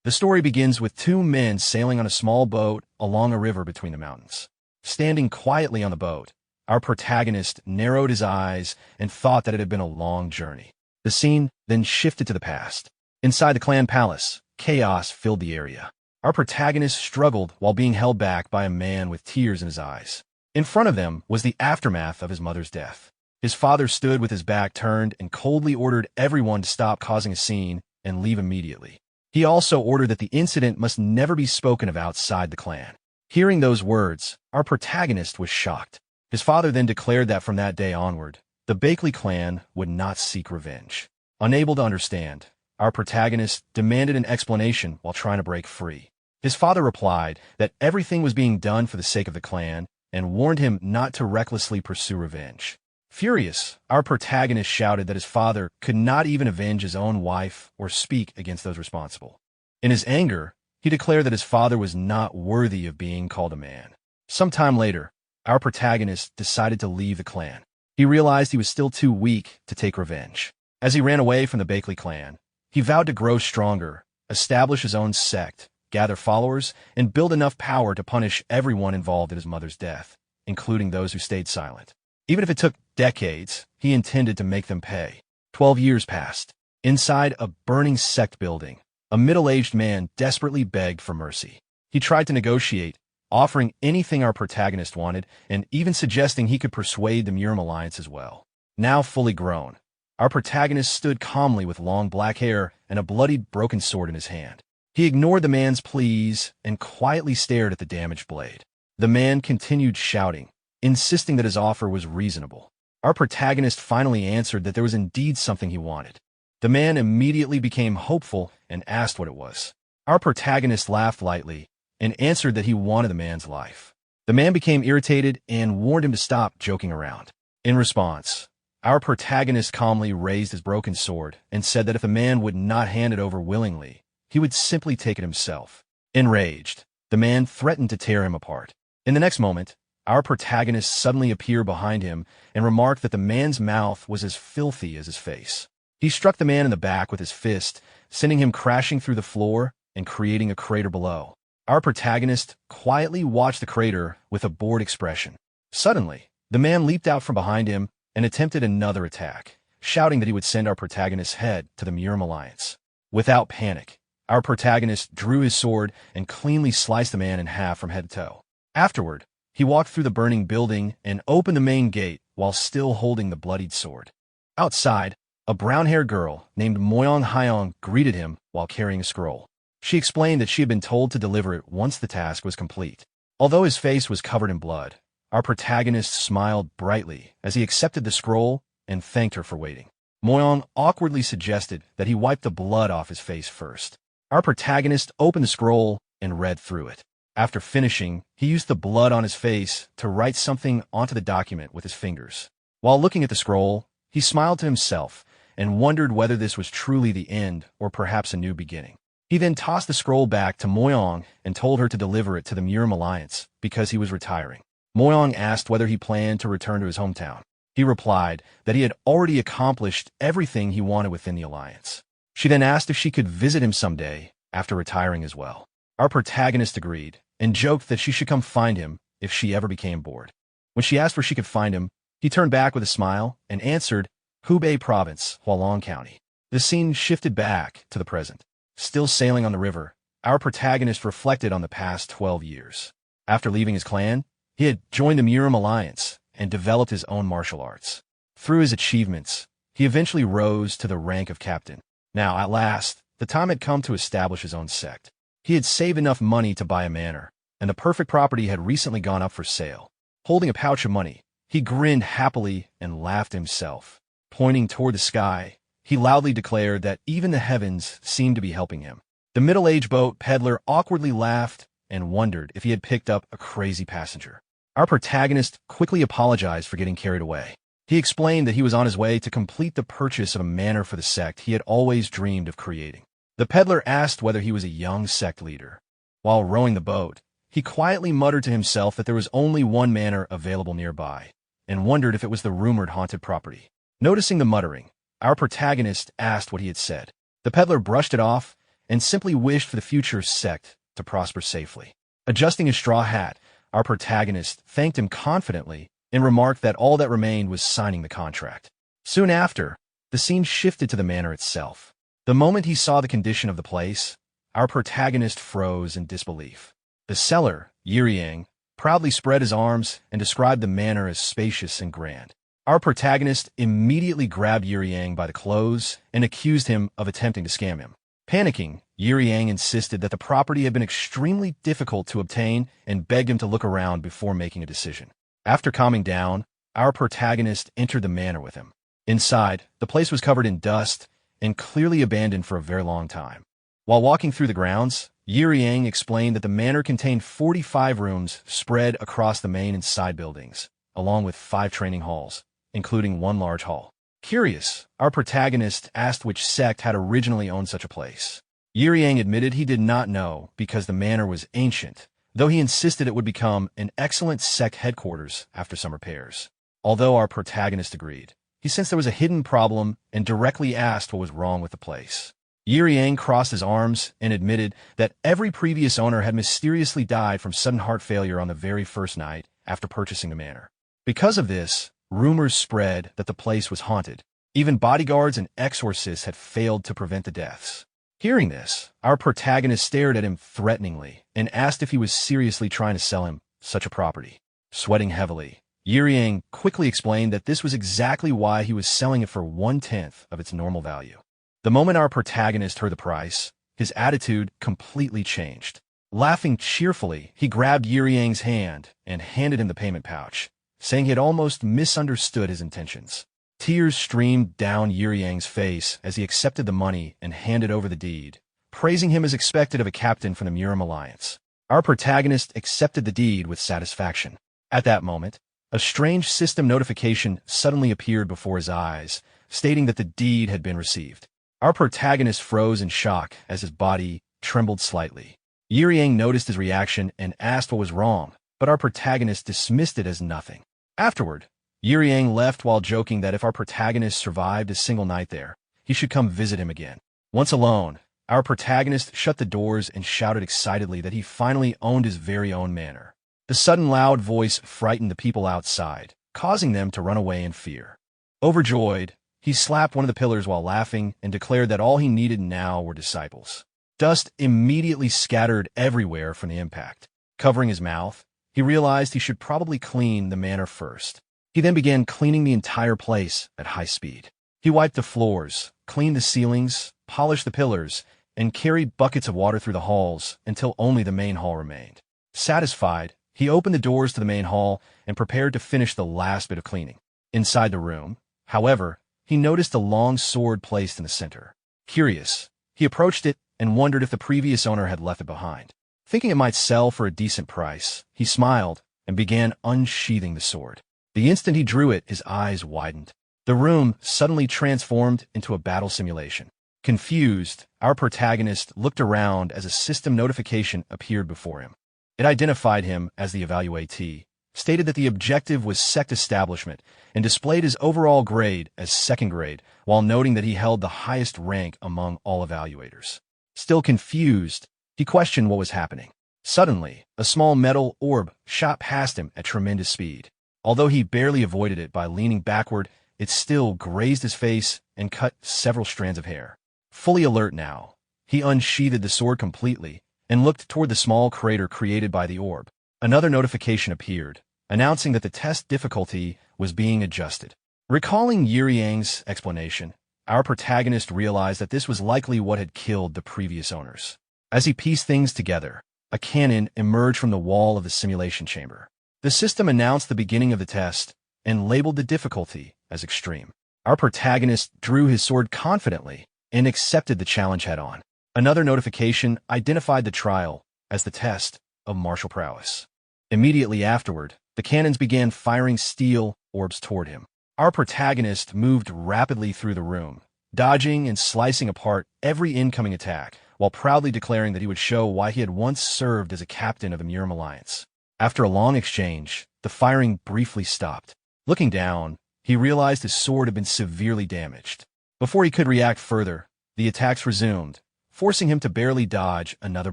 The story begins with two men sailing on a small boat along a river between the mountains. Standing quietly on the boat, our protagonist narrowed his eyes and thought that it had been a long journey. The scene then shifted to the past. Inside the clan palace, chaos filled the area. Our protagonist struggled while being held back by a man with tears in his eyes. In front of them was the aftermath of his mother's death. His father stood with his back turned and coldly ordered everyone to stop causing a scene and leave immediately. He also ordered that the incident must never be spoken of outside the clan. Hearing those words, our protagonist was shocked. His father then declared that from that day onward, the Bakley clan would not seek revenge. Unable to understand, our protagonist demanded an explanation while trying to break free. His father replied that everything was being done for the sake of the clan and warned him not to recklessly pursue revenge. Furious, our protagonist shouted that his father could not even avenge his own wife or speak against those responsible. In his anger, he declared that his father was not worthy of being called a man. Sometime later, our protagonist decided to leave the clan. He realized he was still too weak to take revenge. As he ran away from the Bakley clan, he vowed to grow stronger, establish his own sect, gather followers, and build enough power to punish everyone involved in his mother's death, including those who stayed silent. Even if it took decades, he intended to make them pay. 12 years passed. Inside a burning sect building, a middle-aged man desperately begged for mercy. He tried to negotiate, offering anything our protagonist wanted, and even suggesting he could persuade the Murim Alliance as well. Now fully grown, our protagonist stood calmly with long black hair and a bloodied, broken sword in his hand. He ignored the man's pleas and quietly stared at the damaged blade. The man continued shouting, insisting that his offer was reasonable. Our protagonist finally answered that there was indeed something he wanted. The man immediately became hopeful and asked what it was. Our protagonist laughed lightly and answered that he wanted the man's life. The man became irritated and warned him to stop joking around. In response, our protagonist calmly raised his broken sword and said that if the man would not hand it over willingly, he would simply take it himself. Enraged, the man threatened to tear him apart. In the next moment, our protagonist suddenly appeared behind him and remarked that the man's mouth was as filthy as his face. He struck the man in the back with his fist, sending him crashing through the floor and creating a crater below. Our protagonist quietly watched the crater with a bored expression. Suddenly, the man leaped out from behind him and attempted another attack, shouting that he would send our protagonist's head to the Murim Alliance. Without panic, our protagonist drew his sword and cleanly sliced the man in half from head to toe. Afterward, he walked through the burning building and opened the main gate while still holding the bloodied sword. Outside, a brown-haired girl named Moyong Hyong greeted him while carrying a scroll. She explained that she had been told to deliver it once the task was complete. Although his face was covered in blood, our protagonist smiled brightly as he accepted the scroll and thanked her for waiting. Moyong awkwardly suggested that he wipe the blood off his face first. Our protagonist opened the scroll and read through it. After finishing, he used the blood on his face to write something onto the document with his fingers. While looking at the scroll, he smiled to himself and wondered whether this was truly the end or perhaps a new beginning. He then tossed the scroll back to Moyong and told her to deliver it to the Murim Alliance because he was retiring. Moyong asked whether he planned to return to his hometown. He replied that he had already accomplished everything he wanted within the Alliance. She then asked if she could visit him someday after retiring as well. Our protagonist agreed and joked that she should come find him if she ever became bored. When she asked where she could find him, he turned back with a smile and answered, Hubei Province, Hualong County. The scene shifted back to the present. Still sailing on the river, our protagonist reflected on the past 12 years. After leaving his clan, he had joined the Murim Alliance and developed his own martial arts. Through his achievements, he eventually rose to the rank of captain. Now, at last, the time had come to establish his own sect. He had saved enough money to buy a manor, and the perfect property had recently gone up for sale. Holding a pouch of money, he grinned happily and laughed himself. Pointing toward the sky, he loudly declared that even the heavens seemed to be helping him. The middle-aged boat peddler awkwardly laughed and wondered if he had picked up a crazy passenger. Our protagonist quickly apologized for getting carried away. He explained that he was on his way to complete the purchase of a manor for the sect he had always dreamed of creating. The peddler asked whether he was a young sect leader. While rowing the boat, he quietly muttered to himself that there was only one manor available nearby, and wondered if it was the rumored haunted property. Noticing the muttering, our protagonist asked what he had said. The peddler brushed it off and simply wished for the future Sect to prosper safely. Adjusting his straw hat, our protagonist thanked him confidently and remarked that all that remained was signing the contract. Soon after, the scene shifted to the manor itself. The moment he saw the condition of the place, our protagonist froze in disbelief. The seller, Yiriang, proudly spread his arms and described the manor as spacious and grand. Our protagonist immediately grabbed Yiriang by the clothes and accused him of attempting to scam him. Panicking, Yiriang insisted that the property had been extremely difficult to obtain and begged him to look around before making a decision. After calming down, our protagonist entered the manor with him. Inside, the place was covered in dust and clearly abandoned for a very long time. While walking through the grounds, Yiriang explained that the manor contained 45 rooms spread across the main and side buildings, along with 5 training halls, including 1 large hall. Curious, our protagonist asked which sect had originally owned such a place. Yiriang admitted he did not know because the manor was ancient, though he insisted it would become an excellent sect headquarters after some repairs. Although our protagonist agreed, he sensed there was a hidden problem and directly asked what was wrong with the place. Yiriang crossed his arms and admitted that every previous owner had mysteriously died from sudden heart failure on the very first night after purchasing the manor. Because of this, rumors spread that the place was haunted. Even bodyguards and exorcists had failed to prevent the deaths. Hearing this, our protagonist stared at him threateningly and asked if he was seriously trying to sell him such a property. Sweating heavily, Yiriang quickly explained that this was exactly why he was selling it for 1/10 of its normal value. The moment our protagonist heard the price, his attitude completely changed. Laughing cheerfully, he grabbed Yiriang's hand and handed him the payment pouch, saying he had almost misunderstood his intentions. Tears streamed down Yiriang's face as he accepted the money and handed over the deed, praising him as expected of a captain from the Murim Alliance. Our protagonist accepted the deed with satisfaction. At that moment, a strange system notification suddenly appeared before his eyes, stating that the deed had been received. Our protagonist froze in shock as his body trembled slightly. Yiriang noticed his reaction and asked what was wrong, but our protagonist dismissed it as nothing. Afterward, Yiriang left while joking that if our protagonist survived a single night there, he should come visit him again. Once alone, our protagonist shut the doors and shouted excitedly that he finally owned his very own manor. The sudden loud voice frightened the people outside, causing them to run away in fear. Overjoyed, he slapped one of the pillars while laughing and declared that all he needed now were disciples. Dust immediately scattered everywhere from the impact. Covering his mouth, he realized he should probably clean the manor first. He then began cleaning the entire place at high speed. He wiped the floors, cleaned the ceilings, polished the pillars, and carried buckets of water through the halls until only the main hall remained. Satisfied, he opened the doors to the main hall and prepared to finish the last bit of cleaning. Inside the room, however, he noticed a long sword placed in the center. Curious, he approached it and wondered if the previous owner had left it behind. Thinking it might sell for a decent price, he smiled and began unsheathing the sword. The instant he drew it, his eyes widened. The room suddenly transformed into a battle simulation. Confused, our protagonist looked around as a system notification appeared before him. It identified him as the evaluatee, stated that the objective was sect establishment, and displayed his overall grade as 2nd grade, while noting that he held the highest rank among all evaluators. Still confused, he questioned what was happening. Suddenly, a small metal orb shot past him at tremendous speed. Although he barely avoided it by leaning backward, it still grazed his face and cut several strands of hair. Fully alert now, he unsheathed the sword completely and looked toward the small crater created by the orb. Another notification appeared, announcing that the test difficulty was being adjusted. Recalling Yiriang's explanation, our protagonist realized that this was likely what had killed the previous owners. As he pieced things together, a cannon emerged from the wall of the simulation chamber. The system announced the beginning of the test and labeled the difficulty as extreme. Our protagonist drew his sword confidently and accepted the challenge head-on. Another notification identified the trial as the test of martial prowess. Immediately afterward, the cannons began firing steel orbs toward him. Our protagonist moved rapidly through the room, dodging and slicing apart every incoming attack, while proudly declaring that he would show why he had once served as a captain of the Murim Alliance. After a long exchange, the firing briefly stopped. Looking down, he realized his sword had been severely damaged. Before he could react further, the attacks resumed, forcing him to barely dodge another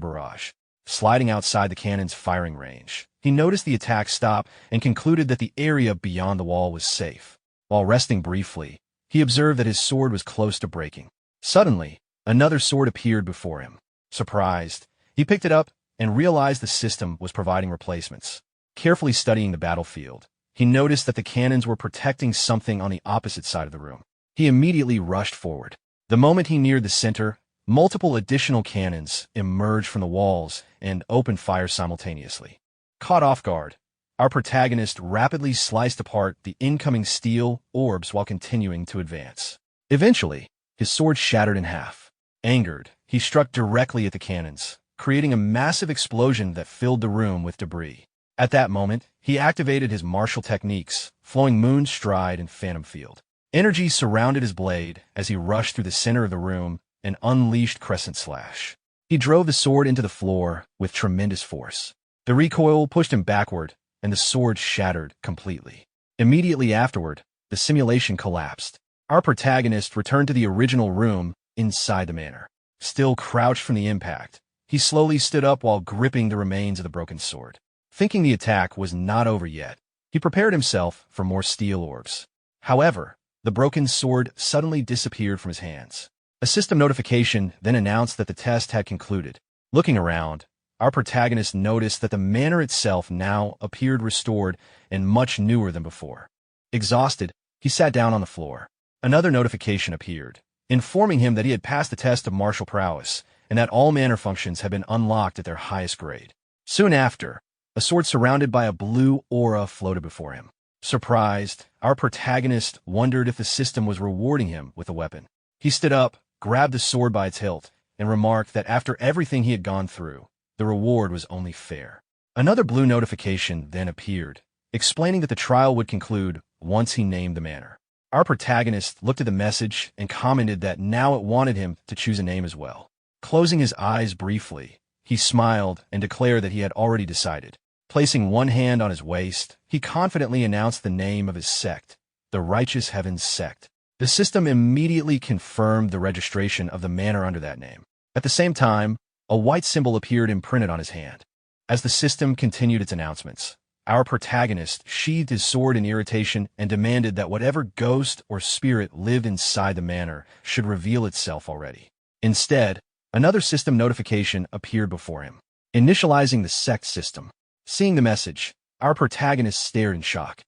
barrage. Sliding outside the cannon's firing range, he noticed the attack stop and concluded that the area beyond the wall was safe. While resting briefly, he observed that his sword was close to breaking. Suddenly, another sword appeared before him. Surprised, he picked it up and realized the system was providing replacements. Carefully studying the battlefield, he noticed that the cannons were protecting something on the opposite side of the room. He immediately rushed forward. The moment he neared the center, multiple additional cannons emerged from the walls and opened fire simultaneously. Caught off guard, our protagonist rapidly sliced apart the incoming steel orbs while continuing to advance. Eventually, his sword shattered in half. Angered, he struck directly at the cannons, creating a massive explosion that filled the room with debris. At that moment, he activated his martial techniques, flowing Moon Stride and Phantom Field. Energy surrounded his blade as he rushed through the center of the room and unleashed Crescent Slash. He drove the sword into the floor with tremendous force. The recoil pushed him backward, and the sword shattered completely. Immediately afterward, the simulation collapsed. Our protagonist returned to the original room inside the manor. Still crouched from the impact, he slowly stood up while gripping the remains of the broken sword. Thinking the attack was not over yet, he prepared himself for more steel orbs. However, the broken sword suddenly disappeared from his hands. A system notification then announced that the test had concluded. Looking around, our protagonist noticed that the manor itself now appeared restored and much newer than before. Exhausted, he sat down on the floor. Another notification appeared, informing him that he had passed the test of martial prowess and that all manor functions had been unlocked at their highest grade. Soon after, a sword surrounded by a blue aura floated before him. Surprised, our protagonist wondered if the system was rewarding him with a weapon. He stood up, grabbed the sword by its hilt, and remarked that after everything he had gone through, the reward was only fair. Another blue notification then appeared, explaining that the trial would conclude once he named the manor. Our protagonist looked at the message and commented that now it wanted him to choose a name as well. Closing his eyes briefly, he smiled and declared that he had already decided. Placing one hand on his waist, he confidently announced the name of his sect, the Righteous Heavens Sect. The system immediately confirmed the registration of the manor under that name. At the same time, a white symbol appeared imprinted on his hand. As the system continued its announcements, our protagonist sheathed his sword in irritation and demanded that whatever ghost or spirit lived inside the manor should reveal itself already. Instead, another system notification appeared before him. Initializing the Sect system. Seeing the message, our protagonist stared in shock.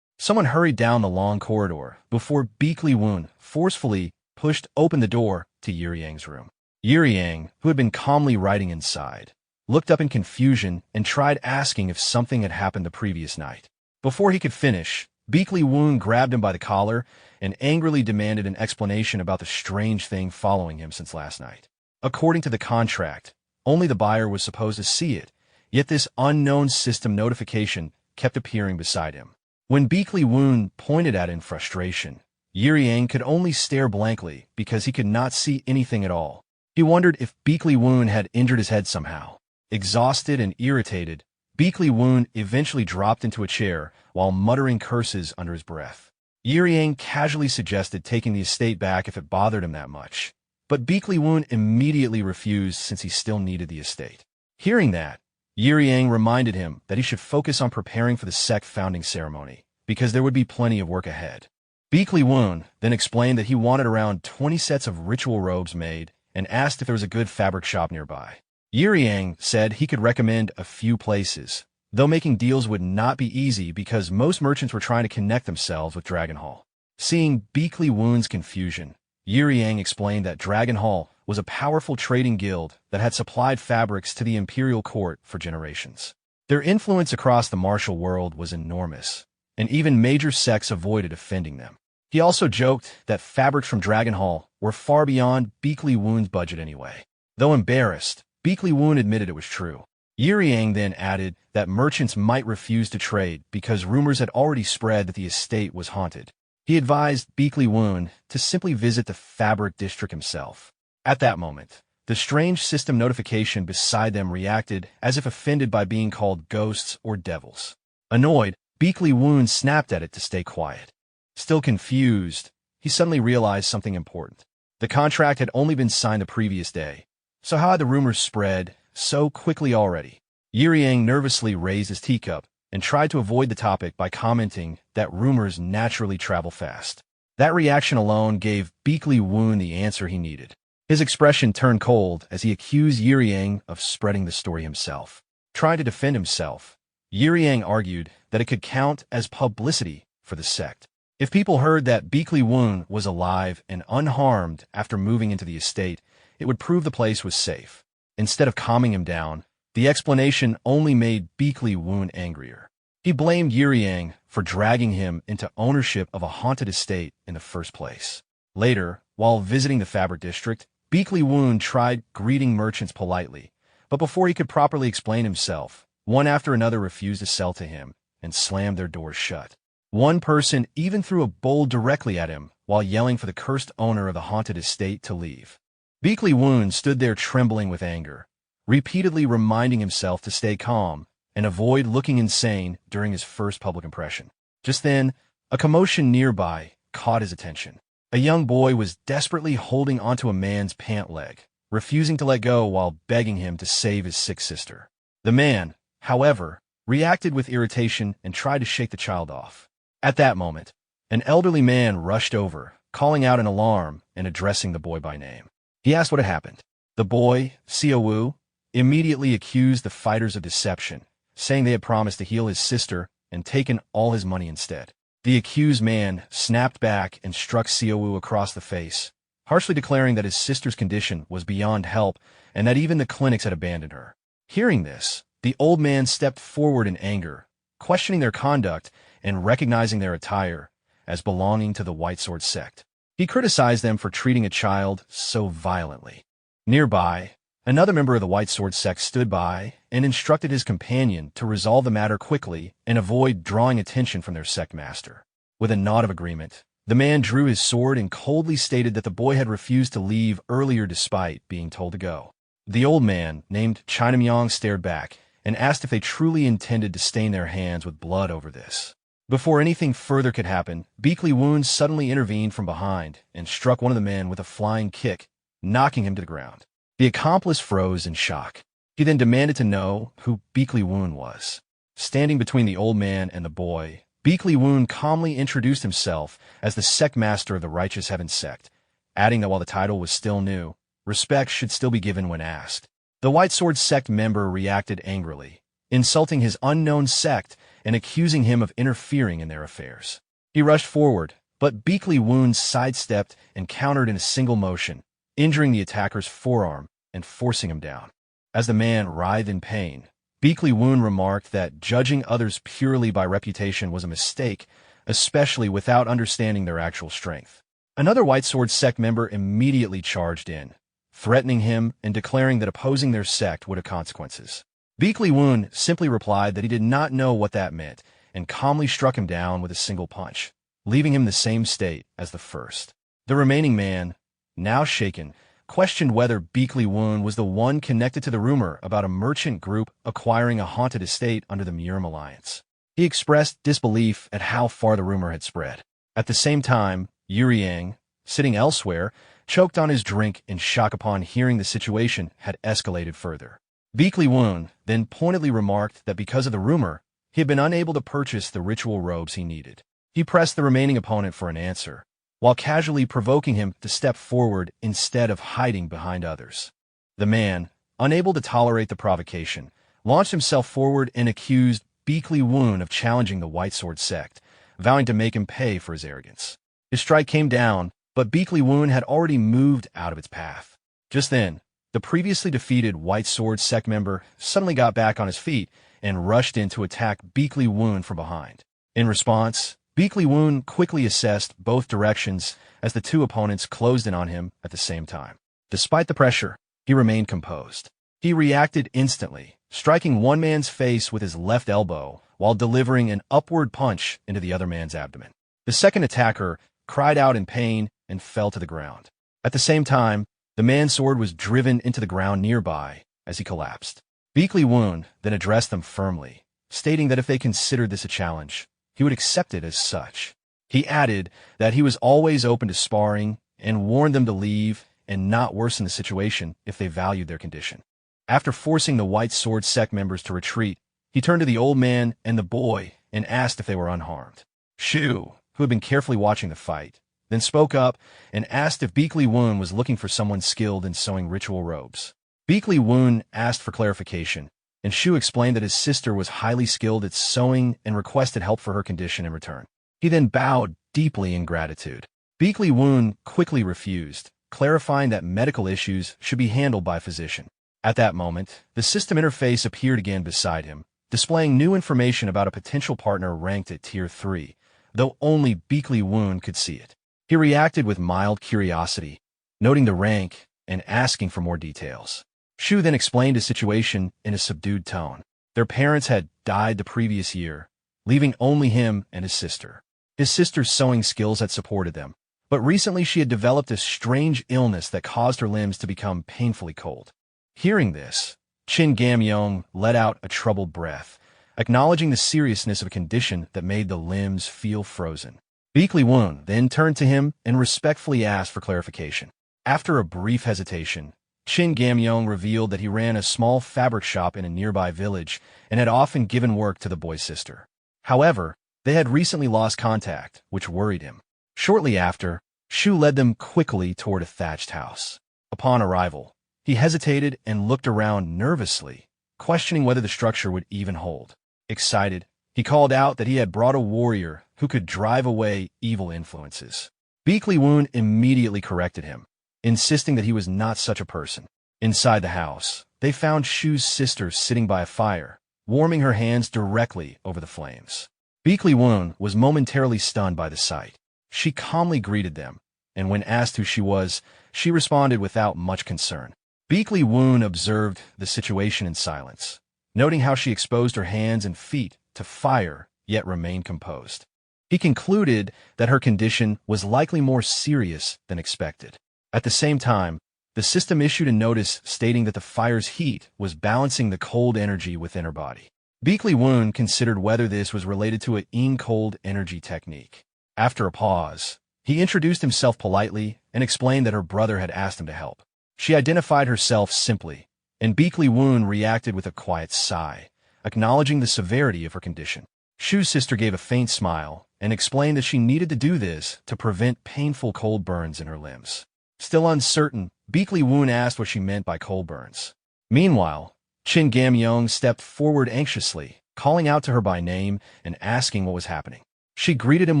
Someone hurried down the long corridor before Beakley Woon forcefully pushed open the door to Yang's room. Yang, who had been calmly writing inside, looked up in confusion and tried asking if something had happened the previous night. Before he could finish, Beakley Woon grabbed him by the collar and angrily demanded an explanation about the strange thing following him since last night. According to the contract, only the buyer was supposed to see it, yet this unknown system notification kept appearing beside him. When Beakley Woon pointed at it in frustration, Yang could only stare blankly because he could not see anything at all. He wondered if Beakley Woon had injured his head somehow. Exhausted and irritated, Beakley Woon eventually dropped into a chair while muttering curses under his breath. Yang casually suggested taking the estate back if it bothered him that much, but Beakley Woon immediately refused since he still needed the estate. Hearing that, Yang reminded him that he should focus on preparing for the Sect founding ceremony, because there would be plenty of work ahead. Beakley Woon then explained that he wanted around 20 sets of ritual robes made and asked if there was a good fabric shop nearby. Yang said he could recommend a few places, though making deals would not be easy because most merchants were trying to connect themselves with Dragon Hall. Seeing Beakley Woon's confusion, Yang explained that Dragon Hall was a powerful trading guild that had supplied fabrics to the imperial court for generations. Their influence across the martial world was enormous, and even major sects avoided offending them. He also joked that fabrics from Dragon Hall were far beyond Beakley Woon's budget anyway. Though embarrassed, Beakley Woon admitted it was true. Yang then added that merchants might refuse to trade because rumors had already spread that the estate was haunted. He advised Beakley Woon to simply visit the fabric district himself. At that moment, the strange system notification beside them reacted as if offended by being called ghosts or devils. Annoyed, Beakley Woon snapped at it to stay quiet. Still confused, he suddenly realized something important. The contract had only been signed the previous day, so how had the rumors spread so quickly already? Yiriang nervously raised his teacup and tried to avoid the topic by commenting that rumors naturally travel fast. That reaction alone gave Beakley Woon the answer he needed. His expression turned cold as he accused Yiriang of spreading the story himself. Trying to defend himself, Yiriang argued that it could count as publicity for the sect. If people heard that Beakley Woon was alive and unharmed after moving into the estate, it would prove the place was safe. Instead of calming him down, the explanation only made Beakley Woon angrier. He blamed Yiriang for dragging him into ownership of a haunted estate in the first place. Later, while visiting the fabric district, Beakley Woon tried greeting merchants politely, but before he could properly explain himself, one after another refused to sell to him and slammed their doors shut. One person even threw a bowl directly at him while yelling for the cursed owner of the haunted estate to leave. Beakley Woon stood there trembling with anger, repeatedly reminding himself to stay calm and avoid looking insane during his first public impression. Just then, a commotion nearby caught his attention. A young boy was desperately holding onto a man's pant leg, refusing to let go while begging him to save his sick sister. The man, however, reacted with irritation and tried to shake the child off. At that moment, an elderly man rushed over, calling out an alarm and addressing the boy by name. He asked what had happened. The boy, Xiao Wu, immediately accused the fighters of deception, saying they had promised to heal his sister and taken all his money instead. The accused man snapped back and struck Xiao Wu across the face, harshly declaring that his sister's condition was beyond help and that even the clinics had abandoned her. Hearing this, the old man stepped forward in anger, questioning their conduct and recognizing their attire as belonging to the White Sword Sect. He criticized them for treating a child so violently. Nearby, another member of the White Sword Sect stood by and instructed his companion to resolve the matter quickly and avoid drawing attention from their sect master. With a nod of agreement, the man drew his sword and coldly stated that the boy had refused to leave earlier despite being told to go. The old man, named China Myong, stared back and asked if they truly intended to stain their hands with blood over this. Before anything further could happen, Beakley Woon suddenly intervened from behind and struck one of the men with a flying kick, knocking him to the ground. The accomplice froze in shock. He then demanded to know who Beakley Woon was. Standing between the old man and the boy, Beakley Woon calmly introduced himself as the sect master of the Righteous Heaven sect, adding that while the title was still new, respect should still be given when asked. The White Sword Sect member reacted angrily, insulting his unknown sect and accusing him of interfering in their affairs. He rushed forward, but Beakley Woon sidestepped and countered in a single motion, injuring the attacker's forearm and forcing him down. As the man writhed in pain, Beakley Woon remarked that judging others purely by reputation was a mistake, especially without understanding their actual strength. Another White Sword Sect member immediately charged in, threatening him and declaring that opposing their sect would have consequences. Beakley Woon simply replied that he did not know what that meant and calmly struck him down with a single punch, leaving him in the same state as the first. The remaining man, now shaken, questioned whether Beakley Woon was the one connected to the rumor about a merchant group acquiring a haunted estate under the Murim Alliance. He expressed disbelief at how far the rumor had spread. At the same time, Yiriang, sitting elsewhere, choked on his drink in shock upon hearing the situation had escalated further. Beakley Woon then pointedly remarked that because of the rumor, he had been unable to purchase the ritual robes he needed. He pressed the remaining opponent for an answer, while casually provoking him to step forward instead of hiding behind others. The man, unable to tolerate the provocation, launched himself forward and accused Beakley Woon of challenging the White Sword Sect, vowing to make him pay for his arrogance. His strike came down, but Beakley Woon had already moved out of its path. Just then, the previously defeated White Sword Sect member suddenly got back on his feet and rushed in to attack Beakley Woon from behind. In response, Beakley Woon quickly assessed both directions as the two opponents closed in on him at the same time. Despite the pressure, he remained composed. He reacted instantly, striking one man's face with his left elbow while delivering an upward punch into the other man's abdomen. The second attacker cried out in pain and fell to the ground. At the same time, the man's sword was driven into the ground nearby as he collapsed. Beakley Woon then addressed them firmly, stating that if they considered this a challenge, he would accept it as such. He added that he was always open to sparring and warned them to leave and not worsen the situation if they valued their condition. After forcing the White Sword Sect members to retreat, he turned to the old man and the boy and asked if they were unharmed. Shu, who had been carefully watching the fight, then spoke up and asked if Beekly Woon was looking for someone skilled in sewing ritual robes. Beekly Woon asked for clarification, and Shu explained that his sister was highly skilled at sewing and requested help for her condition in return. He then bowed deeply in gratitude. Beekly Woon quickly refused, clarifying that medical issues should be handled by a physician. At that moment, the system interface appeared again beside him, displaying new information about a potential partner ranked at Tier 3, though only Beekly Woon could see it. He reacted with mild curiosity, noting the rank and asking for more details. Shu then explained his situation in a subdued tone. Their parents had died the previous year, leaving only him and his sister. His sister's sewing skills had supported them, but recently she had developed a strange illness that caused her limbs to become painfully cold. Hearing this, Chin Gamyong let out a troubled breath, acknowledging the seriousness of a condition that made the limbs feel frozen. Beekly Woon then turned to him and respectfully asked for clarification. After a brief hesitation, Chin Gamyong revealed that he ran a small fabric shop in a nearby village and had often given work to the boy's sister. However, they had recently lost contact, which worried him. Shortly after, Shu led them quickly toward a thatched house. Upon arrival, he hesitated and looked around nervously, questioning whether the structure would even hold. Excited, he called out that he had brought a warrior who could drive away evil influences. Beekly Woon immediately corrected him, insisting that he was not such a person. Inside the house, they found Shu's sister sitting by a fire, warming her hands directly over the flames. Beekly Woon was momentarily stunned by the sight. She calmly greeted them, and when asked who she was, she responded without much concern. Beekly Woon observed the situation in silence, noting how she exposed her hands and feet to fire, yet remained composed. He concluded that her condition was likely more serious than expected. At the same time, the system issued a notice stating that the fire's heat was balancing the cold energy within her body. Beekly Woon considered whether this was related to a yin cold energy technique. After a pause, he introduced himself politely and explained that her brother had asked him to help. She identified herself simply, and Beekly Woon reacted with a quiet sigh, acknowledging the severity of her condition. Shu's sister gave a faint smile and explained that she needed to do this to prevent painful cold burns in her limbs. Still uncertain, Beekly Woon asked what she meant by cold burns. Meanwhile, Chin Gamyong stepped forward anxiously, calling out to her by name and asking what was happening. She greeted him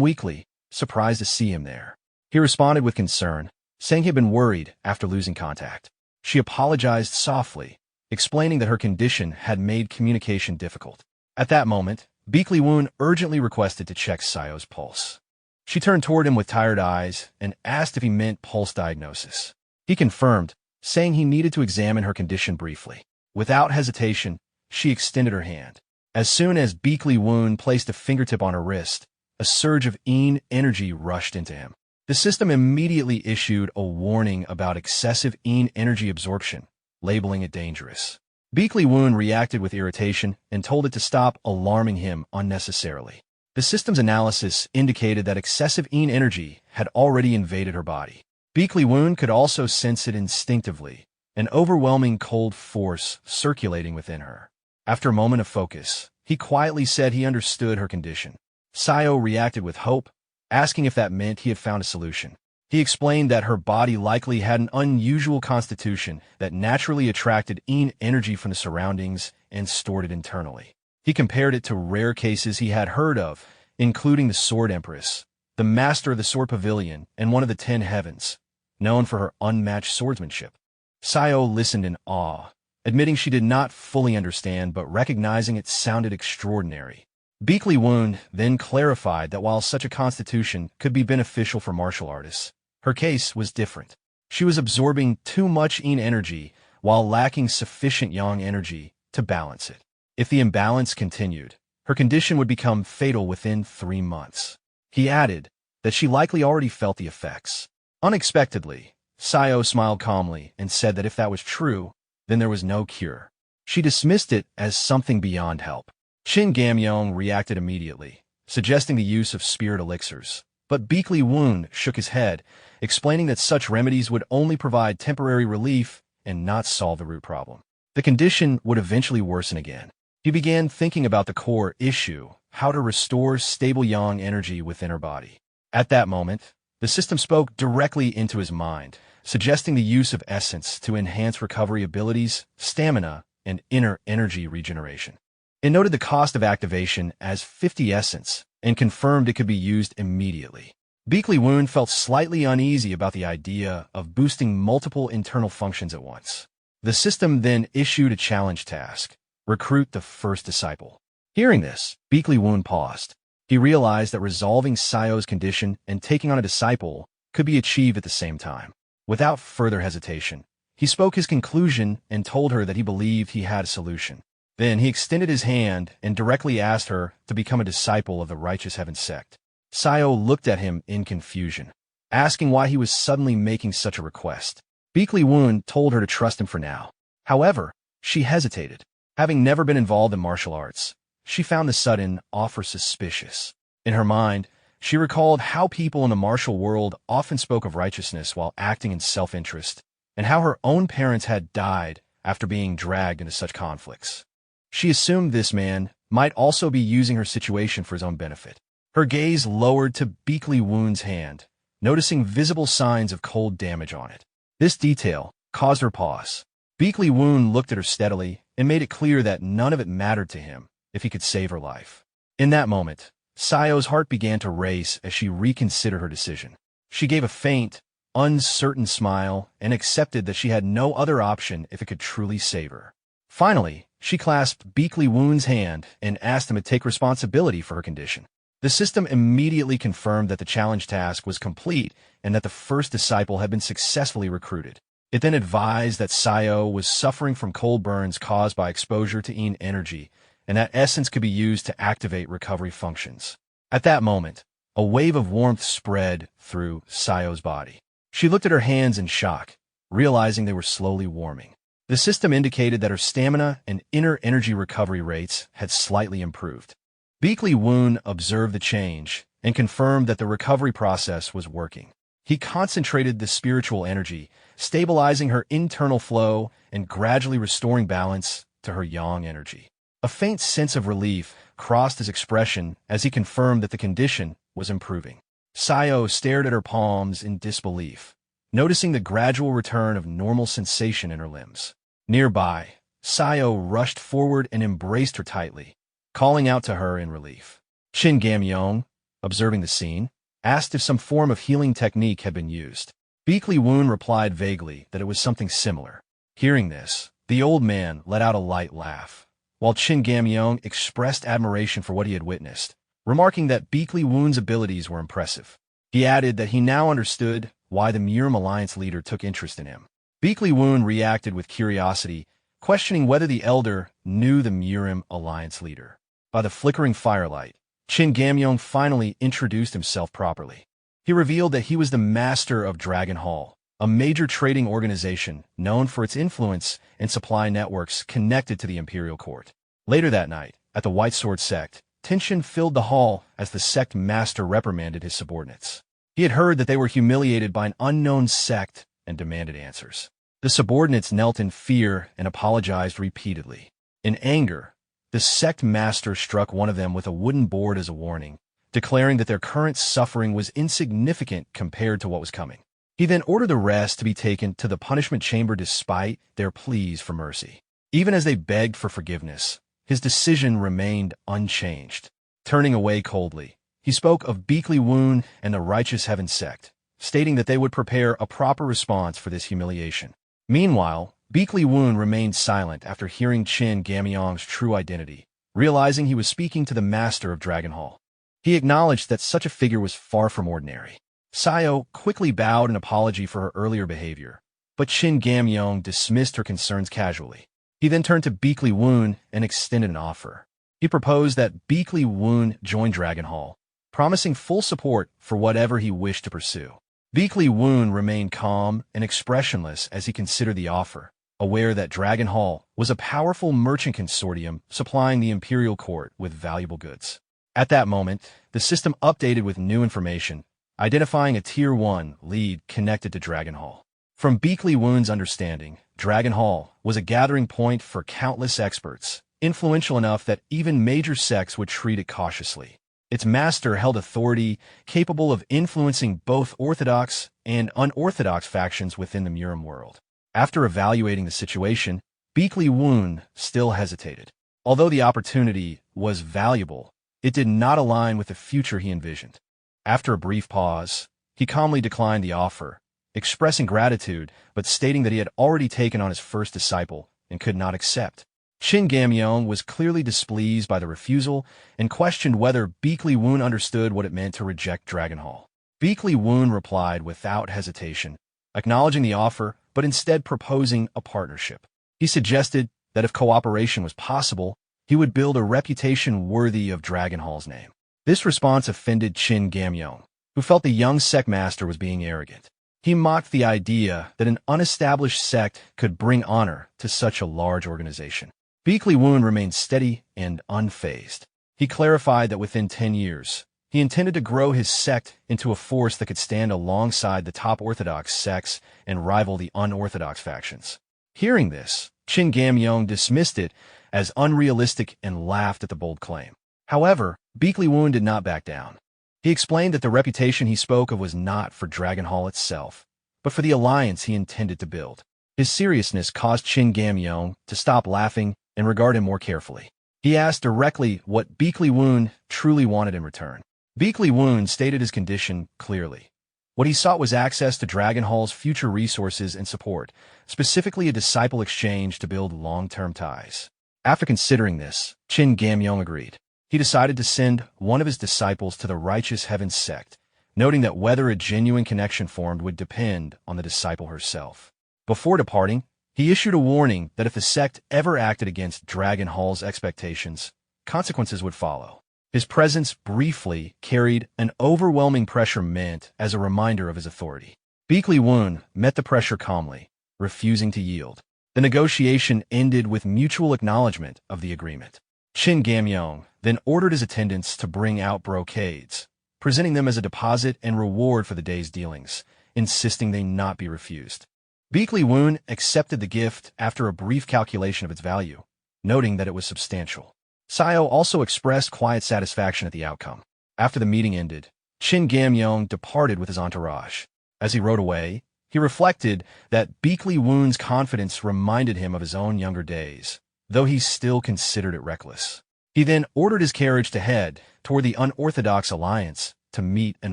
weakly, surprised to see him there. He responded with concern, saying he had been worried after losing contact. She apologized softly, explaining that her condition had made communication difficult. At that moment, Beekly Woon urgently requested to check Sayo's pulse. She turned toward him with tired eyes and asked if he meant pulse diagnosis. He confirmed, saying he needed to examine her condition briefly. Without hesitation, she extended her hand. As soon as Beekly Woon placed a fingertip on her wrist, a surge of yin energy rushed into him. The system immediately issued a warning about excessive yin energy absorption, labeling it dangerous. Beekly Woon reacted with irritation and told it to stop alarming him unnecessarily. The system's analysis indicated that excessive yin energy had already invaded her body. Beekly Woon could also sense it instinctively, an overwhelming cold force circulating within her. After a moment of focus, he quietly said he understood her condition. Sayo reacted with hope, asking if that meant he had found a solution. He explained that her body likely had an unusual constitution that naturally attracted yin energy from the surroundings and stored it internally. He compared it to rare cases he had heard of, including the Sword Empress, the Master of the Sword Pavilion, and one of the 10 Heavens, known for her unmatched swordsmanship. Sayo listened in awe, admitting she did not fully understand but recognizing it sounded extraordinary. Beekly Woon then clarified that while such a constitution could be beneficial for martial artists, her case was different. She was absorbing too much yin energy while lacking sufficient yang energy to balance it. If the imbalance continued, her condition would become fatal within 3 months. He added that she likely already felt the effects. Unexpectedly, Sayo smiled calmly and said that if that was true, then there was no cure. She dismissed it as something beyond help. Chin Gamyong reacted immediately, suggesting the use of spirit elixirs, but Beekly Woon shook his head explaining that such remedies would only provide temporary relief and not solve the root problem. The condition would eventually worsen again. He began thinking about the core issue, how to restore stable yang energy within her body. At that moment, the system spoke directly into his mind, suggesting the use of essence to enhance recovery abilities, stamina, and inner energy regeneration. It noted the cost of activation as 50 essence and confirmed it could be used immediately. Beakley Woon felt slightly uneasy about the idea of boosting multiple internal functions at once. The system then issued a challenge task: recruit the first disciple. Hearing this, Beakley Woon paused. He realized that resolving Sayo's condition and taking on a disciple could be achieved at the same time. Without further hesitation, he spoke his conclusion and told her that he believed he had a solution. Then he extended his hand and directly asked her to become a disciple of the Righteous Heaven Sect. Sayo looked at him in confusion, asking why he was suddenly making such a request. Beakley Woon told her to trust him for now. However, she hesitated. Having never been involved in martial arts, she found the sudden offer suspicious. In her mind, she recalled how people in the martial world often spoke of righteousness while acting in self-interest, and how her own parents had died after being dragged into such conflicts. She assumed this man might also be using her situation for his own benefit. Her gaze lowered to Beakley Woon's hand, noticing visible signs of cold damage on it. This detail caused her pause. Beakley Woon looked at her steadily and made it clear that none of it mattered to him if he could save her life. In that moment, Sayo's heart began to race as she reconsidered her decision. She gave a faint, uncertain smile and accepted that she had no other option if it could truly save her. Finally, she clasped Beakley Woon's hand and asked him to take responsibility for her condition. The system immediately confirmed that the challenge task was complete and that the first disciple had been successfully recruited. It then advised that Sayo was suffering from cold burns caused by exposure to yin energy, and that essence could be used to activate recovery functions. At that moment, a wave of warmth spread through Sayo's body. She looked at her hands in shock, realizing they were slowly warming. The system indicated that her stamina and inner energy recovery rates had slightly improved. Beakley Woon observed the change and confirmed that the recovery process was working. He concentrated the spiritual energy, stabilizing her internal flow and gradually restoring balance to her yang energy. A faint sense of relief crossed his expression as he confirmed that the condition was improving. Sayo stared at her palms in disbelief, noticing the gradual return of normal sensation in her limbs. Nearby, Sayo rushed forward and embraced her tightly, calling out to her in relief. Chin Gamyong, observing the scene, asked if some form of healing technique had been used. Beakley Woon replied vaguely that it was something similar. Hearing this, the old man let out a light laugh, while Chin Gamyong expressed admiration for what he had witnessed, remarking that Beakley Woon's abilities were impressive. He added that he now understood why the Murim Alliance leader took interest in him. Beakley Woon reacted with curiosity, questioning whether the elder knew the Murim Alliance leader. By the flickering firelight, Chin Gamyong finally introduced himself properly. He revealed that he was the master of Dragon Hall, a major trading organization known for its influence and supply networks connected to the imperial court. Later that night, at the White Sword Sect, tension filled the hall as the sect master reprimanded his subordinates. He had heard that they were humiliated by an unknown sect and demanded answers. The subordinates knelt in fear and apologized repeatedly. In anger, the sect master struck one of them with a wooden board as a warning, declaring that their current suffering was insignificant compared to what was coming. He then ordered the rest to be taken to the punishment chamber despite their pleas for mercy. Even as they begged for forgiveness, his decision remained unchanged. Turning away coldly, he spoke of Beakley Woon and the Righteous Heaven Sect, stating that they would prepare a proper response for this humiliation. Meanwhile, Beakley Woon remained silent after hearing Chin Gamyong's true identity, realizing he was speaking to the master of Dragon Hall. He acknowledged that such a figure was far from ordinary. Sayo quickly bowed in apology for her earlier behavior, but Chin Gamyong dismissed her concerns casually. He then turned to Beakley Woon and extended an offer. He proposed that Beakley Woon join Dragon Hall, promising full support for whatever he wished to pursue. Beakley Woon remained calm and expressionless as he considered the offer, aware that Dragon Hall was a powerful merchant consortium supplying the imperial court with valuable goods. At that moment, the system updated with new information, identifying a Tier 1 lead connected to Dragon Hall. From Beakley Woon's understanding, Dragon Hall was a gathering point for countless experts, influential enough that even major sects would treat it cautiously. Its master held authority capable of influencing both orthodox and unorthodox factions within the Murim world. After evaluating the situation, Beakley Woon still hesitated. Although the opportunity was valuable, it did not align with the future he envisioned. After a brief pause, he calmly declined the offer, expressing gratitude but stating that he had already taken on his first disciple and could not accept. Shin Gamyeong was clearly displeased by the refusal and questioned whether Beakley Woon understood what it meant to reject Dragon Hall. Beakley Woon replied without hesitation, acknowledging the offer but instead proposing a partnership. He suggested that if cooperation was possible, he would build a reputation worthy of Dragon Hall's name. This response offended Shin Gamyeong, who felt the young sect master was being arrogant. He mocked the idea that an unestablished sect could bring honor to such a large organization. Beakley Woon remained steady and unfazed. He clarified that within 10 years, he intended to grow his sect into a force that could stand alongside the top orthodox sects and rival the unorthodox factions. Hearing this, Shin Gamyeong dismissed it as unrealistic and laughed at the bold claim. However, Beakley Woon did not back down. He explained that the reputation he spoke of was not for Dragon Hall itself, but for the alliance he intended to build. His seriousness caused Shin Gamyeong to stop laughing and regard him more carefully. He asked directly what Beakley Woon truly wanted in return. Beakley Woon stated his condition clearly. What he sought was access to Dragon Hall's future resources and support, specifically a disciple exchange to build long-term ties. After considering this, Shin Gamyeong agreed. He decided to send one of his disciples to the Righteous Heavens sect, noting that whether a genuine connection formed would depend on the disciple herself. Before departing, he issued a warning that if the sect ever acted against Dragon Hall's expectations, consequences would follow. His presence briefly carried an overwhelming pressure meant as a reminder of his authority. Beakley Woon met the pressure calmly, refusing to yield. The negotiation ended with mutual acknowledgement of the agreement. Shin Gamyeong then ordered his attendants to bring out brocades, presenting them as a deposit and reward for the day's dealings, insisting they not be refused. Beakley Woon accepted the gift after a brief calculation of its value, noting that it was substantial. Sayo also expressed quiet satisfaction at the outcome. After the meeting ended, Shin Gamyeong departed with his entourage. As he rode away, he reflected that Beakley Woon's confidence reminded him of his own younger days, though he still considered it reckless. He then ordered his carriage to head toward the unorthodox alliance to meet an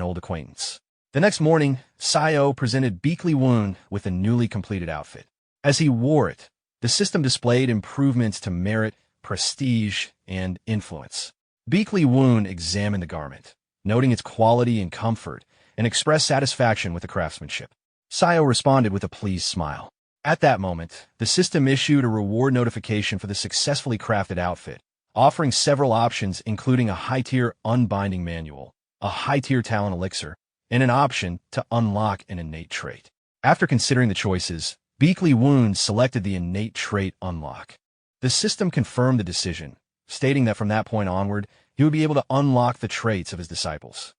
old acquaintance. The next morning, Sayo presented Beakley Woon with a newly completed outfit. As he wore it, the system displayed improvements to merit, prestige, and influence. Beakley Woon examined the garment, noting its quality and comfort, and expressed satisfaction with the craftsmanship. Sayo responded with a pleased smile. At that moment, the system issued a reward notification for the successfully crafted outfit, offering several options including a high-tier unbinding manual, a high-tier talent elixir, and an option to unlock an innate trait. After considering the choices, Beakley Woon selected the innate trait unlock. The system confirmed the decision, stating that from that point onward, he would be able to unlock the traits of his disciples.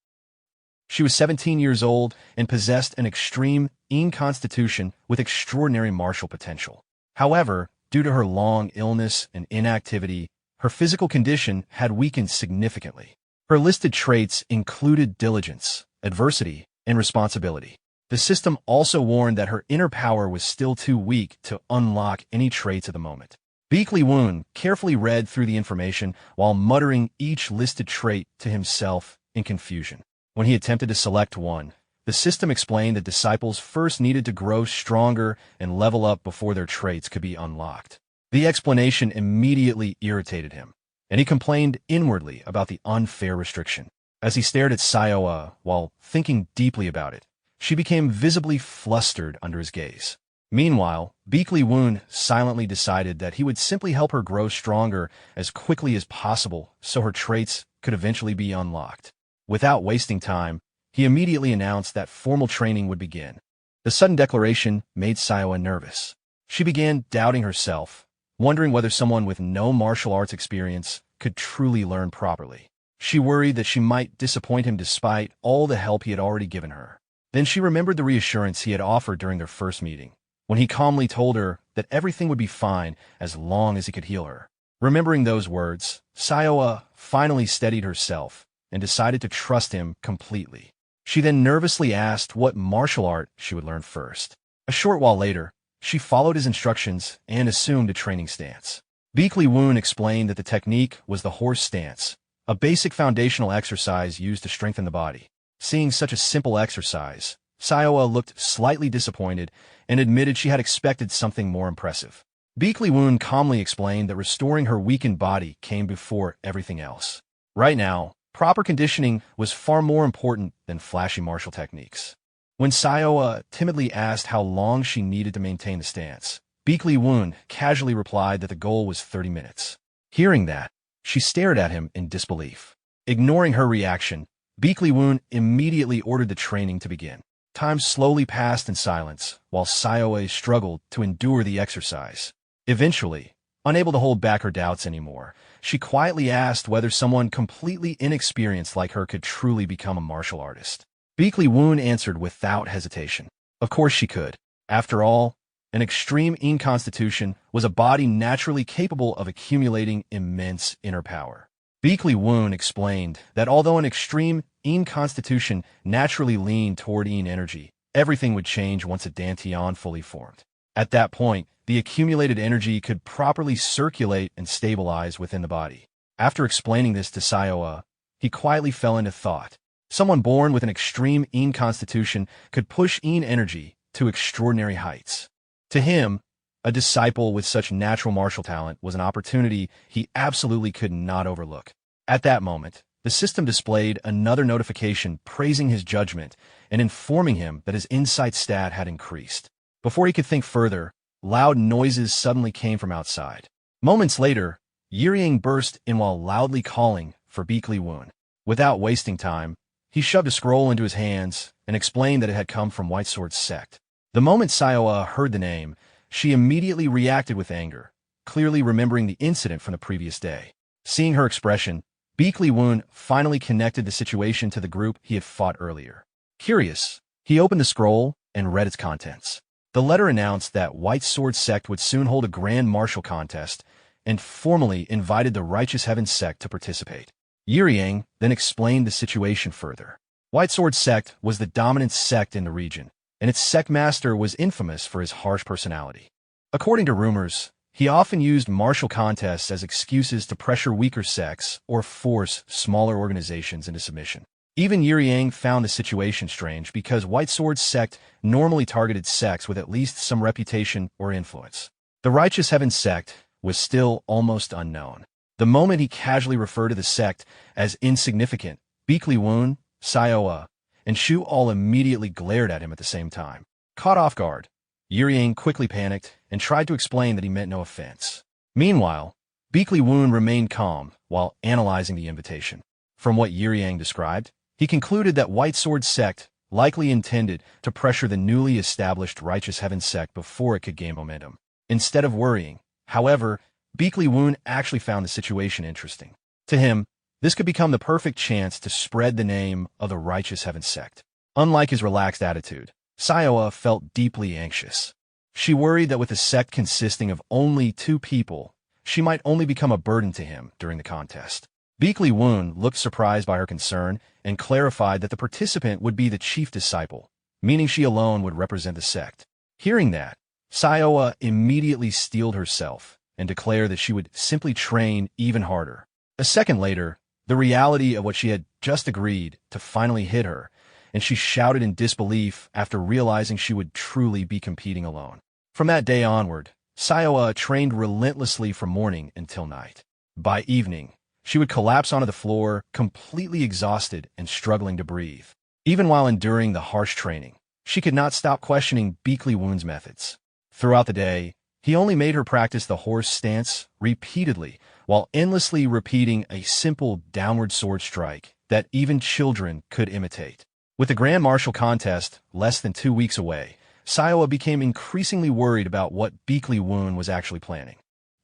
She was 17 years old and possessed an extreme constitution with extraordinary martial potential. However, due to her long illness and inactivity, her physical condition had weakened significantly. Her listed traits included diligence, adversity, and responsibility. The system also warned that her inner power was still too weak to unlock any traits at the moment. Beakley Woon carefully read through the information while muttering each listed trait to himself in confusion. When he attempted to select one, the system explained that disciples first needed to grow stronger and level up before their traits could be unlocked. The explanation immediately irritated him, and he complained inwardly about the unfair restriction. As he stared at Sayoa while thinking deeply about it, she became visibly flustered under his gaze. Meanwhile, Beakley Woon silently decided that he would simply help her grow stronger as quickly as possible so her traits could eventually be unlocked. Without wasting time, he immediately announced that formal training would begin. The sudden declaration made Sayoa nervous. She began doubting herself, wondering whether someone with no martial arts experience could truly learn properly. She worried that she might disappoint him despite all the help he had already given her. Then she remembered the reassurance he had offered during their first meeting, when he calmly told her that everything would be fine as long as he could heal her. Remembering those words, Sayoa finally steadied herself and decided to trust him completely. She then nervously asked what martial art she would learn first. A short while later, she followed his instructions and assumed a training stance. Baek Lee-woon explained that the technique was the horse stance, a basic foundational exercise used to strengthen the body. Seeing such a simple exercise, Sayoa looked slightly disappointed and admitted she had expected something more impressive. Baek Lee-woon calmly explained that restoring her weakened body came before everything else. Right now, proper conditioning was far more important than flashy martial techniques. When Sayoa timidly asked how long she needed to maintain the stance, Baek Lee-woon casually replied that the goal was 30 minutes. Hearing that, she stared at him in disbelief. Ignoring her reaction, Baek Lee-woon immediately ordered the training to begin. Time slowly passed in silence, while Sayoa struggled to endure the exercise. Eventually, unable to hold back her doubts anymore, she quietly asked whether someone completely inexperienced like her could truly become a martial artist. Baek Lee-woon answered without hesitation. Of course she could. After all, an extreme Yin constitution was a body naturally capable of accumulating immense inner power. Baek Lee-woon explained that although an extreme Yin constitution naturally leaned toward Yin energy, everything would change once a Dantian fully formed. At that point, the accumulated energy could properly circulate and stabilize within the body. After explaining this to Sayoa, he quietly fell into thought. Someone born with an extreme Yin constitution could push Yin energy to extraordinary heights. To him, a disciple with such natural martial talent was an opportunity he absolutely could not overlook. At that moment, the system displayed another notification praising his judgment and informing him that his insight stat had increased. Before he could think further, loud noises suddenly came from outside. Moments later, Yiriang burst in while loudly calling for Baek Lee-woon. Without wasting time, he shoved a scroll into his hands and explained that it had come from White Sword's Sect. The moment Sayoa heard the name, she immediately reacted with anger, clearly remembering the incident from the previous day. Seeing her expression, Baek Lee-woon finally connected the situation to the group he had fought earlier. Curious, he opened the scroll and read its contents. The letter announced that White Sword Sect would soon hold a grand martial contest and formally invited the Righteous Heaven Sect to participate. Yiriang then explained the situation further. White Sword Sect was the dominant sect in the region, and its sect master was infamous for his harsh personality. According to rumors, he often used martial contests as excuses to pressure weaker sects or force smaller organizations into submission. Even Yiriang found the situation strange because White Sword Sect normally targeted sects with at least some reputation or influence. The Righteous Heaven Sect was still almost unknown. The moment he casually referred to the sect as insignificant, Baek Lee-woon, Sayoa, and Shu all immediately glared at him at the same time. Caught off guard, Yiriang quickly panicked and tried to explain that he meant no offense. Meanwhile, Baek Lee-woon remained calm while analyzing the invitation. From what Yiriang described, he concluded that White Sword Sect likely intended to pressure the newly established Righteous Heaven Sect before it could gain momentum. Instead of worrying, however, Baek Lee-woon actually found the situation interesting. To him, this could become the perfect chance to spread the name of the Righteous Heaven Sect. Unlike his relaxed attitude, Sayoa felt deeply anxious. She worried that with a sect consisting of only 2 people, she might only become a burden to him during the contest. Baek Lee-woon looked surprised by her concern and clarified that the participant would be the chief disciple, meaning she alone would represent the sect. Hearing that, Sayoa immediately steeled herself and declared that she would simply train even harder. A second later, the reality of what she had just agreed to finally hit her, and she shouted in disbelief after realizing she would truly be competing alone. From that day onward, Sayoa trained relentlessly from morning until night. By evening, she would collapse onto the floor, completely exhausted and struggling to breathe. Even while enduring the harsh training, she could not stop questioning Baek Lee-woon's methods. Throughout the day, he only made her practice the horse stance repeatedly, while endlessly repeating a simple downward sword strike that even children could imitate. With the Grand Martial Contest less than 2 weeks away, Sayoa became increasingly worried about what Baek Lee-woon was actually planning.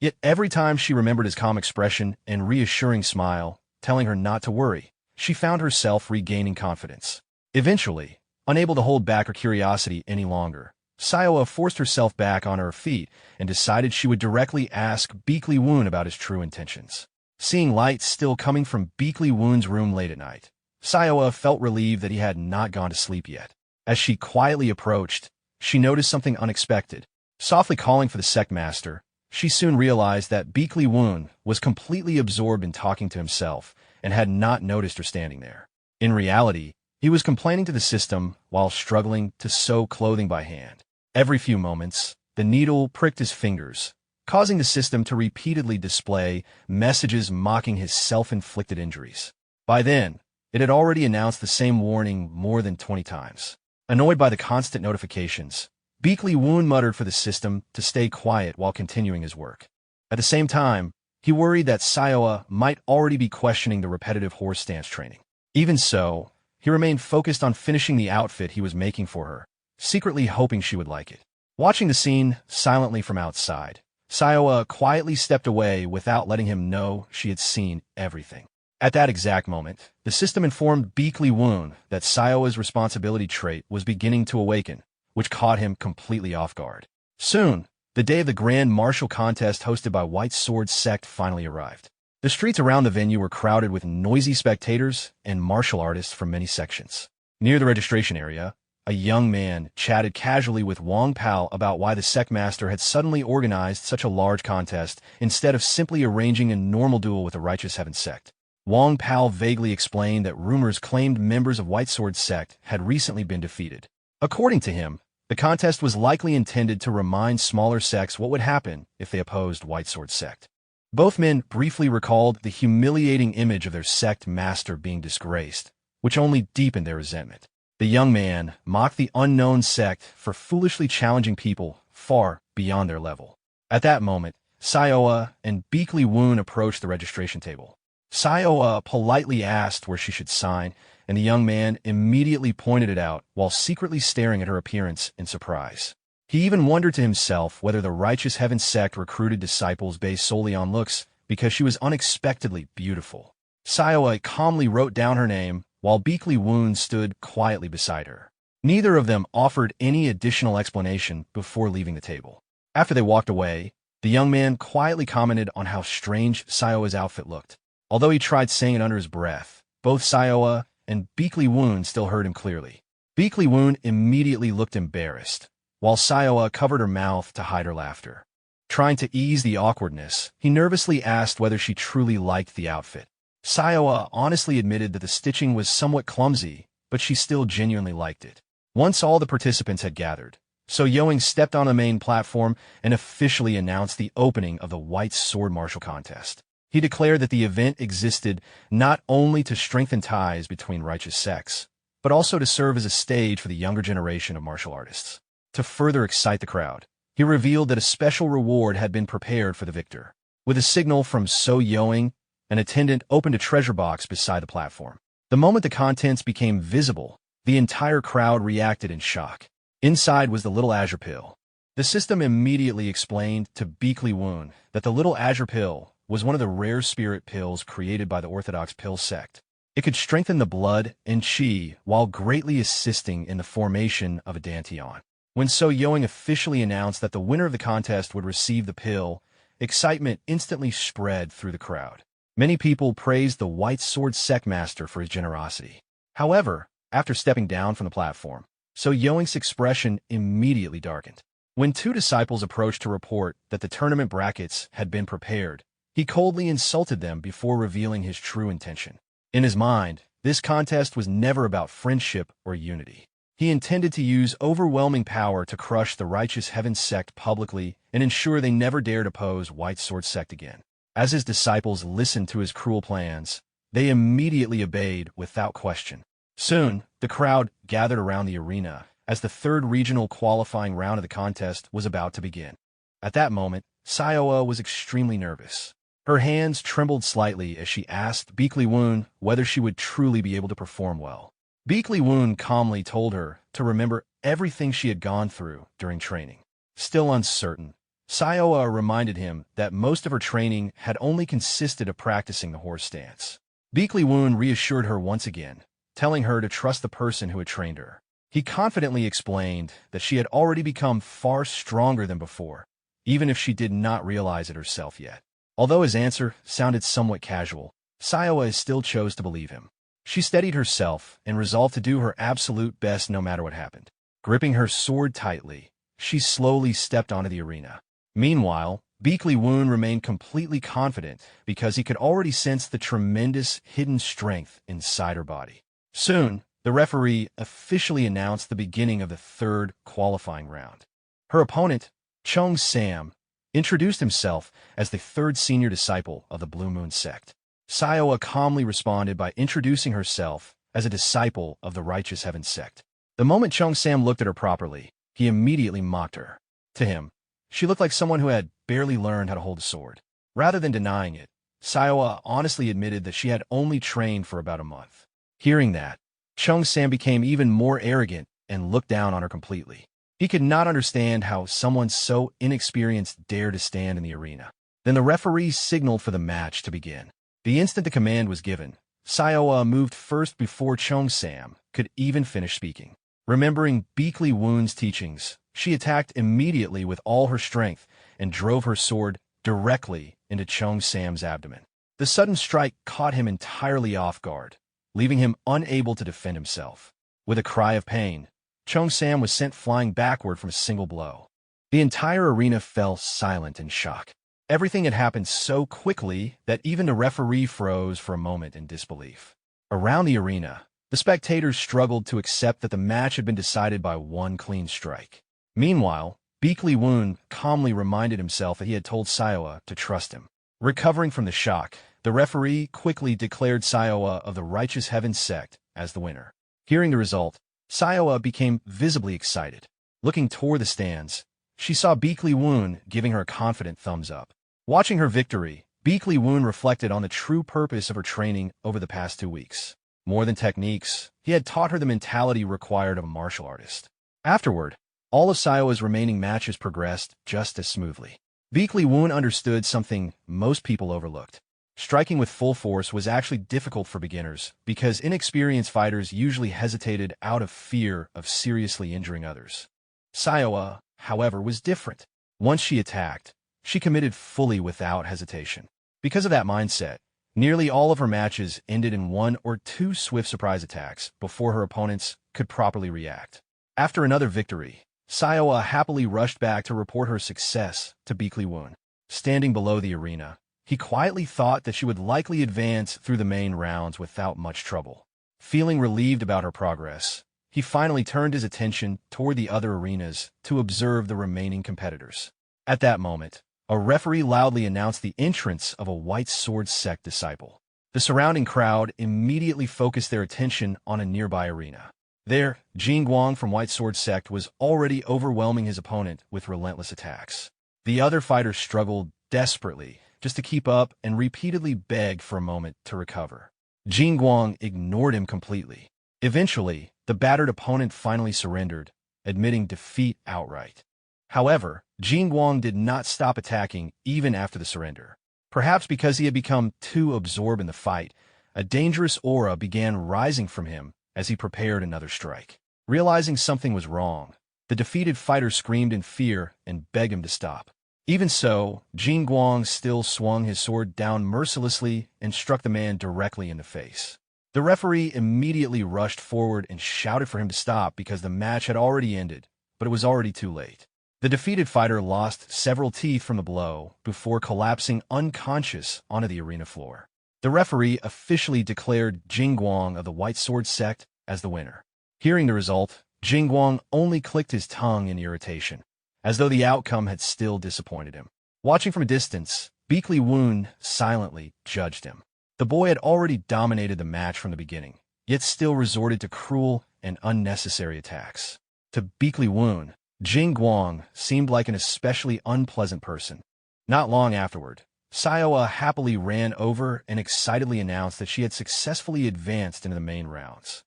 Yet every time she remembered his calm expression and reassuring smile, telling her not to worry, she found herself regaining confidence. Eventually, unable to hold back her curiosity any longer, Sayoa forced herself back on her feet and decided she would directly ask Beakley Woon about his true intentions. Seeing lights still coming from Beakley Woon's room late at night, Sayoa felt relieved that he had not gone to sleep yet. As she quietly approached, she noticed something unexpected. Softly calling for the Sect Master, she soon realized that Beakley Woon was completely absorbed in talking to himself and had not noticed her standing there. In reality, he was complaining to the system while struggling to sew clothing by hand. Every few moments, the needle pricked his fingers, causing the system to repeatedly display messages mocking his self-inflicted injuries. By then, it had already announced the same warning more than 20 times. Annoyed by the constant notifications, Beakley Woon muttered for the system to stay quiet while continuing his work. At the same time, he worried that Sayoa might already be questioning the repetitive horse stance training. Even so, he remained focused on finishing the outfit he was making for her, secretly hoping she would like it. Watching the scene silently from outside, Sayoa quietly stepped away without letting him know she had seen everything. At that exact moment, the system informed Beakley Woon that Sayoa's responsibility trait was beginning to awaken, which caught him completely off guard. Soon, the day of the grand martial contest hosted by White Sword Sect finally arrived. The streets around the venue were crowded with noisy spectators and martial artists from many sections. Near the registration area, a young man chatted casually with Wong Pao about why the Sect Master had suddenly organized such a large contest instead of simply arranging a normal duel with the Righteous Heaven Sect. Wong Pao vaguely explained that rumors claimed members of White Sword Sect had recently been defeated. According to him, the contest was likely intended to remind smaller sects what would happen if they opposed White Sword Sect. Both men briefly recalled the humiliating image of their sect master being disgraced, which only deepened their resentment. The young man mocked the unknown sect for foolishly challenging people far beyond their level. At that moment, Sayoa and Beakley Woon approached the registration table. Sayoa politely asked where she should sign, and the young man immediately pointed it out while secretly staring at her appearance in surprise. He even wondered to himself whether the Righteous Heaven Sect recruited disciples based solely on looks because she was unexpectedly beautiful. Sayoa calmly wrote down her name while Beakley Woon stood quietly beside her. Neither of them offered any additional explanation before leaving the table. After they walked away, the young man quietly commented on how strange Sayoa's outfit looked. Although he tried saying it under his breath, both Sayoa and Beakley Woon still heard him clearly. Beakley Woon immediately looked embarrassed, while Sayoa covered her mouth to hide her laughter. Trying to ease the awkwardness, he nervously asked whether she truly liked the outfit. Sayoa honestly admitted that the stitching was somewhat clumsy, but she still genuinely liked it. Once all the participants had gathered, So Yoing stepped on the main platform and officially announced the opening of the White Sword Martial Contest. He declared that the event existed not only to strengthen ties between righteous sects, but also to serve as a stage for the younger generation of martial artists. To further excite the crowd, he revealed that a special reward had been prepared for the victor. With a signal from So Yoing, an attendant opened a treasure box beside the platform. The moment the contents became visible, the entire crowd reacted in shock. Inside was the little azure pill. The system immediately explained to Beakley Woon that the little azure pill was one of the rare spirit pills created by the Orthodox Pill Sect. It could strengthen the blood and chi while greatly assisting in the formation of a dantian. When So Yoing officially announced that the winner of the contest would receive the pill, excitement instantly spread through the crowd. Many people praised the White Sword Sect Master for his generosity. However, after stepping down from the platform, So Yoing's expression immediately darkened. When two disciples approached to report that the tournament brackets had been prepared, he coldly insulted them before revealing his true intention. In his mind, this contest was never about friendship or unity. He intended to use overwhelming power to crush the Righteous Heaven Sect publicly and ensure they never dared oppose White Sword Sect again. As his disciples listened to his cruel plans, they immediately obeyed without question. Soon, the crowd gathered around the arena as the third regional qualifying round of the contest was about to begin. At that moment, Sayoa was extremely nervous. Her hands trembled slightly as she asked Beakley Woon whether she would truly be able to perform well. Beakley Woon calmly told her to remember everything she had gone through during training. Still uncertain, Sayoa reminded him that most of her training had only consisted of practicing the horse stance. Beakley Woon reassured her once again, telling her to trust the person who had trained her. He confidently explained that she had already become far stronger than before, even if she did not realize it herself yet. Although his answer sounded somewhat casual, Sayoa still chose to believe him. She steadied herself and resolved to do her absolute best no matter what happened. Gripping her sword tightly, she slowly stepped onto the arena. Meanwhile, Beakley Woon remained completely confident because he could already sense the tremendous hidden strength inside her body. Soon, the referee officially announced the beginning of the third qualifying round. Her opponent, Chung Sam, introduced himself as the third senior disciple of the Blue Moon Sect. Sayoa calmly responded by introducing herself as a disciple of the Righteous Heaven Sect. The moment Chung Sam looked at her properly, he immediately mocked her. To him, she looked like someone who had barely learned how to hold a sword. Rather than denying it, Sayoa honestly admitted that she had only trained for about a month. Hearing that, Chung Sam became even more arrogant and looked down on her completely. He could not understand how someone so inexperienced dared to stand in the arena. Then the referee signaled for the match to begin. The instant the command was given, Sayoa moved first before Chung Sam could even finish speaking. Remembering Beakley Woon's teachings, she attacked immediately with all her strength and drove her sword directly into Chung Sam's abdomen. The sudden strike caught him entirely off guard, leaving him unable to defend himself. With a cry of pain, Chung Sam was sent flying backward from a single blow. The entire arena fell silent in shock. Everything had happened so quickly that even the referee froze for a moment in disbelief. Around the arena, the spectators struggled to accept that the match had been decided by one clean strike. Meanwhile, Beakley Woon calmly reminded himself that he had told Sayoa to trust him. Recovering from the shock, the referee quickly declared Sayoa of the Righteous Heaven Sect as the winner. Hearing the result, Sayoa became visibly excited. Looking toward the stands, she saw Beakley Woon giving her a confident thumbs up. Watching her victory, Beakley Woon reflected on the true purpose of her training over the past 2 weeks. More than techniques, he had taught her the mentality required of a martial artist. Afterward, all of Sayoa's remaining matches progressed just as smoothly. Beakley Woon understood something most people overlooked. Striking with full force was actually difficult for beginners because inexperienced fighters usually hesitated out of fear of seriously injuring others. Sayoa, however, was different. Once she attacked, she committed fully without hesitation. Because of that mindset, nearly all of her matches ended in 1 or 2 swift surprise attacks before her opponents could properly react. After another victory, Sayoa happily rushed back to report her success to Beakley Woon. Standing below the arena, he quietly thought that she would likely advance through the main rounds without much trouble. Feeling relieved about her progress, he finally turned his attention toward the other arenas to observe the remaining competitors. At that moment, a referee loudly announced the entrance of a White Sword Sect disciple. The surrounding crowd immediately focused their attention on a nearby arena. There, Jing Guang from White Sword Sect was already overwhelming his opponent with relentless attacks. The other fighters struggled desperately just to keep up and repeatedly begged for a moment to recover. Jing Guang ignored him completely. Eventually, the battered opponent finally surrendered, admitting defeat outright. However, Jing Guang did not stop attacking even after the surrender. Perhaps because he had become too absorbed in the fight, a dangerous aura began rising from him as he prepared another strike. Realizing something was wrong, the defeated fighter screamed in fear and begged him to stop. Even so, Jing Guang still swung his sword down mercilessly and struck the man directly in the face. The referee immediately rushed forward and shouted for him to stop because the match had already ended, but it was already too late. The defeated fighter lost several teeth from the blow before collapsing unconscious onto the arena floor. The referee officially declared Jing Guang of the White Sword Sect as the winner. Hearing the result, Jing Guang only clicked his tongue in irritation, as though the outcome had still disappointed him. Watching from a distance, Beakley Woon silently judged him. The boy had already dominated the match from the beginning, yet still resorted to cruel and unnecessary attacks. To Beakley Woon, Jing Guang seemed like an especially unpleasant person. Not long afterward, Sayoa happily ran over and excitedly announced that she had successfully advanced into the main rounds.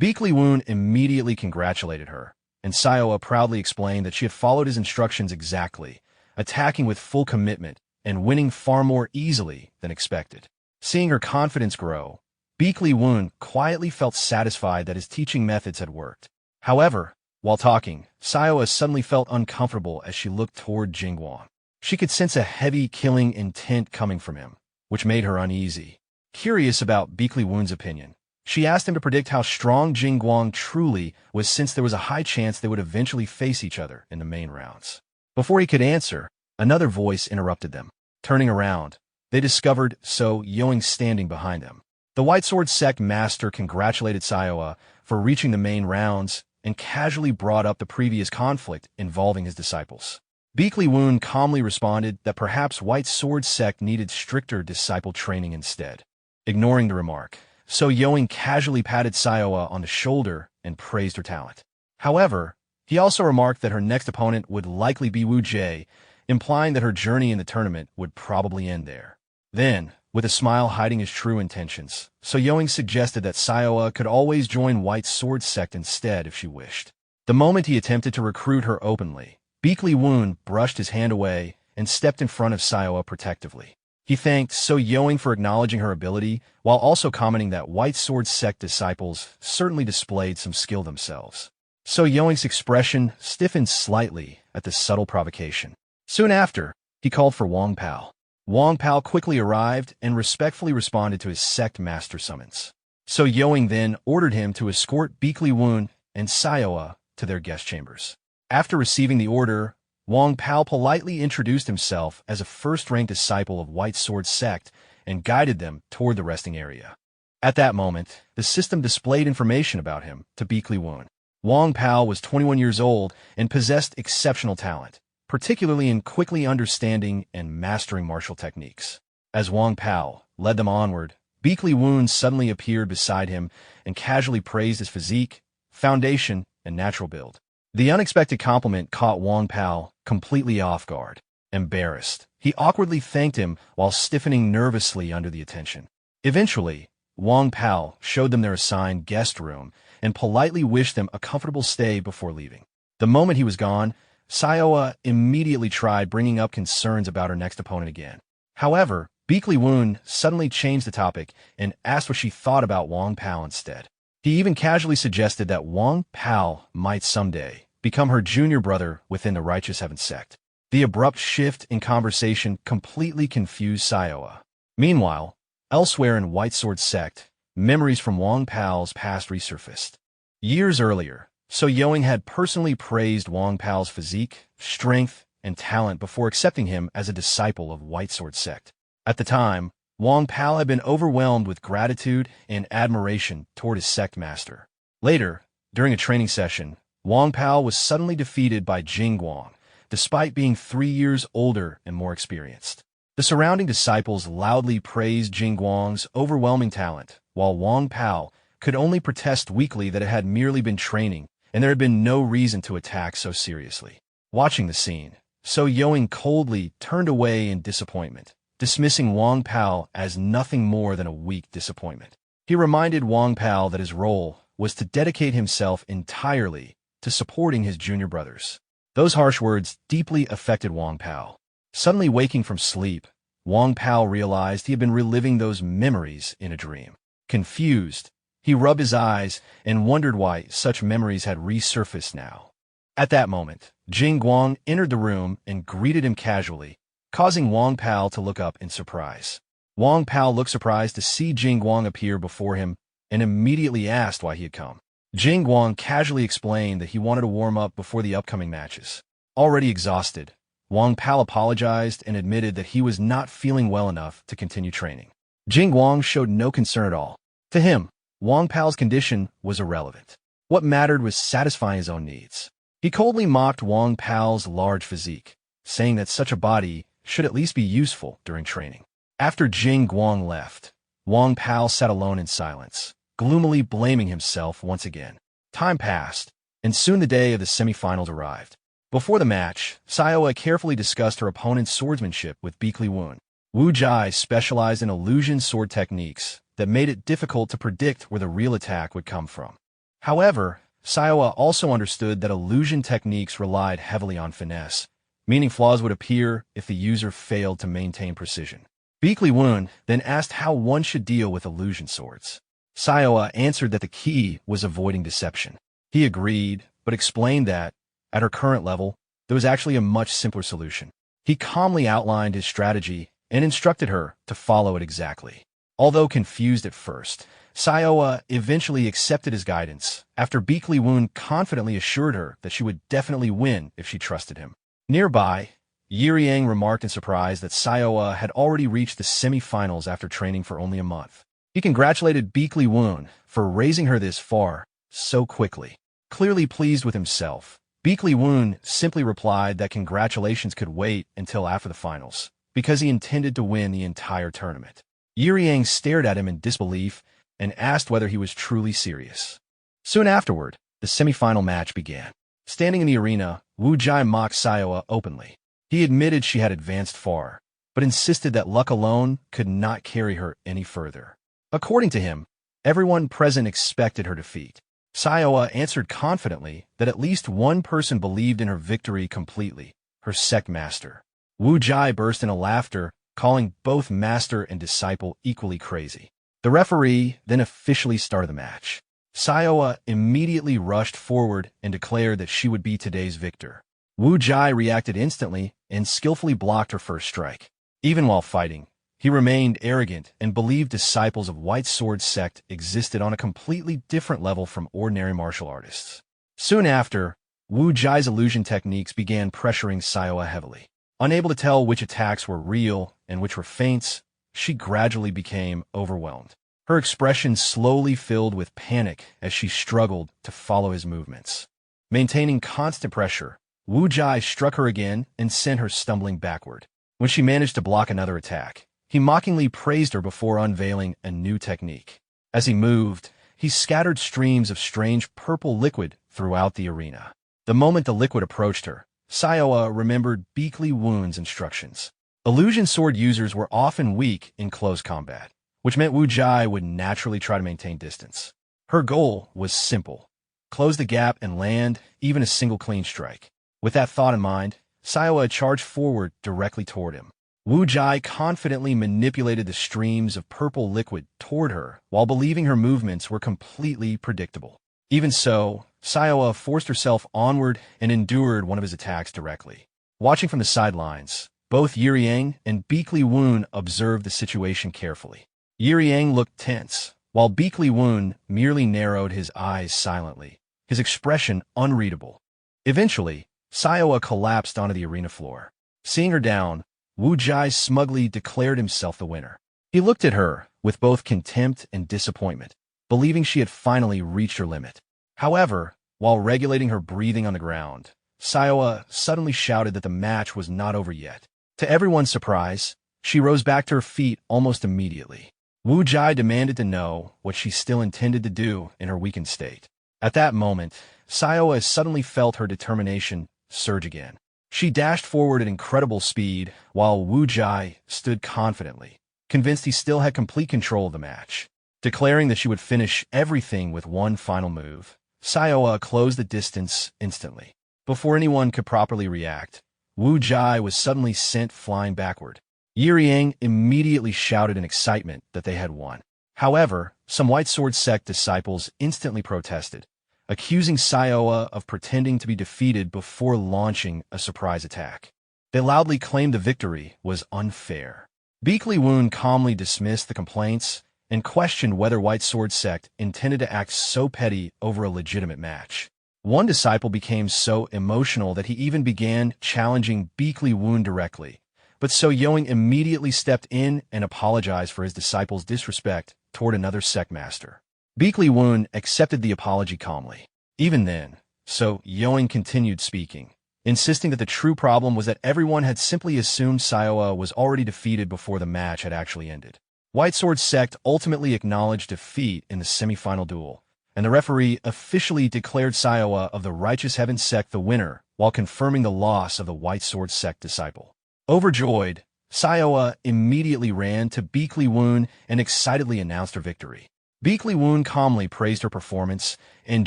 Beakley Woon immediately congratulated her, and Sayoa proudly explained that she had followed his instructions exactly, attacking with full commitment and winning far more easily than expected. Seeing her confidence grow, Beakley Woon quietly felt satisfied that his teaching methods had worked. However, while talking, Sioa suddenly felt uncomfortable as she looked toward Jingguang. She could sense a heavy, killing intent coming from him, which made her uneasy. Curious about Beakley Woon's opinion, she asked him to predict how strong Jingguang truly was, since there was a high chance they would eventually face each other in the main rounds. Before he could answer, another voice interrupted them. Turning around, they discovered So Yoing standing behind them. The White Sword Sect master congratulated Sioa for reaching the main rounds and casually brought up the previous conflict involving his disciples. Beakley Woon calmly responded that perhaps White Sword Sect needed stricter disciple training instead. Ignoring the remark, So Yoing casually patted Sioa on the shoulder and praised her talent. However, he also remarked that her next opponent would likely be Wu Jie, implying that her journey in the tournament would probably end there. Then, with a smile hiding his true intentions, So Yoing suggested that Sioa could always join White Sword Sect instead if she wished. The moment he attempted to recruit her openly, Beakley Woon brushed his hand away and stepped in front of Sioa protectively. He thanked So Yoing for acknowledging her ability, while also commenting that White Sword Sect disciples certainly displayed some skill themselves. So Yoing's expression stiffened slightly at the subtle provocation. Soon after, he called for Wang Pao. Wang Pao quickly arrived and respectfully responded to his sect master summons. So Yoing then ordered him to escort Beakley Woon and Sioa to their guest chambers. After receiving the order, Wang Pao politely introduced himself as a first-rank disciple of White Sword Sect and guided them toward the resting area. At that moment, the system displayed information about him to Beakley Woon. Wang Pao was 21 years old and possessed exceptional talent, particularly in quickly understanding and mastering martial techniques. As Wang Pao led them onward, Beakley Woon suddenly appeared beside him and casually praised his physique, foundation, and natural build. The unexpected compliment caught Wang Pao completely off guard. Embarrassed, he awkwardly thanked him while stiffening nervously under the attention. Eventually, Wang Pao showed them their assigned guest room and politely wished them a comfortable stay before leaving. The moment he was gone, Sioa immediately tried bringing up concerns about her next opponent again. However, Beakley Woon suddenly changed the topic and asked what she thought about Wang Pao instead. He even casually suggested that Wang Pao might someday become her junior brother within the Righteous Heaven sect. The abrupt shift in conversation completely confused Sioa. Meanwhile, elsewhere in White Sword Sect, memories from Wang Pao's past resurfaced. Years earlier, So Yoing had personally praised Wang Pao's physique, strength, and talent before accepting him as a disciple of White Sword Sect. At the time, Wang Pao had been overwhelmed with gratitude and admiration toward his sect master. Later, during a training session, Wang Pao was suddenly defeated by Jingguang, despite being 3 years older and more experienced. The surrounding disciples loudly praised Jingguang's overwhelming talent, while Wang Pao could only protest weakly that it had merely been training, and there had been no reason to attack so seriously. Watching the scene, So Yoing coldly turned away in disappointment, dismissing Wang Pao as nothing more than a weak disappointment. He reminded Wang Pao that his role was to dedicate himself entirely to supporting his junior brothers. Those harsh words deeply affected Wang Pao. Suddenly waking from sleep, Wang Pao realized he had been reliving those memories in a dream. Confused, he rubbed his eyes and wondered why such memories had resurfaced now. At that moment, Jingguang entered the room and greeted him casually, causing Wang Pao to look up in surprise. Wang Pao looked surprised to see Jingguang appear before him and immediately asked why he had come. Jingguang casually explained that he wanted to warm up before the upcoming matches. Already exhausted, Wang Pao apologized and admitted that he was not feeling well enough to continue training. Jingguang showed no concern at all. To him, Wang Pao's condition was irrelevant. What mattered was satisfying his own needs. He coldly mocked Wang Pao's large physique, saying that such a body should at least be useful during training. After Jingguang left, Wang Pao sat alone in silence, gloomily blaming himself once again. Time passed, and soon the day of the semifinals arrived. Before the match, Sioa carefully discussed her opponent's swordsmanship with Beakley Woon. Wu Jie specialized in illusion sword techniques that made it difficult to predict where the real attack would come from. However, Sioa also understood that illusion techniques relied heavily on finesse, meaning flaws would appear if the user failed to maintain precision. Beakley Woon then asked how one should deal with illusion swords. Sayoa answered that the key was avoiding deception. He agreed, but explained that, at her current level, there was actually a much simpler solution. He calmly outlined his strategy and instructed her to follow it exactly. Although confused at first, Sayoa eventually accepted his guidance after Beakley Woon confidently assured her that she would definitely win if she trusted him. Nearby, Yiriang remarked in surprise that Sayoa had already reached the semi-finals after training for only a month. He congratulated Beakley Woon for raising her this far so quickly. Clearly pleased with himself, Beakley Woon simply replied that congratulations could wait until after the finals, because he intended to win the entire tournament. Yiriang stared at him in disbelief and asked whether he was truly serious. Soon afterward, the semi-final match began. Standing in the arena, Wu Jai mocked Sayoa openly. He admitted she had advanced far, but insisted that luck alone could not carry her any further. According to him, everyone present expected her defeat. Sayoa answered confidently that at least one person believed in her victory completely, her Sect master. Wu Jai burst into laughter, calling both master and disciple equally crazy. The referee then officially started the match. Sayoa immediately rushed forward and declared that she would be today's victor. Wu Jai reacted instantly and skillfully blocked her first strike. Even while fighting, he remained arrogant and believed disciples of White Sword Sect existed on a completely different level from ordinary martial artists. Soon after, Wu Jai's illusion techniques began pressuring Sayoa heavily. Unable to tell which attacks were real and which were feints, she gradually became overwhelmed. Her expression slowly filled with panic as she struggled to follow his movements. Maintaining constant pressure, Wu Jai struck her again and sent her stumbling backward. When she managed to block another attack, he mockingly praised her before unveiling a new technique. As he moved, he scattered streams of strange purple liquid throughout the arena. The moment the liquid approached her, Sayoa remembered Beakley Woon's instructions. Illusion sword users were often weak in close combat, which meant Wu Jai would naturally try to maintain distance. Her goal was simple: close the gap and land even a single clean strike. With that thought in mind, Sayoa charged forward directly toward him. Wu Jai confidently manipulated the streams of purple liquid toward her while believing her movements were completely predictable. Even so, Sayoa forced herself onward and endured one of his attacks directly. Watching from the sidelines, both Yiriang and Beakley Woon observed the situation carefully. Yiriang looked tense, while Beakley Woon merely narrowed his eyes silently, his expression unreadable. Eventually, Sayoa collapsed onto the arena floor. Seeing her down, Wu Jai smugly declared himself the winner. He looked at her with both contempt and disappointment, believing she had finally reached her limit. However, while regulating her breathing on the ground, Sayoa suddenly shouted that the match was not over yet. To everyone's surprise, she rose back to her feet almost immediately. Wu Jai demanded to know what she still intended to do in her weakened state. At that moment, Sayoa suddenly felt her determination surge again. She dashed forward at incredible speed, while Wu Jai stood confidently, convinced he still had complete control of the match. Declaring that she would finish everything with one final move, Sayoa closed the distance instantly. Before anyone could properly react, Wu Jai was suddenly sent flying backward. Yiriang immediately shouted in excitement that they had won. However, some White Sword Sect disciples instantly protested, accusing Sayoa of pretending to be defeated before launching a surprise attack. They loudly claimed the victory was unfair. Beakley Woon calmly dismissed the complaints and questioned whether White Sword Sect intended to act so petty over a legitimate match. One disciple became so emotional that he even began challenging Beakley Woon directly, but So Yoing immediately stepped in and apologized for his disciple's disrespect toward another sect master. Beakley Woon accepted the apology calmly. Even then, So Yoing continued speaking, insisting that the true problem was that everyone had simply assumed Sayoa was already defeated before the match had actually ended. White Sword Sect ultimately acknowledged defeat in the semi-final duel, and the referee officially declared Sayoa of the Righteous Heaven Sect the winner while confirming the loss of the White Sword Sect disciple. Overjoyed, Sayoa immediately ran to Beakley Woon and excitedly announced her victory. Beakley Woon calmly praised her performance and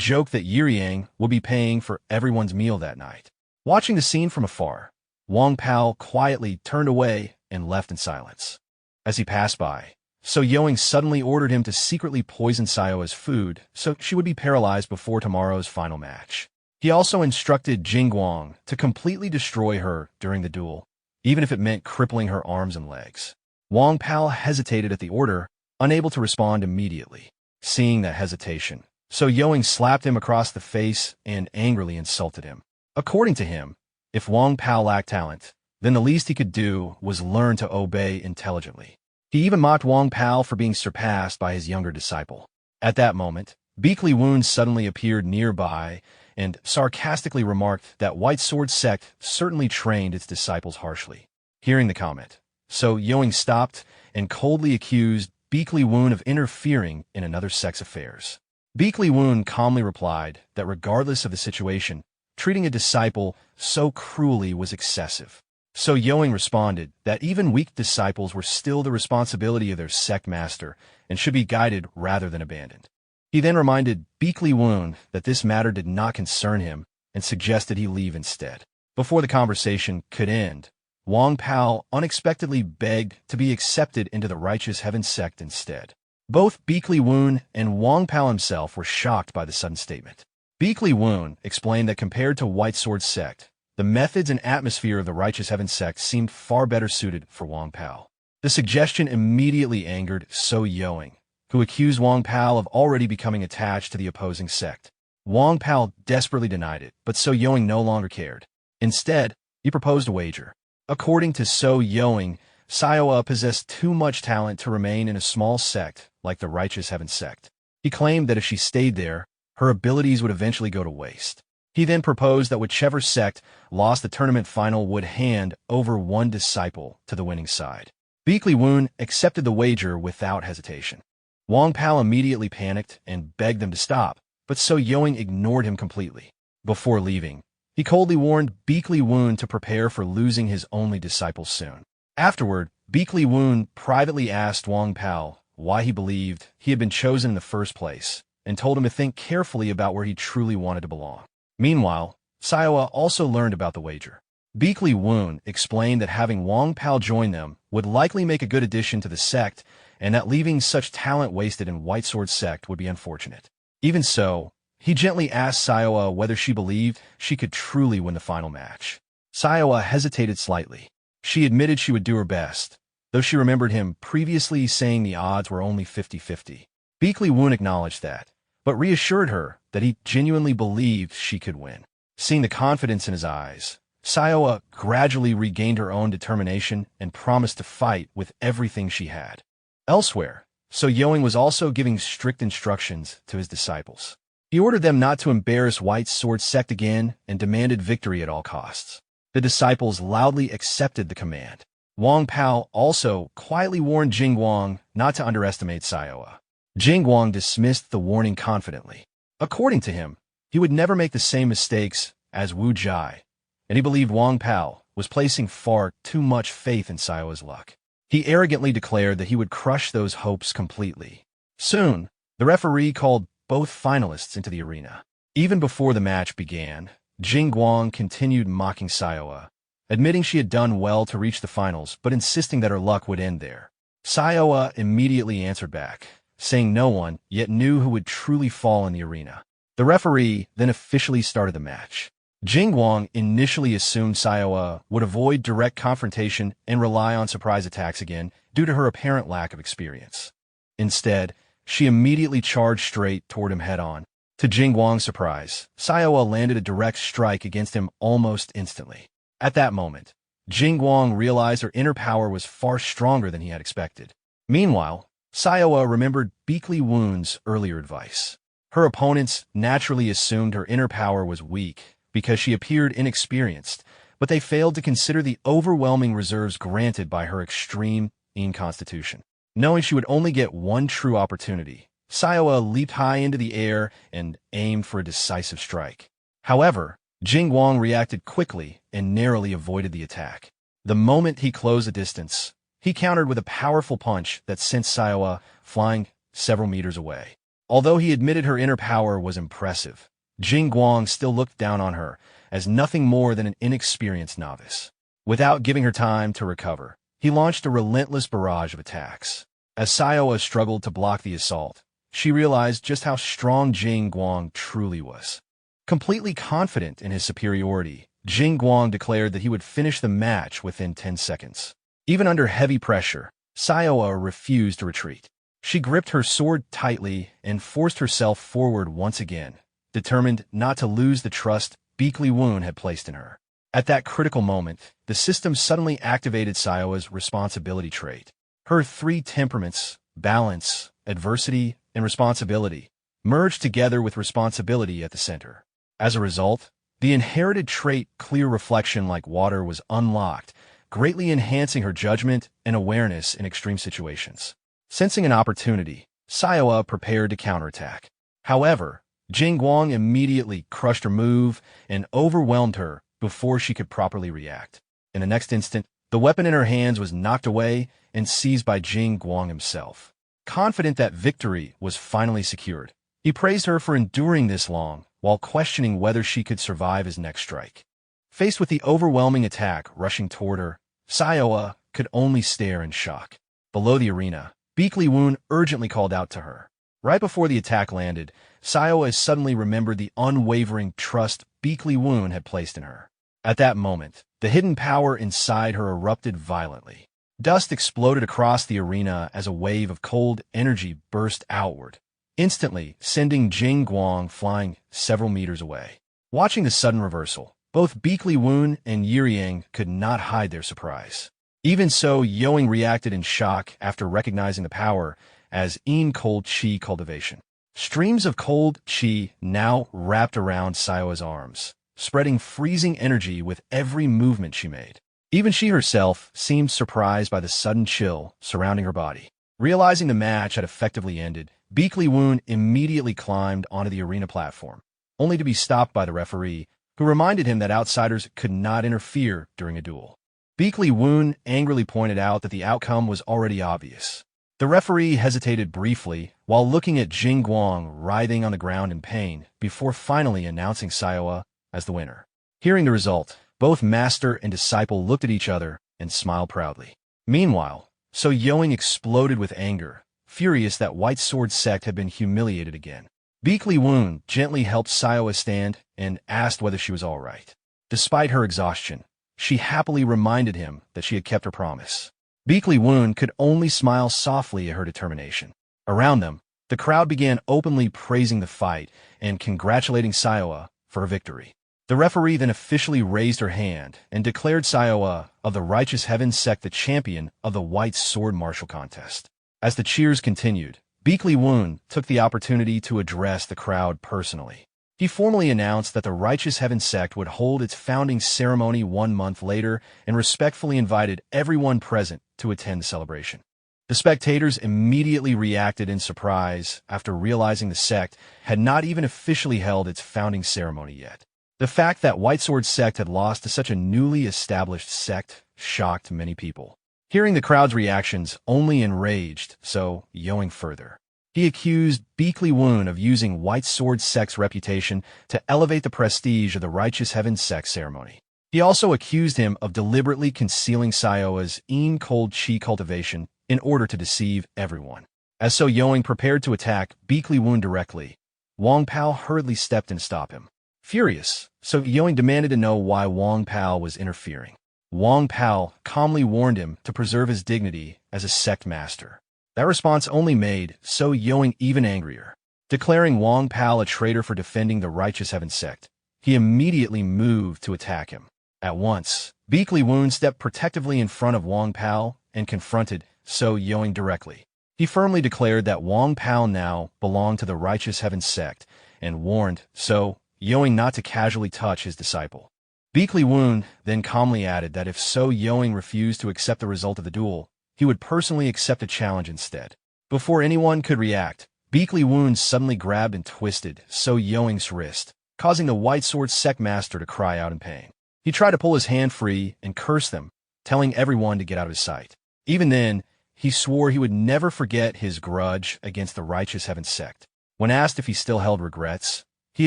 joked that Yiriang would be paying for everyone's meal that night. Watching the scene from afar, Wang Pao quietly turned away and left in silence. As he passed by, So Yoing suddenly ordered him to secretly poison Sayoa's food so she would be paralyzed before tomorrow's final match. He also instructed Jingguang to completely destroy her during the duel, even if it meant crippling her arms and legs. Wang Pao hesitated at the order, unable to respond immediately. Seeing that hesitation, So Yoing slapped him across the face and angrily insulted him. According to him, if Wang Pao lacked talent, then the least he could do was learn to obey intelligently. He even mocked Wang Pao for being surpassed by his younger disciple. At that moment, Beakley Woon suddenly appeared nearby and sarcastically remarked that White Sword Sect certainly trained its disciples harshly. Hearing the comment, So Yoing stopped and coldly accused Beakley Woon of interfering in another sect's affairs. Beakley Woon calmly replied that regardless of the situation, treating a disciple so cruelly was excessive. So Yoing responded that even weak disciples were still the responsibility of their sect master and should be guided rather than abandoned. He then reminded Beakley Woon that this matter did not concern him and suggested he leave instead. Before the conversation could end, Wang Pao unexpectedly begged to be accepted into the Righteous Heaven sect instead. Both Beakley Woon and Wang Pao himself were shocked by the sudden statement. Beakley Woon explained that compared to White Sword Sect, the methods and atmosphere of the Righteous Heaven sect seemed far better suited for Wang Pao. The suggestion immediately angered So Yoing, who accused Wang Pao of already becoming attached to the opposing sect. Wang Pao desperately denied it, but So Yoing no longer cared. Instead, he proposed a wager. According to So Yoing, Sayoa possessed too much talent to remain in a small sect like the Righteous Heaven sect. He claimed that if she stayed there, her abilities would eventually go to waste. He then proposed that whichever sect lost the tournament final would hand over one disciple to the winning side. Beakley Woon accepted the wager without hesitation. Wang Pao immediately panicked and begged them to stop, but So Yoing ignored him completely. Before leaving, he coldly warned Beakley Woon to prepare for losing his only disciple soon. Afterward, Beakley Woon privately asked Wang Pao why he believed he had been chosen in the first place, and told him to think carefully about where he truly wanted to belong. Meanwhile, Sayoa also learned about the wager. Beakley Woon explained that having Wang Pao join them would likely make a good addition to the sect, and that leaving such talent wasted in White Sword Sect would be unfortunate. Even so, he gently asked Sayoa whether she believed she could truly win the final match. Sayoa hesitated slightly. She admitted she would do her best, though she remembered him previously saying the odds were only 50-50. Beakley Woon acknowledged that, but reassured her that he genuinely believed she could win. Seeing the confidence in his eyes, Sayoa gradually regained her own determination and promised to fight with everything she had. Elsewhere, So Yoing was also giving strict instructions to his disciples. He ordered them not to embarrass White Sword Sect again and demanded victory at all costs. The disciples loudly accepted the command. Wang Pao also quietly warned Jingguang not to underestimate Sayoa. Jingguang dismissed the warning confidently. According to him, he would never make the same mistakes as Wu Jai, and he believed Wang Pao was placing far too much faith in Sayoa's luck. He arrogantly declared that he would crush those hopes completely. Soon, the referee called both finalists into the arena. Even before the match began, Jingguang continued mocking Sayoa, admitting she had done well to reach the finals, but insisting that her luck would end there. Sayoa immediately answered back, saying no one yet knew who would truly fall in the arena. The referee then officially started the match. Jingguang initially assumed Sayoa would avoid direct confrontation and rely on surprise attacks again due to her apparent lack of experience. Instead, she immediately charged straight toward him head-on. To Jingguang's surprise, Sayoa landed a direct strike against him almost instantly. At that moment, Jingguang realized her inner power was far stronger than he had expected. Meanwhile, Sayoa remembered Beakley Woon's earlier advice. Her opponents naturally assumed her inner power was weak because she appeared inexperienced, but they failed to consider the overwhelming reserves granted by her extreme constitution. Knowing she would only get one true opportunity, Sayoa leaped high into the air and aimed for a decisive strike. However, Jingguang reacted quickly and narrowly avoided the attack. The moment he closed the distance, he countered with a powerful punch that sent Sayoa flying several meters away. Although he admitted her inner power was impressive, Jingguang still looked down on her as nothing more than an inexperienced novice. Without giving her time to recover, He launched a relentless barrage of attacks. As Sayoa struggled to block the assault, she realized just how strong Jing Guang truly was. Completely confident in his superiority, Jing Guang declared that he would finish the match within 10 seconds. Even under heavy pressure, Sayoa refused to retreat. She gripped her sword tightly and forced herself forward once again, determined not to lose the trust Beakley Woon had placed in her. At that critical moment, the system suddenly activated Sayoa's responsibility trait. Her three temperaments, balance, adversity, and responsibility, merged together with responsibility at the center. As a result, the inherited trait clear reflection like water was unlocked, greatly enhancing her judgment and awareness in extreme situations. Sensing an opportunity, Sayoa prepared to counterattack. However, Jing Guang immediately crushed her move and overwhelmed her before she could properly react. In the next instant, the weapon in her hands was knocked away and seized by Jing Guang himself. Confident that victory was finally secured, he praised her for enduring this long while questioning whether she could survive his next strike. Faced with the overwhelming attack rushing toward her, Sayoa could only stare in shock. Below the arena, Beakley Woon urgently called out to her. Right before the attack landed, Sayoa suddenly remembered the unwavering trust Beakley Woon had placed in her. At that moment, the hidden power inside her erupted violently. Dust exploded across the arena as a wave of cold energy burst outward, instantly sending Jing Guang flying several meters away. Watching the sudden reversal, both Beakley Woon and Yiriang could not hide their surprise. Even so, Yoing reacted in shock after recognizing the power as cold chi cultivation. Streams of cold chi now wrapped around Sayoa's arms, spreading freezing energy with every movement she made. Even she herself seemed surprised by the sudden chill surrounding her body. Realizing the match had effectively ended, Beakley Woon immediately climbed onto the arena platform, only to be stopped by the referee, who reminded him that outsiders could not interfere during a duel. Beakley Woon angrily pointed out that the outcome was already obvious. The referee hesitated briefly while looking at Jing Guang writhing on the ground in pain before finally announcing Sayoa as the winner. Hearing the result, both master and disciple looked at each other and smiled proudly. Meanwhile, So Yoing exploded with anger, furious that White Sword Sect had been humiliated again. Beakley Woon gently helped Sayoa stand and asked whether she was all right. Despite her exhaustion, she happily reminded him that she had kept her promise. Beakley Woon could only smile softly at her determination. Around them, the crowd began openly praising the fight and congratulating Sayoa for her victory. The referee then officially raised her hand and declared Sayoa of the Righteous Heaven Sect the champion of the White Sword Martial Contest. As the cheers continued, Beakley Woon took the opportunity to address the crowd personally. He formally announced that the Righteous Heaven Sect would hold its founding ceremony 1 month later and respectfully invited everyone present to attend the celebration. The spectators immediately reacted in surprise after realizing the sect had not even officially held its founding ceremony yet. The fact that White Sword Sect had lost to such a newly established sect shocked many people. Hearing the crowd's reactions only enraged So Yoing further. He accused Beakley Woon of using White Sword Sect's reputation to elevate the prestige of the Righteous Heaven Sect ceremony. He also accused him of deliberately concealing Sayoa's cold chi cultivation in order to deceive everyone. As So Yoing prepared to attack Beakley Woon directly, Wong Pao hurriedly stepped in to stop him. Furious, So Yoing demanded to know why Wong Pao was interfering. Wong Pao calmly warned him to preserve his dignity as a sect master. That response only made So Yoing even angrier. Declaring Wong Pao a traitor for defending the Righteous Heaven Sect, he immediately moved to attack him. At once, Beakley Woon stepped protectively in front of Wong Pao and confronted So Yoing directly. He firmly declared that Wong Pao now belonged to the Righteous Heaven Sect and warned So Yoing not to casually touch his disciple. Beakley Woon then calmly added that if So Yoing refused to accept the result of the duel, he would personally accept a challenge instead. Before anyone could react, Beakley Woon suddenly grabbed and twisted So Yoing's wrist, causing the White Sword Sect master to cry out in pain. He tried to pull his hand free and curse them, telling everyone to get out of his sight. Even then, he swore he would never forget his grudge against the Righteous Heaven Sect. When asked if he still held regrets, he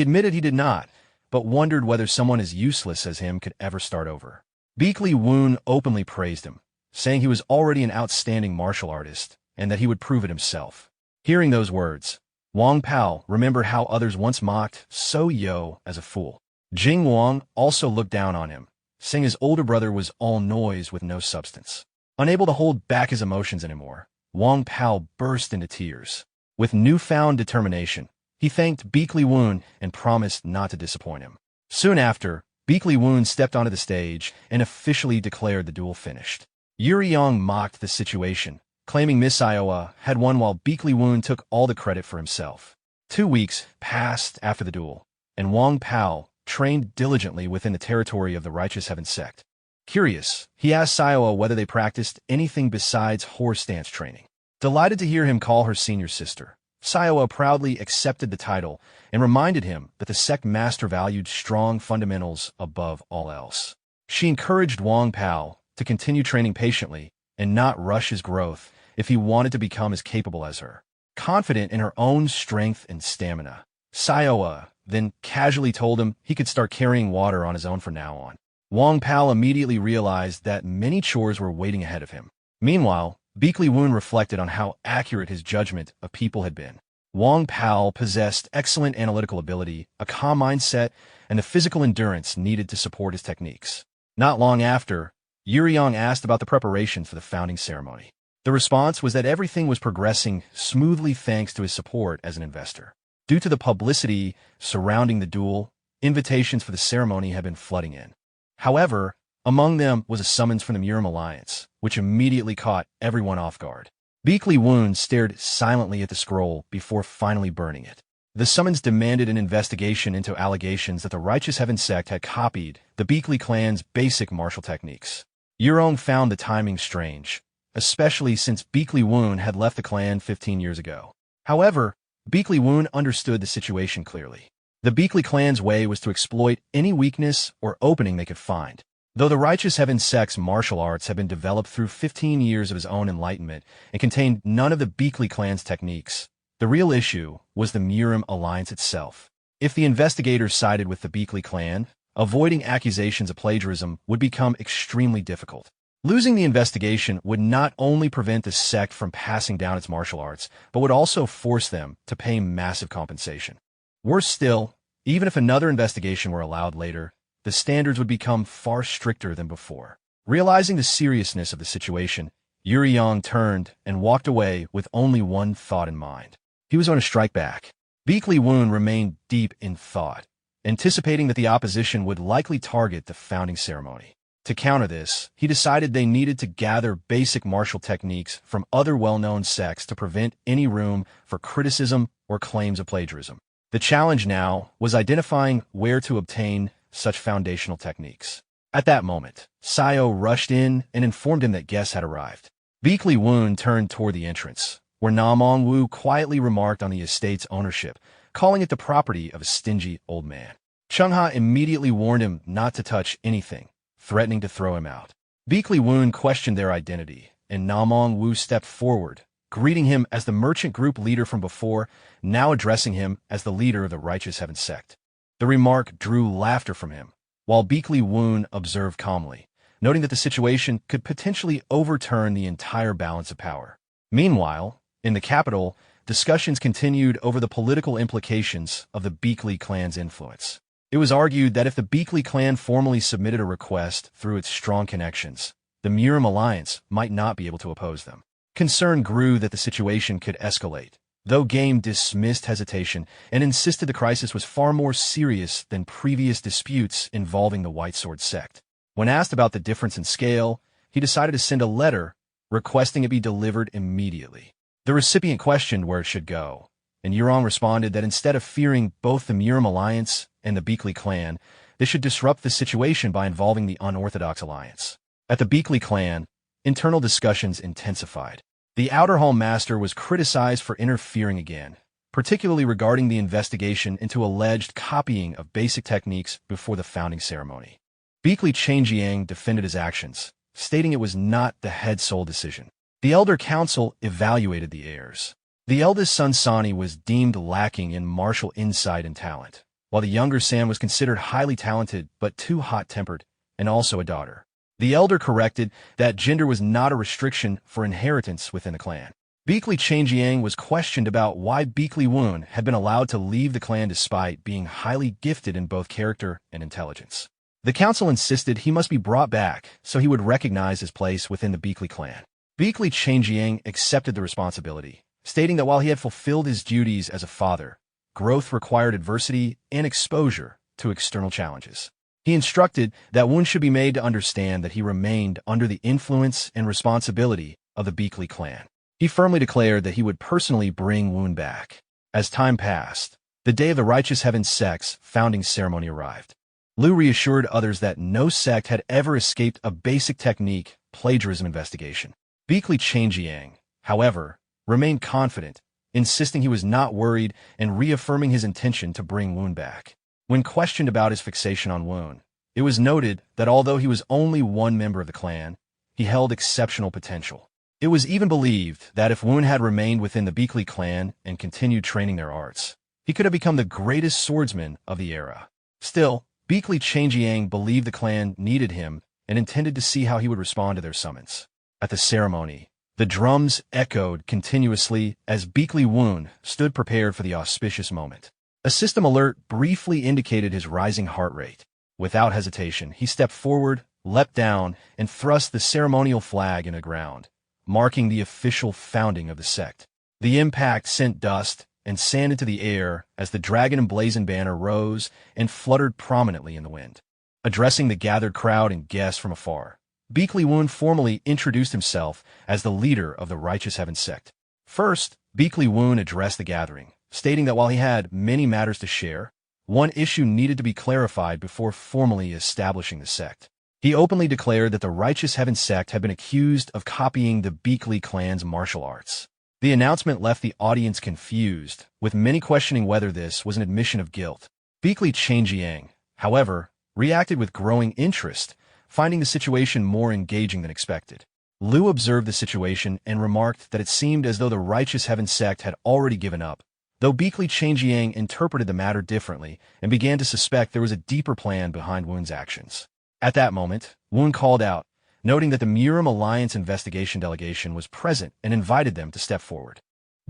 admitted he did not, but wondered whether someone as useless as him could ever start over. Beakley Woon openly praised him, saying he was already an outstanding martial artist and that he would prove it himself. Hearing those words, Wang Pao remembered how others once mocked So Yo as a fool. Jing Wang also looked down on him, saying his older brother was all noise with no substance. Unable to hold back his emotions anymore, Wang Pao burst into tears. With newfound determination, he thanked Beek Li Woon and promised not to disappoint him. Soon after, Beek Li Woon stepped onto the stage and officially declared the duel finished. Yuri Yang mocked the situation, claiming Miss Iowa had won while Beek Li Woon took all the credit for himself. 2 weeks passed after the duel, and Wang Pao trained diligently within the territory of the Righteous Heaven Sect. Curious, he asked Iowa whether they practiced anything besides horse dance training. Delighted to hear him call her senior sister, Siowa proudly accepted the title and reminded him that the sect master valued strong fundamentals above all else. She encouraged Wang Pao to continue training patiently and not rush his growth if he wanted to become as capable as her. Confident in her own strength and stamina, Siowa then casually told him he could start carrying water on his own from now on. Wang Pao immediately realized that many chores were waiting ahead of him. Meanwhile, Beek Li Woon reflected on how accurate his judgment of people had been. Wang Pao possessed excellent analytical ability, a calm mindset, and the physical endurance needed to support his techniques. Not long after, Yuri Yang asked about the preparations for the founding ceremony. The response was that everything was progressing smoothly thanks to his support as an investor. Due to the publicity surrounding the duel, invitations for the ceremony had been flooding in. However, among them was a summons from the Murim Alliance, which immediately caught everyone off guard. Beek Li Woon stared silently at the scroll before finally burning it. The summons demanded an investigation into allegations that the Righteous Heaven Sect had copied the Beek Li clan's basic martial techniques. Yurong found the timing strange, especially since Beek Li Woon had left the clan 15 years ago. However, Beek Li Woon understood the situation clearly. The Beek Li clan's way was to exploit any weakness or opening they could find. Though the Righteous Heaven Sect's martial arts had been developed through 15 years of his own enlightenment and contained none of the Beek Li clan's techniques, the real issue was the Murim Alliance itself. If the investigators sided with the Beek Li clan, avoiding accusations of plagiarism would become extremely difficult. Losing the investigation would not only prevent the sect from passing down its martial arts, but would also force them to pay massive compensation. Worse still, even if another investigation were allowed later, the standards would become far stricter than before. Realizing the seriousness of the situation, Yuri Yang turned and walked away with only one thought in mind. He was going to strike back. Beek Li Woon remained deep in thought, anticipating that the opposition would likely target the founding ceremony. To counter this, he decided they needed to gather basic martial techniques from other well-known sects to prevent any room for criticism or claims of plagiarism. The challenge now was identifying where to obtain such foundational techniques. At that moment, Sayo rushed in and informed him that guests had arrived. Beek Li Woon turned toward the entrance, where Namong Wu quietly remarked on the estate's ownership, calling it the property of a stingy old man. Chung Ha immediately warned him not to touch anything, threatening to throw him out. Beek Li Woon questioned their identity, and Namong Wu stepped forward, greeting him as the merchant group leader from before, now addressing him as the leader of the Righteous Heaven Sect. The remark drew laughter from him, while Beek Li Woon observed calmly, noting that the situation could potentially overturn the entire balance of power. Meanwhile, in the capital, discussions continued over the political implications of the Beek Li clan's influence. It was argued that if the Beek Li clan formally submitted a request through its strong connections, the Murim Alliance might not be able to oppose them. Concern grew that the situation could escalate, though Game dismissed hesitation and insisted the crisis was far more serious than previous disputes involving the White Sword sect. When asked about the difference in scale, he decided to send a letter requesting it be delivered immediately. The recipient questioned where it should go, and Yurong responded that instead of fearing both the Murim Alliance and the Beek Li clan, they should disrupt the situation by involving the Unorthodox Alliance. At the Beek Li clan, internal discussions intensified. The Outer Hall Master was criticized for interfering again, particularly regarding the investigation into alleged copying of basic techniques before the founding ceremony. Beek Li Changjiang defended his actions, stating it was not the head's sole decision. The Elder Council evaluated the heirs. The eldest son Sani was deemed lacking in martial insight and talent, while the younger San was considered highly talented but too hot-tempered, and also a daughter. The elder corrected that gender was not a restriction for inheritance within the clan. Beakley Changjiang was questioned about why Beakley Woon had been allowed to leave the clan despite being highly gifted in both character and intelligence. The council insisted he must be brought back so he would recognize his place within the Beakley clan. Beakley Changjiang accepted the responsibility, stating that while he had fulfilled his duties as a father, growth required adversity and exposure to external challenges. He instructed that Woon should be made to understand that he remained under the influence and responsibility of the Beakley clan. He firmly declared that he would personally bring Woon back. As time passed, the day of the Righteous Heaven Sect's founding ceremony arrived. Liu reassured others that no sect had ever escaped a basic technique plagiarism investigation. Beakley Changjiang, however, remained confident, insisting he was not worried and reaffirming his intention to bring Woon back. When questioned about his fixation on Woon, it was noted that although he was only one member of the clan, he held exceptional potential. It was even believed that if Woon had remained within the Beakley clan and continued training their arts, he could have become the greatest swordsman of the era. Still, Beakley Changjiang believed the clan needed him and intended to see how he would respond to their summons. At the ceremony, the drums echoed continuously as Beakley Woon stood prepared for the auspicious moment. A system alert briefly indicated his rising heart rate. Without hesitation, he stepped forward, leapt down, and thrust the ceremonial flag into the ground, marking the official founding of the sect. The impact sent dust and sand into the air as the dragon emblazoned banner rose and fluttered prominently in the wind. Addressing the gathered crowd and guests from afar, Beakley Woon formally introduced himself as the leader of the Righteous Heaven Sect. First, Beakley Woon addressed the gathering, stating that while he had many matters to share, one issue needed to be clarified before formally establishing the sect. He openly declared that the Righteous Heaven Sect had been accused of copying the Beakley clan's martial arts. The announcement left the audience confused, with many questioning whether this was an admission of guilt. Beakley Changjiang, however, reacted with growing interest, finding the situation more engaging than expected. Liu observed the situation and remarked that it seemed as though the Righteous Heaven Sect had already given up, though Beakley Changjiang interpreted the matter differently and began to suspect there was a deeper plan behind Woon's actions. At that moment, Woon called out, noting that the Murim Alliance investigation delegation was present and invited them to step forward.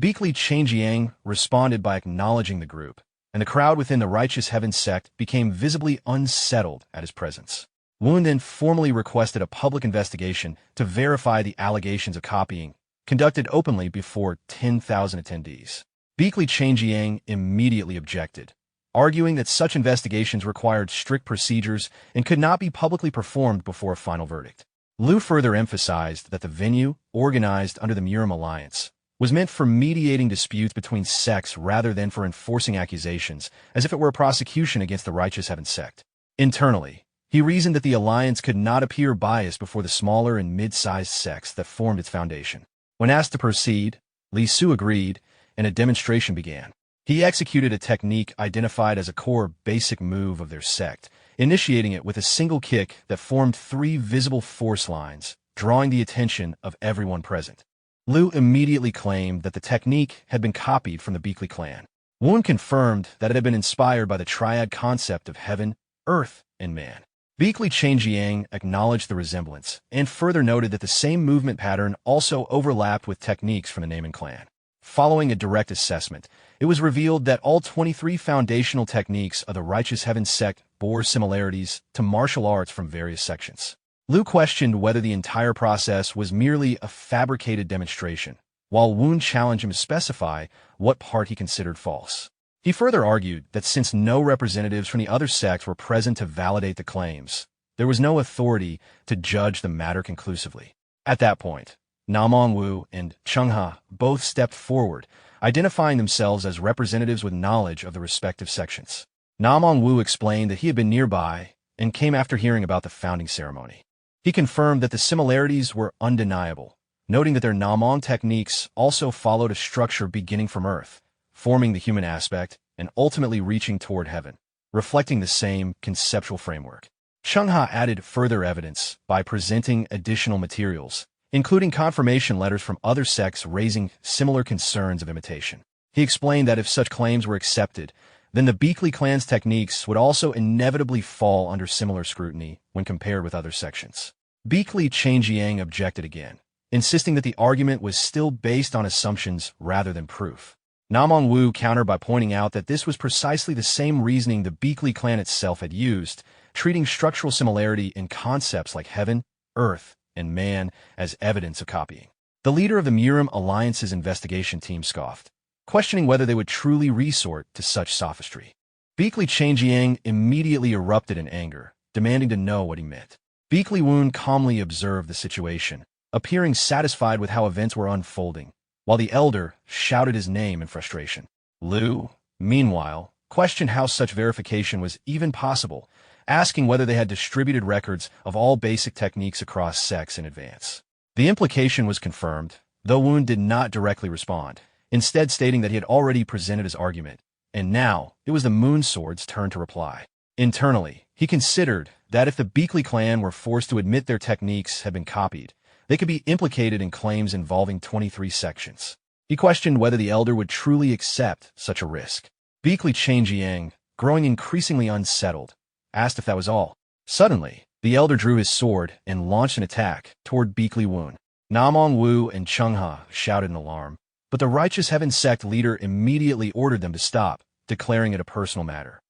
Beakley Changjiang responded by acknowledging the group, and the crowd within the Righteous Heaven Sect became visibly unsettled at his presence. Woon then formally requested a public investigation to verify the allegations of copying, conducted openly before 10,000 attendees. Beakley Changjiang immediately objected, arguing that such investigations required strict procedures and could not be publicly performed before a final verdict. Liu further emphasized that the venue, organized under the Murim Alliance, was meant for mediating disputes between sects rather than for enforcing accusations, as if it were a prosecution against the Righteous Heaven Sect. Internally, he reasoned that the alliance could not appear biased before the smaller and mid-sized sects that formed its foundation. When asked to proceed, Li Su agreed, and a demonstration began. He executed a technique identified as a core basic move of their sect, initiating it with a single kick that formed 3 visible force lines, drawing the attention of everyone present. Liu immediately claimed that the technique had been copied from the Beakley clan. Woon confirmed that it had been inspired by the triad concept of heaven, earth, and man. Beakley Changjiang acknowledged the resemblance and further noted that the same movement pattern also overlapped with techniques from the Naman clan. Following a direct assessment, it was revealed that all 23 foundational techniques of the Righteous Heaven Sect bore similarities to martial arts from various sections. Liu questioned whether the entire process was merely a fabricated demonstration, while Woon challenged him to specify what part he considered false. He further argued that since no representatives from the other sects were present to validate the claims, there was no authority to judge the matter conclusively. At that point, Namong Wu and Chengha both stepped forward, identifying themselves as representatives with knowledge of the respective sections. Namong Wu explained that he had been nearby and came after hearing about the founding ceremony. He confirmed that the similarities were undeniable, noting that their Namong techniques also followed a structure beginning from Earth, forming the human aspect and ultimately reaching toward heaven, reflecting the same conceptual framework. Chengha added further evidence by presenting additional materials, including confirmation letters from other sects raising similar concerns of imitation. He explained that if such claims were accepted, then the Beakley clan's techniques would also inevitably fall under similar scrutiny when compared with other sections. Beakley Changjiang objected again, insisting that the argument was still based on assumptions rather than proof. Namong Wu countered by pointing out that this was precisely the same reasoning the Beakley clan itself had used, treating structural similarity in concepts like heaven, earth, and man as evidence of copying. The leader of the Murim Alliance's investigation team scoffed, questioning whether they would truly resort to such sophistry. Beakley Changjiang immediately erupted in anger, demanding to know what he meant. Beakley Woon calmly observed the situation, appearing satisfied with how events were unfolding, while the elder shouted his name in frustration. Liu, meanwhile, questioned how such verification was even possible, asking whether they had distributed records of all basic techniques across sects in advance. The implication was confirmed, though Woon did not directly respond, instead stating that he had already presented his argument, and now it was the Moon Sword's turn to reply. Internally, he considered that if the Beakley clan were forced to admit their techniques had been copied, they could be implicated in claims involving 23 sections. He questioned whether the elder would truly accept such a risk. Beakley Changjiang, growing increasingly unsettled, asked if that was all. Suddenly, the elder drew his sword and launched an attack toward Beakley Woon. Namong Wu and Chungha shouted in alarm, but the Righteous Heaven Sect leader immediately ordered them to stop, declaring it a personal matter.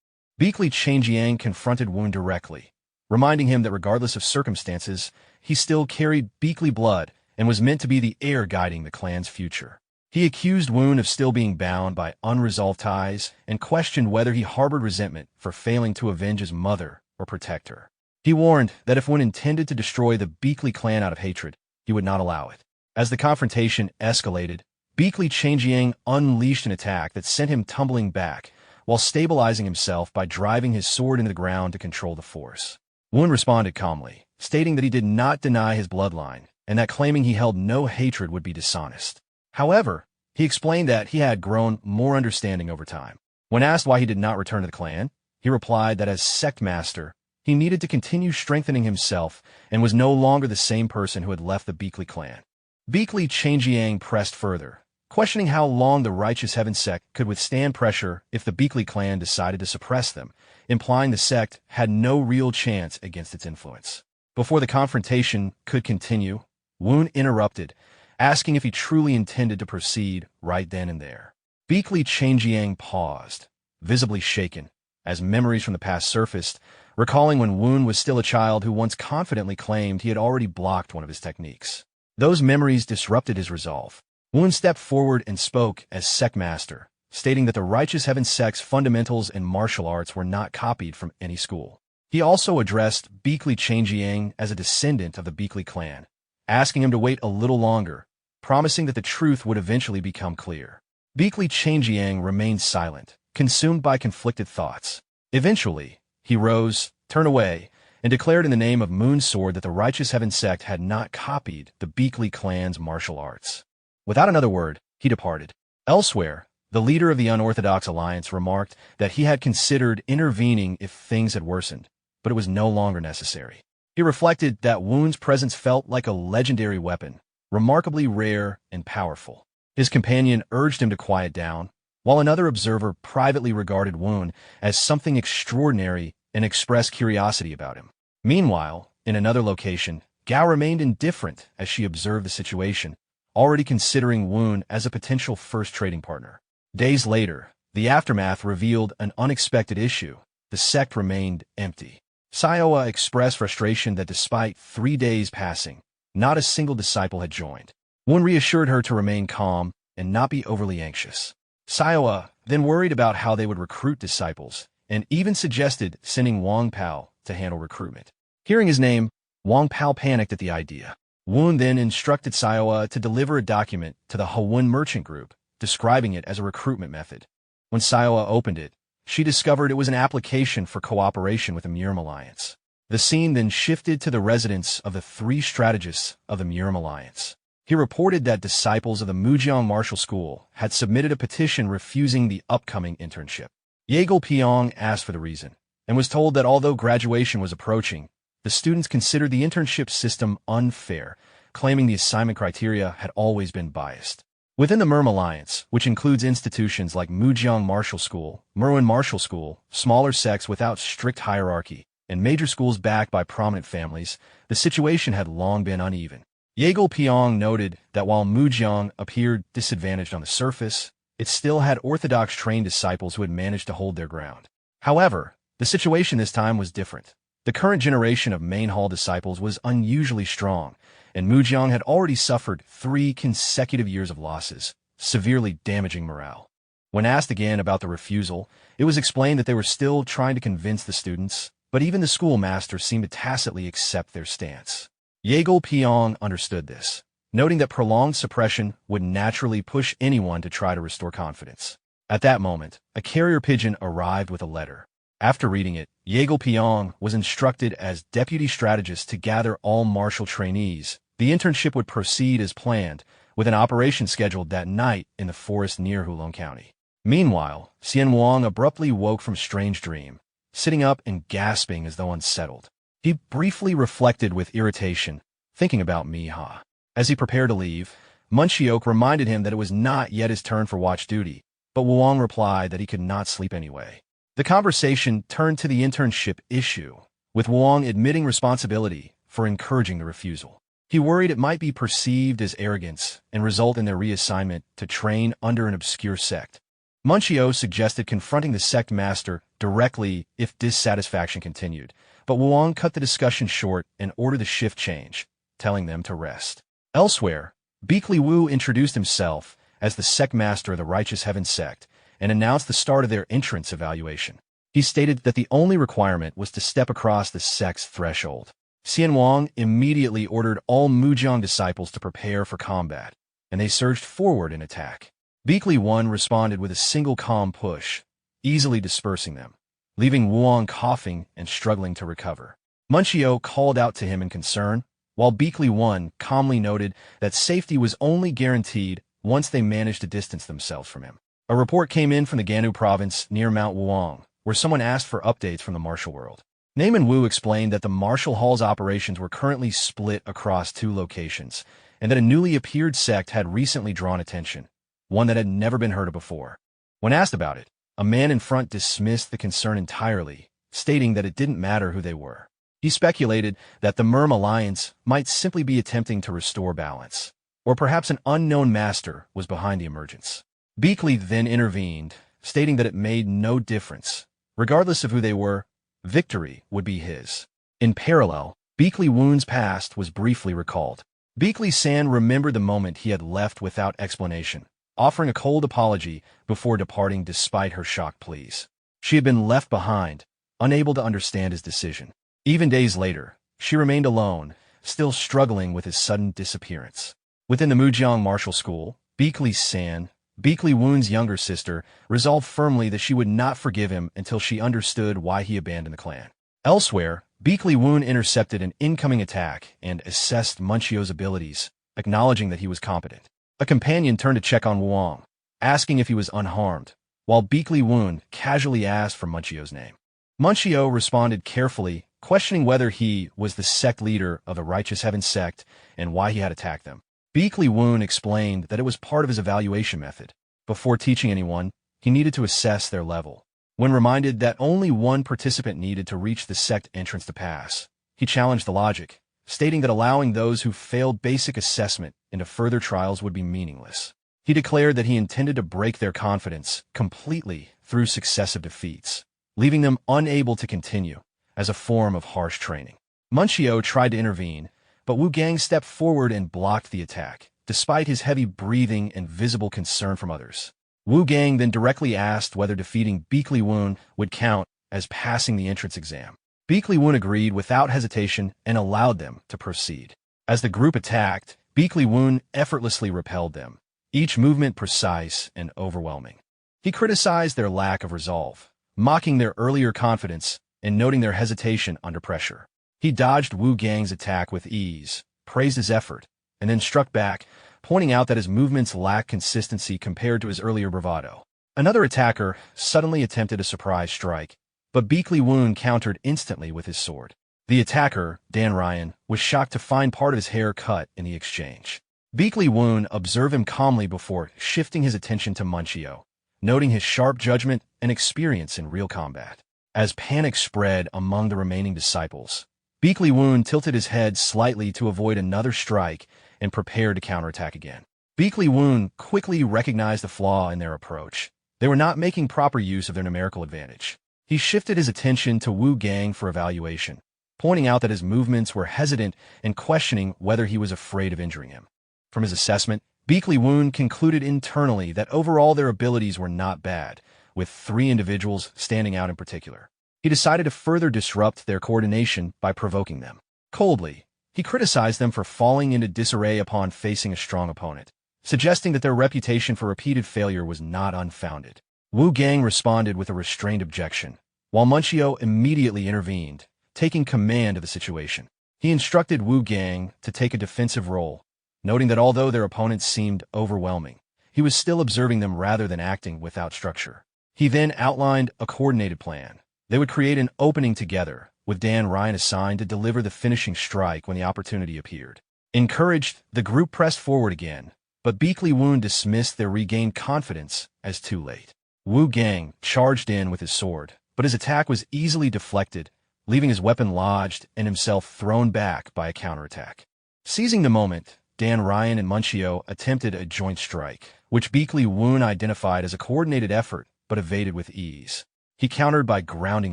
Beakley Changjiang confronted Woon directly, reminding him that regardless of circumstances, he still carried Beakley blood and was meant to be the heir guiding the clan's future. He accused Woon of still being bound by unresolved ties and questioned whether he harbored resentment for failing to avenge his mother or protect her. He warned that if Woon intended to destroy the Beakley clan out of hatred, he would not allow it. As the confrontation escalated, Beakley Changjiang unleashed an attack that sent him tumbling back, while stabilizing himself by driving his sword into the ground to control the force. Woon responded calmly, stating that he did not deny his bloodline, and that claiming he held no hatred would be dishonest. However, he explained that he had grown more understanding over time. When asked why he did not return to the clan, he replied that as sect master, he needed to continue strengthening himself and was no longer the same person who had left the Beakley clan. Beakley Changjiang pressed further, questioning how long the Righteous Heaven Sect could withstand pressure if the Beakley clan decided to suppress them, implying the sect had no real chance against its influence. Before the confrontation could continue, Woon interrupted, asking if he truly intended to proceed right then and there. Beakley Changjiang paused, visibly shaken, as memories from the past surfaced, recalling when Woon was still a child who once confidently claimed he had already blocked one of his techniques. Those memories disrupted his resolve. Woon stepped forward and spoke as sect master, stating that the Righteous Heaven Sect's fundamentals and martial arts were not copied from any school. He also addressed Beakley Changjiang as a descendant of the Beakley clan, asking him to wait a little longer, promising that the truth would eventually become clear. Beakley Changjiang remained silent, consumed by conflicted thoughts. Eventually, he rose, turned away, and declared in the name of Moon Sword that the Righteous Heaven Sect had not copied the Beakley clan's martial arts. Without another word, he departed. Elsewhere, the leader of the Unorthodox Alliance remarked that he had considered intervening if things had worsened, but it was no longer necessary. He reflected that Woon's presence felt like a legendary weapon, remarkably rare and powerful. His companion urged him to quiet down, while another observer privately regarded Woon as something extraordinary and expressed curiosity about him. Meanwhile, in another location, Gao remained indifferent as she observed the situation, already considering Woon as a potential first trading partner. Days later, the aftermath revealed an unexpected issue. The sect remained empty. Sayoa expressed frustration that despite 3 days passing, not a single disciple had joined. Woon reassured her to remain calm and not be overly anxious. Sayoa then worried about how they would recruit disciples, and even suggested sending Wang Pao to handle recruitment. Hearing his name, Wang Pao panicked at the idea. Woon then instructed Sayoa to deliver a document to the Hawun merchant group, describing it as a recruitment method. When Sayoa opened it, she discovered it was an application for cooperation with the Murim Alliance. The scene then shifted to the residence of the 3 strategists of the Murim Alliance. He reported that disciples of the Mujiang Martial School had submitted a petition refusing the upcoming internship. Yeagle Piong asked for the reason, and was told that although graduation was approaching, the students considered the internship system unfair, claiming the assignment criteria had always been biased. Within the Murim Alliance, which includes institutions like Mujiang Martial School, Merwin Martial School, smaller sects without strict hierarchy, and major schools backed by prominent families, the situation had long been uneven. Yeagle Pyong noted that while Mujiang appeared disadvantaged on the surface, it still had orthodox trained disciples who had managed to hold their ground. However, the situation this time was different. The current generation of Manhwa disciples was unusually strong, and Mujiang had already suffered 3 consecutive years of losses, severely damaging morale. When asked again about the refusal, it was explained that they were still trying to convince the students, but even the schoolmaster seemed to tacitly accept their stance. Yeagle Pyong understood this, noting that prolonged suppression would naturally push anyone to try to restore confidence. At that moment, a carrier pigeon arrived with a letter. After reading it, Yeagle Pyong was instructed as deputy strategist to gather all martial trainees. The internship would proceed as planned, with an operation scheduled that night in the forest near Hulong County. Meanwhile, Xian Wang abruptly woke from a strange dream, sitting up and gasping as though unsettled. He briefly reflected with irritation, thinking about Miha. As he prepared to leave, Munchiok reminded him that it was not yet his turn for watch duty, but Wang replied that he could not sleep anyway. The conversation turned to the internship issue, with Wang admitting responsibility for encouraging the refusal. He worried it might be perceived as arrogance and result in their reassignment to train under an obscure sect. Munchio suggested confronting the sect master directly if dissatisfaction continued, but Wang cut the discussion short and ordered the shift change, telling them to rest. Elsewhere, Beakley Wu introduced himself as the sect master of the Righteous Heaven sect and announced the start of their entrance evaluation. He stated that the only requirement was to step across the sect's threshold. Xian Wang immediately ordered all Mujiang disciples to prepare for combat, and they surged forward in attack. Beakley One responded with a single calm push, easily dispersing them, leaving Wang coughing and struggling to recover. Munchio called out to him in concern, while Beakley One calmly noted that safety was only guaranteed once they managed to distance themselves from him. A report came in from the Ganu province near Mount Wuong, where someone asked for updates from the martial world. Naaman Wu explained that the martial hall's operations were currently split across 2 locations, and that a newly appeared sect had recently drawn attention, one that had never been heard of before. When asked about it, a man in front dismissed the concern entirely, stating that it didn't matter who they were. He speculated that the Merm Alliance might simply be attempting to restore balance, or perhaps an unknown master was behind the emergence. Beakley then intervened, stating that it made no difference. Regardless of who they were, victory would be his. In parallel, Beakley Woon's past was briefly recalled. Beakley San remembered the moment he had left without explanation, offering a cold apology before departing despite her shocked pleas. She had been left behind, unable to understand his decision. Even days later, she remained alone, still struggling with his sudden disappearance. Within the Mujiang Martial School, Beakley San, Beakley Woon's younger sister, resolved firmly that she would not forgive him until she understood why he abandoned the clan. Elsewhere, Beakley Woon intercepted an incoming attack and assessed Munchio's abilities, acknowledging that he was competent. A companion turned to check on Wang, asking if he was unharmed, while Beakley Woon casually asked for Munchio's name. Munchio responded carefully, questioning whether he was the sect leader of the Righteous Heaven sect and why he had attacked them. Beakley Woon explained that it was part of his evaluation method. Before teaching anyone, he needed to assess their level. When reminded that only one participant needed to reach the sect entrance to pass, he challenged the logic, stating that allowing those who failed basic assessment into further trials would be meaningless. He declared that he intended to break their confidence completely through successive defeats, leaving them unable to continue as a form of harsh training. Munchio tried to intervene, but Wu Gang stepped forward and blocked the attack, despite his heavy breathing and visible concern from others. Wu Gang then directly asked whether defeating Beakley Woon would count as passing the entrance exam. Beakley Woon agreed without hesitation and allowed them to proceed. As the group attacked, Beakley Woon effortlessly repelled them, each movement precise and overwhelming. He criticized their lack of resolve, mocking their earlier confidence and noting their hesitation under pressure. He dodged Wu Gang's attack with ease, praised his effort, and then struck back, pointing out that his movements lacked consistency compared to his earlier bravado. Another attacker suddenly attempted a surprise strike, but Beakley Woon countered instantly with his sword. The attacker, Dan Ryan, was shocked to find part of his hair cut in the exchange. Beakley Woon observed him calmly before shifting his attention to Munchio, noting his sharp judgment and experience in real combat. As panic spread among the remaining disciples, Beakley Woon tilted his head slightly to avoid another strike and prepared to counterattack again. Beakley Woon quickly recognized the flaw in their approach. They were not making proper use of their numerical advantage. He shifted his attention to Wu Gang for evaluation, pointing out that his movements were hesitant and questioning whether he was afraid of injuring him. From his assessment, Beakley Woon concluded internally that overall their abilities were not bad, with 3 individuals standing out in particular. He decided to further disrupt their coordination by provoking them. Coldly, he criticized them for falling into disarray upon facing a strong opponent, suggesting that their reputation for repeated failure was not unfounded. Wu Gang responded with a restrained objection, while Munchio immediately intervened, taking command of the situation. He instructed Wu Gang to take a defensive role, noting that although their opponents seemed overwhelming, he was still observing them rather than acting without structure. He then outlined a coordinated plan. They would create an opening together, with Dan Ryan assigned to deliver the finishing strike when the opportunity appeared. Encouraged, the group pressed forward again, but Beakley Woon dismissed their regained confidence as too late. Wu Gang charged in with his sword, but his attack was easily deflected, leaving his weapon lodged and himself thrown back by a counterattack. Seizing the moment, Dan Ryan and Munchio attempted a joint strike, which Beakley Woon identified as a coordinated effort but evaded with ease. He countered by grounding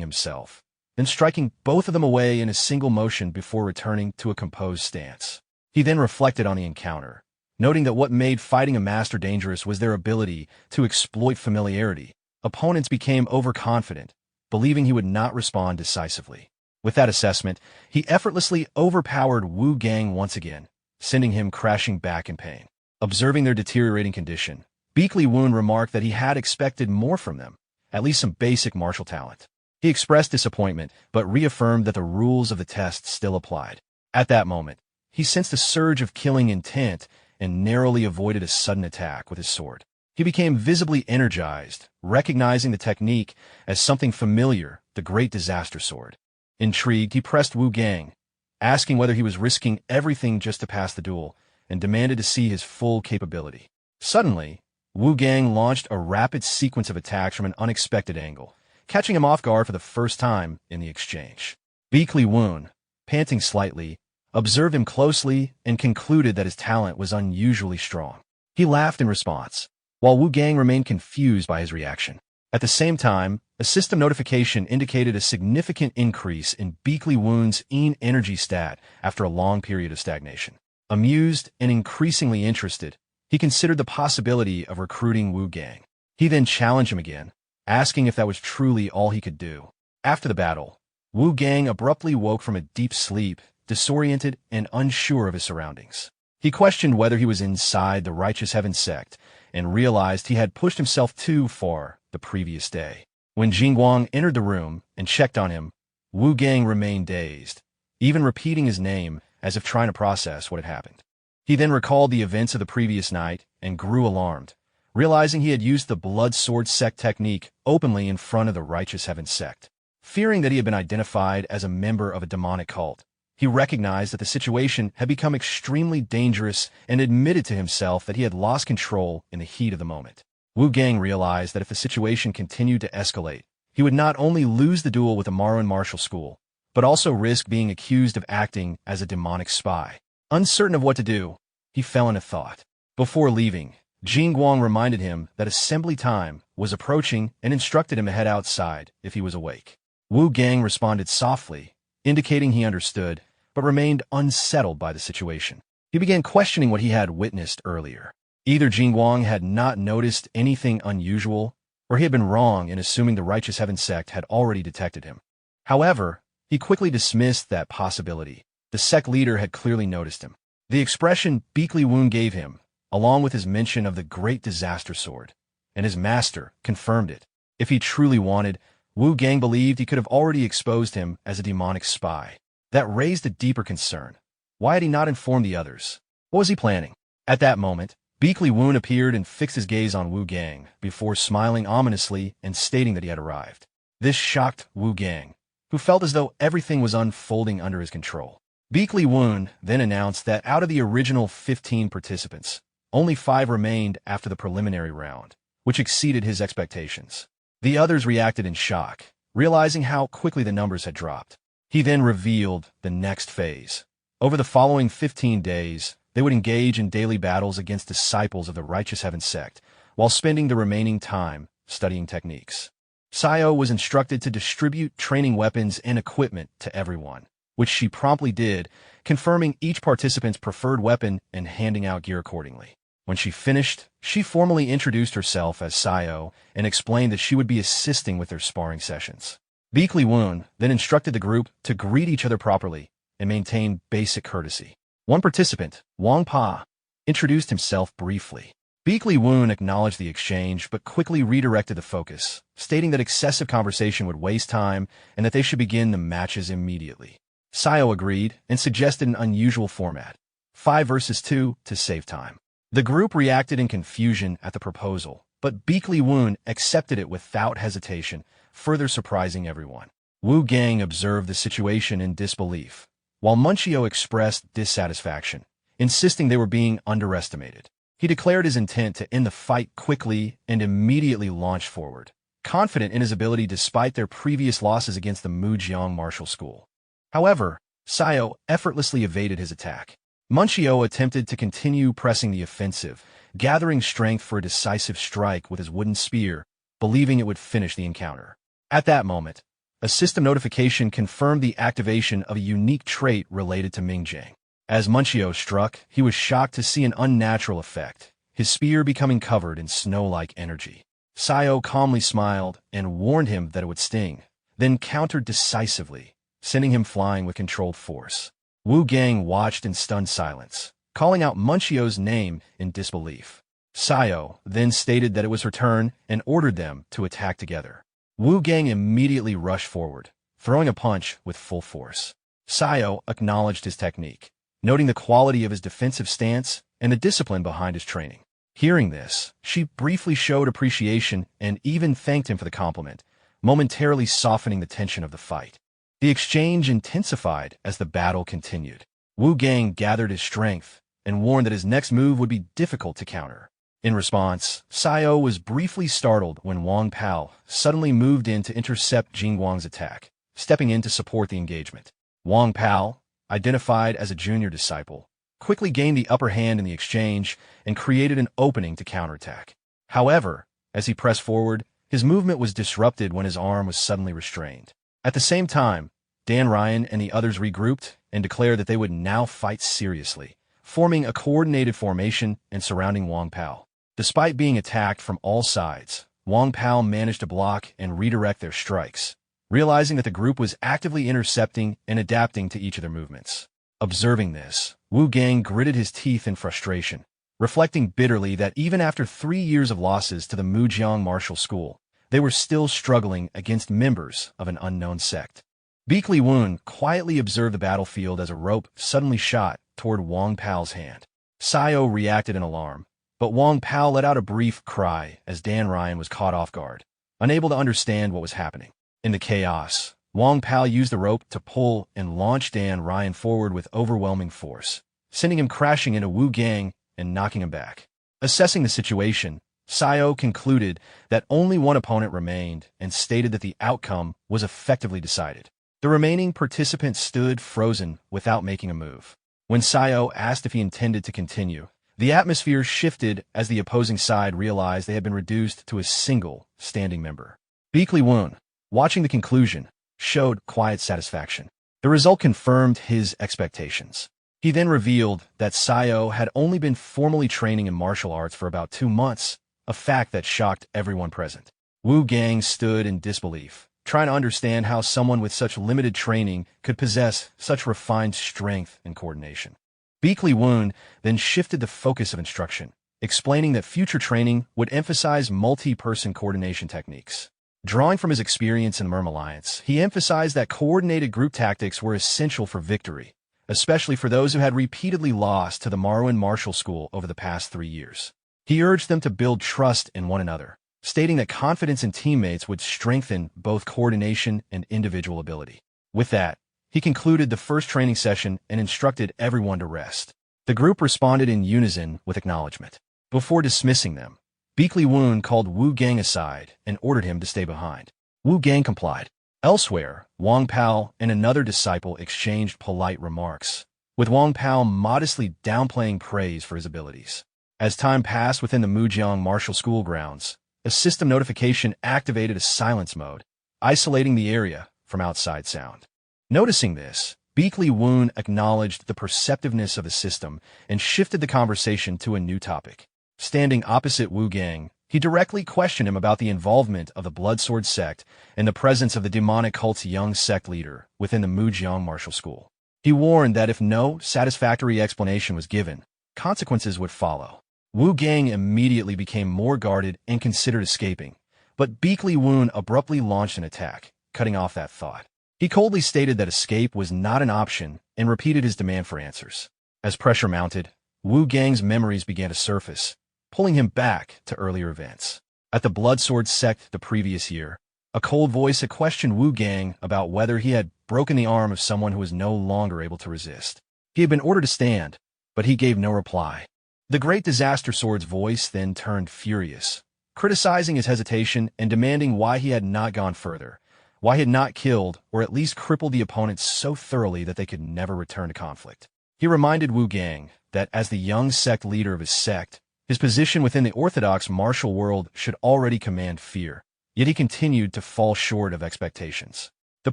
himself, then striking both of them away in a single motion before returning to a composed stance. He then reflected on the encounter, noting that what made fighting a master dangerous was their ability to exploit familiarity. Opponents became overconfident, believing he would not respond decisively. With that assessment, he effortlessly overpowered Wu Gang once again, sending him crashing back in pain. Observing their deteriorating condition, Beakley Woon remarked that he had expected more from them, at least some basic martial talent. He expressed disappointment, but reaffirmed that the rules of the test still applied. At that moment, he sensed a surge of killing intent and narrowly avoided a sudden attack with his sword. He became visibly energized, recognizing the technique as something familiar, the Great Disaster Sword. Intrigued, he pressed Wu Gang, asking whether he was risking everything just to pass the duel, and demanded to see his full capability. Suddenly, Wu Gang launched a rapid sequence of attacks from an unexpected angle, catching him off guard for the first time in the exchange. Beakley Woon, panting slightly, observed him closely and concluded that his talent was unusually strong. He laughed in response, while Wu Gang remained confused by his reaction. At the same time, a system notification indicated a significant increase in Beakley Woon's energy stat after a long period of stagnation. Amused and increasingly interested, he considered the possibility of recruiting Wu Gang. He then challenged him again, asking if that was truly all he could do. After the battle, Wu Gang abruptly woke from a deep sleep, disoriented and unsure of his surroundings. He questioned whether he was inside the Righteous Heaven Sect and realized he had pushed himself too far the previous day. When Jingguang entered the room and checked on him, Wu Gang remained dazed, even repeating his name as if trying to process what had happened. He then recalled the events of the previous night and grew alarmed, realizing he had used the Blood Sword Sect technique openly in front of the Righteous Heaven Sect. Fearing that he had been identified as a member of a demonic cult, he recognized that the situation had become extremely dangerous and admitted to himself that he had lost control in the heat of the moment. Wu Gang realized that if the situation continued to escalate, he would not only lose the duel with the Marwan Martial School, but also risk being accused of acting as a demonic spy. Uncertain of what to do, he fell into thought. Before leaving, Jingguang reminded him that assembly time was approaching and instructed him to head outside if he was awake. Wu Gang responded softly, indicating he understood, but remained unsettled by the situation. He began questioning what he had witnessed earlier. Either Jingguang had not noticed anything unusual, or he had been wrong in assuming the Righteous Heaven Sect had already detected him. However, he quickly dismissed that possibility. The sect leader had clearly noticed him. The expression Beakley Woon gave him, along with his mention of the Great Disaster Sword, and his master, confirmed it. If he truly wanted, Wu Gang believed he could have already exposed him as a demonic spy. That raised a deeper concern. Why had he not informed the others? What was he planning? At that moment, Beakley Woon appeared and fixed his gaze on Wu Gang before smiling ominously and stating that he had arrived. This shocked Wu Gang, who felt as though everything was unfolding under his control. Beakley Woon then announced that out of the original 15 participants, only 5 remained after the preliminary round, which exceeded his expectations. The others reacted in shock, realizing how quickly the numbers had dropped. He then revealed the next phase. Over the following 15 days, they would engage in daily battles against disciples of the Righteous Heaven Sect, while spending the remaining time studying techniques. Sayo was instructed to distribute training weapons and equipment to everyone, which she promptly did, confirming each participant's preferred weapon and handing out gear accordingly. When she finished, she formally introduced herself as Sayo and explained that she would be assisting with their sparring sessions. Beek Lee-woon then instructed the group to greet each other properly and maintain basic courtesy. One participant, Wang Pa, introduced himself briefly. Beek Lee-woon acknowledged the exchange but quickly redirected the focus, stating that excessive conversation would waste time and that they should begin the matches immediately. Sayo agreed and suggested an unusual format, 5 versus 2, to save time. The group reacted in confusion at the proposal, but Beek Lee-woon accepted it without hesitation, further surprising everyone. Wu Gang observed the situation in disbelief, while Munchio expressed dissatisfaction, insisting they were being underestimated. He declared his intent to end the fight quickly and immediately launched forward, confident in his ability despite their previous losses against the Mujiang Martial School. However, Sayo effortlessly evaded his attack. Munchio attempted to continue pressing the offensive, gathering strength for a decisive strike with his wooden spear, believing it would finish the encounter. At that moment, a system notification confirmed the activation of a unique trait related to Mingjang. As Munchio struck, he was shocked to see an unnatural effect, his spear becoming covered in snow-like energy. Sayo calmly smiled and warned him that it would sting, then countered decisively, sending him flying with controlled force. Wu Gang watched in stunned silence, calling out Munchio's name in disbelief. Sayo then stated that it was her turn and ordered them to attack together. Wu Gang immediately rushed forward, throwing a punch with full force. Sayo acknowledged his technique, noting the quality of his defensive stance and the discipline behind his training. Hearing this, she briefly showed appreciation and even thanked him for the compliment, momentarily softening the tension of the fight. The exchange intensified as the battle continued. Wu Gang gathered his strength and warned that his next move would be difficult to counter. In response, Sayo was briefly startled when Wang Pao suddenly moved in to intercept Jingguang's attack, stepping in to support the engagement. Wang Pao, identified as a junior disciple, quickly gained the upper hand in the exchange and created an opening to counterattack. However, as he pressed forward, his movement was disrupted when his arm was suddenly restrained. At the same time, Dan Ryan and the others regrouped and declared that they would now fight seriously, forming a coordinated formation and surrounding Wang Pao. Despite being attacked from all sides, Wang Pao managed to block and redirect their strikes, realizing that the group was actively intercepting and adapting to each of their movements. Observing this, Wu Gang gritted his teeth in frustration, reflecting bitterly that even after 3 years of losses to the Mujiang Martial School, they were still struggling against members of an unknown sect. Beek Lee-woon quietly observed the battlefield as a rope suddenly shot toward Wang Pao's hand. Sayo reacted in alarm, but Wang Pao let out a brief cry as Dan Ryan was caught off guard, unable to understand what was happening. In the chaos, Wang Pao used the rope to pull and launch Dan Ryan forward with overwhelming force, sending him crashing into Wu Gang and knocking him back. Assessing the situation, Sayo concluded that only one opponent remained and stated that the outcome was effectively decided. The remaining participants stood frozen without making a move. When Sayo asked if he intended to continue, the atmosphere shifted as the opposing side realized they had been reduced to a single standing member. Beek Lee-woon, watching the conclusion, showed quiet satisfaction. The result confirmed his expectations. He then revealed that Sayo had only been formally training in martial arts for about 2 months, a fact that shocked everyone present. Wu Gang stood in disbelief, trying to understand how someone with such limited training could possess such refined strength and coordination. Beek Lee-woon then shifted the focus of instruction, explaining that future training would emphasize multi-person coordination techniques. Drawing from his experience in the Merm Alliance, he emphasized that coordinated group tactics were essential for victory, especially for those who had repeatedly lost to the Marwan Martial School over the past 3 years. He urged them to build trust in one another, stating that confidence in teammates would strengthen both coordination and individual ability. With that, he concluded the first training session and instructed everyone to rest. The group responded in unison with acknowledgement. Before dismissing them, Beek Lee-woon called Wu Gang aside and ordered him to stay behind. Wu Gang complied. Elsewhere, Wang Pao and another disciple exchanged polite remarks, with Wang Pao modestly downplaying praise for his abilities. As time passed within the Mujiang martial school grounds, a system notification activated a silence mode, isolating the area from outside sound. Noticing this, Beakley Woon acknowledged the perceptiveness of the system and shifted the conversation to a new topic. Standing opposite Wu Gang, he directly questioned him about the involvement of the Bloodsword Sect and the presence of the demonic cult's young sect leader within the Mujiang martial school. He warned that if no satisfactory explanation was given, consequences would follow. Wu Gang immediately became more guarded and considered escaping, but Beakley Woon abruptly launched an attack, cutting off that thought. He coldly stated that escape was not an option and repeated his demand for answers. As pressure mounted, Wu Gang's memories began to surface, pulling him back to earlier events. At the Bloodsword Sect the previous year, a cold voice had questioned Wu Gang about whether he had broken the arm of someone who was no longer able to resist. He had been ordered to stand, but he gave no reply. The Great Disaster Sword's voice then turned furious, criticizing his hesitation and demanding why he had not gone further, why he had not killed or at least crippled the opponents so thoroughly that they could never return to conflict. He reminded Wu Gang that as the young sect leader of his sect, his position within the orthodox martial world should already command fear, yet he continued to fall short of expectations. The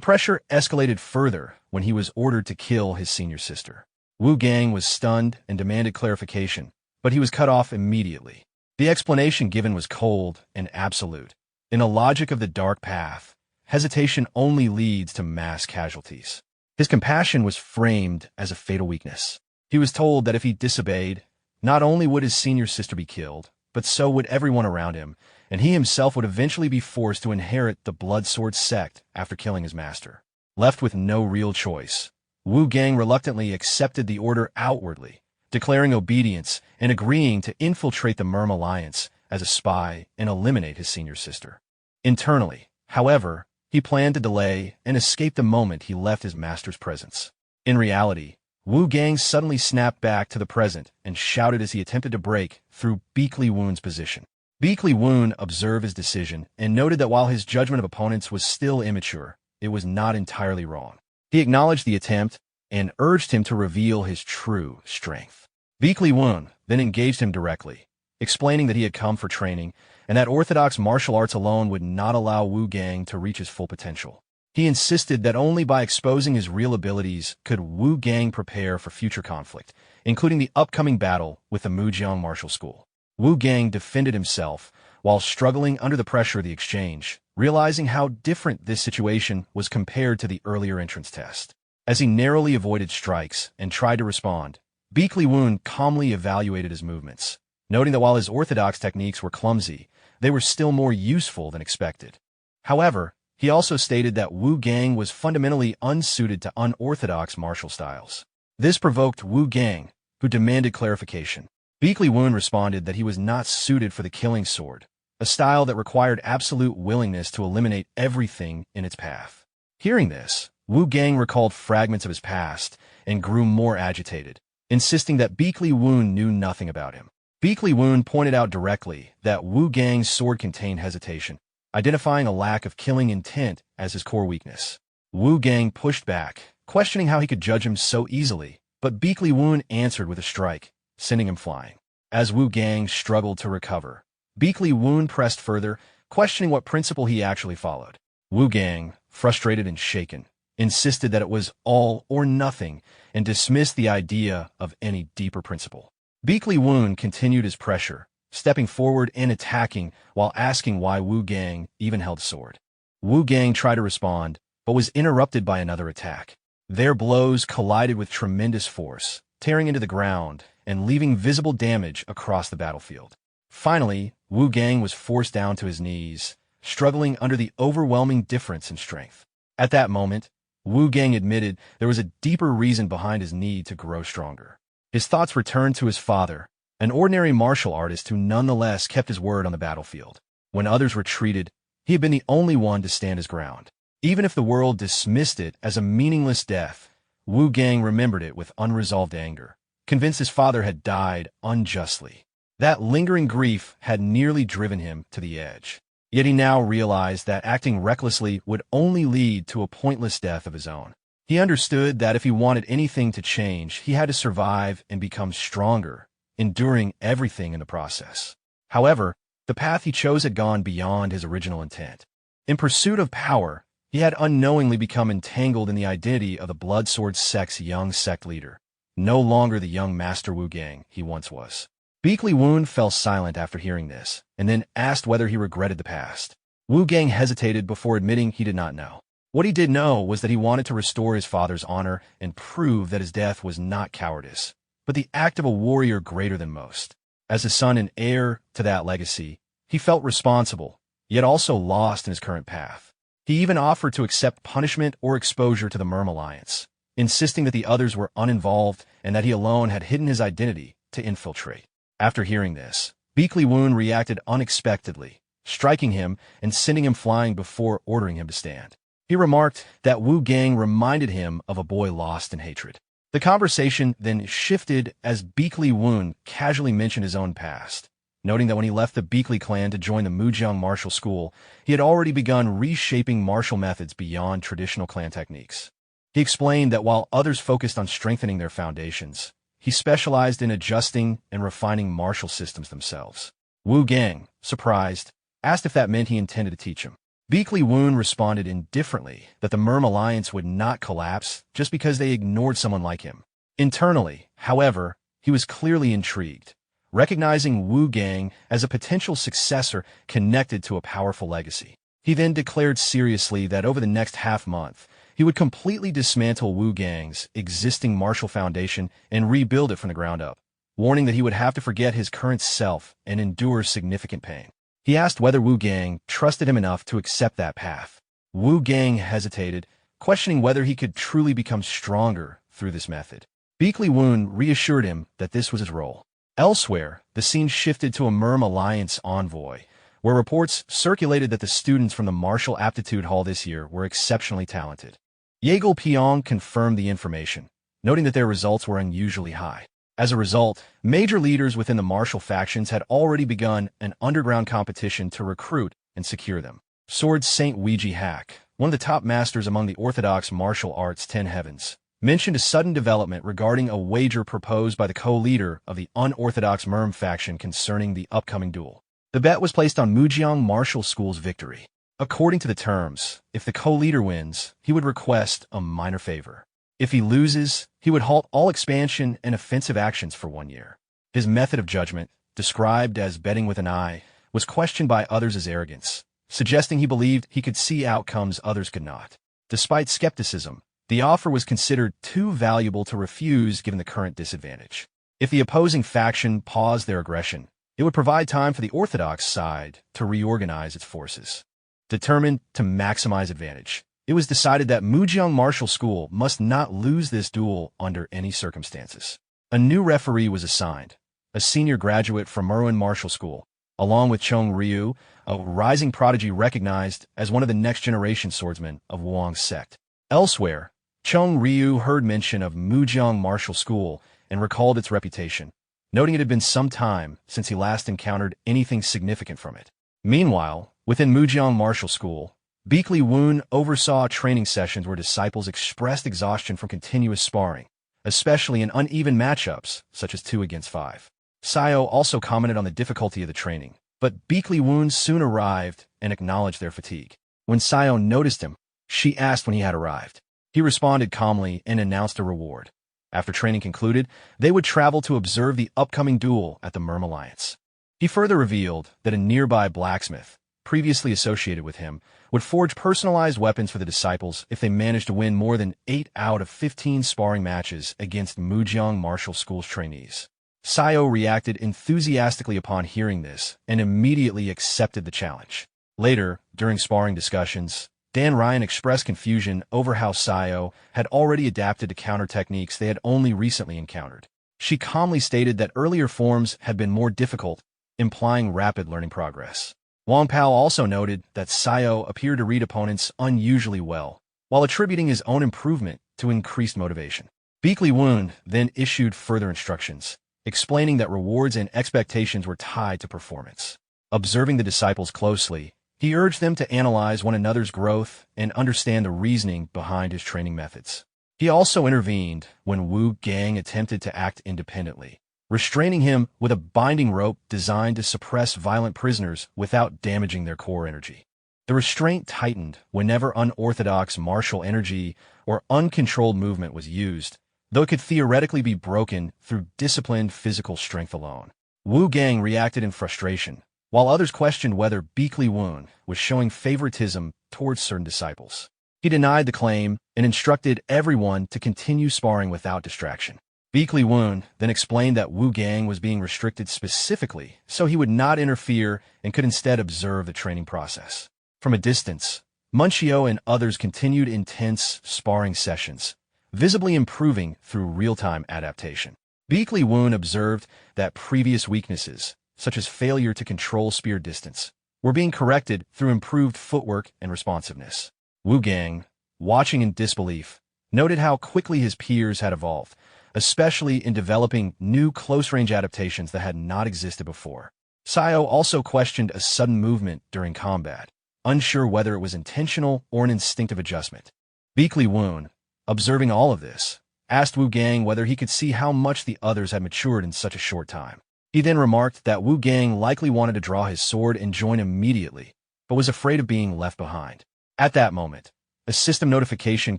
pressure escalated further when he was ordered to kill his senior sister. Wu Gang was stunned and demanded clarification, but he was cut off immediately. The explanation given was cold and absolute. In the logic of the dark path, hesitation only leads to mass casualties. His compassion was framed as a fatal weakness. He was told that if he disobeyed, not only would his senior sister be killed, but so would everyone around him, and he himself would eventually be forced to inherit the Bloodsword Sect after killing his master. Left with no real choice, Wu Gang reluctantly accepted the order outwardly, declaring obedience and agreeing to infiltrate the Merm Alliance as a spy and eliminate his senior sister. Internally, however, he planned to delay and escape the moment he left his master's presence. In reality, Wu Gang suddenly snapped back to the present and shouted as he attempted to break through Beakley Woon's position. Beakley Woon observed his decision and noted that while his judgment of opponents was still immature, it was not entirely wrong. He acknowledged the attempt and urged him to reveal his true strength. Beakley Woon then engaged him directly, explaining that he had come for training and that orthodox martial arts alone would not allow Wu Gang to reach his full potential. He insisted that only by exposing his real abilities could Wu Gang prepare for future conflict, including the upcoming battle with the Mujiang Martial School. Wu Gang defended himself while struggling under the pressure of the exchange, realizing how different this situation was compared to the earlier entrance test. As he narrowly avoided strikes and tried to respond, Beakley Woon calmly evaluated his movements, noting that while his orthodox techniques were clumsy, they were still more useful than expected. However, he also stated that Wu Gang was fundamentally unsuited to unorthodox martial styles. This provoked Wu Gang, who demanded clarification. Beakley Woon responded that he was not suited for the killing sword, a style that required absolute willingness to eliminate everything in its path. Hearing this, Wu Gang recalled fragments of his past and grew more agitated, insisting that Beakley Woon knew nothing about him. Beakley Woon pointed out directly that Wu Gang's sword contained hesitation, identifying a lack of killing intent as his core weakness. Wu Gang pushed back, questioning how he could judge him so easily, but Beakley Woon answered with a strike, sending him flying. As Wu Gang struggled to recover, Beakley Woon pressed further, questioning what principle he actually followed. Wu Gang, frustrated and shaken, insisted that it was all or nothing and dismissed the idea of any deeper principle. Beakley Woon continued his pressure, stepping forward and attacking while asking why Wu Gang even held a sword. Wu Gang tried to respond, but was interrupted by another attack. Their blows collided with tremendous force, tearing into the ground and leaving visible damage across the battlefield. Finally, Wu Gang was forced down to his knees, struggling under the overwhelming difference in strength. At that moment, Wu Gang admitted there was a deeper reason behind his need to grow stronger. His thoughts returned to his father, an ordinary martial artist who nonetheless kept his word on the battlefield. When others retreated, he had been the only one to stand his ground. Even if the world dismissed it as a meaningless death, Wu Gang remembered it with unresolved anger, convinced his father had died unjustly. That lingering grief had nearly driven him to the edge. Yet he now realized that acting recklessly would only lead to a pointless death of his own. He understood that if he wanted anything to change, he had to survive and become stronger, enduring everything in the process. However, the path he chose had gone beyond his original intent. In pursuit of power, he had unknowingly become entangled in the identity of the Blood Sword Sect's young sect leader, no longer the young Master Wu Gang he once was. Beakley Woon fell silent after hearing this, and then asked whether he regretted the past. Wu Gang hesitated before admitting he did not know. What he did know was that he wanted to restore his father's honor and prove that his death was not cowardice, but the act of a warrior greater than most. As a son and heir to that legacy, he felt responsible, yet also lost in his current path. He even offered to accept punishment or exposure to the Merm Alliance, insisting that the others were uninvolved and that he alone had hidden his identity to infiltrate. After hearing this, Beakley Woon reacted unexpectedly, striking him and sending him flying before ordering him to stand. He remarked that Wu Gang reminded him of a boy lost in hatred. The conversation then shifted as Beakley Woon casually mentioned his own past, noting that when he left the Beakley clan to join the Mujeong martial school, he had already begun reshaping martial methods beyond traditional clan techniques. He explained that while others focused on strengthening their foundations, he specialized in adjusting and refining martial systems themselves. Wu Gang, surprised, asked if that meant he intended to teach him. Beakley Woon responded indifferently that the Merm Alliance would not collapse just because they ignored someone like him. Internally, however, he was clearly intrigued, recognizing Wu Gang as a potential successor connected to a powerful legacy. He then declared seriously that over the next half-month, he would completely dismantle Wu Gang's existing martial foundation and rebuild it from the ground up, warning that he would have to forget his current self and endure significant pain. He asked whether Wu Gang trusted him enough to accept that path. Wu Gang hesitated, questioning whether he could truly become stronger through this method. Beakley Woon reassured him that this was his role. Elsewhere, the scene shifted to a Merm Alliance envoy, where reports circulated that the students from the Martial Aptitude Hall this year were exceptionally talented. Yeagle Pyong confirmed the information, noting that their results were unusually high. As a result, major leaders within the martial factions had already begun an underground competition to recruit and secure them. Sword Saint Ouija Hack, one of the top masters among the orthodox martial arts 10 Heavens, mentioned a sudden development regarding a wager proposed by the co-leader of the unorthodox Merm faction concerning the upcoming duel. The bet was placed on Mujeong Martial School's victory. According to the terms, if the co-leader wins, he would request a minor favor. If he loses, he would halt all expansion and offensive actions for 1 year. His method of judgment, described as betting with an eye, was questioned by others as arrogance, suggesting he believed he could see outcomes others could not. Despite skepticism, the offer was considered too valuable to refuse given the current disadvantage. If the opposing faction paused their aggression, it would provide time for the orthodox side to reorganize its forces. Determined to maximize advantage, it was decided that Mujeong Martial School must not lose this duel under any circumstances. A new referee was assigned, a senior graduate from Merwin Martial School, along with Chong Ryu, a rising prodigy recognized as one of the next-generation swordsmen of Wong's sect. Elsewhere, Chong Ryu heard mention of Mujeong Martial School and recalled its reputation, noting it had been some time since he last encountered anything significant from it. Meanwhile, within Mujeong Martial School, Beakley Woon oversaw training sessions where disciples expressed exhaustion from continuous sparring, especially in uneven matchups such as 2 against 5. Sayo also commented on the difficulty of the training, but Beakley Woon soon arrived and acknowledged their fatigue. When Sayo noticed him, she asked when he had arrived. He responded calmly and announced a reward. After training concluded, they would travel to observe the upcoming duel at the Merm Alliance. He further revealed that a nearby blacksmith, previously associated with him, would forge personalized weapons for the disciples if they managed to win more than 8 out of 15 sparring matches against Mujeong Martial School's trainees. Sayo reacted enthusiastically upon hearing this and immediately accepted the challenge. Later, during sparring discussions, Dan Ryan expressed confusion over how Sayo had already adapted to counter techniques they had only recently encountered. She calmly stated that earlier forms had been more difficult, implying rapid learning progress. Wang Pao also noted that Sayo appeared to read opponents unusually well, while attributing his own improvement to increased motivation. Beakley Woon then issued further instructions, explaining that rewards and expectations were tied to performance. Observing the disciples closely, He urged them to analyze one another's growth and understand the reasoning behind his training methods. He also intervened when Wu Gang attempted to act independently, restraining him with a binding rope designed to suppress violent prisoners without damaging their core energy. The restraint tightened whenever unorthodox martial energy or uncontrolled movement was used, though it could theoretically be broken through disciplined physical strength alone. Wu Gang reacted in frustration, while others questioned whether Beakley Woon was showing favoritism towards certain disciples. He denied the claim and instructed everyone to continue sparring without distraction. Beakley Woon then explained that Wu Gang was being restricted specifically so he would not interfere and could instead observe the training process. From a distance, Munchio and others continued intense sparring sessions, visibly improving through real-time adaptation. Beakley Woon observed that previous weaknesses, such as failure to control spear distance, were being corrected through improved footwork and responsiveness. Wu Gang, watching in disbelief, noted how quickly his peers had evolved, especially in developing new close-range adaptations that had not existed before. Sayo also questioned a sudden movement during combat, unsure whether it was intentional or an instinctive adjustment. Beakley Woon, observing all of this, asked Wu Gang whether he could see how much the others had matured in such a short time. He then remarked that Wu Gang likely wanted to draw his sword and join immediately, but was afraid of being left behind. At that moment, a system notification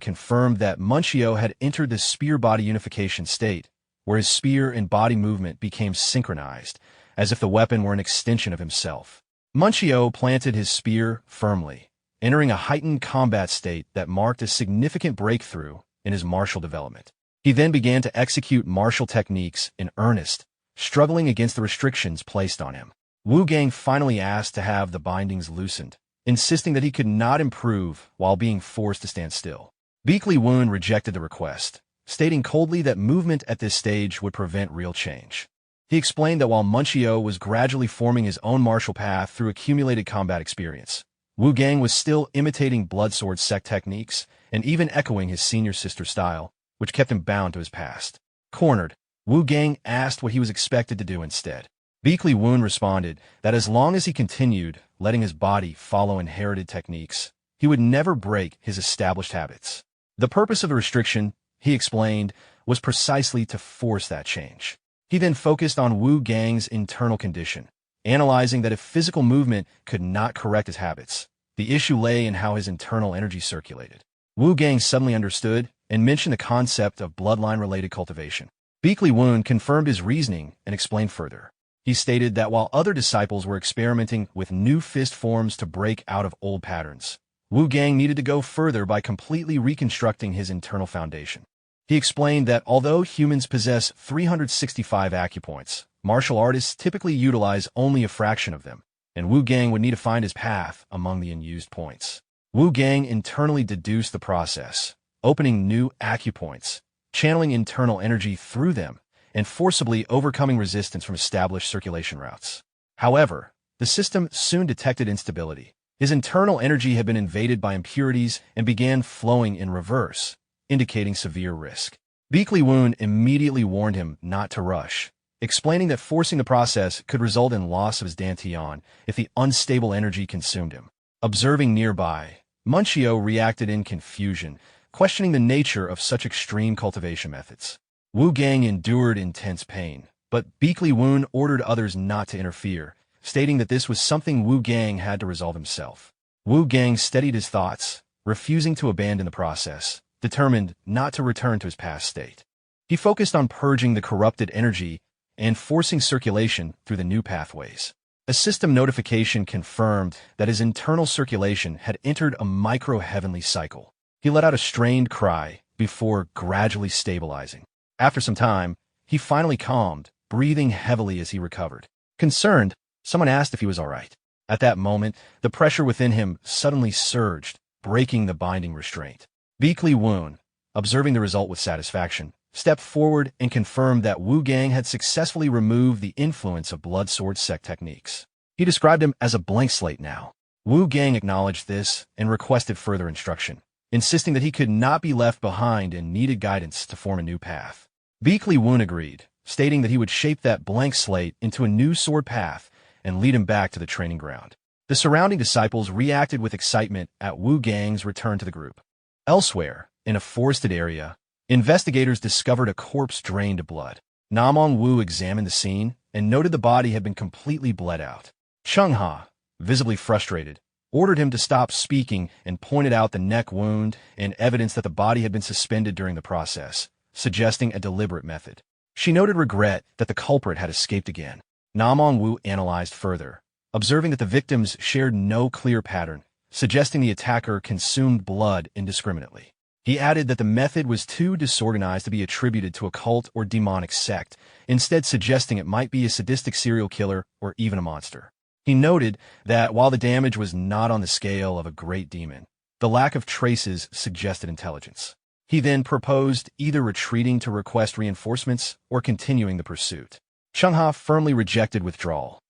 confirmed that Munchio had entered the spear body unification state, where his spear and body movement became synchronized, as if the weapon were an extension of himself. Munchio planted his spear firmly, entering a heightened combat state that marked a significant breakthrough in his martial development. He then began to execute martial techniques in earnest, struggling against the restrictions placed on him. Wu Gang finally asked to have the bindings loosened, insisting that he could not improve while being forced to stand still. Beakley Woon rejected the request, stating coldly that movement at this stage would prevent real change. He explained that while Munchio was gradually forming his own martial path through accumulated combat experience, Wu Gang was still imitating Bloodsword Sect techniques and even echoing his senior sister's style, which kept him bound to his past. Cornered, Wu Gang asked what he was expected to do instead. Beakley Woon responded that as long as he continued letting his body follow inherited techniques, he would never break his established habits. The purpose of the restriction, he explained, was precisely to force that change. He then focused on Wu Gang's internal condition, analyzing that if physical movement could not correct his habits, the issue lay in how his internal energy circulated. Wu Gang suddenly understood and mentioned the concept of bloodline-related cultivation. Beakley Woon confirmed his reasoning and explained further. He stated that while other disciples were experimenting with new fist forms to break out of old patterns, Wu Gang needed to go further by completely reconstructing his internal foundation. He explained that although humans possess 365 acupoints, martial artists typically utilize only a fraction of them, and Wu Gang would need to find his path among the unused points. Wu Gang internally deduced the process, opening new acupoints, channeling internal energy through them, and forcibly overcoming resistance from established circulation routes. However, the system soon detected instability. His internal energy had been invaded by impurities and began flowing in reverse, indicating severe risk. Beakley Woon immediately warned him not to rush, explaining that forcing the process could result in loss of his dantian if the unstable energy consumed him. Observing nearby, Munchio reacted in confusion, questioning the nature of such extreme cultivation methods. Wu Gang endured intense pain, but Beakley Woon ordered others not to interfere, stating that this was something Wu Gang had to resolve himself. Wu Gang steadied his thoughts, refusing to abandon the process, determined not to return to his past state. He focused on purging the corrupted energy and forcing circulation through the new pathways. A system notification confirmed that his internal circulation had entered a micro-heavenly cycle. He let out a strained cry before gradually stabilizing. After some time, he finally calmed, breathing heavily as he recovered. Concerned, someone asked if he was all right. At that moment, the pressure within him suddenly surged, breaking the binding restraint. Beakley Woon, observing the result with satisfaction, stepped forward and confirmed that Wu Gang had successfully removed the influence of Bloodsword Sect techniques. He described him as a blank slate now. Wu Gang acknowledged this and requested further instruction, insisting that he could not be left behind and needed guidance to form a new path. Beakley Woon agreed, stating that he would shape that blank slate into a new sword path and lead him back to the training ground. The surrounding disciples reacted with excitement at Wu Gang's return to the group. Elsewhere, in a forested area, investigators discovered a corpse drained of blood. Namong Wu examined the scene and noted the body had been completely bled out. Chung Ha, visibly frustrated, ordered him to stop speaking and pointed out the neck wound and evidence that the body had been suspended during the process, suggesting a deliberate method. She noted regret that the culprit had escaped again. Namong Wu analyzed further, observing that the victims shared no clear pattern, suggesting the attacker consumed blood indiscriminately. He added that the method was too disorganized to be attributed to a cult or demonic sect, instead suggesting it might be a sadistic serial killer or even a monster. He noted that while the damage was not on the scale of a great demon, the lack of traces suggested intelligence. He then proposed either retreating to request reinforcements or continuing the pursuit. Chung Ha firmly rejected withdrawal,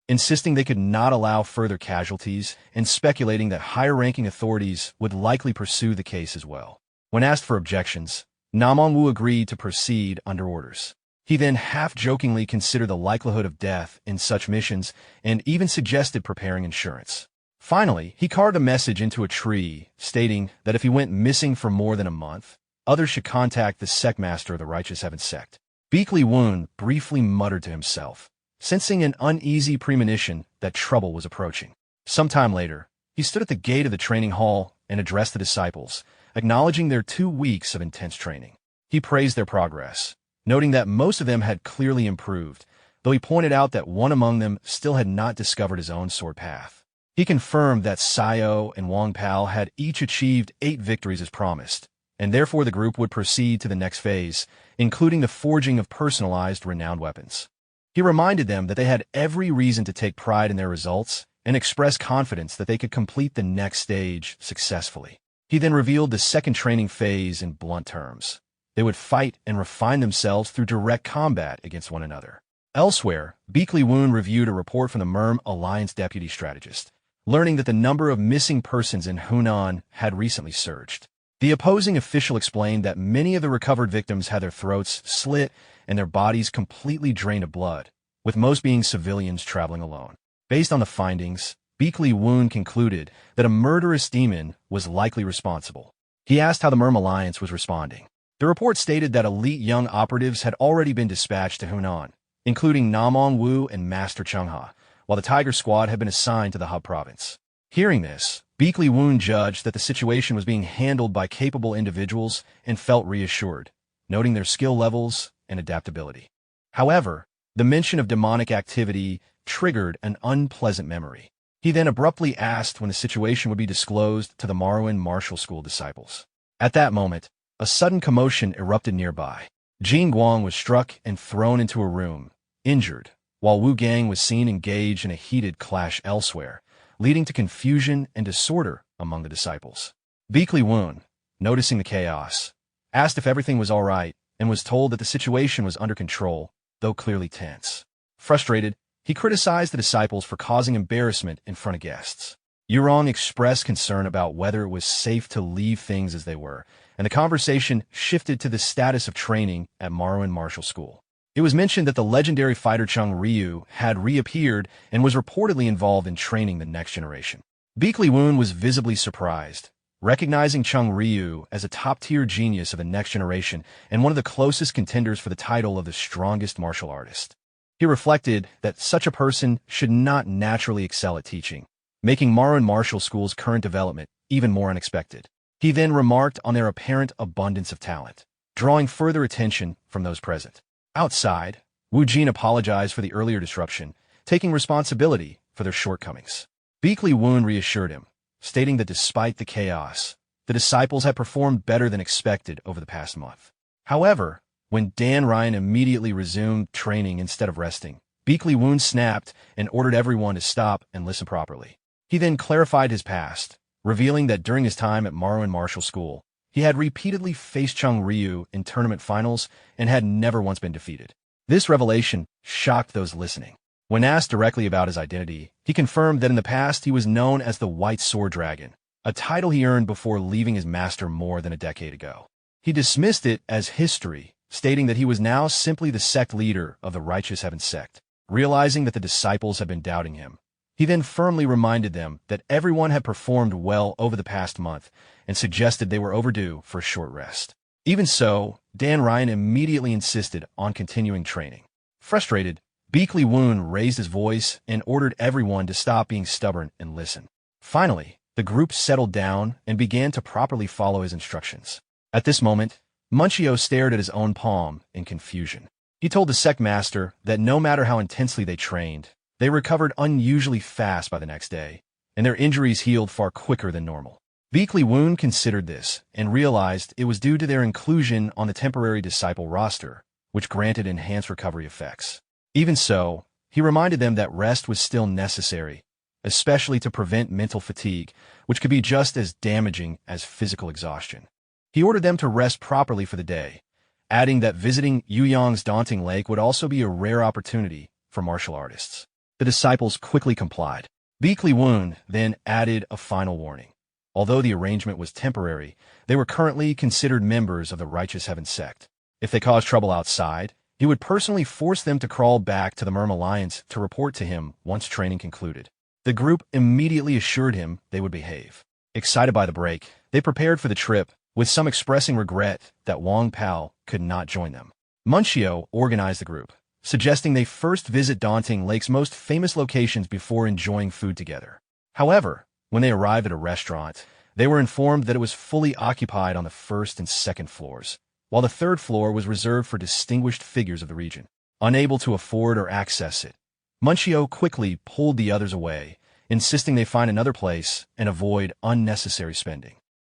insisting they could not allow further casualties and speculating that higher-ranking authorities would likely pursue the case as well. When asked for objections, Namong Wu agreed to proceed under orders. He then half-jokingly considered the likelihood of death in such missions and even suggested preparing insurance. Finally, he carved a message into a tree, stating that if he went missing for more than a month, others should contact the Sect master of the Righteous Heaven Sect. Beakley Woon briefly muttered to himself, sensing an uneasy premonition that trouble was approaching. Sometime later, he stood at the gate of the training hall and addressed the disciples, acknowledging their 2 weeks of intense training. He praised their progress, noting that most of them had clearly improved, though he pointed out that one among them still had not discovered his own sword path. He confirmed that Sayo and Wang Pao had each achieved 8 victories as promised, and therefore the group would proceed to the next phase, including the forging of personalized renowned weapons. He reminded them that they had every reason to take pride in their results and express confidence that they could complete the next stage successfully. He then revealed the second training phase in blunt terms. They would fight and refine themselves through direct combat against one another. Elsewhere, Beakley Woon reviewed a report from the Merm Alliance deputy strategist, learning that the number of missing persons in Hunan had recently surged. The opposing official explained that many of the recovered victims had their throats slit and their bodies completely drained of blood, with most being civilians traveling alone. Based on the findings, Beakley Woon concluded that a murderous demon was likely responsible. He asked how the Merm Alliance was responding. The report stated that elite young operatives had already been dispatched to Hunan, including Namong Wu and Master Chung Ha, while the Tiger Squad had been assigned to the hub province. Hearing this, Beakley Woon judged that the situation was being handled by capable individuals and felt reassured, noting their skill levels and adaptability. However, the mention of demonic activity triggered an unpleasant memory. He then abruptly asked when the situation would be disclosed to the Manhwa Martial School disciples. At that moment, a sudden commotion erupted nearby. Jin Guang was struck and thrown into a room, injured, while Wu Gang was seen engaged in a heated clash elsewhere, leading to confusion and disorder among the disciples. Beakley Woon, noticing the chaos, asked if everything was all right and was told that the situation was under control, though clearly tense. Frustrated, he criticized the disciples for causing embarrassment in front of guests. Yurong expressed concern about whether it was safe to leave things as they were, and the conversation shifted to the status of training at Manhwa Martial School. It was mentioned that the legendary fighter Chung Ryu had reappeared and was reportedly involved in training the next generation. Beakley Woon was visibly surprised, recognizing Chung Ryu as a top-tier genius of the next generation and one of the closest contenders for the title of the strongest martial artist. He reflected that such a person should not naturally excel at teaching, making Manhwa Martial School's current development even more unexpected. He then remarked on their apparent abundance of talent, drawing further attention from those present. Outside, Wu Jin apologized for the earlier disruption, taking responsibility for their shortcomings. Beakley Woon reassured him, stating that despite the chaos, the disciples had performed better than expected over the past month. However, when Dan Ryan immediately resumed training instead of resting, Beakley Woon snapped and ordered everyone to stop and listen properly. He then clarified his past, revealing that during his time at Manhwa Martial School, he had repeatedly faced Chung Ryu in tournament finals and had never once been defeated. This revelation shocked those listening. When asked directly about his identity, he confirmed that in the past he was known as the White Sword Dragon, a title he earned before leaving his master more than a decade ago. He dismissed it as history, stating that he was now simply the sect leader of the Righteous Heaven Sect. Realizing that the disciples had been doubting him, He then firmly reminded them that everyone had performed well over the past month and suggested they were overdue for a short rest. Even so, Dan Ryan immediately insisted on continuing training. Frustrated, Beakley Woon raised his voice and ordered everyone to stop being stubborn and listen. Finally, the group settled down and began to properly follow his instructions. At this moment, Munchio stared at his own palm in confusion. He told the Sect Master that no matter how intensely they trained, they recovered unusually fast by the next day, and their injuries healed far quicker than normal. Beakley Woon considered this and realized it was due to their inclusion on the temporary disciple roster, which granted enhanced recovery effects. Even so, he reminded them that rest was still necessary, especially to prevent mental fatigue, which could be just as damaging as physical exhaustion. He ordered them to rest properly for the day, adding that visiting Yuyong's daunting lake would also be a rare opportunity for martial artists. The disciples quickly complied. Beakley Woon then added a final warning. Although the arrangement was temporary, they were currently considered members of the Righteous Heaven Sect. If they caused trouble outside, he would personally force them to crawl back to the Merm Alliance to report to him once training concluded. The group immediately assured him they would behave. Excited by the break, they prepared for the trip, with some expressing regret that Wang Pao could not join them. Munchio organized the group, suggesting they first visit Daunting Lake's most famous locations before enjoying food together. However, when they arrived at a restaurant, they were informed that it was fully occupied on the first and second floors, while the third floor was reserved for distinguished figures of the region. Unable to afford or access it, Munchio quickly pulled the others away, insisting they find another place and avoid unnecessary spending.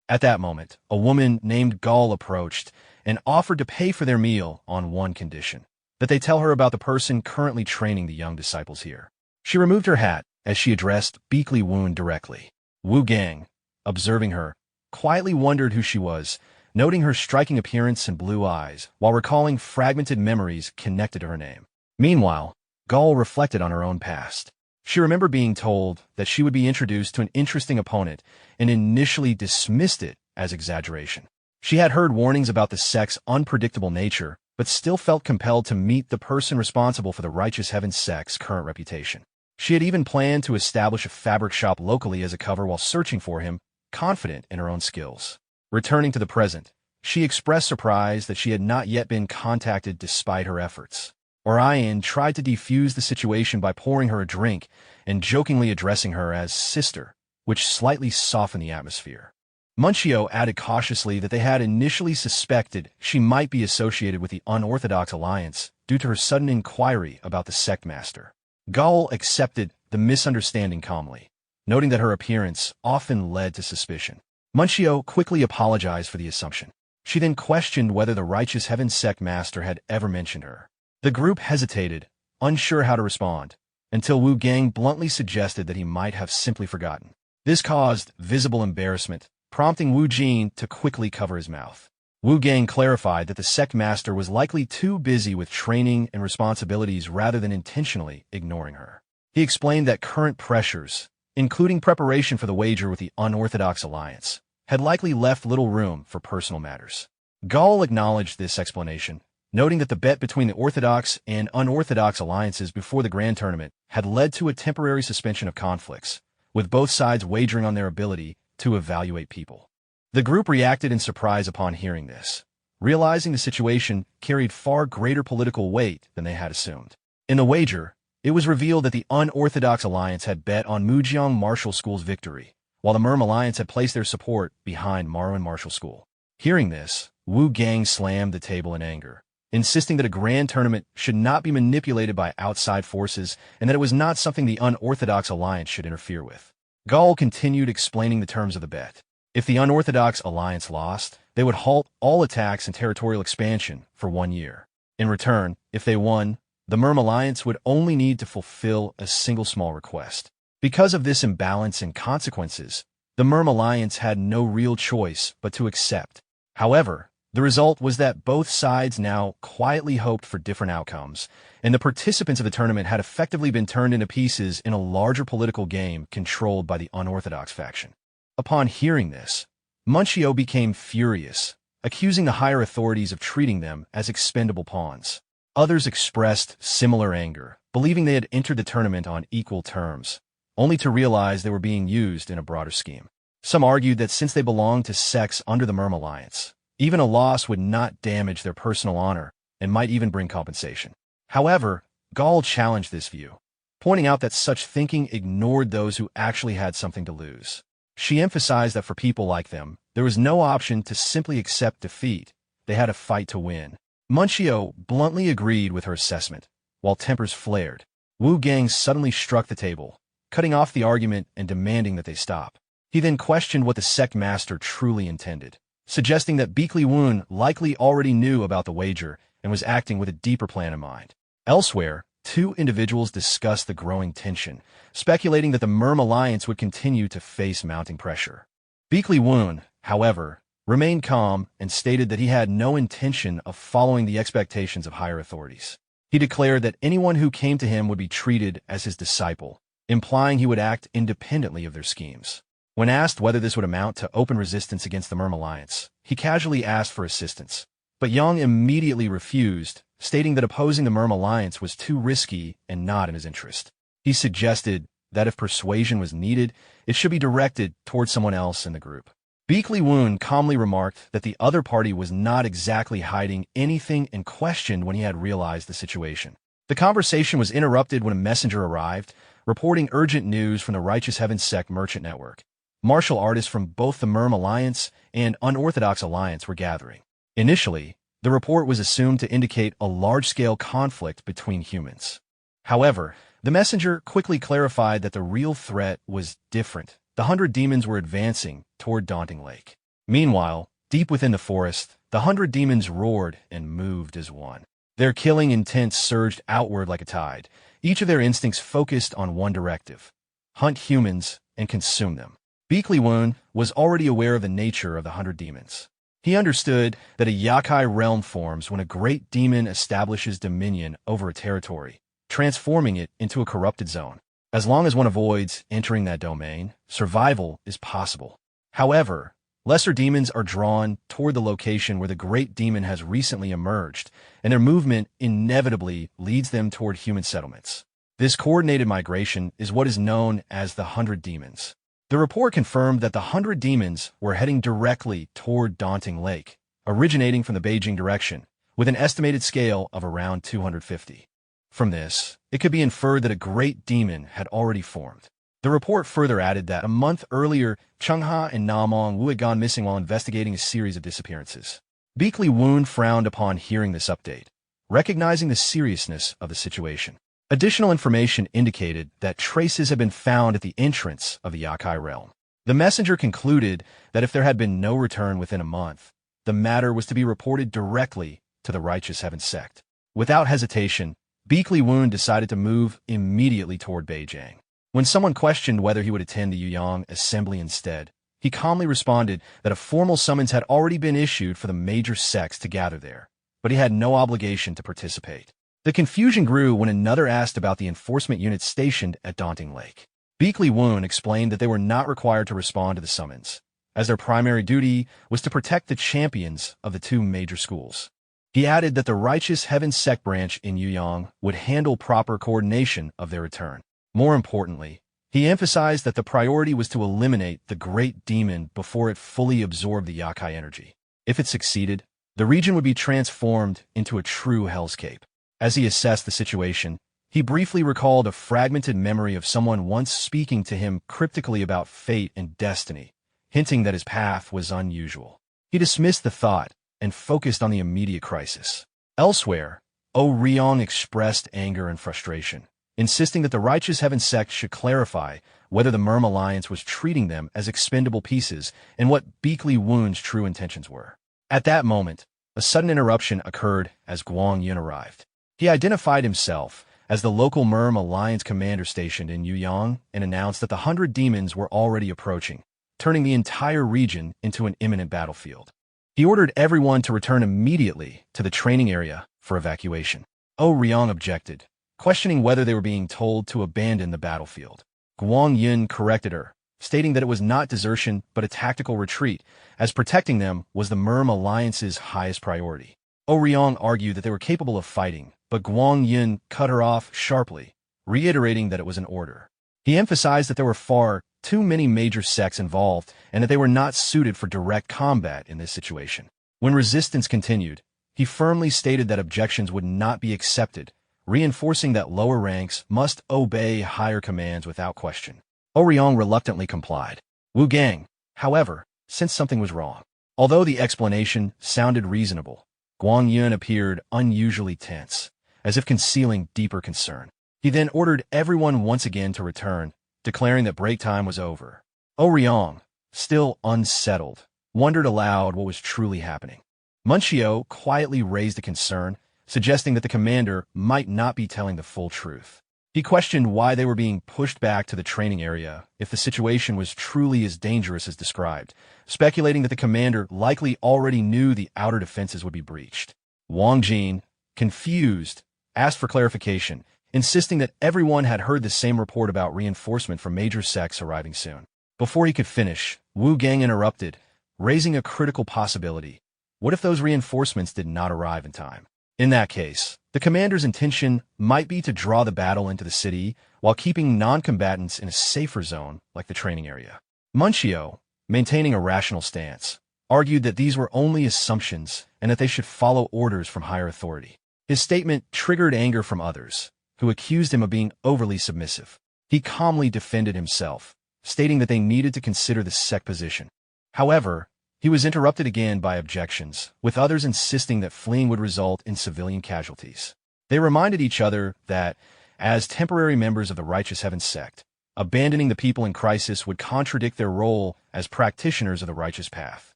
At that moment, a woman named Gall approached and offered to pay for their meal on one condition: that they tell her about the person currently training the young disciples here. She removed her hat as she addressed Beakley Woon directly. Wu Gang, observing her, quietly wondered who she was, noting her striking appearance and blue eyes, while recalling fragmented memories connected to her name. Meanwhile, Gall reflected on her own past. She remembered being told that she would be introduced to an interesting opponent and initially dismissed it as exaggeration. She had heard warnings about the sect's unpredictable nature, but still felt compelled to meet the person responsible for the Righteous Heaven Sect's current reputation. She had even planned to establish a fabric shop locally as a cover while searching for him, confident in her own skills. Returning to the present, she expressed surprise that she had not yet been contacted despite her efforts. Orion tried to defuse the situation by pouring her a drink and jokingly addressing her as sister, which slightly softened the atmosphere. Munchio added cautiously that they had initially suspected she might be associated with the Unorthodox Alliance due to her sudden inquiry about the Sect Master. Gall accepted the misunderstanding calmly, noting that her appearance often led to suspicion. Munchio quickly apologized for the assumption. She then questioned whether the Righteous Heaven Sect Master had ever mentioned her. The group hesitated, unsure how to respond, until Wu Gang bluntly suggested that he might have simply forgotten. This caused visible embarrassment, prompting Wu Jin to quickly cover his mouth. Wu Gang clarified that the Sect Master was likely too busy with training and responsibilities rather than intentionally ignoring her. He explained that current pressures, including preparation for the wager with the Unorthodox Alliance, had likely left little room for personal matters. Gall acknowledged this explanation, noting that the bet between the Orthodox and Unorthodox alliances before the Grand Tournament had led to a temporary suspension of conflicts, with both sides wagering on their ability to evaluate people. The group reacted in surprise upon hearing this, realizing the situation carried far greater political weight than they had assumed. In the wager, it was revealed that the Unorthodox Alliance had bet on Mujiang Martial School's victory, while the Merm Alliance had placed their support behind Marwan Martial School. Hearing this, Wu Gang slammed the table in anger, insisting that a grand tournament should not be manipulated by outside forces and that it was not something the Unorthodox Alliance should interfere with. Gall continued explaining the terms of the bet. If the Unorthodox Alliance lost, they would halt all attacks and territorial expansion for 1 year. In return, if they won, the Merm Alliance would only need to fulfill a single small request. Because of this imbalance and consequences, the Merm Alliance had no real choice but to accept. However, the result was that both sides now quietly hoped for different outcomes, and the participants of the tournament had effectively been turned into pieces in a larger political game controlled by the Unorthodox faction. Upon hearing this, Munchio became furious, accusing the higher authorities of treating them as expendable pawns. Others expressed similar anger, believing they had entered the tournament on equal terms, only to realize they were being used in a broader scheme. Some argued that since they belonged to sects under the Merm Alliance, even a loss would not damage their personal honor and might even bring compensation. However, Gall challenged this view, pointing out that such thinking ignored those who actually had something to lose. She emphasized that for people like them, there was no option to simply accept defeat. They had a fight to win. Munchio bluntly agreed with her assessment, while tempers flared. Wu Gang suddenly struck the table, cutting off the argument and demanding that they stop. He then questioned what the sect master truly intended, suggesting that Beakley Woon likely already knew about the wager and was acting with a deeper plan in mind. Elsewhere, two individuals discussed the growing tension, speculating that the Merm Alliance would continue to face mounting pressure. Beakley Woon, however, remained calm and stated that he had no intention of following the expectations of higher authorities. He declared that anyone who came to him would be treated as his disciple, implying he would act independently of their schemes. When asked whether this would amount to open resistance against the Merm Alliance, he casually asked for assistance. But Yang immediately refused, stating that opposing the Merm Alliance was too risky and not in his interest. He suggested that if persuasion was needed, it should be directed towards someone else in the group. Beakley Woon calmly remarked that the other party was not exactly hiding anything and questioned when he had realized the situation. The conversation was interrupted when a messenger arrived, reporting urgent news from the Righteous Heaven Sect merchant network. Martial artists from both the Merm Alliance and Unorthodox Alliance were gathering. Initially, the report was assumed to indicate a large-scale conflict between humans. However, the messenger quickly clarified that the real threat was different. The 100 demons were advancing toward Daunting Lake. Meanwhile, deep within the forest, the 100 demons roared and moved as one. Their killing intent surged outward like a tide, each of their instincts focused on one directive: hunt humans and consume them. Beakley Woon was already aware of the nature of the 100 demons. He understood that a Yakai realm forms when a great demon establishes dominion over a territory, transforming it into a corrupted zone. As long as one avoids entering that domain, survival is possible. However, lesser demons are drawn toward the location where the great demon has recently emerged, and their movement inevitably leads them toward human settlements. This coordinated migration is what is known as the 100 demons. The report confirmed that the 100 demons were heading directly toward Daunting Lake, originating from the Beijing direction, with an estimated scale of around 250. From this, it could be inferred that a great demon had already formed. The report further added that a month earlier, Chengha and Namong Wu had gone missing while investigating a series of disappearances. Beakley Woon frowned upon hearing this update, recognizing the seriousness of the situation. Additional information indicated that traces had been found at the entrance of the Yakai realm. The messenger concluded that if there had been no return within a month, the matter was to be reported directly to the Righteous Heaven Sect. Without hesitation, Beakley Woon decided to move immediately toward Beijing. When someone questioned whether he would attend the Yuyang assembly instead, he calmly responded that a formal summons had already been issued for the major sects to gather there, but he had no obligation to participate. The confusion grew when another asked about the enforcement units stationed at Daunting Lake. Beakley Woon explained that they were not required to respond to the summons, as their primary duty was to protect the champions of the two major schools. He added that the Righteous Heaven Sect branch in Yuyang would handle proper coordination of their return. More importantly, he emphasized that the priority was to eliminate the great demon before it fully absorbed the Yakai energy. If it succeeded, the region would be transformed into a true hellscape. As he assessed the situation, he briefly recalled a fragmented memory of someone once speaking to him cryptically about fate and destiny, hinting that his path was unusual. He dismissed the thought and focused on the immediate crisis. Elsewhere, O Ryong expressed anger and frustration, insisting that the Righteous Heaven Sect should clarify whether the Merm Alliance was treating them as expendable pieces and what Beakley Woon's true intentions were. At that moment, a sudden interruption occurred as Guang Yun arrived. He identified himself as the local Merm Alliance commander stationed in Yuyang and announced that the 100 demons were already approaching, turning the entire region into an imminent battlefield. He ordered everyone to return immediately to the training area for evacuation. O Ryong objected, questioning whether they were being told to abandon the battlefield. Guang Yun corrected her, stating that it was not desertion but a tactical retreat, as protecting them was the Merm Alliance's highest priority. O Ryong argued that they were capable of fighting, but Guang Yun cut her off sharply, reiterating that it was an order. He emphasized that there were far too many major sects involved and that they were not suited for direct combat in this situation. When resistance continued, he firmly stated that objections would not be accepted, reinforcing that lower ranks must obey higher commands without question. Ouyang reluctantly complied. Wu Gang, however, sensed something was wrong. Although the explanation sounded reasonable, Guang Yun appeared unusually tense, as if concealing deeper concern. He then ordered everyone once again to return, declaring that break time was over. Ouyang, still unsettled, wondered aloud what was truly happening. Munchio quietly raised a concern, suggesting that the commander might not be telling the full truth. He questioned why they were being pushed back to the training area if the situation was truly as dangerous as described, speculating that the commander likely already knew the outer defenses would be breached. Wang Jin, confused, asked for clarification, insisting that everyone had heard the same report about reinforcement from major sects arriving soon. Before he could finish, Wu Gang interrupted, raising a critical possibility. What if those reinforcements did not arrive in time? In that case, the commander's intention might be to draw the battle into the city while keeping non-combatants in a safer zone like the training area. Munchio, maintaining a rational stance, argued that these were only assumptions and that they should follow orders from higher authority. His statement triggered anger from others, who accused him of being overly submissive. He calmly defended himself, stating that they needed to consider the Sect position. However, he was interrupted again by objections, with others insisting that fleeing would result in civilian casualties. They reminded each other that, as temporary members of the Righteous Heaven Sect, abandoning the people in crisis would contradict their role as practitioners of the righteous path.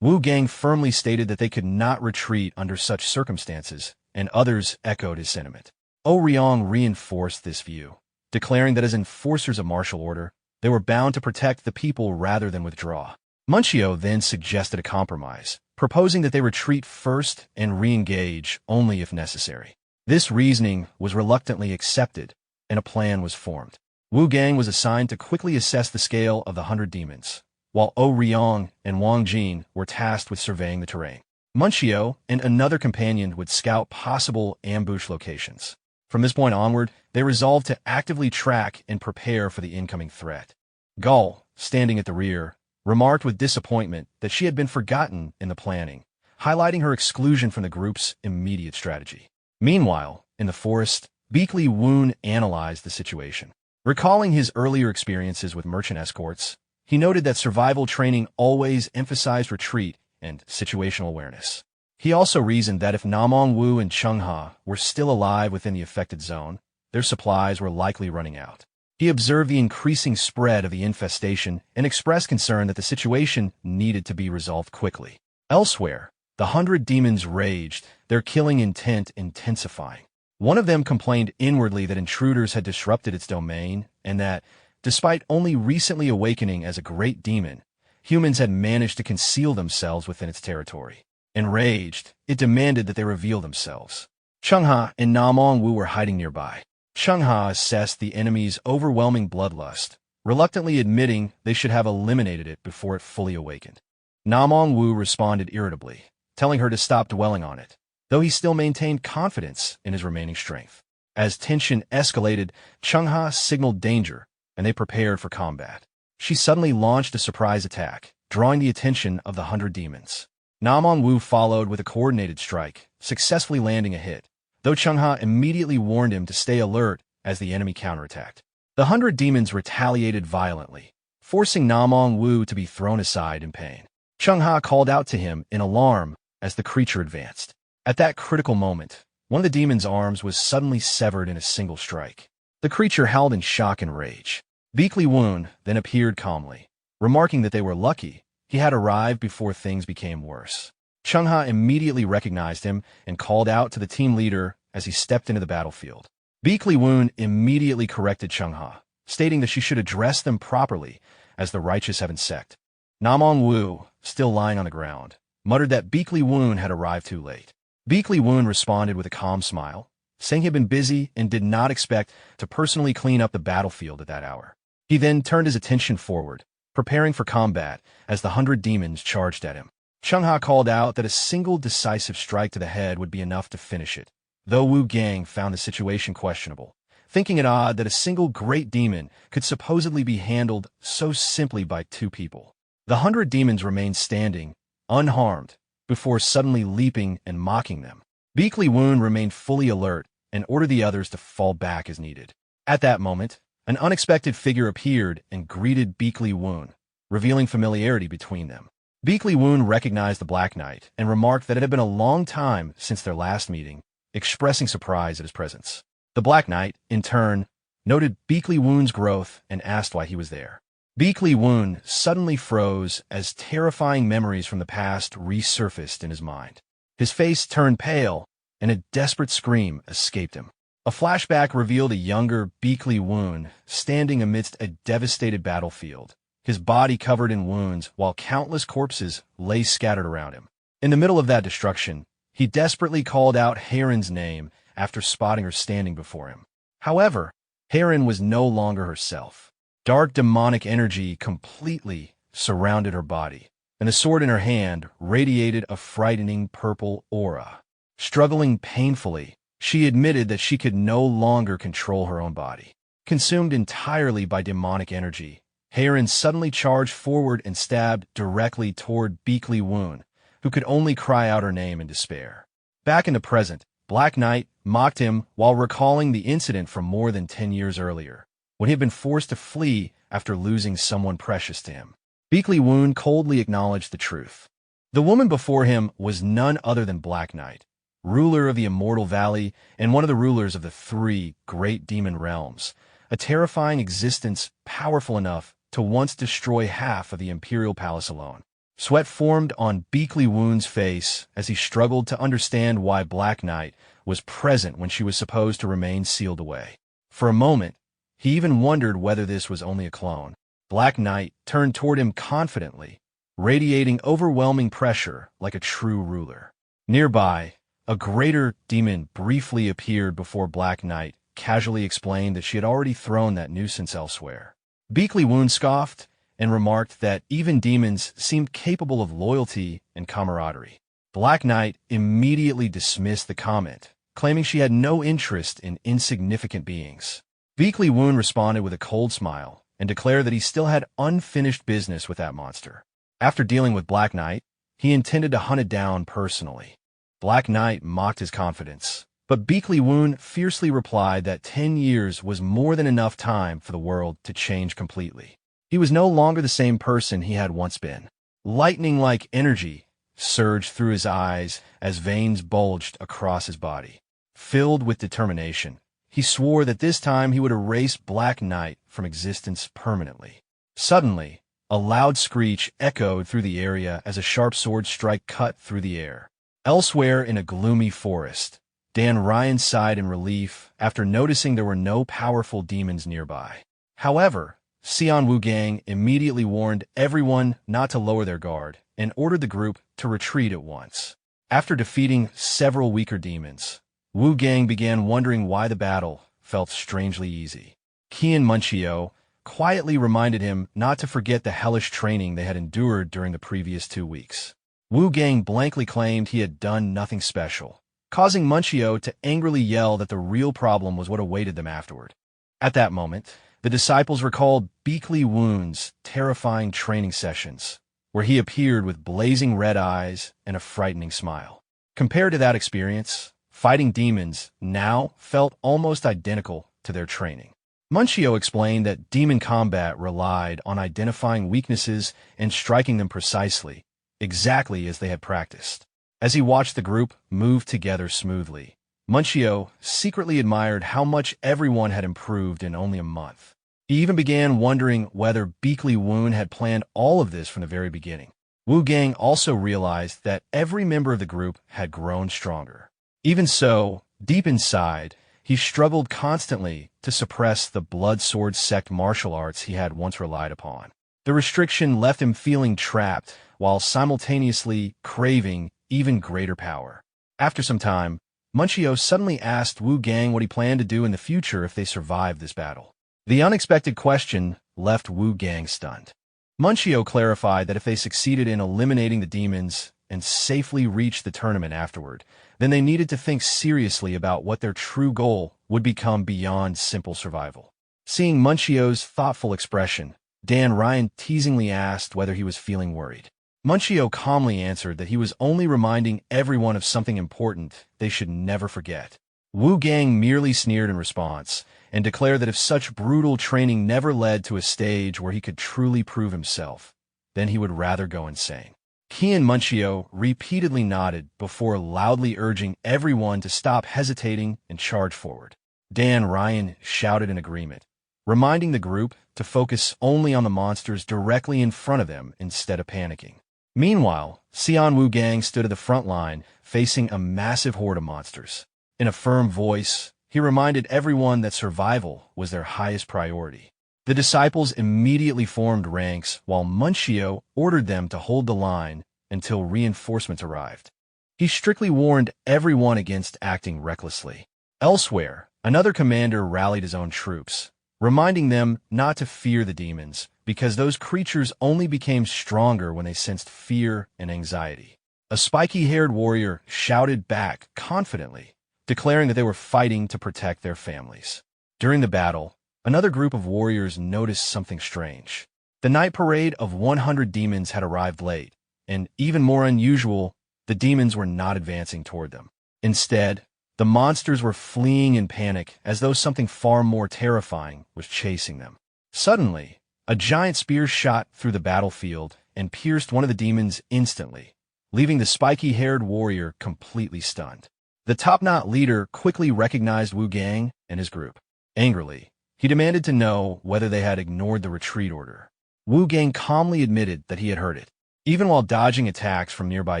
Wu Gang firmly stated that they could not retreat under such circumstances, and others echoed his sentiment. Ouyang reinforced this view, declaring that as enforcers of martial order, they were bound to protect the people rather than withdraw. Munchio then suggested a compromise, proposing that they retreat first and re-engage only if necessary. This reasoning was reluctantly accepted, and a plan was formed. Wu Gang was assigned to quickly assess the scale of the 100 demons, while Ouyang and Wang Jin were tasked with surveying the terrain. Munchio and another companion would scout possible ambush locations. From this point onward, they resolved to actively track and prepare for the incoming threat. Gull, standing at the rear, remarked with disappointment that she had been forgotten in the planning, highlighting her exclusion from the group's immediate strategy. Meanwhile, in the forest, Beakley Woon analyzed the situation. Recalling his earlier experiences with merchant escorts, he noted that survival training always emphasized retreat and situational awareness. He also reasoned that if Namong Wu and Chung Ha were still alive within the affected zone, their supplies were likely running out. He observed the increasing spread of the infestation and expressed concern that the situation needed to be resolved quickly. Elsewhere, the 100 demons raged, their killing intent intensifying. One of them complained inwardly that intruders had disrupted its domain and that, despite only recently awakening as a great demon, humans had managed to conceal themselves within its territory. Enraged, it demanded that they reveal themselves. Chung Ha and Namong Wu were hiding nearby. Chung Ha assessed the enemy's overwhelming bloodlust, reluctantly admitting they should have eliminated it before it fully awakened. Namong Wu responded irritably, telling her to stop dwelling on it, though he still maintained confidence in his remaining strength. As tension escalated, Chung Ha signaled danger, and they prepared for combat. She suddenly launched a surprise attack, drawing the attention of the 100 demons. Namong Wu followed with a coordinated strike, successfully landing a hit, though Chung Ha immediately warned him to stay alert as the enemy counterattacked. The 100 demons retaliated violently, forcing Namong Wu to be thrown aside in pain. Chung Ha called out to him in alarm as the creature advanced. At that critical moment, one of the demon's arms was suddenly severed in a single strike. The creature howled in shock and rage. Beakley Woon then appeared calmly, remarking that they were lucky he had arrived before things became worse. Chung Ha immediately recognized him and called out to the team leader as he stepped into the battlefield. Beakley Woon immediately corrected Chung Ha, stating that she should address them properly as the Righteous Heaven Sect. Namong Wu, still lying on the ground, muttered that Beakley Woon had arrived too late. Beakley Woon responded with a calm smile, saying he had been busy and did not expect to personally clean up the battlefield at that hour. He then turned his attention forward, preparing for combat as the 100 demons charged at him. Chung Ha called out that a single decisive strike to the head would be enough to finish it, though Wu Gang found the situation questionable, thinking it odd that a single great demon could supposedly be handled so simply by two people. The 100 demons remained standing, unharmed, before suddenly leaping and mocking them. Beakly Woon remained fully alert and ordered the others to fall back as needed. At that moment, an unexpected figure appeared and greeted Beakly Woon, revealing familiarity between them. Beakly Woon recognized the Black Knight and remarked that it had been a long time since their last meeting, expressing surprise at his presence. The Black Knight, in turn, noted Beakly Woon's growth and asked why he was there. Beakly Woon suddenly froze as terrifying memories from the past resurfaced in his mind. His face turned pale, and a desperate scream escaped him. A flashback revealed a younger Beakly Woon standing amidst a devastated battlefield, his body covered in wounds while countless corpses lay scattered around him. In the middle of that destruction, he desperately called out Heron's name after spotting her standing before him. However, Heron was no longer herself. Dark demonic energy completely surrounded her body, and the sword in her hand radiated a frightening purple aura. Struggling painfully, she admitted that she could no longer control her own body. Consumed entirely by demonic energy, Heron suddenly charged forward and stabbed directly toward Beakly Woon, who could only cry out her name in despair. Back in the present, Black Knight mocked him while recalling the incident from more than 10 years earlier, when he had been forced to flee after losing someone precious to him. Beakly Woon coldly acknowledged the truth. The woman before him was none other than Black Knight, ruler of the Immortal Valley and one of the rulers of the 3 great demon realms, a terrifying existence powerful enough to once destroy half of the Imperial Palace alone. Sweat formed on Beakly Woon's face as he struggled to understand why Black Knight was present when she was supposed to remain sealed away. For a moment, he even wondered whether this was only a clone. Black Knight turned toward him confidently, radiating overwhelming pressure like a true ruler. Nearby, a greater demon briefly appeared before Black Knight casually explained that she had already thrown that nuisance elsewhere. Beakly Woon scoffed and remarked that even demons seemed capable of loyalty and camaraderie. Black Knight immediately dismissed the comment, claiming she had no interest in insignificant beings. Beakly Woon responded with a cold smile and declared that he still had unfinished business with that monster. After dealing with Black Knight, he intended to hunt it down personally. Black Knight mocked his confidence, but Beakly Woon fiercely replied that 10 years was more than enough time for the world to change completely. He was no longer the same person he had once been. Lightning-like energy surged through his eyes as veins bulged across his body. Filled with determination, he swore that this time he would erase Black Knight from existence permanently. Suddenly, a loud screech echoed through the area as a sharp sword strike cut through the air. Elsewhere in a gloomy forest, Dan Ryan sighed in relief after noticing there were no powerful demons nearby. However, Xian Wugang immediately warned everyone not to lower their guard and ordered the group to retreat at once. After defeating several weaker demons, Wugang began wondering why the battle felt strangely easy. Qian Munchio quietly reminded him not to forget the hellish training they had endured during the previous 2 weeks. Wugang blankly claimed he had done nothing special, causing Munchio to angrily yell that the real problem was what awaited them afterward. At that moment, the disciples recalled Beakly Woon's terrifying training sessions, where he appeared with blazing red eyes and a frightening smile. Compared to that experience, fighting demons now felt almost identical to their training. Munchio explained that demon combat relied on identifying weaknesses and striking them precisely, exactly as they had practiced. As he watched the group move together smoothly, Munchio secretly admired how much everyone had improved in only a month. He even began wondering whether Beakly Woon had planned all of this from the very beginning. Wugang also realized that every member of the group had grown stronger. Even so, deep inside, he struggled constantly to suppress the blood sword sect martial arts he had once relied upon. The restriction left him feeling trapped while simultaneously craving even greater power. After some time, Munchio suddenly asked Wugang what he planned to do in the future if they survived this battle. The unexpected question left Wugang stunned. Munchio clarified that if they succeeded in eliminating the demons, and safely reach the tournament afterward, then they needed to think seriously about what their true goal would become beyond simple survival. Seeing Munchio's thoughtful expression, Dan Ryan teasingly asked whether he was feeling worried. Munchio calmly answered that he was only reminding everyone of something important they should never forget. Wu Gang merely sneered in response and declared that if such brutal training never led to a stage where he could truly prove himself, then he would rather go insane. He and Munchio repeatedly nodded before loudly urging everyone to stop hesitating and charge forward. Dan Ryan shouted in agreement, reminding the group to focus only on the monsters directly in front of them instead of panicking. Meanwhile, Xian Wu Gang stood at the front line, facing a massive horde of monsters. In a firm voice, he reminded everyone that survival was their highest priority. The disciples immediately formed ranks while Munchio ordered them to hold the line until reinforcements arrived. He strictly warned everyone against acting recklessly. Elsewhere, another commander rallied his own troops, reminding them not to fear the demons, because those creatures only became stronger when they sensed fear and anxiety. A spiky-haired warrior shouted back confidently, declaring that they were fighting to protect their families. During the battle, another group of warriors noticed something strange. The night parade of 100 demons had arrived late, and even more unusual, the demons were not advancing toward them. Instead, the monsters were fleeing in panic as though something far more terrifying was chasing them. Suddenly, a giant spear shot through the battlefield and pierced one of the demons instantly, leaving the spiky-haired warrior completely stunned. The top-knot leader quickly recognized Wu Gang and his group. Angrily, he demanded to know whether they had ignored the retreat order. Wu Gang calmly admitted that he had heard it. Even while dodging attacks from nearby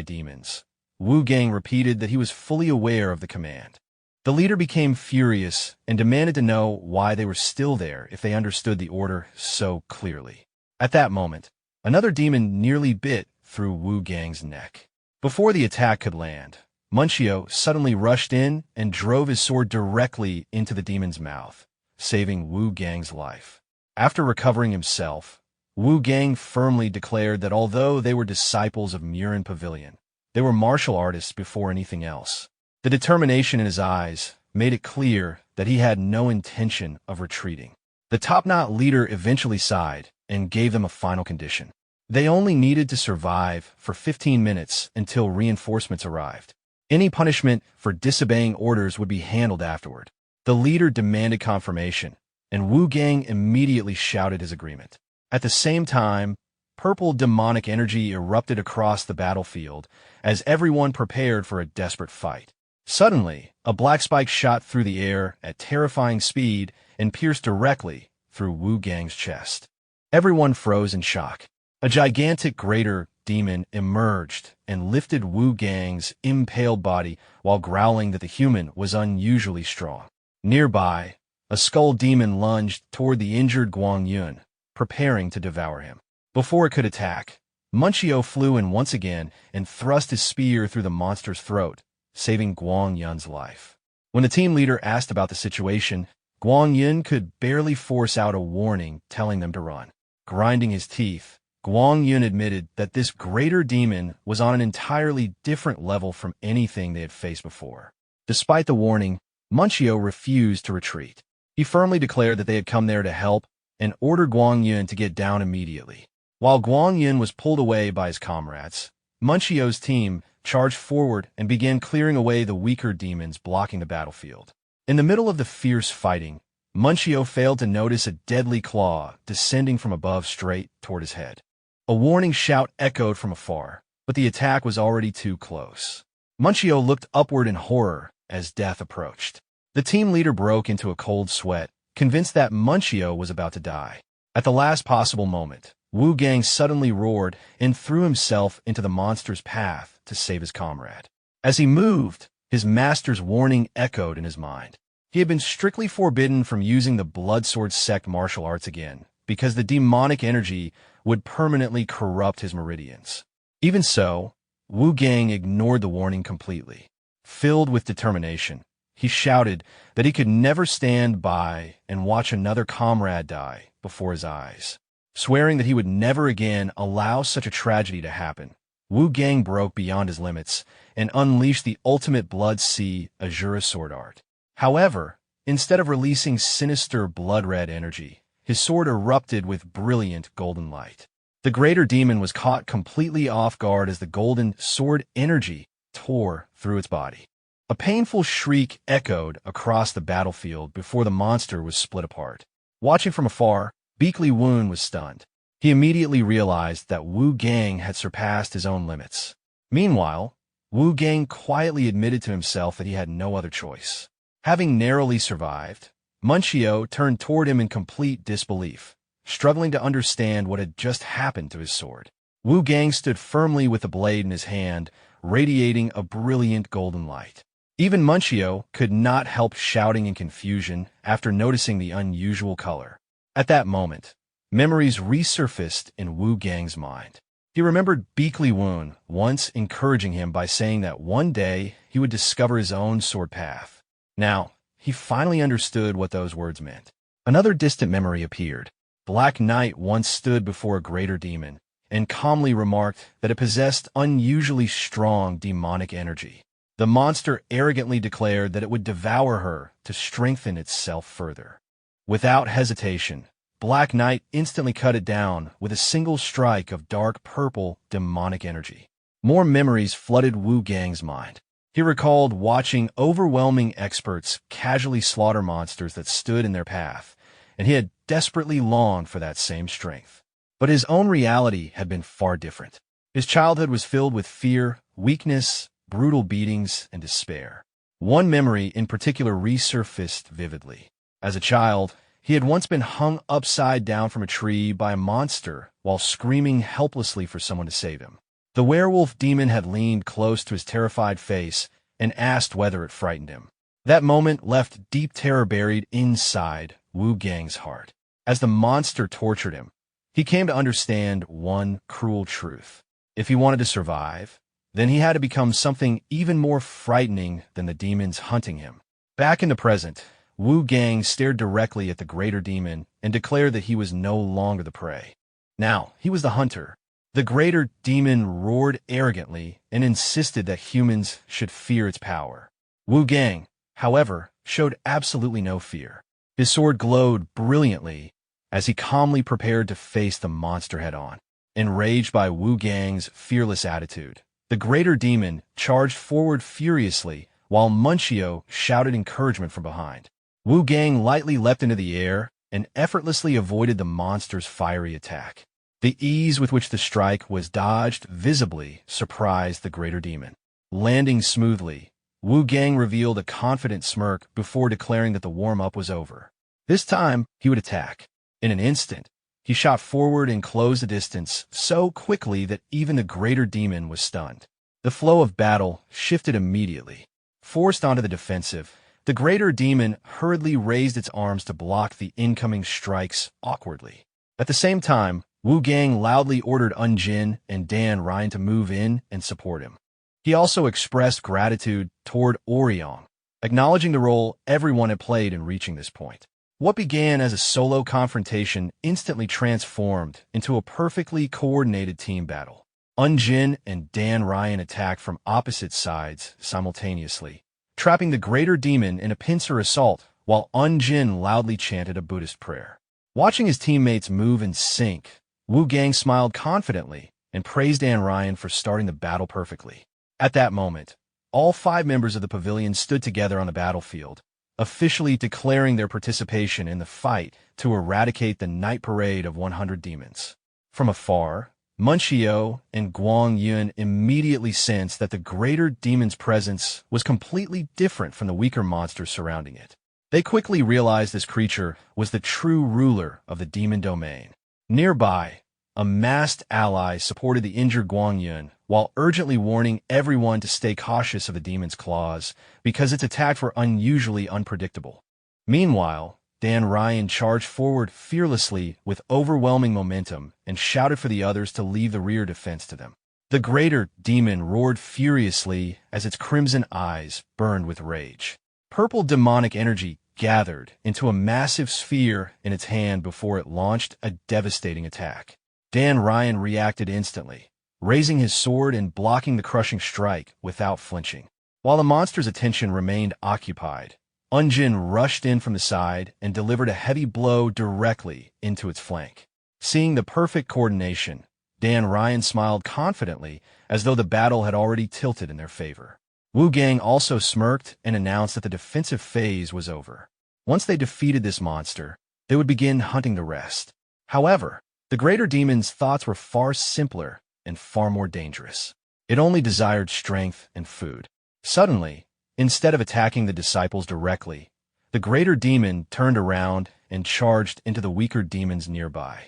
demons, Wu Gang repeated that he was fully aware of the command. The leader became furious and demanded to know why they were still there if they understood the order so clearly. At that moment, another demon nearly bit through Wu Gang's neck. Before the attack could land, Munchio suddenly rushed in and drove his sword directly into the demon's mouth, saving Wu Gang's life. After recovering himself, Wu Gang firmly declared that although they were disciples of Murin Pavilion, they were martial artists before anything else. The determination in his eyes made it clear that he had no intention of retreating. The top-knot leader eventually sighed and gave them a final condition. They only needed to survive for 15 minutes until reinforcements arrived. Any punishment for disobeying orders would be handled afterward. The leader demanded confirmation, and Wu Gang immediately shouted his agreement. At the same time, purple demonic energy erupted across the battlefield as everyone prepared for a desperate fight. Suddenly, a black spike shot through the air at terrifying speed and pierced directly through Wu Gang's chest. Everyone froze in shock. A gigantic greater demon emerged and lifted Wu Gang's impaled body while growling that the human was unusually strong. Nearby, a skull demon lunged toward the injured Guang Yun, preparing to devour him. Before it could attack, Munchio flew in once again and thrust his spear through the monster's throat, saving Guang Yun's life. When the team leader asked about the situation, Guang Yun could barely force out a warning telling them to run. Grinding his teeth, Guang Yun admitted that this greater demon was on an entirely different level from anything they had faced before. Despite the warning, Munchio refused to retreat. He firmly declared that they had come there to help and ordered Guang Yun to get down immediately. While Guang Yun was pulled away by his comrades, Munchio's team charged forward and began clearing away the weaker demons blocking the battlefield. In the middle of the fierce fighting, Munchio failed to notice a deadly claw descending from above straight toward his head. A warning shout echoed from afar, but the attack was already too close. Munchio looked upward in horror as death approached. The team leader broke into a cold sweat, convinced that Munchio was about to die. At the last possible moment, Wu Gang suddenly roared and threw himself into the monster's path to save his comrade. As he moved, his master's warning echoed in his mind. He had been strictly forbidden from using the Bloodsword Sect martial arts again, because the demonic energy would permanently corrupt his meridians. Even so, Wu Gang ignored the warning completely. Filled with determination, he shouted that he could never stand by and watch another comrade die before his eyes. Swearing that he would never again allow such a tragedy to happen, Wu Gang broke beyond his limits and unleashed the ultimate Blood Sea Azura sword art. However, instead of releasing sinister blood-red energy, his sword erupted with brilliant golden light. The greater demon was caught completely off guard as the golden sword energy tore through its body. A painful shriek echoed across the battlefield before the monster was split apart. Watching from afar, Beakley Woon was stunned. He immediately realized that Wu Gang had surpassed his own limits. Meanwhile, Wu Gang quietly admitted to himself that he had no other choice. Having narrowly survived, Munchio turned toward him in complete disbelief, struggling to understand what had just happened to his sword. Wu Gang stood firmly with the blade in his hand, radiating a brilliant golden light. Even Munchio could not help shouting in confusion after noticing the unusual color. At that moment, memories resurfaced in Wu Gang's mind. He remembered Beakley Woon once encouraging him by saying that one day he would discover his own sword path. Now, he finally understood what those words meant. Another distant memory appeared. Black Knight once stood before a greater demon and calmly remarked that it possessed unusually strong demonic energy. The monster arrogantly declared that it would devour her to strengthen itself further. Without hesitation, Black Knight instantly cut it down with a single strike of dark purple demonic energy. More memories flooded Wu Gang's mind. He recalled watching overwhelming experts casually slaughter monsters that stood in their path, and he had desperately longed for that same strength. But his own reality had been far different. His childhood was filled with fear, weakness, brutal beatings, and despair. One memory in particular resurfaced vividly. As a child, he had once been hung upside down from a tree by a monster while screaming helplessly for someone to save him. The werewolf demon had leaned close to his terrified face and asked whether it frightened him. That moment left deep terror buried inside Wu Gang's heart. As the monster tortured him, he came to understand one cruel truth. If he wanted to survive, then he had to become something even more frightening than the demons hunting him. Back in the present, Wu Gang stared directly at the greater demon and declared that he was no longer the prey. Now, he was the hunter. The greater demon roared arrogantly and insisted that humans should fear its power. Wu Gang, however, showed absolutely no fear. His sword glowed brilliantly as he calmly prepared to face the monster head-on. Enraged by Wu Gang's fearless attitude, the greater demon charged forward furiously while Munchio shouted encouragement from behind. Wu Gang lightly leapt into the air and effortlessly avoided the monster's fiery attack. The ease with which the strike was dodged visibly surprised the greater demon. Landing smoothly, Wu Gang revealed a confident smirk before declaring that the warm-up was over. This time, he would attack. In an instant, he shot forward and closed the distance so quickly that even the greater demon was stunned. The flow of battle shifted immediately. Forced onto the defensive, the greater demon hurriedly raised its arms to block the incoming strikes awkwardly. At the same time, Wu Gang loudly ordered Jin and Dan Ryan to move in and support him. He also expressed gratitude toward Oriong, acknowledging the role everyone had played in reaching this point. What began as a solo confrontation instantly transformed into a perfectly coordinated team battle. Jin and Dan Ryan attacked from opposite sides simultaneously, trapping the greater demon in a pincer assault while Jin loudly chanted a Buddhist prayer. Watching his teammates move in sync, Wu Gang smiled confidently and praised Dan Ryan for starting the battle perfectly. At that moment, all 5 members of the pavilion stood together on the battlefield, officially declaring their participation in the fight to eradicate the night parade of 100 demons. From afar, Munchio and Guang Yun immediately sensed that the greater demon's presence was completely different from the weaker monsters surrounding it. They quickly realized this creature was the true ruler of the demon domain. Nearby, a masked ally supported the injured Guang Yun while urgently warning everyone to stay cautious of the demon's claws because its attacks were unusually unpredictable. Meanwhile, Dan Ryan charged forward fearlessly with overwhelming momentum and shouted for the others to leave the rear defense to them. The greater demon roared furiously as its crimson eyes burned with rage. Purple demonic energy gathered into a massive sphere in its hand before it launched a devastating attack. Dan Ryan reacted instantly. raising his sword and blocking the crushing strike without flinching. While the monster's attention remained occupied, Unjin rushed in from the side and delivered a heavy blow directly into its flank. Seeing the perfect coordination, Dan Ryan smiled confidently as though the battle had already tilted in their favor. Wu Gang also smirked and announced that the defensive phase was over. Once they defeated this monster, they would begin hunting the rest. However, the greater demon's thoughts were far simpler and far more dangerous. It only desired strength and food. Suddenly, instead of attacking the disciples directly, the greater demon turned around and charged into the weaker demons nearby.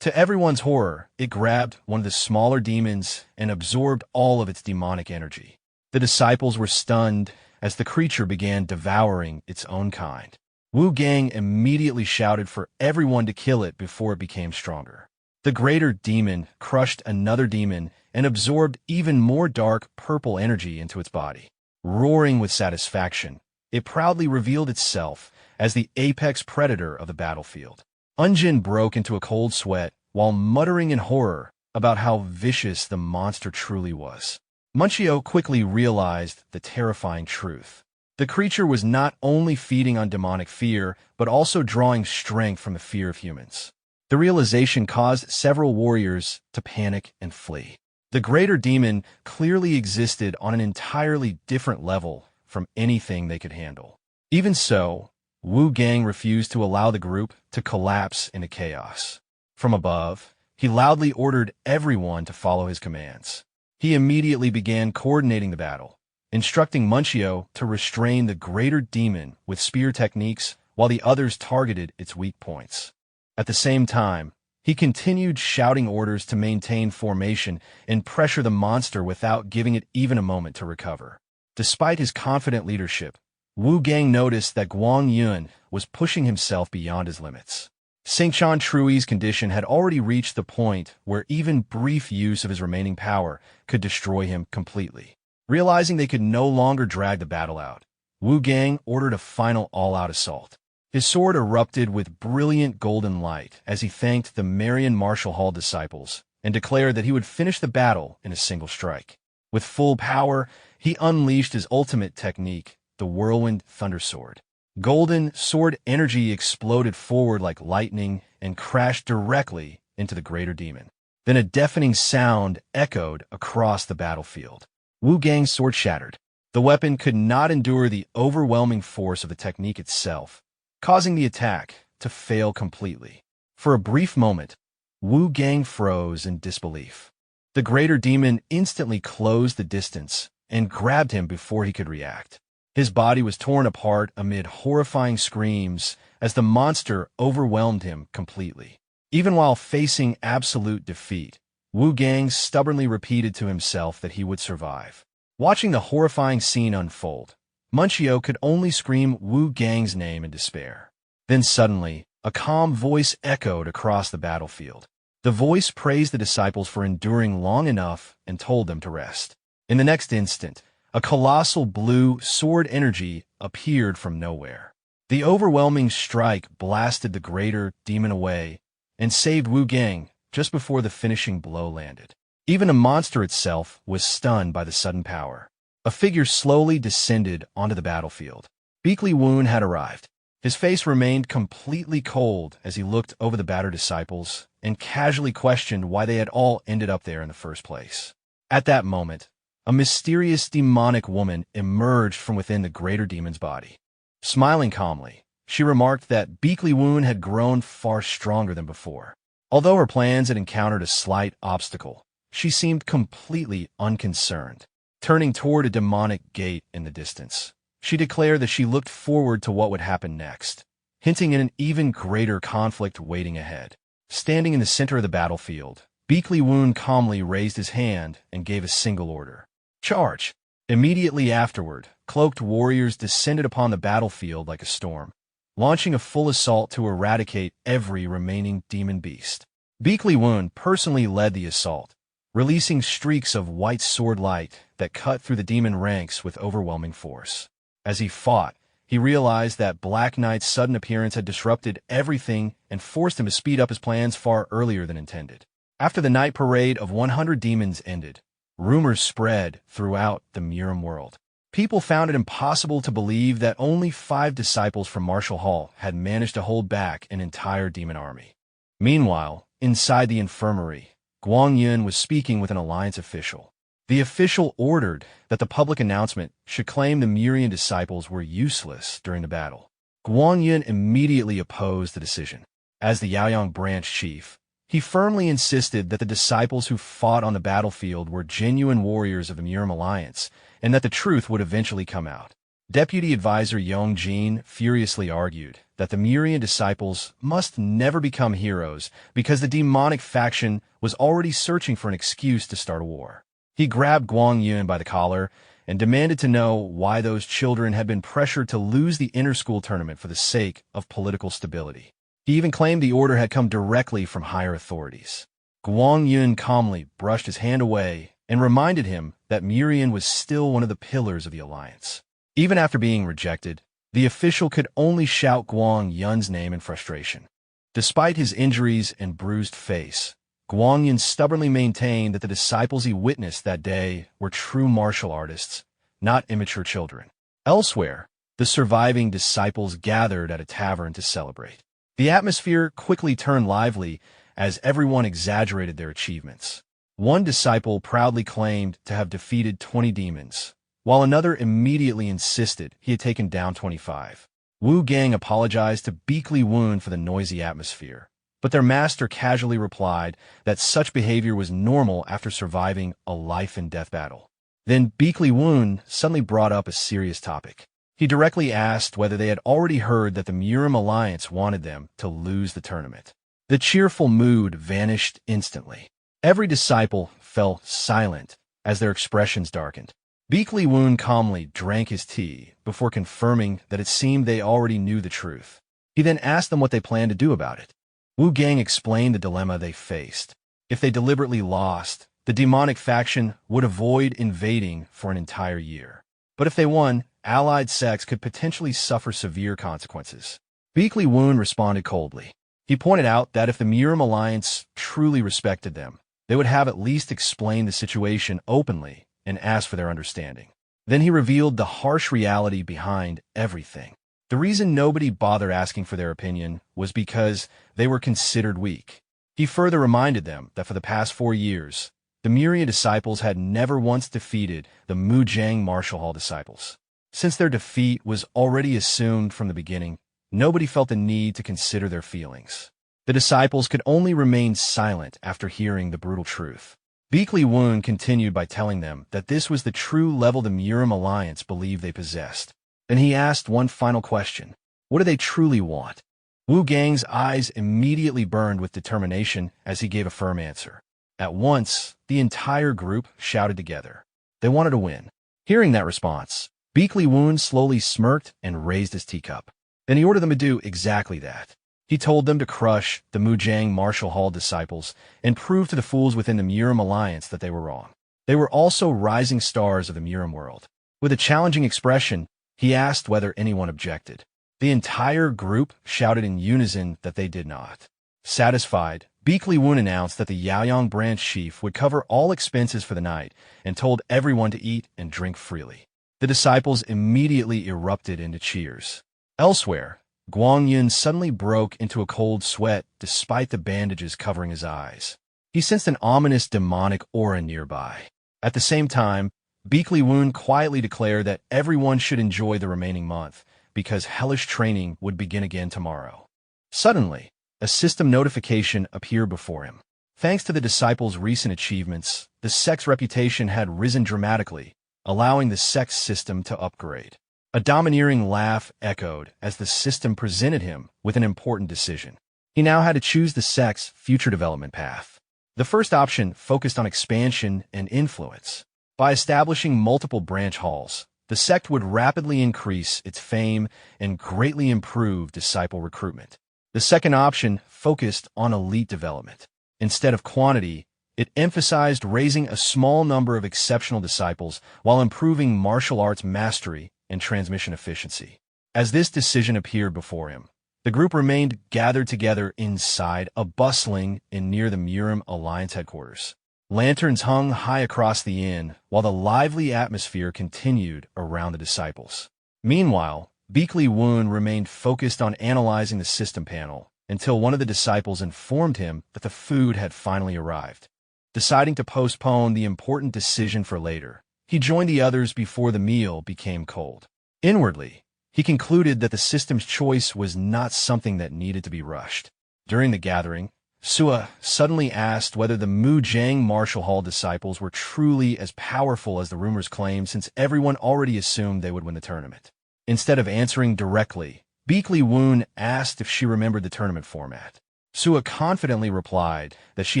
To everyone's horror, it grabbed one of the smaller demons and absorbed all of its demonic energy. The disciples were stunned as the creature began devouring its own kind. Wu Gang immediately shouted for everyone to kill it before it became stronger. The greater demon crushed another demon and absorbed even more dark purple energy into its body. Roaring with satisfaction, it proudly revealed itself as the apex predator of the battlefield. Unjin broke into a cold sweat while muttering in horror about how vicious the monster truly was. Munchio quickly realized the terrifying truth. The creature was not only feeding on demonic fear, but also drawing strength from the fear of humans. The realization caused several warriors to panic and flee. The greater demon clearly existed on an entirely different level from anything they could handle. Even so, Wu Gang refused to allow the group to collapse into chaos. From above, he loudly ordered everyone to follow his commands. He immediately began coordinating the battle, instructing Munchio to restrain the greater demon with spear techniques while the others targeted its weak points. At the same time, he continued shouting orders to maintain formation and pressure the monster without giving it even a moment to recover. Despite his confident leadership, Wu Gang noticed that Guang Yun was pushing himself beyond his limits. Singchan Trui's condition had already reached the point where even brief use of his remaining power could destroy him completely. Realizing they could no longer drag the battle out, Wu Gang ordered a final all-out assault. His sword erupted with brilliant golden light as he thanked the Marian Martial Hall disciples and declared that he would finish the battle in a single strike. With full power, he unleashed his ultimate technique, the Whirlwind Thunder Sword. Golden sword energy exploded forward like lightning and crashed directly into the greater demon. Then a deafening sound echoed across the battlefield. Wu Gang's sword shattered. The weapon could not endure the overwhelming force of the technique itself, causing the attack to fail completely. For a brief moment, Wu Gang froze in disbelief. The greater demon instantly closed the distance and grabbed him before he could react. His body was torn apart amid horrifying screams as the monster overwhelmed him completely. Even while facing absolute defeat, Wu Gang stubbornly repeated to himself that he would survive. Watching the horrifying scene unfold, Munchio could only scream Wu Gang's name in despair. Then suddenly, a calm voice echoed across the battlefield. The voice praised the disciples for enduring long enough and told them to rest. In the next instant, a colossal blue sword energy appeared from nowhere. The overwhelming strike blasted the greater demon away and saved Wu Gang just before the finishing blow landed. Even the monster itself was stunned by the sudden power. A figure slowly descended onto the battlefield. Beakley Woon had arrived. His face remained completely cold as he looked over the battered disciples and casually questioned why they had all ended up there in the first place. At that moment, a mysterious demonic woman emerged from within the greater demon's body. Smiling calmly, she remarked that Beakley Woon had grown far stronger than before. Although her plans had encountered a slight obstacle, she seemed completely unconcerned. Turning toward a demonic gate in the distance, she declared that she looked forward to what would happen next, hinting at an even greater conflict waiting ahead. Standing in the center of the battlefield, Beakley Woon calmly raised his hand and gave a single order. Charge! Immediately afterward, cloaked warriors descended upon the battlefield like a storm, launching a full assault to eradicate every remaining demon beast. Beakley Woon personally led the assault, releasing streaks of white sword light that cut through the demon ranks with overwhelming force. As he fought, he realized that Black Knight's sudden appearance had disrupted everything and forced him to speed up his plans far earlier than intended. After the night parade of 100 demons ended, rumors spread throughout the Miram world. People found it impossible to believe that only 5 disciples from Martial Hall had managed to hold back an entire demon army. Meanwhile, inside the infirmary, Guang Yun was speaking with an alliance official. The official ordered that the public announcement should claim the Murian disciples were useless during the battle. Guang Yun immediately opposed the decision. As the Yaoyang branch chief, he firmly insisted that the disciples who fought on the battlefield were genuine warriors of the Miram Alliance, and that the truth would eventually come out. Deputy Advisor Yong Jin furiously argued that the Murian disciples must never become heroes because the demonic faction was already searching for an excuse to start a war. He grabbed Guang Yun by the collar and demanded to know why those children had been pressured to lose the inter-school tournament for the sake of political stability. He even claimed the order had come directly from higher authorities. Guang Yun calmly brushed his hand away and reminded him that Murian was still one of the pillars of the alliance. Even after being rejected, the official could only shout Guang Yun's name in frustration. Despite his injuries and bruised face, Guang Yun stubbornly maintained that the disciples he witnessed that day were true martial artists, not immature children. Elsewhere, the surviving disciples gathered at a tavern to celebrate. The atmosphere quickly turned lively as everyone exaggerated their achievements. One disciple proudly claimed to have defeated 20 demons, while another immediately insisted he had taken down 25. Wu Gang apologized to Beakley Woon for the noisy atmosphere, but their master casually replied that such behavior was normal after surviving a life-and-death battle. Then Beakley Woon suddenly brought up a serious topic. He directly asked whether they had already heard that the Miram Alliance wanted them to lose the tournament. The cheerful mood vanished instantly. Every disciple fell silent as their expressions darkened. Beakley Woon calmly drank his tea before confirming that it seemed they already knew the truth. He then asked them what they planned to do about it. Wu Gang explained the dilemma they faced. If they deliberately lost, the demonic faction would avoid invading for an entire year. But if they won, allied sects could potentially suffer severe consequences. Beakley Woon responded coldly. He pointed out that if the Miram Alliance truly respected them, they would have at least explained the situation openly and asked for their understanding. Then he revealed the harsh reality behind everything. The reason nobody bothered asking for their opinion was because they were considered weak. He further reminded them that for the past 4 years, the Murian disciples had never once defeated the Mujang Martial Hall disciples. Since their defeat was already assumed from the beginning, nobody felt the need to consider their feelings. The disciples could only remain silent after hearing the brutal truth. Beakley Woon continued by telling them that this was the true level the Miram Alliance believed they possessed. Then he asked one final question. What do they truly want? Wu Gang's eyes immediately burned with determination as he gave a firm answer. At once, the entire group shouted together. They wanted to win. Hearing that response, Beakley Woon slowly smirked and raised his teacup. Then he ordered them to do exactly that. He told them to crush the Mujang Martial Hall disciples and prove to the fools within the Miram Alliance that they were wrong. They were also rising stars of the Miram world. With a challenging expression, he asked whether anyone objected. The entire group shouted in unison that they did not. Satisfied, Beakley Woon announced that the Yaoyang branch chief would cover all expenses for the night and told everyone to eat and drink freely. The disciples immediately erupted into cheers. Elsewhere, Guang Yun suddenly broke into a cold sweat despite the bandages covering his eyes. He sensed an ominous demonic aura nearby. At the same time, Beakley Woon quietly declared that everyone should enjoy the remaining month because hellish training would begin again tomorrow. Suddenly, a system notification appeared before him. Thanks to the disciples' recent achievements, the Sect's reputation had risen dramatically, allowing the Sect's system to upgrade. A domineering laugh echoed as the system presented him with an important decision. He now had to choose the Sect's future development path. The first option focused on expansion and influence. By establishing multiple branch halls, the Sect would rapidly increase its fame and greatly improve disciple recruitment. The second option focused on elite development. Instead of quantity, it emphasized raising a small number of exceptional disciples while improving martial arts mastery and transmission efficiency. As this decision appeared before him, The group remained gathered together inside a bustling and near the Murim Alliance headquarters. Lanterns hung high across the inn, while the lively atmosphere continued around the disciples. Meanwhile, Beakley Woon remained focused on analyzing the system panel until one of the disciples informed him that the food had finally arrived. Deciding to postpone the important decision for later, he joined the others before the meal became cold. Inwardly, he concluded that the system's choice was not something that needed to be rushed. During the gathering, Sua suddenly asked whether the Mujang Marshall Hall disciples were truly as powerful as the rumors claimed, since everyone already assumed they would win the tournament. Instead of answering directly, Beakley Woon asked if she remembered the tournament format. Sua confidently replied that she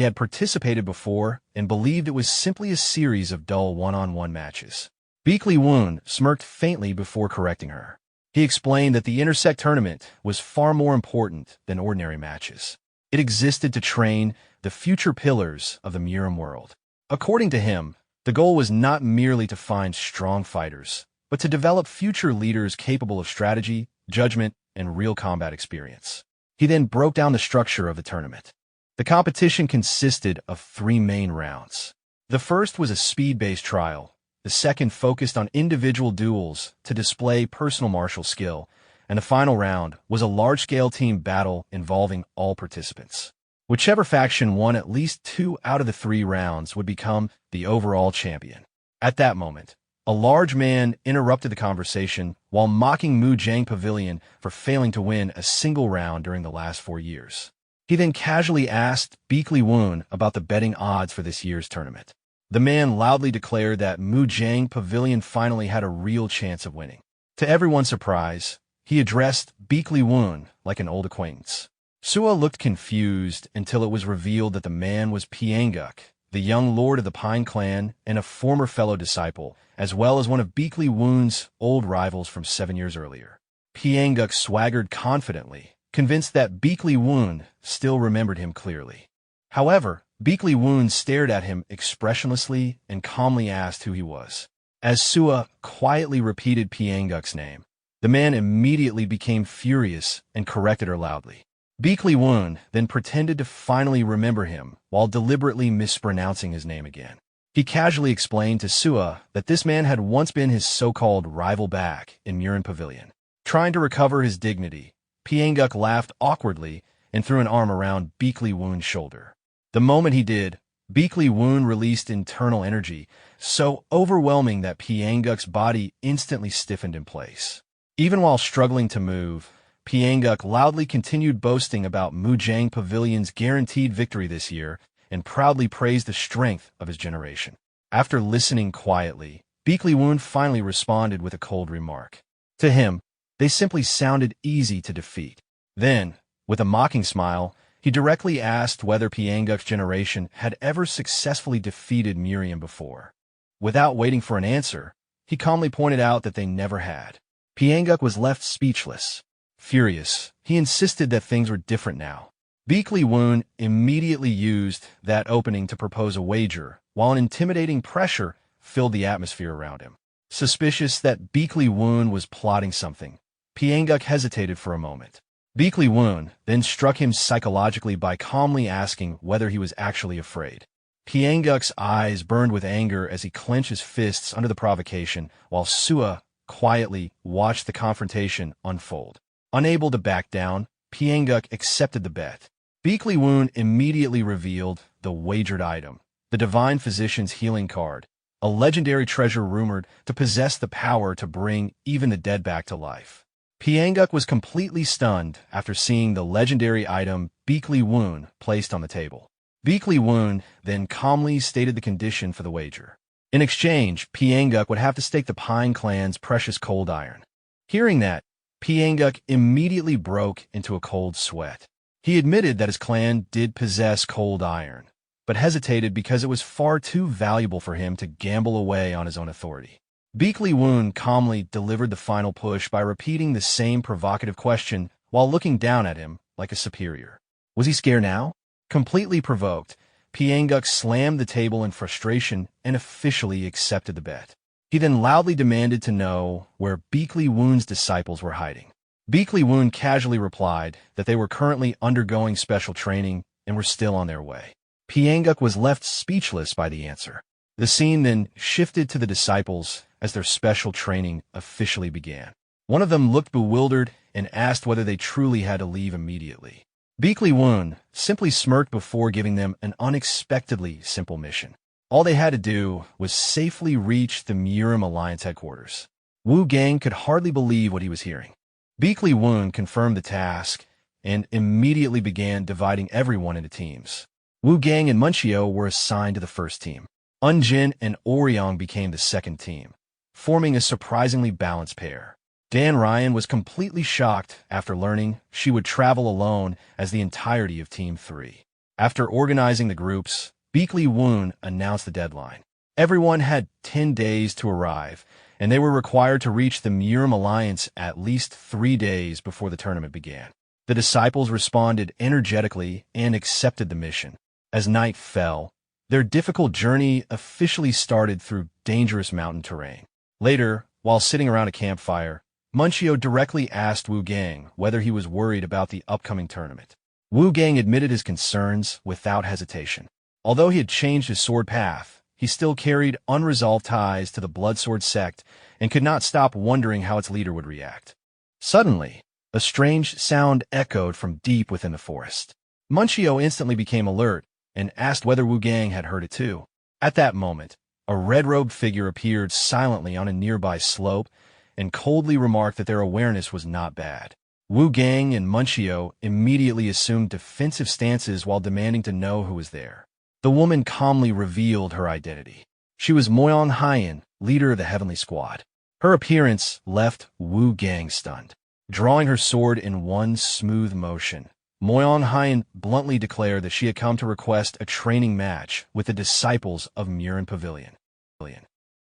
had participated before and believed it was simply a series of dull one-on-one matches. Beakley Woon smirked faintly before correcting her. He explained that the Intersect tournament was far more important than ordinary matches. It existed to train the future pillars of the Murim world. According to him, the goal was not merely to find strong fighters, but to develop future leaders capable of strategy, judgment, and real combat experience. He then broke down the structure of the tournament. The competition consisted of 3 main rounds. The first was a speed-based trial. The second focused on individual duels to display personal martial skill, and the final round was a large-scale team battle involving all participants. Whichever faction won at least 2 out of the 3 rounds would become the overall champion. At that moment, a large man interrupted the conversation while mocking Mujang Pavilion for failing to win a single round during the last 4 years. He then casually asked Beakley Woon about the betting odds for this year's tournament. The man loudly declared that Mujang Pavilion finally had a real chance of winning. To everyone's surprise, he addressed Beakley Woon like an old acquaintance. Sua looked confused until it was revealed that the man was Pianguk, the young lord of the Pine clan and a former fellow disciple, as well as one of Beakley Woon's old rivals from 7 years earlier. Pianguk swaggered confidently, convinced that Beakley Woon still remembered him clearly. However, Beakley Woon stared at him expressionlessly and calmly asked who he was. As Sua quietly repeated Pianguk's name, the man immediately became furious and corrected her loudly. Beakley Woon then pretended to finally remember him while deliberately mispronouncing his name again. He casually explained to Sua that this man had once been his so-called rival back in Murin Pavilion. Trying to recover his dignity, Pianguk laughed awkwardly and threw an arm around Beakley Woon's shoulder. The moment he did, Beakley Woon released internal energy, so overwhelming that Pianguk's body instantly stiffened in place. Even while struggling to move, Pianguk loudly continued boasting about Mujang Pavilion's guaranteed victory this year and proudly praised the strength of his generation. After listening quietly, Beakley Woon finally responded with a cold remark. To him, they simply sounded easy to defeat. Then, with a mocking smile, he directly asked whether Pianguk's generation had ever successfully defeated Miriam before. Without waiting for an answer, he calmly pointed out that they never had. Pianguk was left speechless. Furious, he insisted that things were different now. Beakley Woon immediately used that opening to propose a wager, while an intimidating pressure filled the atmosphere around him. Suspicious that Beakley Woon was plotting something, Pianguk hesitated for a moment. Beakley Woon then struck him psychologically by calmly asking whether he was actually afraid. Pianguk's eyes burned with anger as he clenched his fists under the provocation, while Sua quietly watched the confrontation unfold. Unable to back down, Pianguk accepted the bet. Beakley Woon immediately revealed the wagered item, the Divine Physician's Healing Card, a legendary treasure rumored to possess the power to bring even the dead back to life. Pianguk was completely stunned after seeing the legendary item Beakley Woon placed on the table. Beakley Woon then calmly stated the condition for the wager. In exchange, Pianguk would have to stake the Pine clan's precious cold iron. Hearing that, Pianguk immediately broke into a cold sweat. He admitted that his clan did possess cold iron, but hesitated because it was far too valuable for him to gamble away on his own authority. Beakley Woon calmly delivered the final push by repeating the same provocative question while looking down at him like a superior. Was he scared now? Completely provoked, Pianguk slammed the table in frustration and officially accepted the bet. He then loudly demanded to know where Beakley Woon's disciples were hiding. Beakley Woon casually replied that they were currently undergoing special training and were still on their way. Pyanguk was left speechless by the answer. The scene then shifted to the disciples as their special training officially began. One of them looked bewildered and asked whether they truly had to leave immediately. Beakley Woon simply smirked before giving them an unexpectedly simple mission. All they had to do was safely reach the Murim Alliance headquarters. Wu Gang could hardly believe what he was hearing. Beakley Woon confirmed the task and immediately began dividing everyone into teams. Wu Gang and Munchio were assigned to the first team. Unjin and Oryong became the second team, forming a surprisingly balanced pair. Dan Ryan was completely shocked after learning she would travel alone as the entirety of Team 3. After organizing the groups, Beakley Woon announced the deadline. Everyone had 10 days to arrive, and they were required to reach the Murim Alliance at least 3 days before the tournament began. The disciples responded energetically and accepted the mission. As night fell, their difficult journey officially started through dangerous mountain terrain. Later, while sitting around a campfire, Munchio directly asked Wu Gang whether he was worried about the upcoming tournament. Wu Gang admitted his concerns without hesitation. Although he had changed his sword path, he still carried unresolved ties to the Bloodsword Sect and could not stop wondering how its leader would react. Suddenly, a strange sound echoed from deep within the forest. Munchio instantly became alert and asked whether Wu Gang had heard it too. At that moment, a red-robed figure appeared silently on a nearby slope and coldly remarked that their awareness was not bad. Wu Gang and Munchio immediately assumed defensive stances while demanding to know who was there. The woman calmly revealed her identity. She was Moyong Hyen, leader of the Heavenly Squad. Her appearance left Wu Gang stunned. Drawing her sword in one smooth motion, Moyong Hyen bluntly declared that she had come to request a training match with the disciples of Murin Pavilion.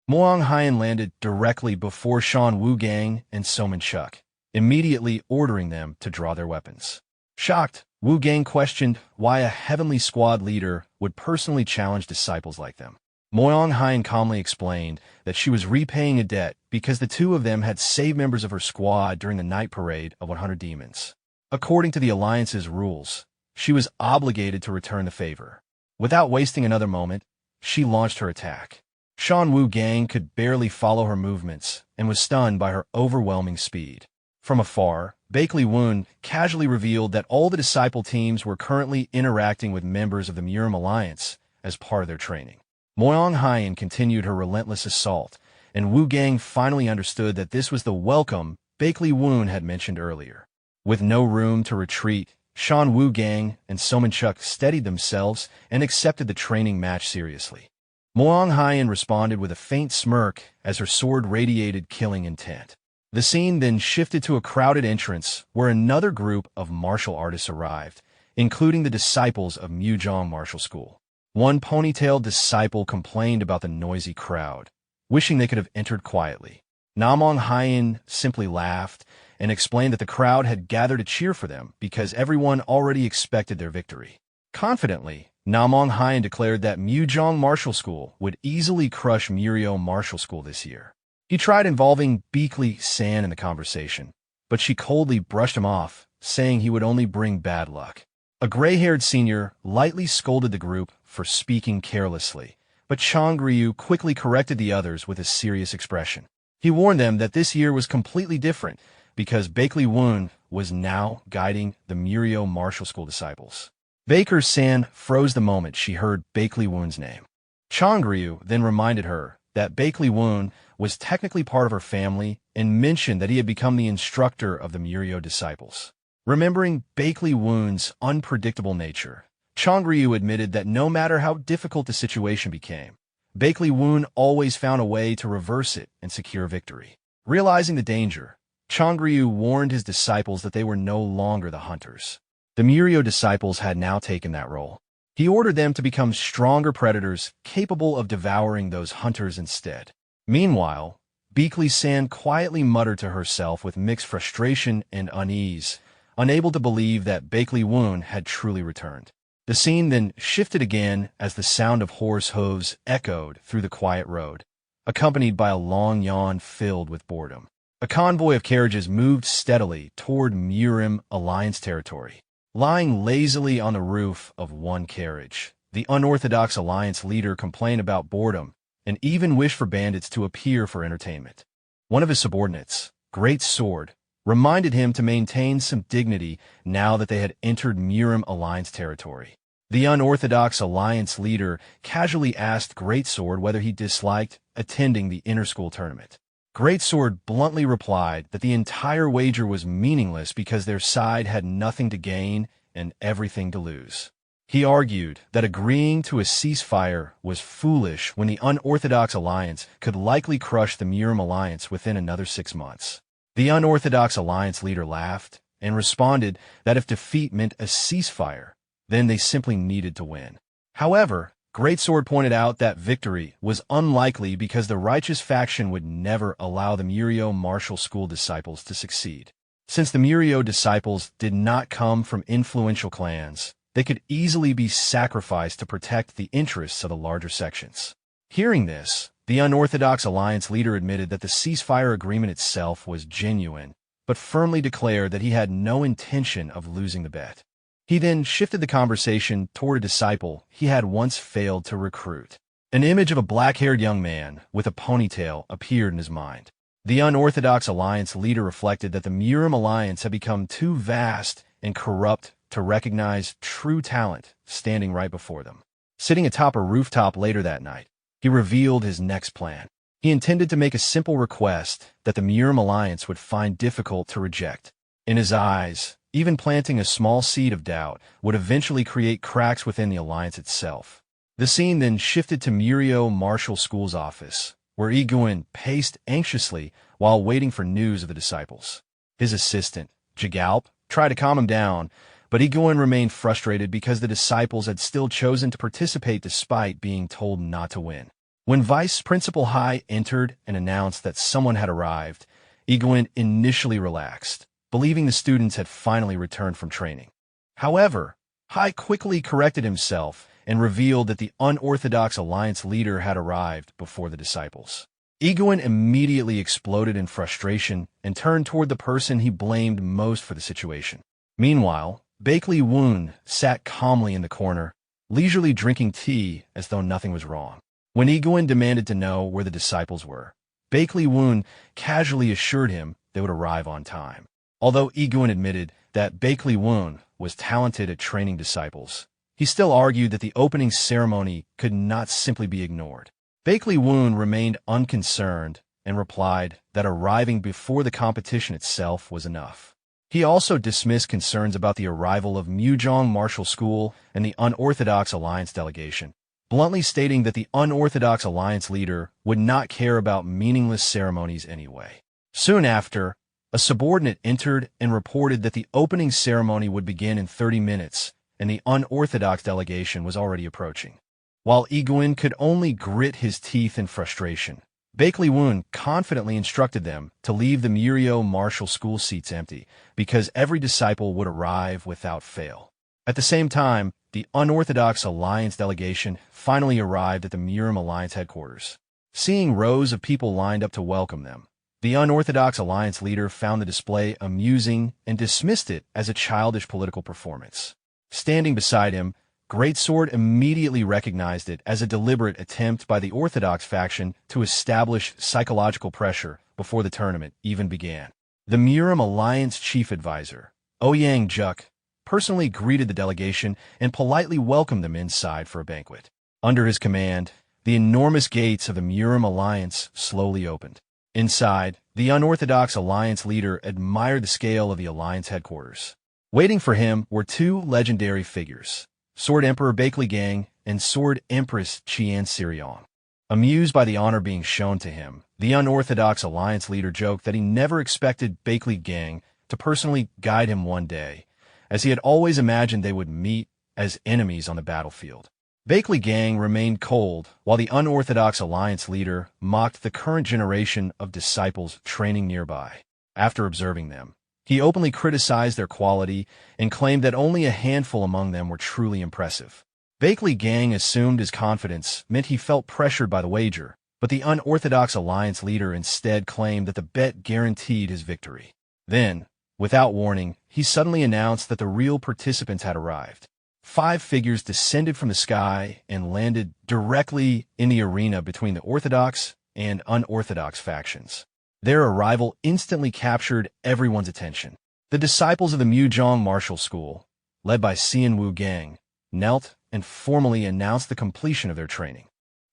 Moyong Hyen landed directly before Shan Wu Gang and Soman Chuk, immediately ordering them to draw their weapons. Shocked, Wu Gang questioned why a Heavenly Squad leader would personally challenge disciples like them. Moyong Hyen calmly explained that she was repaying a debt because the two of them had saved members of her squad during the night parade of 100 demons. According to the Alliance's rules, she was obligated to return the favor. Without wasting another moment, she launched her attack. Shan Wu Gang could barely follow her movements and was stunned by her overwhelming speed. From afar, Beakley Woon casually revealed that all the disciple teams were currently interacting with members of the Murim Alliance as part of their training. Moyong Hyen continued her relentless assault, and Wu Gang finally understood that this was the welcome Beakley Woon had mentioned earlier. With no room to retreat, Shan Wu Gang and Soman Chuk steadied themselves and accepted the training match seriously. Moyong Hyen responded with a faint smirk as her sword radiated killing intent. The scene then shifted to a crowded entrance where another group of martial artists arrived, including the disciples of Mujong Martial School. One ponytailed disciple complained about the noisy crowd, wishing they could have entered quietly. Namong Hyen simply laughed and explained that the crowd had gathered to cheer for them because everyone already expected their victory. Confidently, Namong Hyen declared that Mujong Martial School would easily crush Murio Martial School this year. He tried involving Beakley San in the conversation, but she coldly brushed him off, saying he would only bring bad luck. A gray-haired senior lightly scolded the group for speaking carelessly, but Chang Ryu quickly corrected the others with a serious expression. He warned them that this year was completely different because Beakley Woon was now guiding the Murio Martial School disciples. Baker San froze the moment she heard Beakley Woon's name. Chang Ryu then reminded her that Beakley Woon was technically part of her family and mentioned that he had become the instructor of the Murio disciples. Remembering Beakley Woon's unpredictable nature, Chang Ryu admitted that no matter how difficult the situation became, Beakley Woon always found a way to reverse it and secure victory. Realizing the danger, Chang Ryu warned his disciples that they were no longer the hunters. The Murio disciples had now taken that role. He ordered them to become stronger predators capable of devouring those hunters instead. Meanwhile, Beakley San quietly muttered to herself with mixed frustration and unease, unable to believe that Beakley Woon had truly returned. The scene then shifted again as the sound of horse hooves echoed through the quiet road, accompanied by a long yawn filled with boredom. A convoy of carriages moved steadily toward Murim Alliance territory. Lying lazily on the roof of one carriage, the unorthodox Alliance leader complained about boredom and even wished for bandits to appear for entertainment. One of his subordinates, Great Sword, reminded him to maintain some dignity now that they had entered Murim Alliance territory. The unorthodox Alliance leader casually asked Great Sword whether he disliked attending the inter-school tournament. Great Sword bluntly replied that the entire wager was meaningless because their side had nothing to gain and everything to lose. He argued that agreeing to a ceasefire was foolish when the unorthodox Alliance could likely crush the Murim Alliance within another 6 months. The unorthodox Alliance leader laughed and responded that if defeat meant a ceasefire, then they simply needed to win. However, Great Sword pointed out that victory was unlikely because the righteous faction would never allow the Murio martial school disciples to succeed. Since the Murio disciples did not come from influential clans, they could easily be sacrificed to protect the interests of the larger sections. Hearing this, the unorthodox Alliance leader admitted that the ceasefire agreement itself was genuine, but firmly declared that he had no intention of losing the bet. He then shifted the conversation toward a disciple he had once failed to recruit. An image of a black-haired young man with a ponytail appeared in his mind. The unorthodox Alliance leader reflected that the Murim Alliance had become too vast and corrupt to recognize true talent standing right before them. Sitting atop a rooftop later that night, he revealed his next plan. He intended to make a simple request that the Murim Alliance would find difficult to reject. In his eyes, even planting a small seed of doubt would eventually create cracks within the Alliance itself. The scene then shifted to Murio Martial School's office, where Iguin paced anxiously while waiting for news of the disciples. His assistant, Jigalp, tried to calm him down, but Iguin remained frustrated because the disciples had still chosen to participate despite being told not to win. When Vice Principal Hai entered and announced that someone had arrived, Iguin initially relaxed, believing the students had finally returned from training. However, Hai quickly corrected himself and revealed that the unorthodox Alliance leader had arrived before the disciples. Iguin immediately exploded in frustration and turned toward the person he blamed most for the situation. Meanwhile, Bakley Woon sat calmly in the corner, leisurely drinking tea as though nothing was wrong. When Iguin demanded to know where the disciples were, Bakley Woon casually assured him they would arrive on time. Although Iguin admitted that Bakley Woon was talented at training disciples, he still argued that the opening ceremony could not simply be ignored. Bakley Woon remained unconcerned and replied that arriving before the competition itself was enough. He also dismissed concerns about the arrival of Mujong Martial School and the unorthodox Alliance delegation, bluntly stating that the unorthodox Alliance leader would not care about meaningless ceremonies anyway. Soon after, a subordinate entered and reported that the opening ceremony would begin in 30 minutes, and the unorthodox delegation was already approaching. While Iguin could only grit his teeth in frustration, Bakley Woon confidently instructed them to leave the Murio Martial School seats empty because every disciple would arrive without fail. At the same time, the unorthodox Alliance delegation finally arrived at the Murim Alliance headquarters. Seeing rows of people lined up to welcome them, the unorthodox Alliance leader found the display amusing and dismissed it as a childish political performance. Standing beside him, Great Sword immediately recognized it as a deliberate attempt by the Orthodox faction to establish psychological pressure before the tournament even began. The Murim Alliance chief advisor, Ouyang Juk, personally greeted the delegation and politely welcomed them inside for a banquet. Under his command, the enormous gates of the Murim Alliance slowly opened. Inside, the unorthodox Alliance leader admired the scale of the Alliance headquarters. Waiting for him were two legendary figures, Sword Emperor Bakley Gang and Sword Empress Qian Sirion. Amused by the honor being shown to him, the unorthodox Alliance leader joked that he never expected Bakley Gang to personally guide him one day, as he had always imagined they would meet as enemies on the battlefield. Bakley Gang remained cold, while the unorthodox Alliance leader mocked the current generation of disciples training nearby. After observing them, he openly criticized their quality and claimed that only a handful among them were truly impressive. Bakley Gang assumed his confidence meant he felt pressured by the wager, but but the unorthodox alliance leader instead claimed that the bet guaranteed his victory. Then, without warning, he suddenly announced that the real participants had arrived. 5 figures descended from the sky and landed directly in the arena between the orthodox and unorthodox factions. Their arrival instantly captured everyone's attention. The disciples of the Muzhong martial school, led by Xian Wu Gang, knelt and formally announced the completion of their training.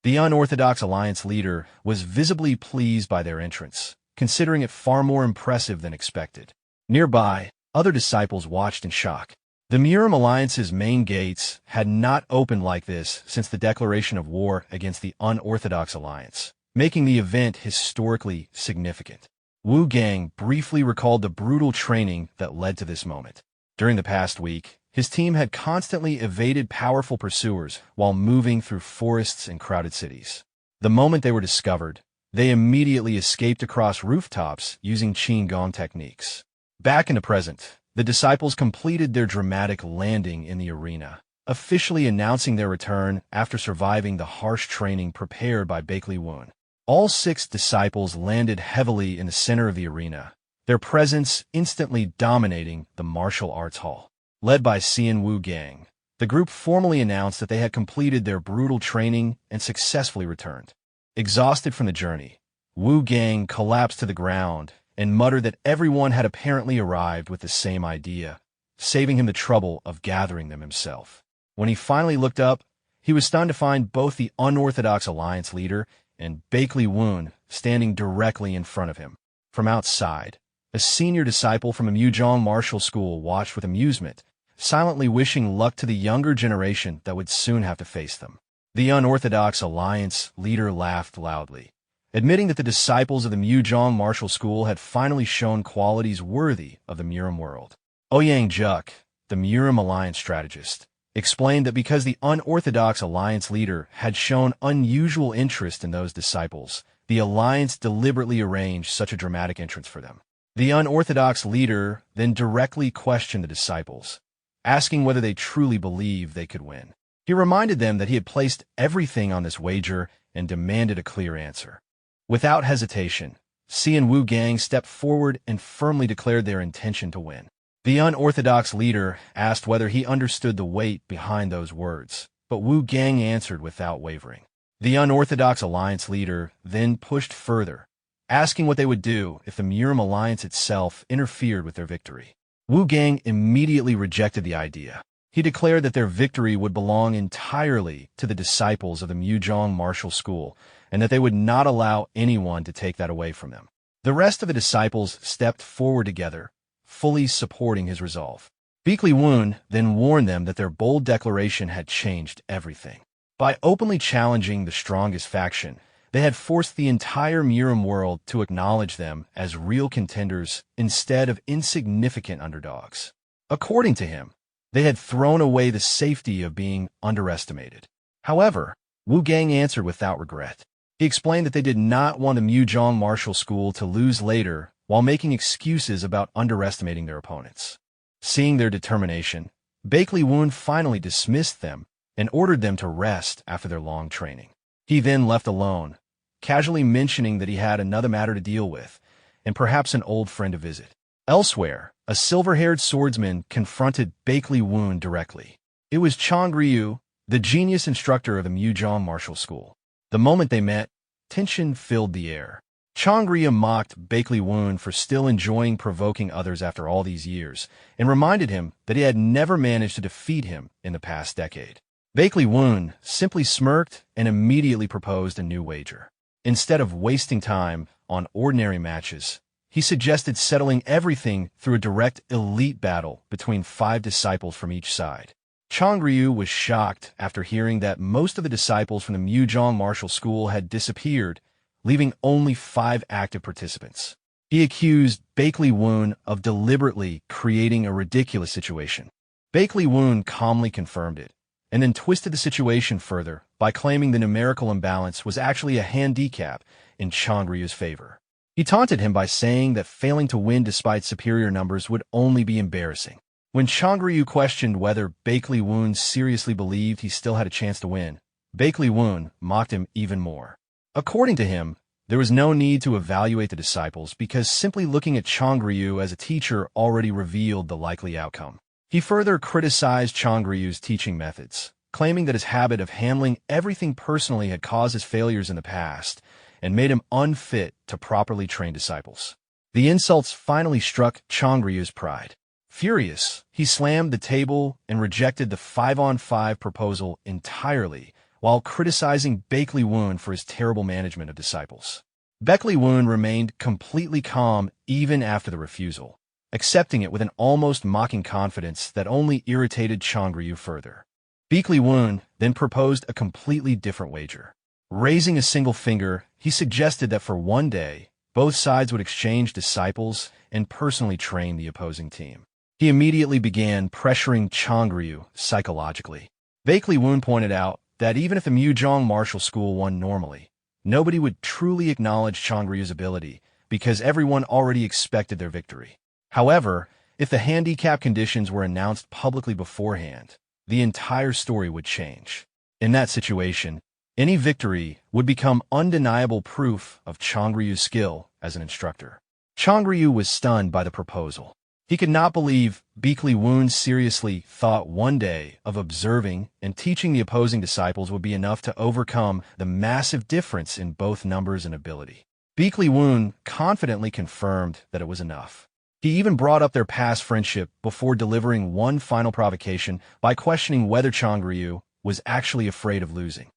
The unorthodox alliance leader was visibly pleased by their entrance, considering it far more impressive than expected. Nearby, other disciples watched in shock. The Murim Alliance's main gates had not opened like this since the declaration of war against the unorthodox alliance, making the event historically significant. Wu Gang briefly recalled the brutal training that led to this moment. During the past week, his team had constantly evaded powerful pursuers while moving through forests and crowded cities. The moment they were discovered, they immediately escaped across rooftops using Qigong techniques. Back in the present, the disciples completed their dramatic landing in the arena, officially announcing their return after surviving the harsh training prepared by Bakley Woon. All 6 disciples landed heavily in the center of the arena, their presence instantly dominating the martial arts hall. Led by Xian Wu Gang, the group formally announced that they had completed their brutal training and successfully returned. Exhausted from the journey, Wu Gang collapsed to the ground and muttered that everyone had apparently arrived with the same idea, saving him the trouble of gathering them himself. When he finally looked up, he was stunned to find both the unorthodox alliance leader and Bakley Woon standing directly in front of him. From outside, a senior disciple from a Muzhong martial school watched with amusement, silently wishing luck to the younger generation that would soon have to face them. The unorthodox alliance leader laughed loudly, admitting that the disciples of the Muzhong martial school had finally shown qualities worthy of the Murim world. Ouyang Juk, the Murim alliance strategist, explained that because the unorthodox alliance leader had shown unusual interest in those disciples, the alliance deliberately arranged such a dramatic entrance for them. The unorthodox leader then directly questioned the disciples, asking whether they truly believed they could win. He reminded them that he had placed everything on this wager and demanded a clear answer. Without hesitation, Xian Wu Gang stepped forward and firmly declared their intention to win. The unorthodox leader asked whether he understood the weight behind those words, but Wu Gang answered without wavering. The unorthodox alliance leader then pushed further, asking what they would do if the Murim alliance itself interfered with their victory. Wu Gang immediately rejected the idea. He declared that their victory would belong entirely to the disciples of the Muzhong martial school, and that they would not allow anyone to take that away from them. The rest of the disciples stepped forward together, fully supporting his resolve. Bakley Woon then warned them that their bold declaration had changed everything. By openly challenging the strongest faction, they had forced the entire Murim world to acknowledge them as real contenders instead of insignificant underdogs. According to him, they had thrown away the safety of being underestimated. However, Wu Gang answered without regret. He explained that they did not want the Muzhong martial school to lose later while making excuses about underestimating their opponents. Seeing their determination, Bakley Woon finally dismissed them and ordered them to rest after their long training. He then left alone, casually mentioning that he had another matter to deal with, and perhaps an old friend to visit. Elsewhere, a silver-haired swordsman confronted Bakley Woon directly. It was Chang Ryu, the genius instructor of the Muzhong martial school. The moment they met, tension filled the air. Chang Ryu mocked Bakley Woon for still enjoying provoking others after all these years, and reminded him that he had never managed to defeat him in the past decade. Bakley Woon simply smirked and immediately proposed a new wager. Instead of wasting time on ordinary matches, he suggested settling everything through a direct elite battle between 5 disciples from each side. Chang Ryu was shocked after hearing that most of the disciples from the Muzhong martial school had disappeared, leaving only 5 active participants. He accused Bakley Woon of deliberately creating a ridiculous situation. Bakley Woon calmly confirmed it, and then twisted the situation further by claiming the numerical imbalance was actually a handicap in Chang Ryu's favor. He taunted him by saying that failing to win despite superior numbers would only be embarrassing. When Chang Ryu questioned whether Bakley Woon seriously believed he still had a chance to win, Bakley Woon mocked him even more. According to him, there was no need to evaluate the disciples because simply looking at Changryu as a teacher already revealed the likely outcome. He further criticized Changryu's teaching methods, claiming that his habit of handling everything personally had caused his failures in the past and made him unfit to properly train disciples. The insults finally struck Changryu's pride. Furious, he slammed the table and rejected the 5-on-5 proposal entirely, while criticizing Baek Lee-woon for his terrible management of disciples. Baek Lee-woon remained completely calm even after the refusal, accepting it with an almost mocking confidence that only irritated Changryu further. Baek Lee-woon then proposed a completely different wager. Raising a single finger, he suggested that for one day, both sides would exchange disciples and personally train the opposing team. He immediately began pressuring Changryu psychologically. Baek Lee-woon pointed out that even if the Mujong Martial School won normally, nobody would truly acknowledge Changryu's ability because everyone already expected their victory. However, if the handicap conditions were announced publicly beforehand, the entire story would change. In that situation, any victory would become undeniable proof of Changryu's skill as an instructor. Changryu was stunned by the proposal. He could not believe Baek Lee-woon seriously thought one day of observing and teaching the opposing disciples would be enough to overcome the massive difference in both numbers and ability. Baek Lee-woon confidently confirmed that it was enough. He even brought up their past friendship before delivering one final provocation by questioning whether Changryu was actually afraid of losing.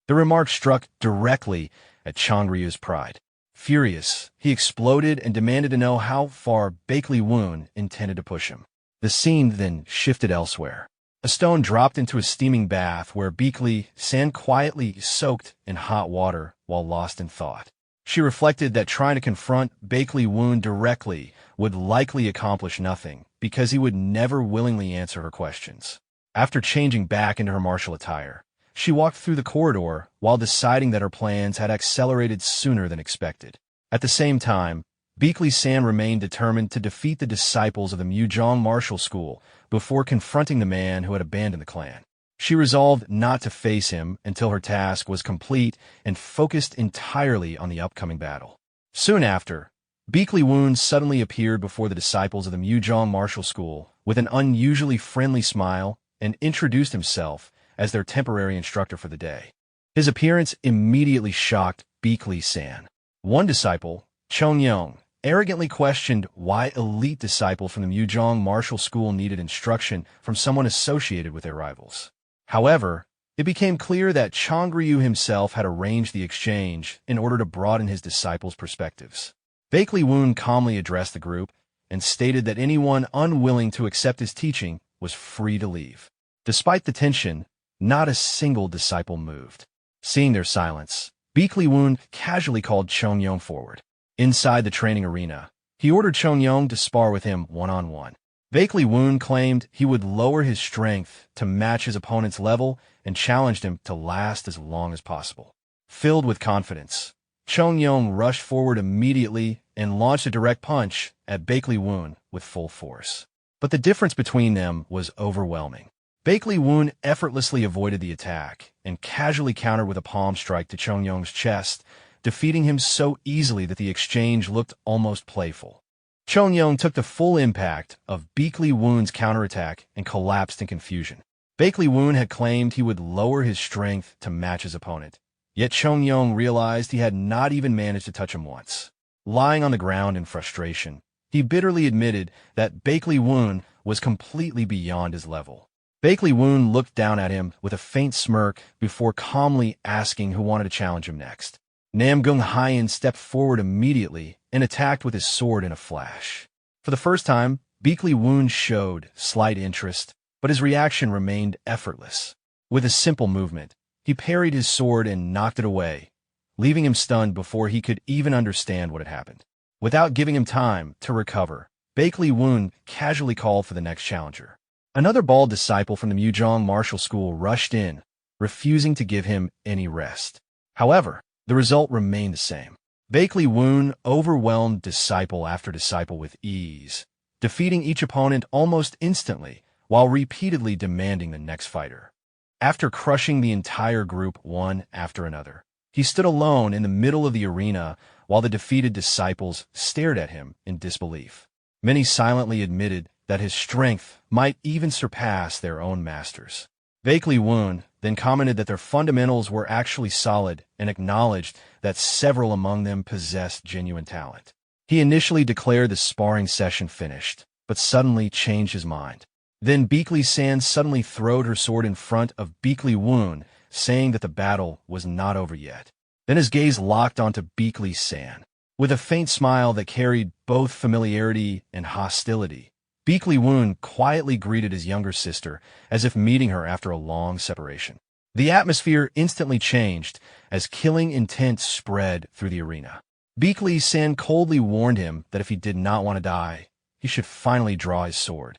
The remark struck directly at Changryu's pride. Furious, he exploded and demanded to know how far Baek Lee-woon intended to push him. The scene then shifted elsewhere. A stone dropped into a steaming bath where Baek Lee-san quietly soaked in hot water while lost in thought. She reflected that trying to confront Baek Lee-woon directly would likely accomplish nothing because he would never willingly answer her questions. After changing back into her martial attire, she walked through the corridor while deciding that her plans had accelerated sooner than expected. At the same time, Baek Lee-san remained determined to defeat the disciples of the Mujong Martial School before confronting the man who had abandoned the clan. She resolved not to face him until her task was complete and focused entirely on the upcoming battle. Soon after, Baek Lee-woon suddenly appeared before the disciples of the Mujong Martial School with an unusually friendly smile and introduced himself as their temporary instructor for the day. His appearance immediately shocked Baek Lee-san. One disciple, Chong-young, arrogantly questioned why elite disciples from the Mujong Martial School needed instruction from someone associated with their rivals. However, it became clear that Changryu himself had arranged the exchange in order to broaden his disciples' perspectives. Baek Lee-woon calmly addressed the group and stated that anyone unwilling to accept his teaching was free to leave. Despite the tension, not a single disciple moved. Seeing their silence, Baek Lee-woon casually called Chong-young forward. Inside the training arena, he ordered Chong-young to spar with him one-on-one. Baek Lee-woon claimed he would lower his strength to match his opponent's level and challenged him to last as long as possible. Filled with confidence, Chong-young rushed forward immediately and launched a direct punch at Baek Lee-woon with full force. But the difference between them was overwhelming. Baek Lee-woon effortlessly avoided the attack and casually countered with a palm strike to Chong-young's chest, defeating him so easily that the exchange looked almost playful. Chong-young took the full impact of Baek Lee-woon's counterattack and collapsed in confusion. Baek Lee-woon had claimed he would lower his strength to match his opponent, yet Chong-young realized he had not even managed to touch him once. Lying on the ground in frustration, he bitterly admitted that Baek Lee-woon was completely beyond his level. Baek Lee-woon looked down at him with a faint smirk before calmly asking who wanted to challenge him next. Namgung Hyen stepped forward immediately and attacked with his sword in a flash. For the first time, Baek Lee-woon showed slight interest, but his reaction remained effortless. With a simple movement, he parried his sword and knocked it away, leaving him stunned before he could even understand what had happened. Without giving him time to recover, Baek Lee-woon casually called for the next challenger. Another bald disciple from the Mujong Martial School rushed in, refusing to give him any rest. However, the result remained the same. Baek Lee-woon overwhelmed disciple after disciple with ease, defeating each opponent almost instantly while repeatedly demanding the next fighter. After crushing the entire group one after another, He stood alone in the middle of the arena while the defeated disciples stared at him in disbelief. Many silently admitted that his strength might even surpass their own masters. Baek Woon then commented that their fundamentals were actually solid and acknowledged that several among them possessed genuine talent. He initially declared the sparring session finished, but suddenly changed his mind. Then Baek San suddenly throwed her sword in front of Baek Woon, saying that the battle was not over yet. Then his gaze locked onto Baek San. With a faint smile that carried both familiarity and hostility, Baek Woon quietly greeted his younger sister as if meeting her after a long separation. The atmosphere instantly changed as killing intent spread through the arena. Baek San coldly warned him that if he did not want to die, he should finally draw his sword.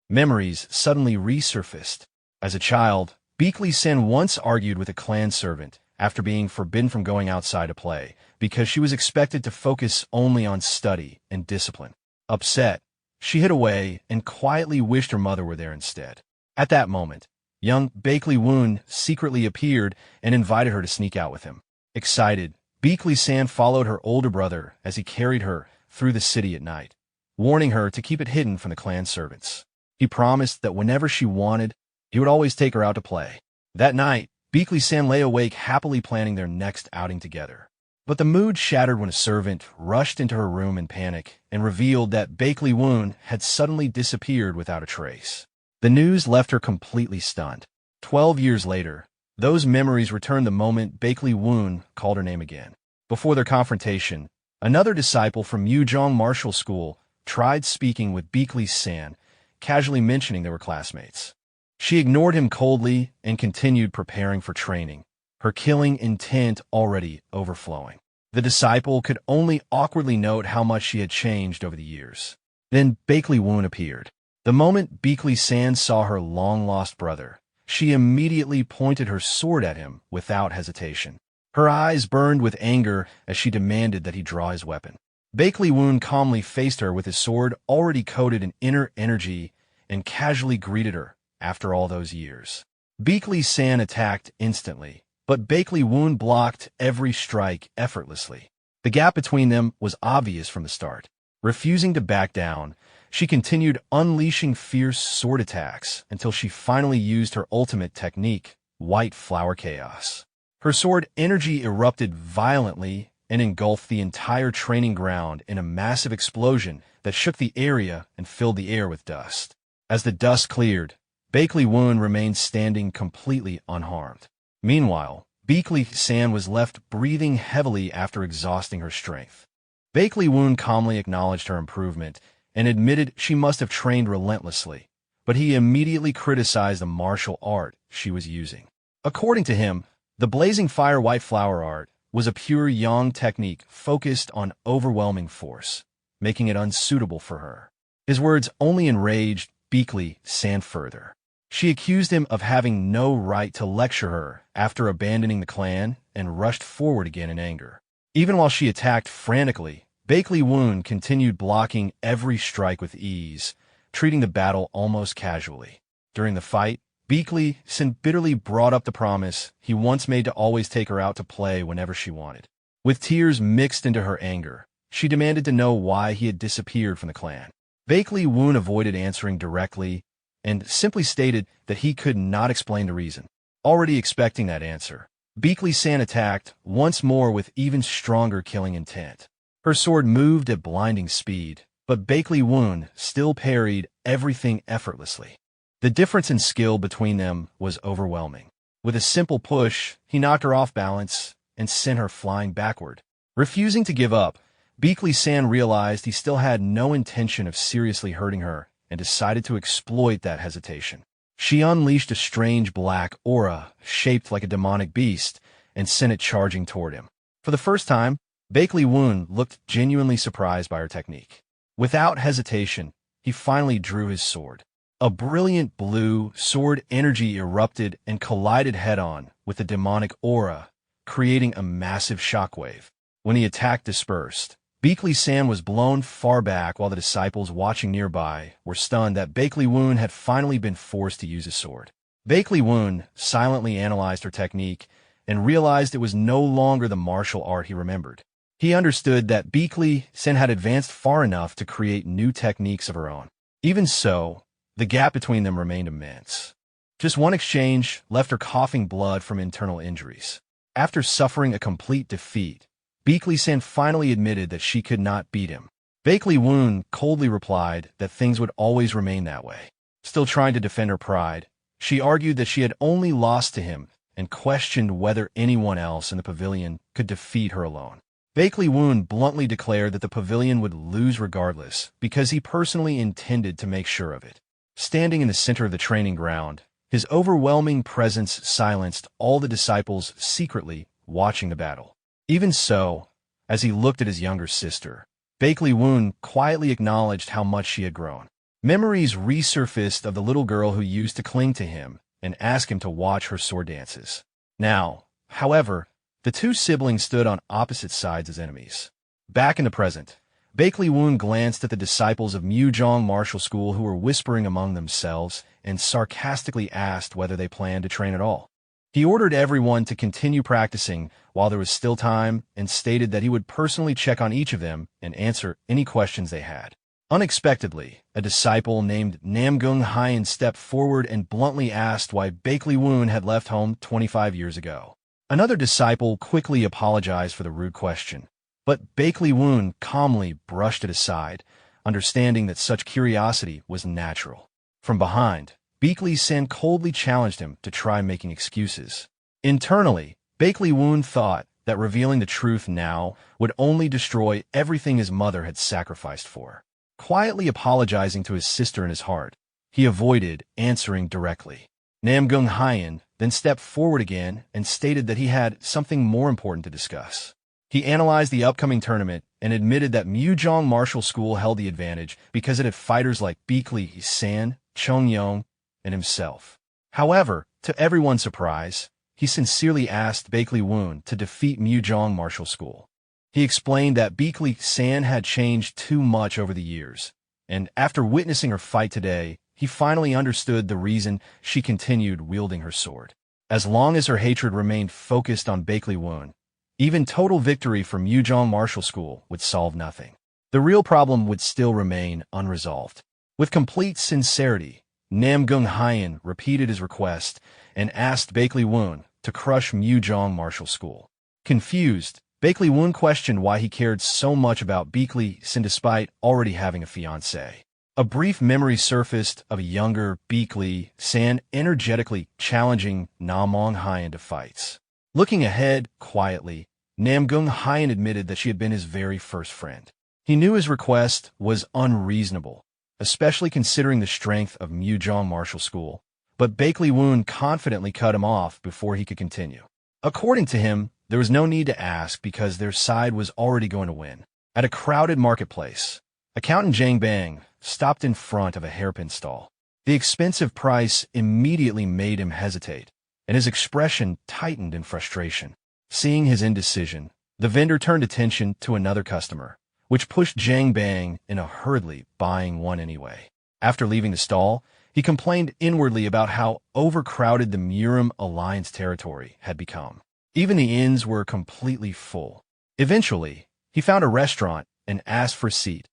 Memories suddenly resurfaced. As a child, Baek San once argued with a clan servant after being forbidden from going outside to play because she was expected to focus only on study and discipline. Upset, she hid away and quietly wished her mother were there instead. At that moment, young Baek Woon secretly appeared and invited her to sneak out with him. Excited, Baek San followed her older brother as he carried her through the city at night, warning her to keep it hidden from the clan servants. He promised that whenever she wanted, he would always take her out to play. That night, Baek San lay awake happily planning their next outing together. But the mood shattered when a servant rushed into her room in panic and revealed that Baek Woon had suddenly disappeared without a trace. The news left her completely stunned. 12 years later, those memories returned the moment Baek Woon called her name again. Before their confrontation, another disciple from Yuzhong Martial School tried speaking with Baek San, casually mentioning they were classmates. She ignored him coldly and continued preparing for training, her killing intent already overflowing. The disciple could only awkwardly note how much she had changed over the years. Then Baek Woon appeared. The moment Baek San saw her long-lost brother, she immediately pointed her sword at him without hesitation. Her eyes burned with anger as she demanded that he draw his weapon. Baek Woon calmly faced her with his sword already coated in inner energy and casually greeted her after all those years. Baek San attacked instantly, but Baek Woon blocked every strike effortlessly. The gap between them was obvious from the start. Refusing to back down, she continued unleashing fierce sword attacks until she finally used her ultimate technique, White Flower Chaos. Her sword energy erupted violently and engulfed the entire training ground in a massive explosion that shook the area and filled the air with dust. As the dust cleared, Baek Woon remained standing completely unharmed. Meanwhile, Baek San was left breathing heavily after exhausting her strength. Baek Woon calmly acknowledged her improvement and admitted she must have trained relentlessly, but he immediately criticized the martial art she was using. According to him, the Blazing Fire White Flower art was a pure yang technique focused on overwhelming force, making it unsuitable for her. His words only enraged Baek San further. She accused him of having no right to lecture her after abandoning the clan and rushed forward again in anger. Even while she attacked frantically, Baek Woon continued blocking every strike with ease, treating the battle almost casually. During the fight, Baek San bitterly brought up the promise he once made to always take her out to play whenever she wanted. With tears mixed into her anger, she demanded to know why he had disappeared from the clan. Baek Woon avoided answering directly and simply stated that he could not explain the reason. Already expecting that answer, Baek San attacked once more with even stronger killing intent. Her sword moved at blinding speed, but Baek Woon still parried everything effortlessly. The difference in skill between them was overwhelming. With a simple push, he knocked her off balance and sent her flying backward. Refusing to give up, Baek San realized he still had no intention of seriously hurting her and decided to exploit that hesitation. She unleashed a strange black aura shaped like a demonic beast and sent it charging toward him. For the first time, Baek Woon looked genuinely surprised by her technique. Without hesitation, he finally drew his sword. A brilliant blue sword energy erupted and collided head-on with the demonic aura, creating a massive shockwave. When the attack dispersed, Baek San was blown far back while the disciples watching nearby were stunned that Baek Woon had finally been forced to use his sword. Baek Woon silently analyzed her technique and realized it was no longer the martial art he remembered. He understood that Beakley Sen had advanced far enough to create new techniques of her own. Even so, the gap between them remained immense. Just one exchange left her coughing blood from internal injuries. After suffering a complete defeat, Beakley Sen finally admitted that she could not beat him. Bakley Woon coldly replied that things would always remain that way. Still trying to defend her pride, she argued that she had only lost to him and questioned whether anyone else in the pavilion could defeat her alone. Bakley Woon bluntly declared that the pavilion would lose regardless because he personally intended to make sure of it. Standing in the center of the training ground, his overwhelming presence silenced all the disciples secretly watching the battle. Even so, as he looked at his younger sister, Bakley Woon quietly acknowledged how much she had grown. Memories resurfaced of the little girl who used to cling to him and ask him to watch her sword dances. Now, however, the two siblings stood on opposite sides as enemies. Back in the present, Bakley Woon glanced at the disciples of Mujong Martial School who were whispering among themselves and sarcastically asked whether they planned to train at all. He ordered everyone to continue practicing while there was still time and stated that he would personally check on each of them and answer any questions they had. Unexpectedly, a disciple named Namgung Hyen stepped forward and bluntly asked why Bakley Woon had left home 25 years ago. Another disciple quickly apologized for the rude question, but Bakley Woon calmly brushed it aside, understanding that such curiosity was natural. From behind, Beakley Sen coldly challenged him to try making excuses. Internally, Bakley Woon thought that revealing the truth now would only destroy everything his mother had sacrificed for. Quietly apologizing to his sister in his heart, he avoided answering directly. Namgung Hyen then stepped forward again and stated that he had something more important to discuss. He analyzed the upcoming tournament and admitted that Mujong Martial School held the advantage because it had fighters like Beakley Sen, Chung Yong, and himself. However, to everyone's surprise, he sincerely asked Bakley Woon to defeat Mujong Martial School. He explained that Beakley Sen had changed too much over the years, and after witnessing her fight today, he finally understood the reason she continued wielding her sword. As long as her hatred remained focused on Bakley Woon, even total victory for Mujong Martial School would solve nothing. The real problem would still remain unresolved. With complete sincerity, Namgung Hyen repeated his request and asked Bakley Woon to crush Mujong Martial School. Confused, Bakley Woon questioned why he cared so much about Beakley Sen despite already having a fiancée. A brief memory surfaced of a younger Beakley Sen energetically challenging Namgung Hyen to fights. Looking ahead quietly, Namgung Hyen admitted that she had been his very first friend. He knew his request was unreasonable, especially considering the strength of Mujong Martial School, but Bakley Woon confidently cut him off before he could continue. According to him, there was no need to ask because their side was already going to win. At a crowded marketplace, Accountant Zhang Bang stopped in front of a hairpin stall. The expensive price immediately made him hesitate, and his expression tightened in frustration. Seeing his indecision, the vendor turned attention to another customer, which pushed Zhang Bang into hurriedly buying one anyway. After leaving the stall, he complained inwardly about how overcrowded the Murim Alliance territory had become. Even the inns were completely full. Eventually, he found a restaurant and asked for a seat,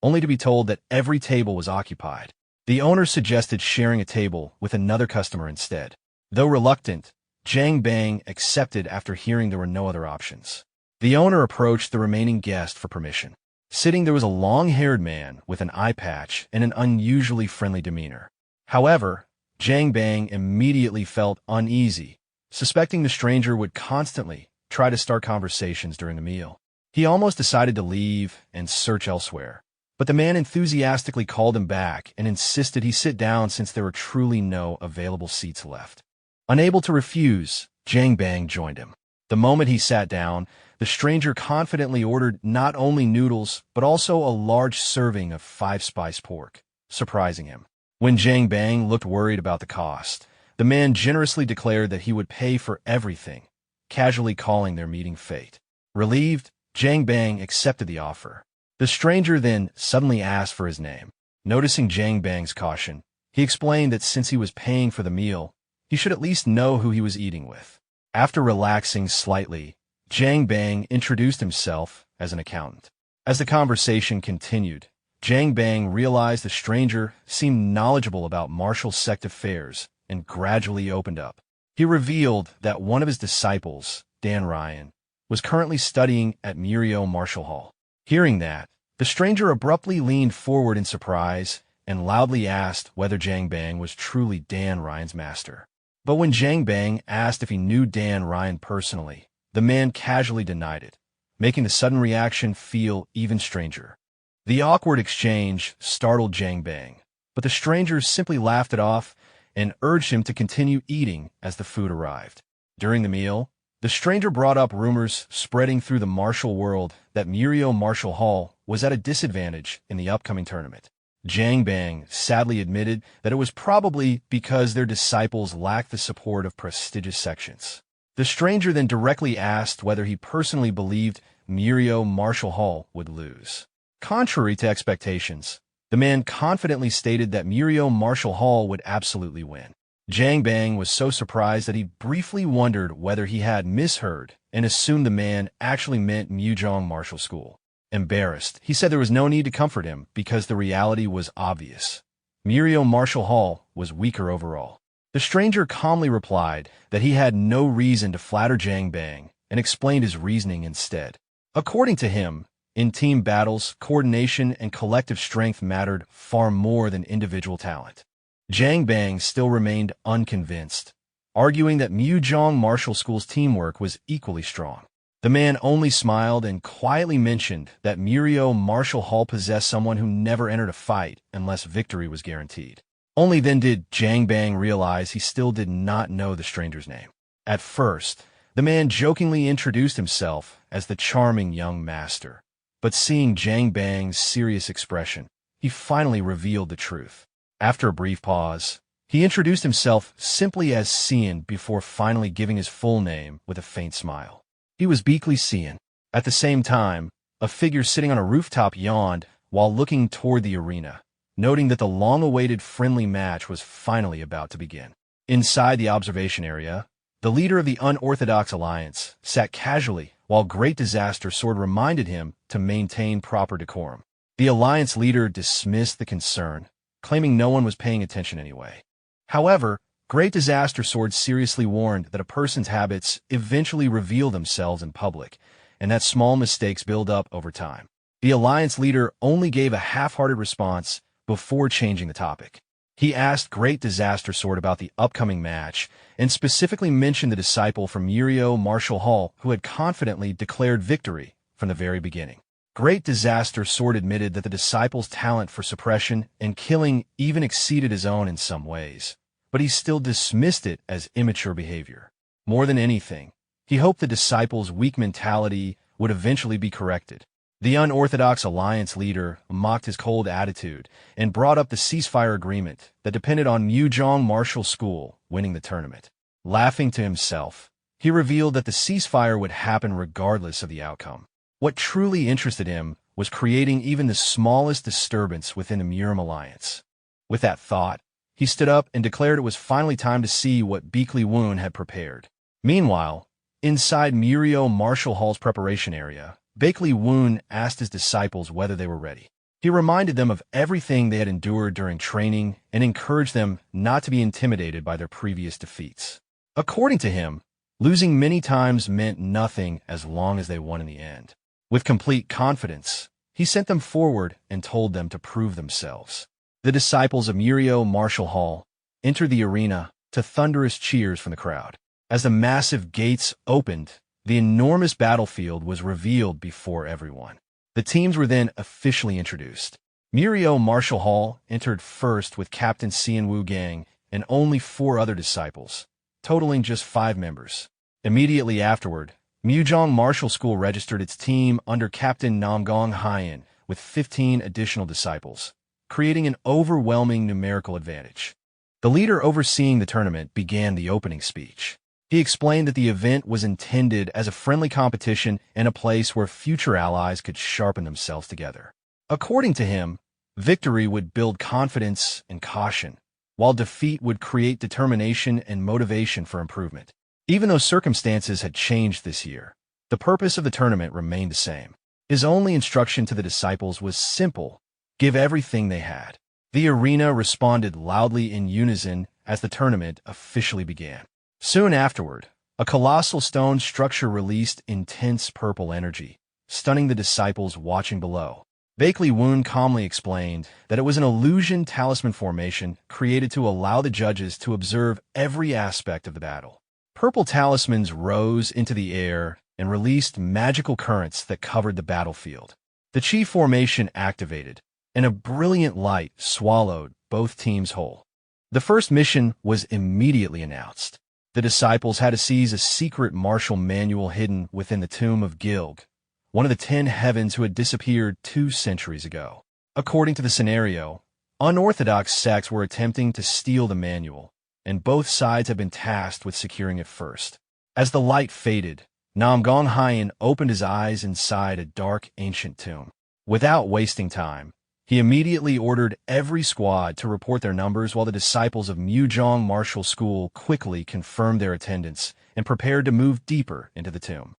only to be told that every table was occupied. The owner suggested sharing a table with another customer instead. Though reluctant, Zhang Bang accepted after hearing there were no other options. The owner approached the remaining guest for permission. Sitting there was a long-haired man with an eye patch and an unusually friendly demeanor. However, Zhang Bang immediately felt uneasy, suspecting the stranger would constantly try to start conversations during the meal. He almost decided to leave and search elsewhere, but the man enthusiastically called him back and insisted he sit down since there were truly no available seats left. Unable to refuse, Zhang Bang joined him. The moment he sat down, the stranger confidently ordered not only noodles, but also a large serving of 5-spice pork, surprising him. When Zhang Bang looked worried about the cost, the man generously declared that he would pay for everything, casually calling their meeting fate. Relieved, Zhang Bang accepted the offer. The stranger then suddenly asked for his name. Noticing Zhang Bang's caution, he explained that since he was paying for the meal, he should at least know who he was eating with. After relaxing slightly, Jiang Bang introduced himself as an accountant. As the conversation continued, Jiang Bang realized the stranger seemed knowledgeable about martial sect affairs and gradually opened up. He revealed that one of his disciples, Dan Ryan, was currently studying at Murio Martial Hall. Hearing that, the stranger abruptly leaned forward in surprise and loudly asked whether Jiang Bang was truly Dan Ryan's master. But when Jiang Bang asked if he knew Dan Ryan personally, the man casually denied it, making the sudden reaction feel even stranger. The awkward exchange startled Jiang Bang, but the stranger simply laughed it off and urged him to continue eating as the food arrived. During the meal, the stranger brought up rumors spreading through the martial world that Murio Martial Hall was at a disadvantage in the upcoming tournament. Jiang Bang sadly admitted that it was probably because their disciples lacked the support of prestigious sections. The stranger then directly asked whether he personally believed Murio Martial Hall would lose. Contrary to expectations, the man confidently stated that Murio Martial Hall would absolutely win. Jiang Bang was so surprised that he briefly wondered whether he had misheard and assumed the man actually meant Muzhong Martial School. Embarrassed, he said there was no need to comfort him because the reality was obvious. Murio Martial Hall was weaker overall. The stranger calmly replied that he had no reason to flatter Jiang Bang and explained his reasoning instead. According to him, in team battles, coordination and collective strength mattered far more than individual talent. Jiang Bang still remained unconvinced, arguing that Muzhong Martial School's teamwork was equally strong. The man only smiled and quietly mentioned that Murio Martial Hall possessed someone who never entered a fight unless victory was guaranteed. Only then did Jiang Bang realize he still did not know the stranger's name. At first, the man jokingly introduced himself as the charming young master. But seeing Jiang Bang's serious expression, he finally revealed the truth. After a brief pause, he introduced himself simply as Cian before finally giving his full name with a faint smile. He was Beakley Cian. At the same time, a figure sitting on a rooftop yawned while looking toward the arena, noting that the long-awaited friendly match was finally about to begin. Inside the observation area, the leader of the Unorthodox Alliance sat casually while Great Disaster Sword reminded him to maintain proper decorum. The Alliance leader dismissed the concern, claiming no one was paying attention anyway. However, Great Disaster Sword seriously warned that a person's habits eventually reveal themselves in public, and that small mistakes build up over time. The Alliance leader only gave a half-hearted response before changing the topic. He asked Great Disaster Sword about the upcoming match, and specifically mentioned the disciple from Murio Martial Hall who had confidently declared victory from the very beginning. Great Disaster Sword admitted that the disciple's talent for suppression and killing even exceeded his own in some ways, but he still dismissed it as immature behavior. More than anything, he hoped the disciple's weak mentality would eventually be corrected. The Unorthodox Alliance leader mocked his cold attitude and brought up the ceasefire agreement that depended on Muzhong Martial School winning the tournament. Laughing to himself, he revealed that the ceasefire would happen regardless of the outcome. What truly interested him was creating even the smallest disturbance within the Murim Alliance. With that thought, he stood up and declared it was finally time to see what Beakley Woon had prepared. Meanwhile, inside Murio Martial Hall's preparation area, Beakley Woon asked his disciples whether they were ready. He reminded them of everything they had endured during training and encouraged them not to be intimidated by their previous defeats. According to him, losing many times meant nothing as long as they won in the end. With complete confidence, he sent them forward and told them to prove themselves. The disciples of Murio Martial Hall entered the arena to thunderous cheers from the crowd. As the massive gates opened, the enormous battlefield was revealed before everyone. The teams were then officially introduced. Murio Martial Hall entered first with Captain Cian Wu Gang and only 4 other disciples, totaling just 5 members. Immediately afterward, Muzhong Martial School registered its team under Captain Namgong Haiyan with 15 additional disciples, creating an overwhelming numerical advantage. The leader overseeing the tournament began the opening speech. He explained that the event was intended as a friendly competition and a place where future allies could sharpen themselves together. According to him, victory would build confidence and caution, while defeat would create determination and motivation for improvement. Even though circumstances had changed this year, the purpose of the tournament remained the same. His only instruction to the disciples was simple: give everything they had. The arena responded loudly in unison as the tournament officially began. Soon afterward, a colossal stone structure released intense purple energy, stunning the disciples watching below. Bakley Woon calmly explained that it was an illusion talisman formation created to allow the judges to observe every aspect of the battle. Purple talismans rose into the air and released magical currents that covered the battlefield. The chi formation activated, and a brilliant light swallowed both teams whole. The first mission was immediately announced. The disciples had to seize a secret martial manual hidden within the tomb of Gilg, one of the 10 heavens who had disappeared 2 centuries ago. According to the scenario, unorthodox sects were attempting to steal the manual, and both sides had been tasked with securing it first. As the light faded, Nam Gong Hyen opened his eyes inside a dark, ancient tomb. Without wasting time, he immediately ordered every squad to report their numbers while the disciples of Muzhong Martial School quickly confirmed their attendance and prepared to move deeper into the tomb.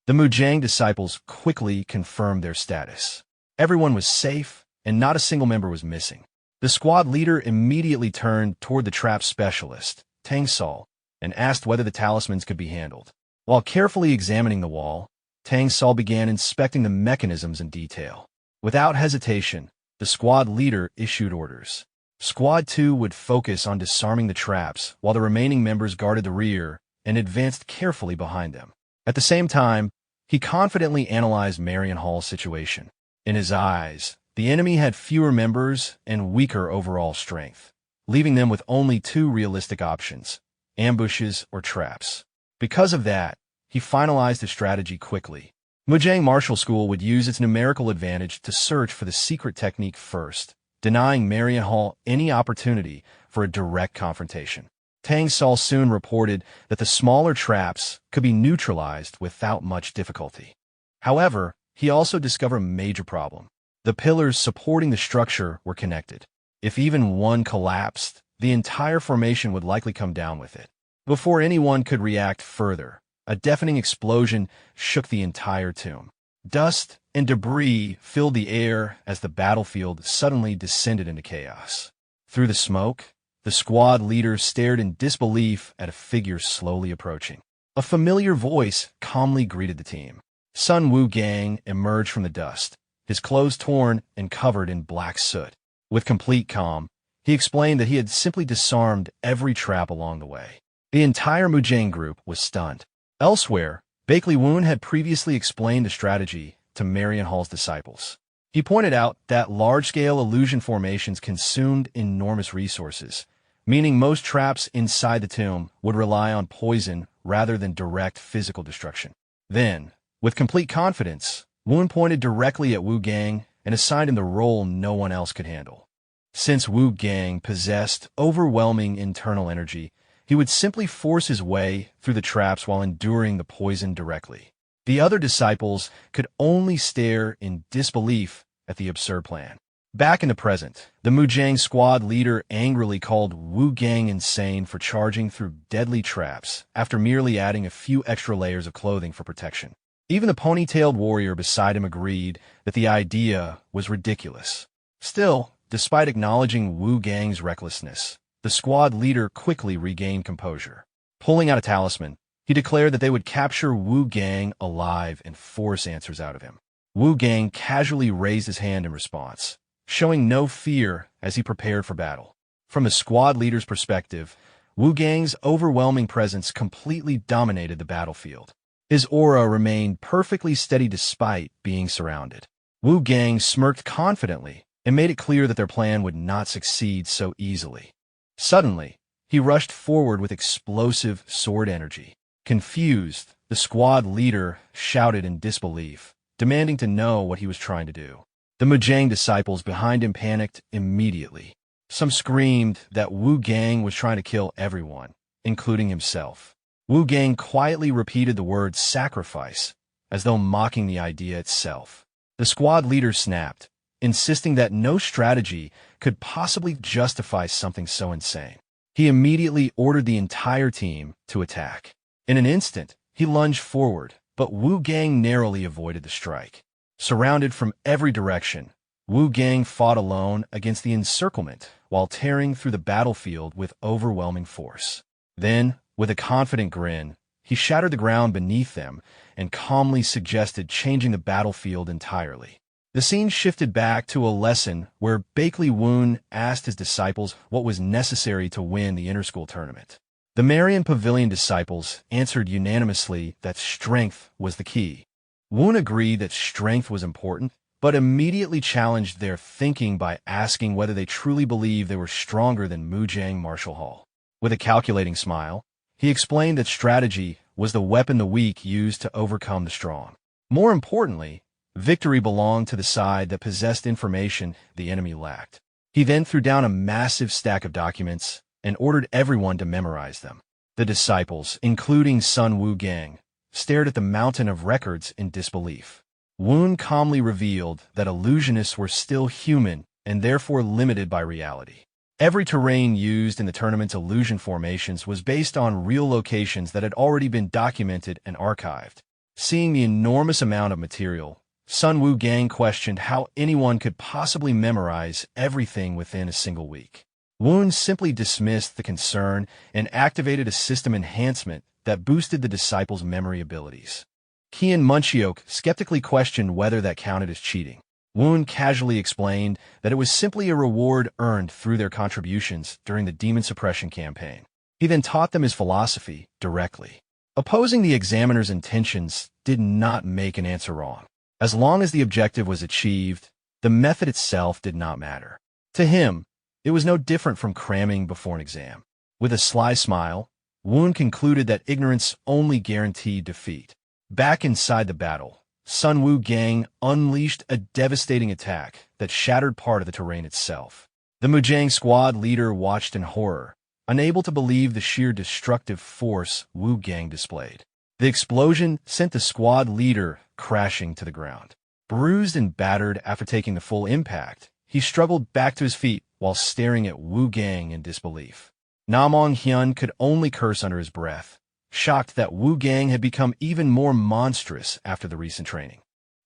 The Muzhang disciples quickly confirmed their status. Everyone was safe, and not a single member was missing. The squad leader immediately turned toward the trap specialist, Tang Sol, and asked whether the talismans could be handled. While carefully examining the wall, Tang Sol began inspecting the mechanisms in detail. Without hesitation, the squad leader issued orders. Squad 2 would focus on disarming the traps, while the remaining members guarded the rear and advanced carefully behind them. At the same time, he confidently analyzed Marion Hall's situation. In his eyes, the enemy had fewer members and weaker overall strength, leaving them with only 2 realistic options: ambushes or traps. Because of that, he finalized his strategy quickly. Muzhang Martial School would use its numerical advantage to search for the secret technique first, denying Marion Hall any opportunity for a direct confrontation. Tang Sol soon reported that the smaller traps could be neutralized without much difficulty. However, he also discovered a major problem. The pillars supporting the structure were connected. If even one collapsed, the entire formation would likely come down with it. Before anyone could react further, a deafening explosion shook the entire tomb. Dust and debris filled the air as the battlefield suddenly descended into chaos. Through the smoke, the squad leader stared in disbelief at a figure slowly approaching. A familiar voice calmly greeted the team. Sun Wu-gang emerged from the dust, his clothes torn and covered in black soot. With complete calm, he explained that he had simply disarmed every trap along the way. The entire Muzhang group was stunned. Elsewhere, Bakley Woon had previously explained the strategy to Marion Hall's disciples. He pointed out that large-scale illusion formations consumed enormous resources, meaning most traps inside the tomb would rely on poison rather than direct physical destruction. Then, with complete confidence, Woon pointed directly at Wu Gang and assigned him the role no one else could handle. Since Wu Gang possessed overwhelming internal energy, he would simply force his way through the traps while enduring the poison directly. The other disciples could only stare in disbelief at the absurd plan. Back in the present, the Muzhang squad leader angrily called Wu Gang insane for charging through deadly traps after merely adding a few extra layers of clothing for protection. Even the ponytailed warrior beside him agreed that the idea was ridiculous. Still, despite acknowledging Wu Gang's recklessness, the squad leader quickly regained composure. Pulling out a talisman, he declared that they would capture Wu Gang alive and force answers out of him. Wu Gang casually raised his hand in response, showing no fear as he prepared for battle. From the squad leader's perspective, Wu Gang's overwhelming presence completely dominated the battlefield. His aura remained perfectly steady despite being surrounded. Wu Gang smirked confidently and made it clear that their plan would not succeed so easily. Suddenly, he rushed forward with explosive sword energy. Confused, the squad leader shouted in disbelief, demanding to know what he was trying to do. The Muzhang disciples behind him panicked immediately. Some screamed that Wu Gang was trying to kill everyone, including himself. Wu Gang quietly repeated the word sacrifice, as though mocking the idea itself. The squad leader snapped, insisting that no strategy could possibly justify something so insane. He immediately ordered the entire team to attack. In an instant, he lunged forward, but Wu Gang narrowly avoided the strike. Surrounded from every direction, Wu Gang fought alone against the encirclement while tearing through the battlefield with overwhelming force. Then, with a confident grin, he shattered the ground beneath them and calmly suggested changing the battlefield entirely. The scene shifted back to a lesson where Bakley Woon asked his disciples what was necessary to win the interschool tournament. The Marian Pavilion disciples answered unanimously that strength was the key. Woon agreed that strength was important, but immediately challenged their thinking by asking whether they truly believed they were stronger than Mujang Martial Hall. With a calculating smile, he explained that strategy was the weapon the weak used to overcome the strong. More importantly, victory belonged to the side that possessed information the enemy lacked. He then threw down a massive stack of documents and ordered everyone to memorize them. The disciples, including Sun Wu Gang, stared at the mountain of records in disbelief. Woon calmly revealed that illusionists were still human and therefore limited by reality. Every terrain used in the tournament's illusion formations was based on real locations that had already been documented and archived. Seeing the enormous amount of material, Sun Wu Gang questioned how anyone could possibly memorize everything within a single week. Woon simply dismissed the concern and activated a system enhancement that boosted the disciples' memory abilities. Kian Munchiok skeptically questioned whether that counted as cheating. Woon casually explained that it was simply a reward earned through their contributions during the demon suppression campaign. He then taught them his philosophy directly. Opposing the examiner's intentions did not make an answer wrong. As long as the objective was achieved, the method itself did not matter. To him, it was no different from cramming before an exam. With a sly smile, Woon concluded that ignorance only guaranteed defeat. Back inside the battle, Sun Wu Gang unleashed a devastating attack that shattered part of the terrain itself. The Mujang squad leader watched in horror, unable to believe the sheer destructive force Wu Gang displayed. The explosion sent the squad leader crashing to the ground. Bruised and battered after taking the full impact, he struggled back to his feet while staring at Wu Gang in disbelief. Namong Hyun could only curse under his breath, shocked that Wu Gang had become even more monstrous after the recent training.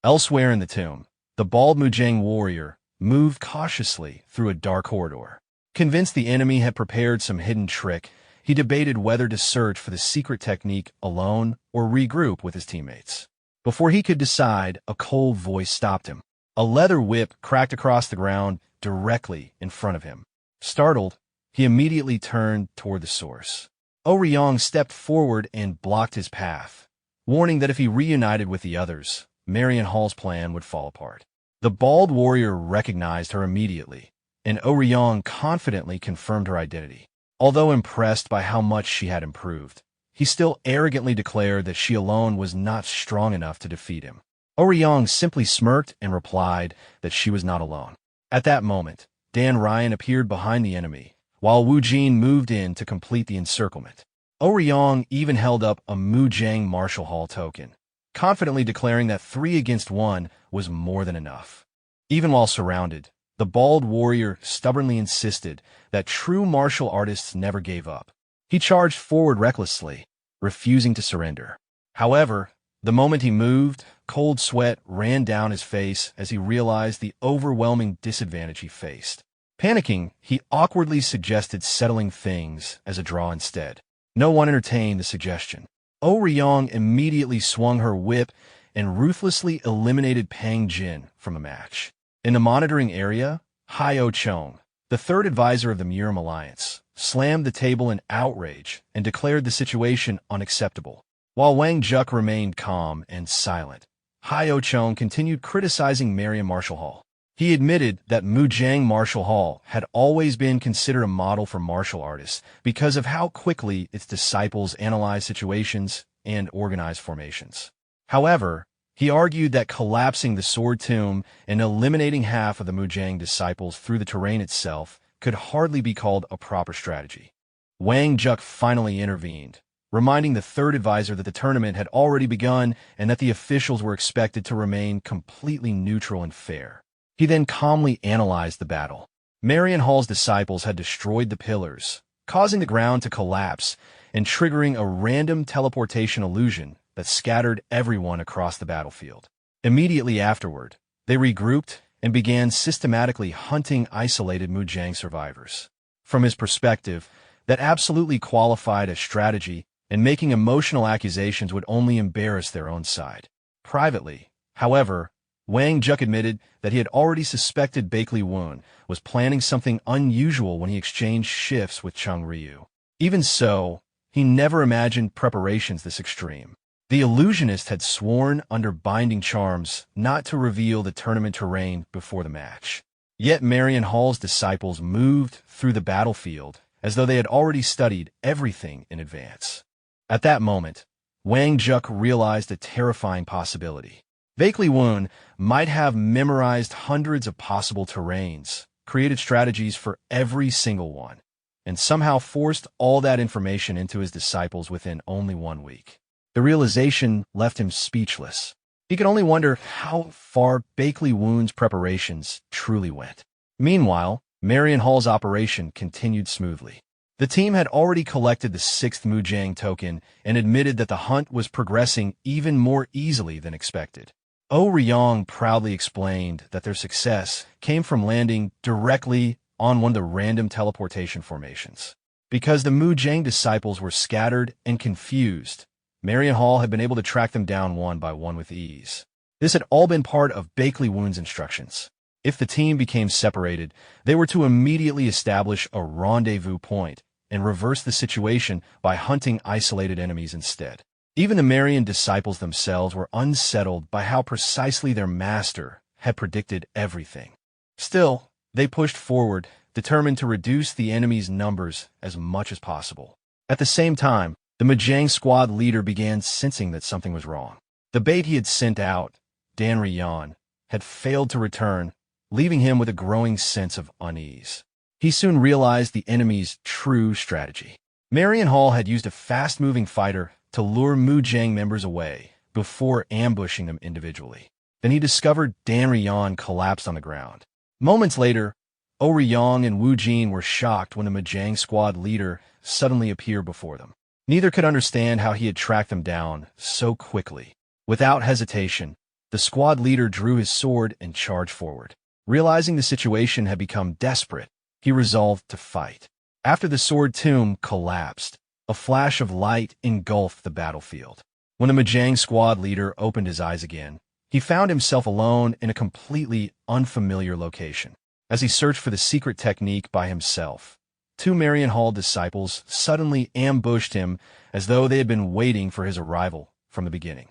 Elsewhere in the tomb, the bald Mujang warrior moved cautiously through a dark corridor. Convinced the enemy had prepared some hidden trick, he debated whether to search for the secret technique alone or regroup with his teammates. Before he could decide, a cold voice stopped him. A leather whip cracked across the ground directly in front of him. Startled, he immediately turned toward the source. Oryong stepped forward and blocked his path, warning that if he reunited with the others, Marian Hall's plan would fall apart. The bald warrior recognized her immediately, and Oryong confidently confirmed her identity. Although impressed by how much she had improved, he still arrogantly declared that she alone was not strong enough to defeat him. Oryong simply smirked and replied that she was not alone. At that moment, Dan Ryan appeared behind the enemy, while Wu Jin moved in to complete the encirclement. Oryong even held up a Mujang Martial Hall token, confidently declaring that 3 against 1 was more than enough. Even while surrounded, the bald warrior stubbornly insisted that true martial artists never gave up. He charged forward recklessly, refusing to surrender. However, the moment he moved, cold sweat ran down his face as he realized the overwhelming disadvantage he faced. Panicking, he awkwardly suggested settling things as a draw instead. No one entertained the suggestion. Oryong immediately swung her whip and ruthlessly eliminated Pang Jin from the match. In the monitoring area, Hyo Chong, the third advisor of the Murim Alliance, slammed the table in outrage and declared the situation unacceptable. While Wang Juk remained calm and silent, Hyo Chong continued criticizing Marian Martial Hall. He admitted that Mujang Martial Hall had always been considered a model for martial artists because of how quickly its disciples analyzed situations and organized formations. However, he argued that collapsing the sword tomb and eliminating half of the Mujang disciples through the terrain itself could hardly be called a proper strategy. Wang Juk finally intervened, reminding the third advisor that the tournament had already begun and that the officials were expected to remain completely neutral and fair. He then calmly analyzed the battle. Marian Hall's disciples had destroyed the pillars, causing the ground to collapse and triggering a random teleportation illusion that scattered everyone across the battlefield. Immediately afterward, they regrouped and began systematically hunting isolated Mujang survivors. From his perspective, that absolutely qualified as strategy, and making emotional accusations would only embarrass their own side. Privately, however, Wang Juk admitted that he had already suspected Bakley Woon was planning something unusual when he exchanged shifts with Chung Ryu. Even so, he never imagined preparations this extreme. The illusionist had sworn under binding charms not to reveal the tournament terrain before the match. Yet Marion Hall's disciples moved through the battlefield as though they had already studied everything in advance. At that moment, Wang Juk realized a terrifying possibility. Bakley Woon might have memorized hundreds of possible terrains, created strategies for every single one, and somehow forced all that information into his disciples within only 1 week. The realization left him speechless. He could only wonder how far Bakley Woon's preparations truly went. Meanwhile, Marion Hall's operation continued smoothly. The team had already collected the 6th Mujang token and admitted that the hunt was progressing even more easily than expected. Oh Ryong proudly explained that their success came from landing directly on one of the random teleportation formations. Because the Mujang disciples were scattered and confused, Marion Hall had been able to track them down one by one with ease. This had all been part of Bakley Woon's instructions. If the team became separated, they were to immediately establish a rendezvous point and reverse the situation by hunting isolated enemies instead. Even the Marion disciples themselves were unsettled by how precisely their master had predicted everything. Still, they pushed forward, determined to reduce the enemy's numbers as much as possible. At the same time, the Mujang squad leader began sensing that something was wrong. The bait he had sent out, Dan Ryan, had failed to return, leaving him with a growing sense of unease. He soon realized the enemy's true strategy. Marion Hall had used a fast-moving fighter to lure Mujang members away before ambushing them individually. Then he discovered Dan Ryan collapsed on the ground. Moments later, Oh Ryong and Wu Jin were shocked when the Mujang squad leader suddenly appeared before them. Neither could understand how he had tracked them down so quickly. Without hesitation, the squad leader drew his sword and charged forward. Realizing the situation had become desperate, he resolved to fight. After the sword tomb collapsed, a flash of light engulfed the battlefield. When the Mujang squad leader opened his eyes again, he found himself alone in a completely unfamiliar location. As he searched for the secret technique by himself, 2 Marion Hall disciples suddenly ambushed him as though they had been waiting for his arrival from the beginning.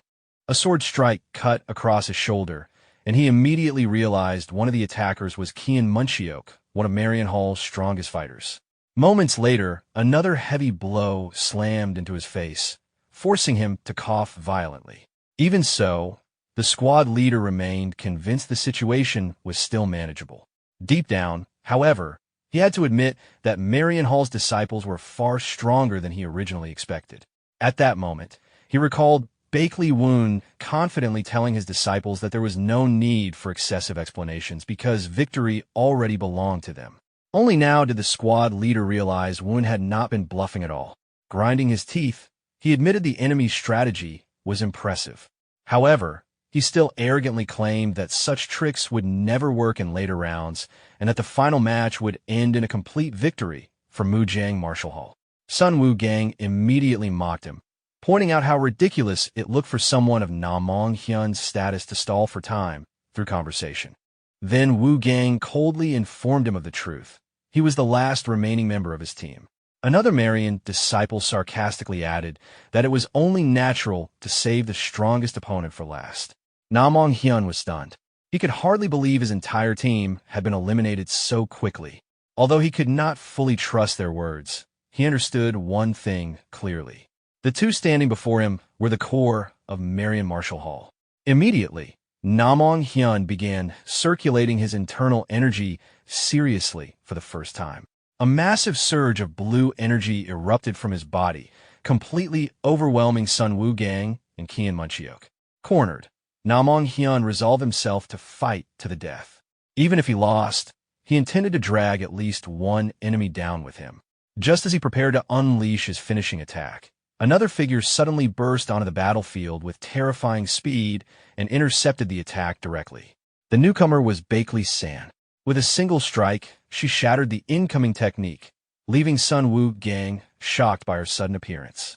A sword strike cut across his shoulder, and he immediately realized one of the attackers was Kian Munchiok, one of Marion Hall's strongest fighters. Moments later, another heavy blow slammed into his face, forcing him to cough violently. Even so, the squad leader remained convinced the situation was still manageable. Deep down, however, he had to admit that Marion Hall's disciples were far stronger than he originally expected. At that moment, he recalled Bakley Woon confidently telling his disciples that there was no need for excessive explanations because victory already belonged to them. Only now did the squad leader realize Woon had not been bluffing at all. Grinding his teeth, he admitted the enemy's strategy was impressive. However, he still arrogantly claimed that such tricks would never work in later rounds and that the final match would end in a complete victory for Mujang Martial Hall. Sun Woo-gang immediately mocked him, pointing out how ridiculous it looked for someone of Namong Hyun's status to stall for time through conversation. Then Woo-gang coldly informed him of the truth. He was the last remaining member of his team. Another Marion disciple sarcastically added that it was only natural to save the strongest opponent for last. Namong Hyun was stunned. He could hardly believe his entire team had been eliminated so quickly. Although he could not fully trust their words, he understood one thing clearly. The 2 standing before him were the core of Marion Martial Hall. Immediately, Namong Hyun began circulating his internal energy seriously for the first time. A massive surge of blue energy erupted from his body, completely overwhelming Sun Woo-gang and Kian Munchiok. Cornered, Namong Hyun resolved himself to fight to the death. Even if he lost, he intended to drag at least one enemy down with him. Just as he prepared to unleash his finishing attack, another figure suddenly burst onto the battlefield with terrifying speed and intercepted the attack directly. The newcomer was Bakley San. With a single strike, she shattered the incoming technique, leaving Sun Wu Gang shocked by her sudden appearance.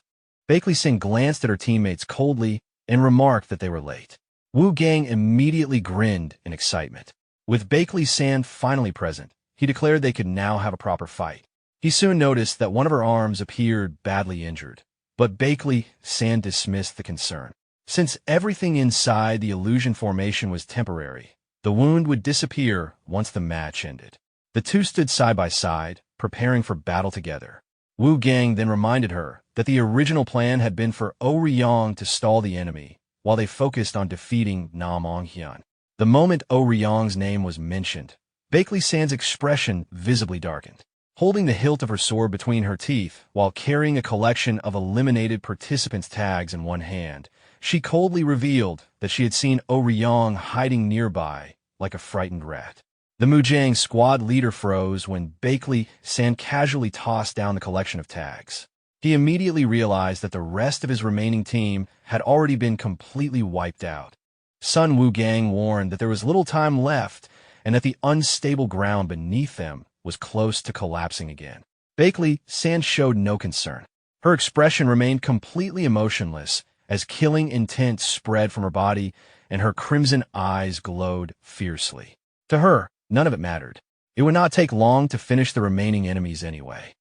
Bakley San glanced at her teammates coldly and remarked that they were late. Wu Gang immediately grinned in excitement. With Bakley San finally present, he declared they could now have a proper fight. He soon noticed that one of her arms appeared badly injured, but Bakley San dismissed the concern. Since everything inside the illusion formation was temporary, the wound would disappear once the match ended. The two stood side by side, preparing for battle together. Wu Gang then reminded her that the original plan had been for Ouyang to stall the enemy, while they focused on defeating Namong Hyun. The moment Ouyang's name was mentioned, Bakley San's expression visibly darkened. Holding the hilt of her sword between her teeth while carrying a collection of eliminated participants' tags in one hand, she coldly revealed that she had seen Ouyang hiding nearby like a frightened rat. The Mujang squad leader froze when Bakley San casually tossed down the collection of tags. He immediately realized that the rest of his remaining team had already been completely wiped out. Sun Wu Gang warned that there was little time left and that the unstable ground beneath them was close to collapsing again. Bakley San showed no concern. Her expression remained completely emotionless as killing intent spread from her body and her crimson eyes glowed fiercely. To her, none of it mattered. It would not take long to finish the remaining enemies anyway.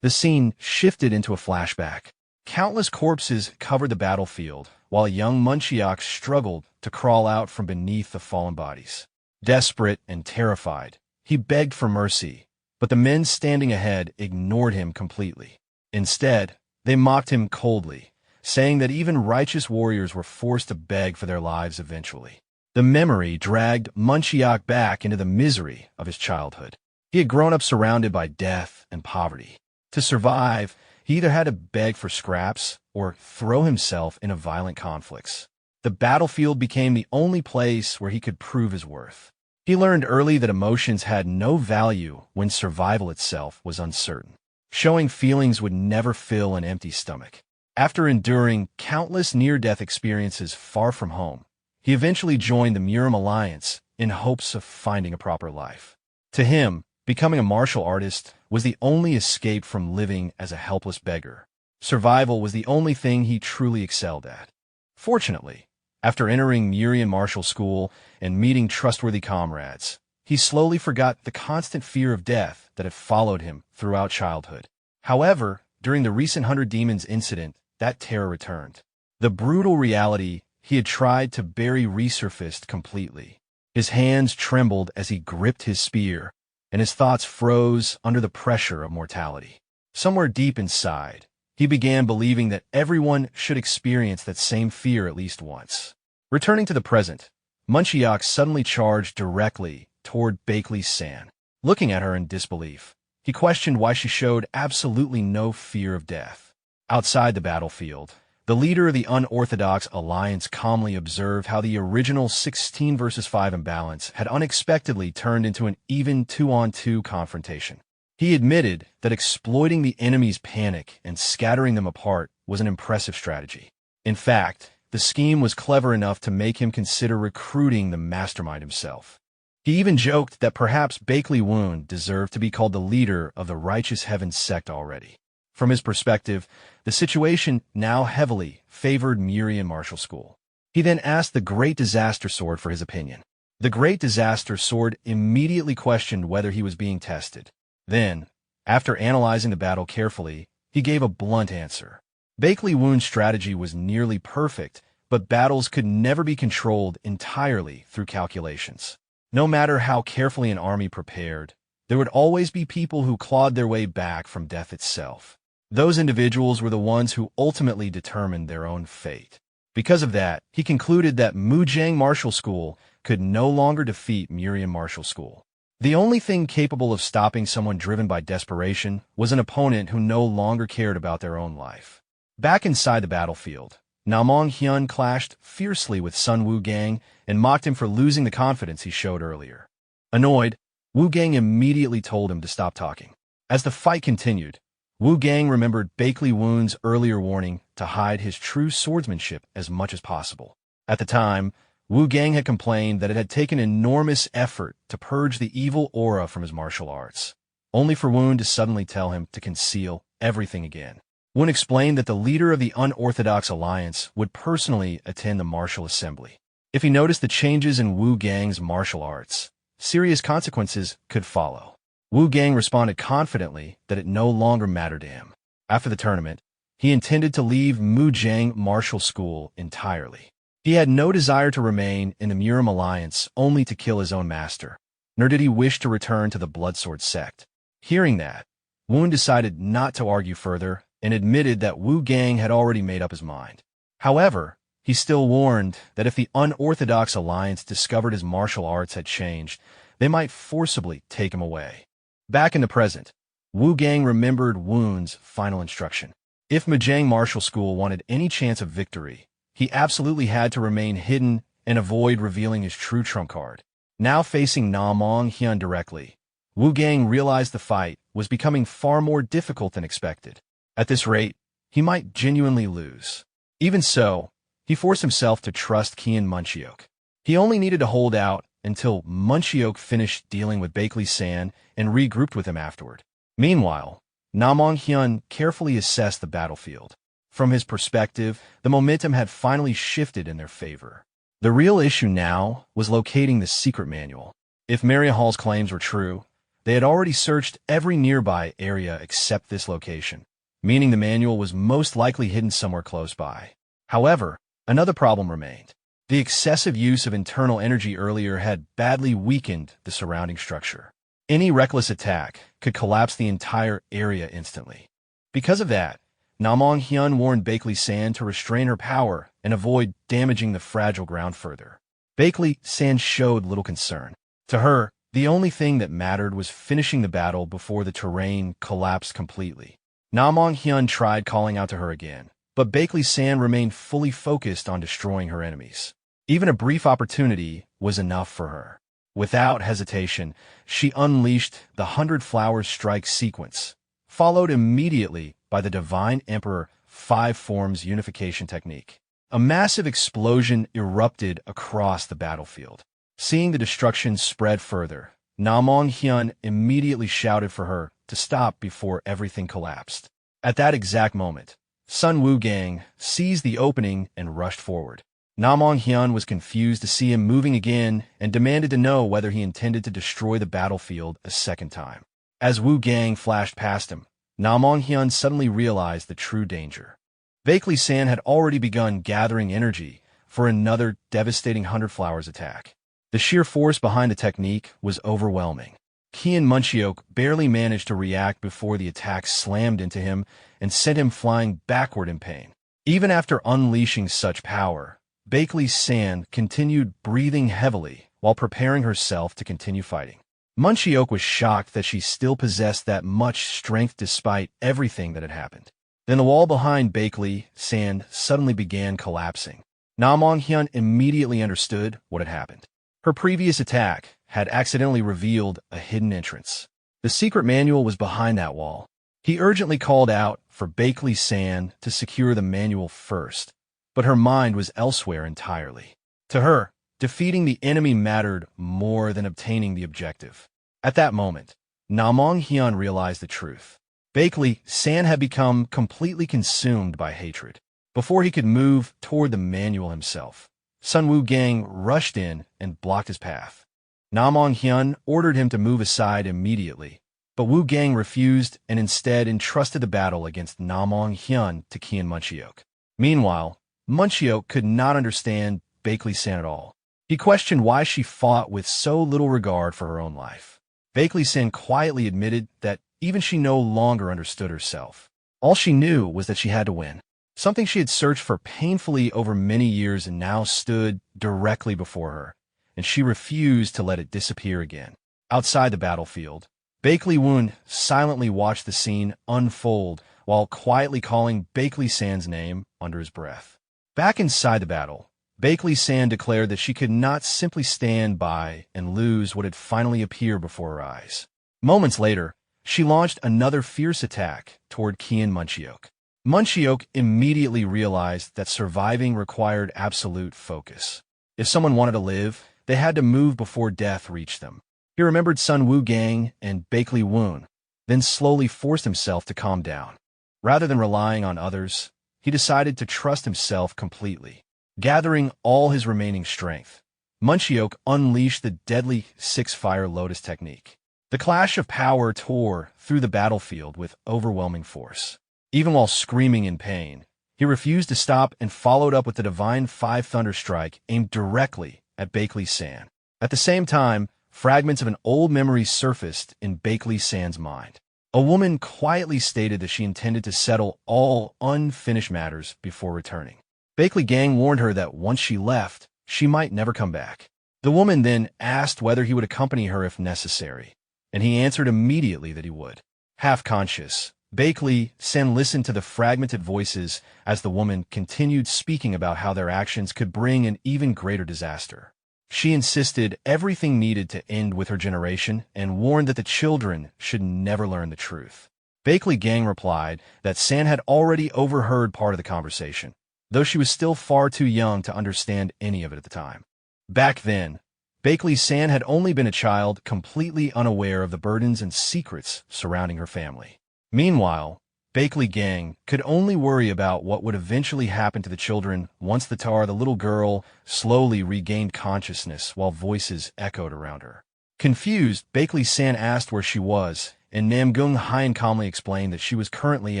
The scene shifted into a flashback. Countless corpses covered the battlefield, while a young Munchiak struggled to crawl out from beneath the fallen bodies. Desperate and terrified, he begged for mercy, but the men standing ahead ignored him completely. Instead, they mocked him coldly, saying that even righteous warriors were forced to beg for their lives eventually. The memory dragged Munchiak back into the misery of his childhood. He had grown up surrounded by death and poverty. To survive, he either had to beg for scraps or throw himself into violent conflicts. The battlefield became the only place where he could prove his worth. He learned early that emotions had no value when survival itself was uncertain. Showing feelings would never fill an empty stomach. After enduring countless near-death experiences far from home, he eventually joined the Murim Alliance in hopes of finding a proper life. To him, becoming a martial artist was the only escape from living as a helpless beggar. Survival was the only thing he truly excelled at. Fortunately, after entering Murian martial school and meeting trustworthy comrades, he slowly forgot the constant fear of death that had followed him throughout childhood. However, during the recent 100 Demons incident, that terror returned. The brutal reality he had tried to bury resurfaced completely. His hands trembled as he gripped his spear, and his thoughts froze under the pressure of mortality. Somewhere deep inside, he began believing that everyone should experience that same fear at least once. Returning to the present, Munchiak suddenly charged directly toward Bakley San. Looking at her in disbelief, he questioned why she showed absolutely no fear of death. Outside the battlefield, the leader of the unorthodox alliance calmly observed how the original 16 versus 5 imbalance had unexpectedly turned into an even 2-on-2 confrontation. He admitted that exploiting the enemy's panic and scattering them apart was an impressive strategy. In fact, the scheme was clever enough to make him consider recruiting the mastermind himself. He even joked that perhaps Bakley Woon deserved to be called the leader of the Righteous Heaven Sect already. From his perspective, the situation now heavily favored Murian martial school. He then asked the Great Disaster Sword for his opinion. The Great Disaster Sword immediately questioned whether he was being tested. Then, after analyzing the battle carefully, he gave a blunt answer. Bakley Woon's strategy was nearly perfect, but battles could never be controlled entirely through calculations. No matter how carefully an army prepared, there would always be people who clawed their way back from death itself. Those individuals were the ones who ultimately determined their own fate. Because of that, he concluded that Mujang Martial School could no longer defeat Murian Martial School. The only thing capable of stopping someone driven by desperation was an opponent who no longer cared about their own life. Back inside the battlefield, Namong Hyun clashed fiercely with Sun Wu Gang and mocked him for losing the confidence he showed earlier. Annoyed, Wu Gang immediately told him to stop talking. As the fight continued, Wu Gang remembered Bakley Woon's earlier warning to hide his true swordsmanship as much as possible. At the time, Wu Gang had complained that it had taken enormous effort to purge the evil aura from his martial arts, only for Woon to suddenly tell him to conceal everything again. Woon explained that the leader of the Unorthodox Alliance would personally attend the martial assembly. If he noticed the changes in Wu Gang's martial arts, serious consequences could follow. Wu Gang responded confidently that it no longer mattered to him. After the tournament, he intended to leave Mujiang Martial School entirely. He had no desire to remain in the Murim Alliance only to kill his own master, nor did he wish to return to the Bloodsword Sect. Hearing that, Woon decided not to argue further and admitted that Wu Gang had already made up his mind. However, he still warned that if the Unorthodox Alliance discovered his martial arts had changed, they might forcibly take him away. Back in the present, Wu Gang remembered Woon's final instruction. If Mujiang Martial School wanted any chance of victory, he absolutely had to remain hidden and avoid revealing his true trump card. Now facing Namong Hyun directly, Wu Gang realized the fight was becoming far more difficult than expected. At this rate, he might genuinely lose. Even so, he forced himself to trust Kian Munchiok. He only needed to hold out until Munchiok finished dealing with Bakley San and regrouped with him afterward. Meanwhile, Namong Hyun carefully assessed the battlefield. From his perspective, the momentum had finally shifted in their favor. The real issue now was locating the secret manual. If Maria Hall's claims were true, they had already searched every nearby area except this location, meaning the manual was most likely hidden somewhere close by. However, another problem remained. The excessive use of internal energy earlier had badly weakened the surrounding structure. Any reckless attack could collapse the entire area instantly. Because of that, Namong Hyun warned Bakley San to restrain her power and avoid damaging the fragile ground further. Bakley San showed little concern. To her, the only thing that mattered was finishing the battle before the terrain collapsed completely. Namong Hyun tried calling out to her again, but Bakley San remained fully focused on destroying her enemies. Even a brief opportunity was enough for her. Without hesitation, she unleashed the 100 Flowers Strike sequence, followed immediately by the Divine Emperor 5 Forms Unification technique. A massive explosion erupted across the battlefield. Seeing the destruction spread further, Namong Hyun immediately shouted for her to stop before everything collapsed. At that exact moment, Sun Wu Gang seized the opening and rushed forward. Namong Hyun was confused to see him moving again and demanded to know whether he intended to destroy the battlefield a second time. As Wu Gang flashed past him, Namong Hyun suddenly realized the true danger. Bakley San had already begun gathering energy for another devastating 100 Flowers attack. The sheer force behind the technique was overwhelming. Kian Munchiok barely managed to react before the attack slammed into him and sent him flying backward in pain. Even after unleashing such power, Bakley San continued breathing heavily while preparing herself to continue fighting. Munchiok was shocked that she still possessed that much strength despite everything that had happened. Then the wall behind Bakley San suddenly began collapsing. Namong Hyun immediately understood what had happened. Her previous attack had accidentally revealed a hidden entrance. The secret manual was behind that wall. He urgently called out for Bakley San to secure the manual first, but her mind was elsewhere entirely. To her, defeating the enemy mattered more than obtaining the objective. At that moment, Namong Hyun realized the truth. Bakley San had become completely consumed by hatred. Before he could move toward the manual himself, Sun Wu Gang rushed in and blocked his path. Namong Hyun ordered him to move aside immediately, but Wu Gang refused and instead entrusted the battle against Namong Hyun to Kian Munchiok. Meanwhile, Munchiok could not understand Bakley San at all. He questioned why she fought with so little regard for her own life. Bakley San quietly admitted that even she no longer understood herself. All she knew was that she had to win. Something she had searched for painfully over many years and now stood directly before her, and she refused to let it disappear again. Outside the battlefield, Bakley Woon silently watched the scene unfold while quietly calling Bakley San's name under his breath. Back inside the battle, Bakley San declared that she could not simply stand by and lose what had finally appeared before her eyes. Moments later, she launched another fierce attack toward Kian Munchiok. Munchiok immediately realized that surviving required absolute focus. If someone wanted to live, they had to move before death reached them. He remembered Sun Woo-gang and Bakley Woon, then slowly forced himself to calm down. Rather than relying on others, he decided to trust himself completely. Gathering all his remaining strength, Munchiok unleashed the deadly six-fire lotus technique. The clash of power tore through the battlefield with overwhelming force. Even while screaming in pain, he refused to stop and followed up with the divine five thunder strike aimed directly at Bakley San. At the same time, fragments of an old memory surfaced in Bakley San's mind. A woman quietly stated that she intended to settle all unfinished matters before returning. Bakley gang warned her that once she left, she might never come back. The woman then asked whether he would accompany her if necessary, and he answered immediately that he would. Half-conscious, Bakley San listened to the fragmented voices as the woman continued speaking about how their actions could bring an even greater disaster. She insisted everything needed to end with her generation and warned that the children should never learn the truth. Bakley gang replied that San had already overheard part of the conversation, though she was still far too young to understand any of it at the time. Back then, Bakley San had only been a child, completely unaware of the burdens and secrets surrounding her family. Meanwhile, Bakley gang could only worry about what would eventually happen to the children once the little girl, slowly regained consciousness while voices echoed around her. Confused, Bakley San asked where she was, and Namgung Hyen calmly explained that she was currently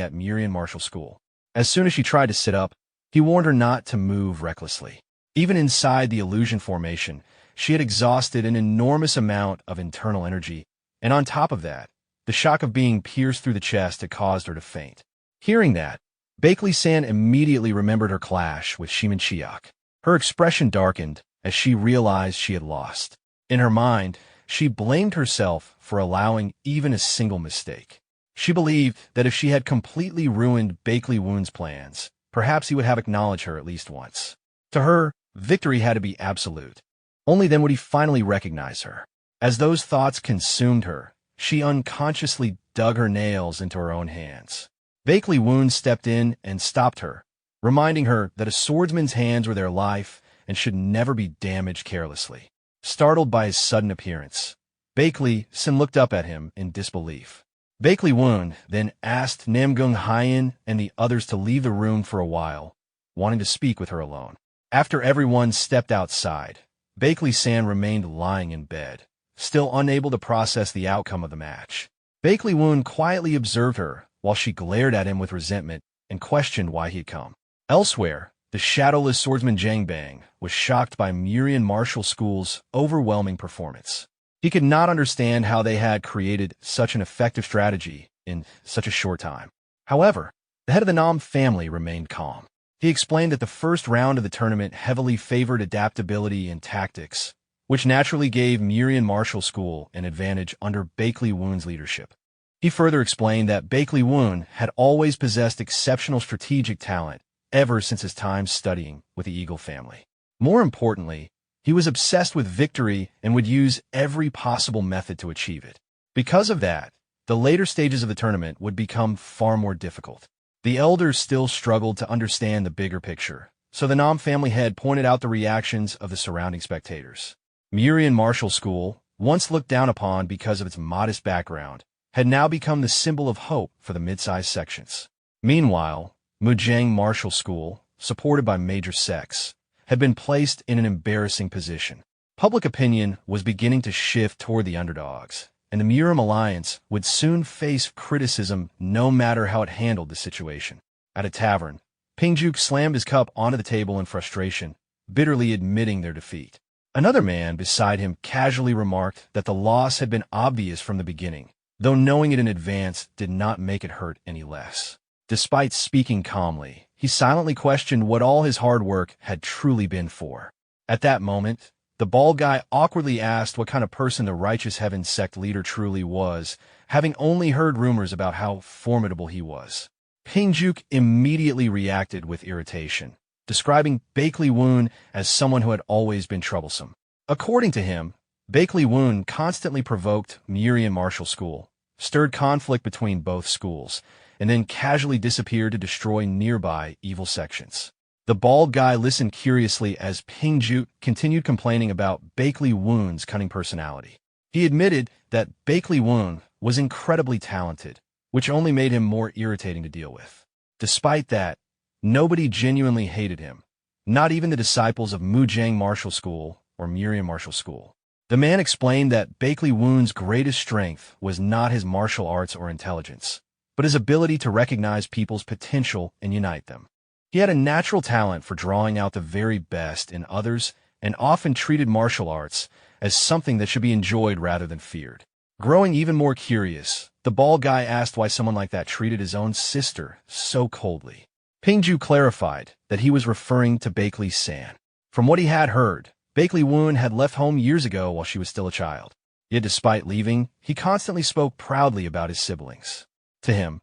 at Murian Martial School. As soon as she tried to sit up, he warned her not to move recklessly. Even inside the illusion formation, she had exhausted an enormous amount of internal energy, and on top of that, the shock of being pierced through the chest had caused her to faint. Hearing that, Bakley San immediately remembered her clash with Shimin Chiak. Her expression darkened as she realized she had lost. In her mind, she blamed herself for allowing even a single mistake. She believed that if she had completely ruined Bakley Woon's plans, perhaps he would have acknowledged her at least once. To her, victory had to be absolute. Only then would he finally recognize her. As those thoughts consumed her, she unconsciously dug her nails into her own hands. Bakley Woon stepped in and stopped her, reminding her that a swordsman's hands were their life and should never be damaged carelessly. Startled by his sudden appearance, Bakley San looked up at him in disbelief. Bakley Woon then asked Namgung Hyen and the others to leave the room for a while, wanting to speak with her alone. After everyone stepped outside, Bakley San remained lying in bed, still unable to process the outcome of the match. Bakley Woon quietly observed her while she glared at him with resentment and questioned why he had come. Elsewhere, the shadowless swordsman Jang Bang was shocked by Murian Martial School's overwhelming performance. He could not understand how they had created such an effective strategy in such a short time. However, the head of the Nam family remained calm. He explained that the first round of the tournament heavily favored adaptability and tactics, which naturally gave Murian Martial School an advantage under Bakley Woon's leadership. He further explained that Bakley Woon had always possessed exceptional strategic talent ever since his time studying with the Eagle family. More importantly, he was obsessed with victory and would use every possible method to achieve it. Because of that, the later stages of the tournament would become far more difficult. The elders still struggled to understand the bigger picture, so the Nam family head pointed out the reactions of the surrounding spectators. Murian Martial School, once looked down upon because of its modest background, had now become the symbol of hope for the mid-sized sections. Meanwhile, Mujang Martial School, supported by major sects, had been placed in an embarrassing position. Public opinion was beginning to shift toward the underdogs, and the Murim Alliance would soon face criticism no matter how it handled the situation. At a tavern, Pingjuk slammed his cup onto the table in frustration, bitterly admitting their defeat. Another man beside him casually remarked that the loss had been obvious from the beginning, though knowing it in advance did not make it hurt any less. Despite speaking calmly, he silently questioned what all his hard work had truly been for. At that moment, the bald guy awkwardly asked what kind of person the Righteous Heaven sect leader truly was, having only heard rumors about how formidable he was. Pingjuk immediately reacted with irritation, describing Bakley Woon as someone who had always been troublesome. According to him, Bakley Woon constantly provoked Murian Martial School, stirred conflict between both schools, and then casually disappeared to destroy nearby evil sections. The bald guy listened curiously as Ping-ju continued complaining about Bakley Woon's cunning personality. He admitted that Bakley Woon was incredibly talented, which only made him more irritating to deal with. Despite that, nobody genuinely hated him, not even the disciples of Mujang Martial School or Miriam Martial School. The man explained that Bakley Woon's greatest strength was not his martial arts or intelligence, but his ability to recognize people's potential and unite them. He had a natural talent for drawing out the very best in others and often treated martial arts as something that should be enjoyed rather than feared. Growing even more curious, the bald guy asked why someone like that treated his own sister so coldly. Ping-ju clarified that he was referring to Bakley-san. From what he had heard, Bakley Woon had left home years ago while she was still a child. Yet despite leaving, he constantly spoke proudly about his siblings. To him,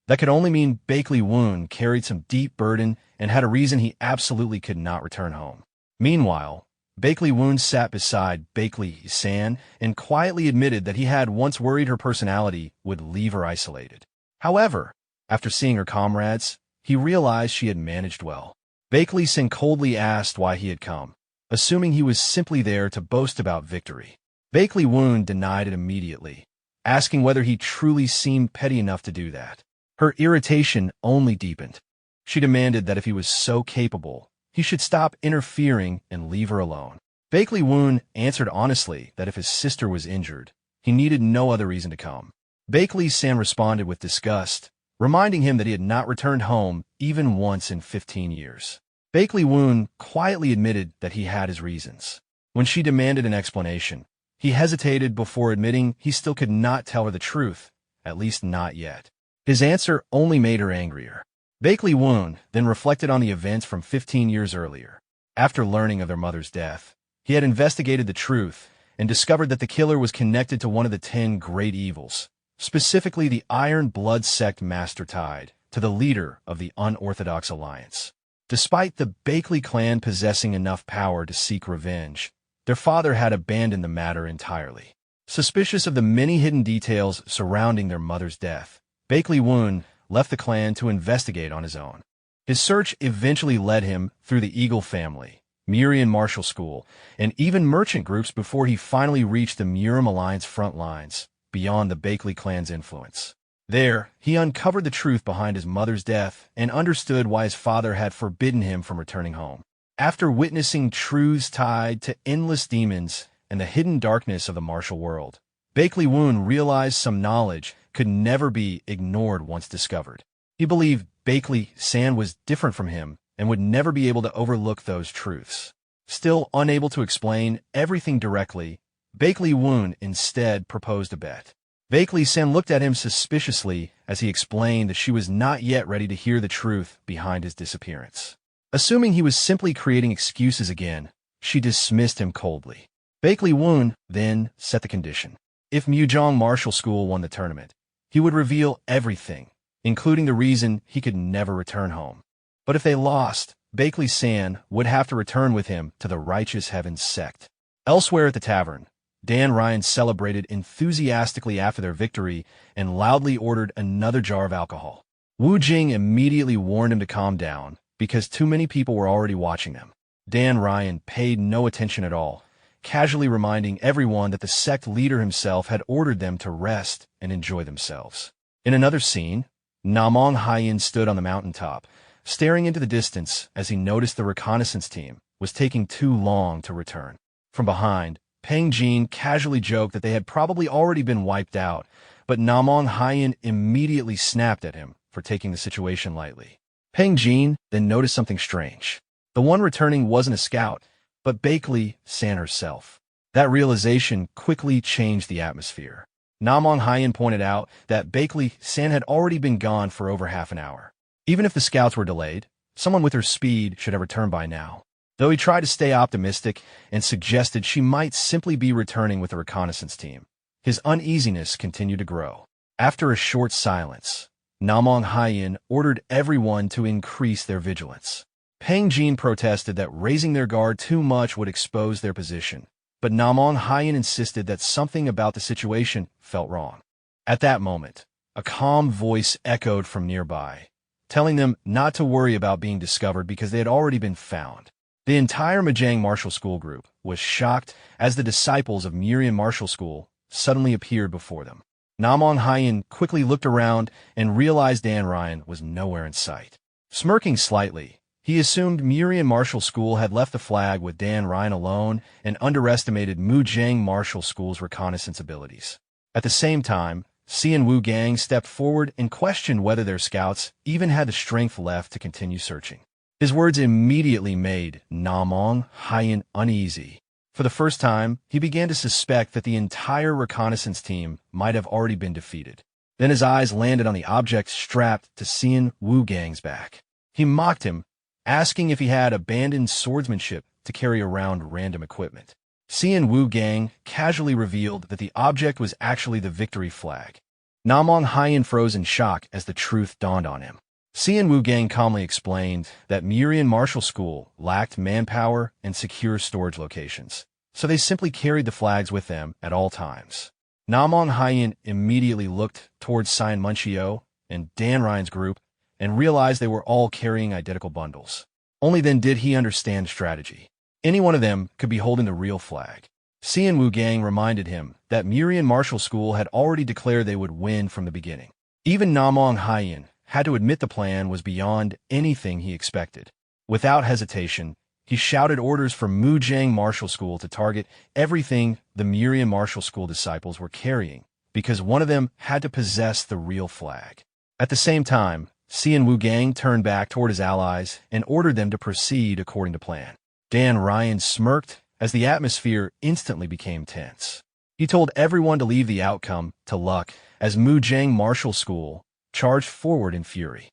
that could only mean Bakley Woon carried some deep burden and had a reason he absolutely could not return home. Meanwhile, Bakley Woon sat beside Bakley-san and quietly admitted that he had once worried her personality would leave her isolated. However, after seeing her comrades, he realized she had managed well. Bakley-san coldly asked why he had come, assuming he was simply there to boast about victory. Bakley Woon denied it immediately, asking whether he truly seemed petty enough to do that. Her irritation only deepened. She demanded that if he was so capable, he should stop interfering and leave her alone. Bakley Woon answered honestly that if his sister was injured, he needed no other reason to come. Bakley-san responded with disgust, reminding him that he had not returned home even once in 15 years. Bakley Woon quietly admitted that he had his reasons. When she demanded an explanation, he hesitated before admitting he still could not tell her the truth, at least not yet. His answer only made her angrier. Bakley Woon then reflected on the events from 15 years earlier. After learning of their mother's death, he had investigated the truth and discovered that the killer was connected to one of the 10 great evils, specifically the Iron Blood Sect Master tied to the leader of the Unorthodox Alliance. Despite the Bakley clan possessing enough power to seek revenge, their father had abandoned the matter entirely. Suspicious of the many hidden details surrounding their mother's death, Bakley Woon left the clan to investigate on his own. His search eventually led him through the Eagle family, Miriam Martial School, and even merchant groups before he finally reached the Muriam Alliance front lines, beyond the Bakley clan's influence. There, he uncovered the truth behind his mother's death and understood why his father had forbidden him from returning home. After witnessing truths tied to endless demons and the hidden darkness of the martial world, Bakley Woon realized some knowledge could never be ignored once discovered. He believed Bakley-san was different from him and would never be able to overlook those truths. Still unable to explain everything directly, Bakley Woon instead proposed a bet. Bakley-san looked at him suspiciously as he explained that she was not yet ready to hear the truth behind his disappearance. Assuming he was simply creating excuses again, she dismissed him coldly. Bakley Woon then set the condition. If Mujang Martial School won the tournament, he would reveal everything, including the reason he could never return home. But if they lost, Bakley-san would have to return with him to the Righteous Heavens Sect. Elsewhere at the tavern, Dan Ryan celebrated enthusiastically after their victory and loudly ordered another jar of alcohol. Wu Jing immediately warned him to calm down because too many people were already watching them. Dan Ryan paid no attention at all, casually reminding everyone that the sect leader himself had ordered them to rest and enjoy themselves. In another scene, Namong Haiyan stood on the mountaintop, staring into the distance as he noticed the reconnaissance team was taking too long to return. From behind, Peng Jin casually joked that they had probably already been wiped out, but Namong Haiyan immediately snapped at him for taking the situation lightly. Peng Jin then noticed something strange. The one returning wasn't a scout, but Bakley-san herself. That realization quickly changed the atmosphere. Namong Haiyan pointed out that Bakley-san had already been gone for over half an hour. Even if the scouts were delayed, someone with her speed should have returned by now. Though he tried to stay optimistic and suggested she might simply be returning with a reconnaissance team, his uneasiness continued to grow. After a short silence, Namong Haiyan ordered everyone to increase their vigilance. Peng Jin protested that raising their guard too much would expose their position, but Namong Haiyan insisted that something about the situation felt wrong. At that moment, a calm voice echoed from nearby, telling them not to worry about being discovered because they had already been found. The entire Mojang Martial School group was shocked as the disciples of Murian Martial School suddenly appeared before them. Namong Hyen quickly looked around and realized Dan Ryan was nowhere in sight. Smirking slightly, he assumed Murian Martial School had left the flag with Dan Ryan alone and underestimated Mujang Martial School's reconnaissance abilities. At the same time, Xian Wu Gang stepped forward and questioned whether their scouts even had the strength left to continue searching. His words immediately made Namong Hyen uneasy. For the first time, he began to suspect that the entire reconnaissance team might have already been defeated. Then his eyes landed on the object strapped to Xian Wu Gang's back. He mocked him, asking if he had abandoned swordsmanship to carry around random equipment. Xian Wu Gang casually revealed that the object was actually the victory flag. Namong Hyen froze in shock as the truth dawned on him. Xian Wu Gang calmly explained that Murian Martial School lacked manpower and secure storage locations, so they simply carried the flags with them at all times. Namong Hyen immediately looked towards Cyan Munchio and Dan Ryan's group and realized they were all carrying identical bundles. Only then did he understand strategy. Any one of them could be holding the real flag. Xian Wu Gang reminded him that Murian Martial School had already declared they would win from the beginning. Even Namong Hyen had to admit the plan was beyond anything he expected. Without hesitation, he shouted orders for Mujang Martial School to target everything the Murian Martial School disciples were carrying, because one of them had to possess the real flag. At the same time, Xian Wu Gang turned back toward his allies and ordered them to proceed according to plan. Dan Ryan smirked as the atmosphere instantly became tense. He told everyone to leave the outcome to luck as Mujang Martial School charged forward in fury.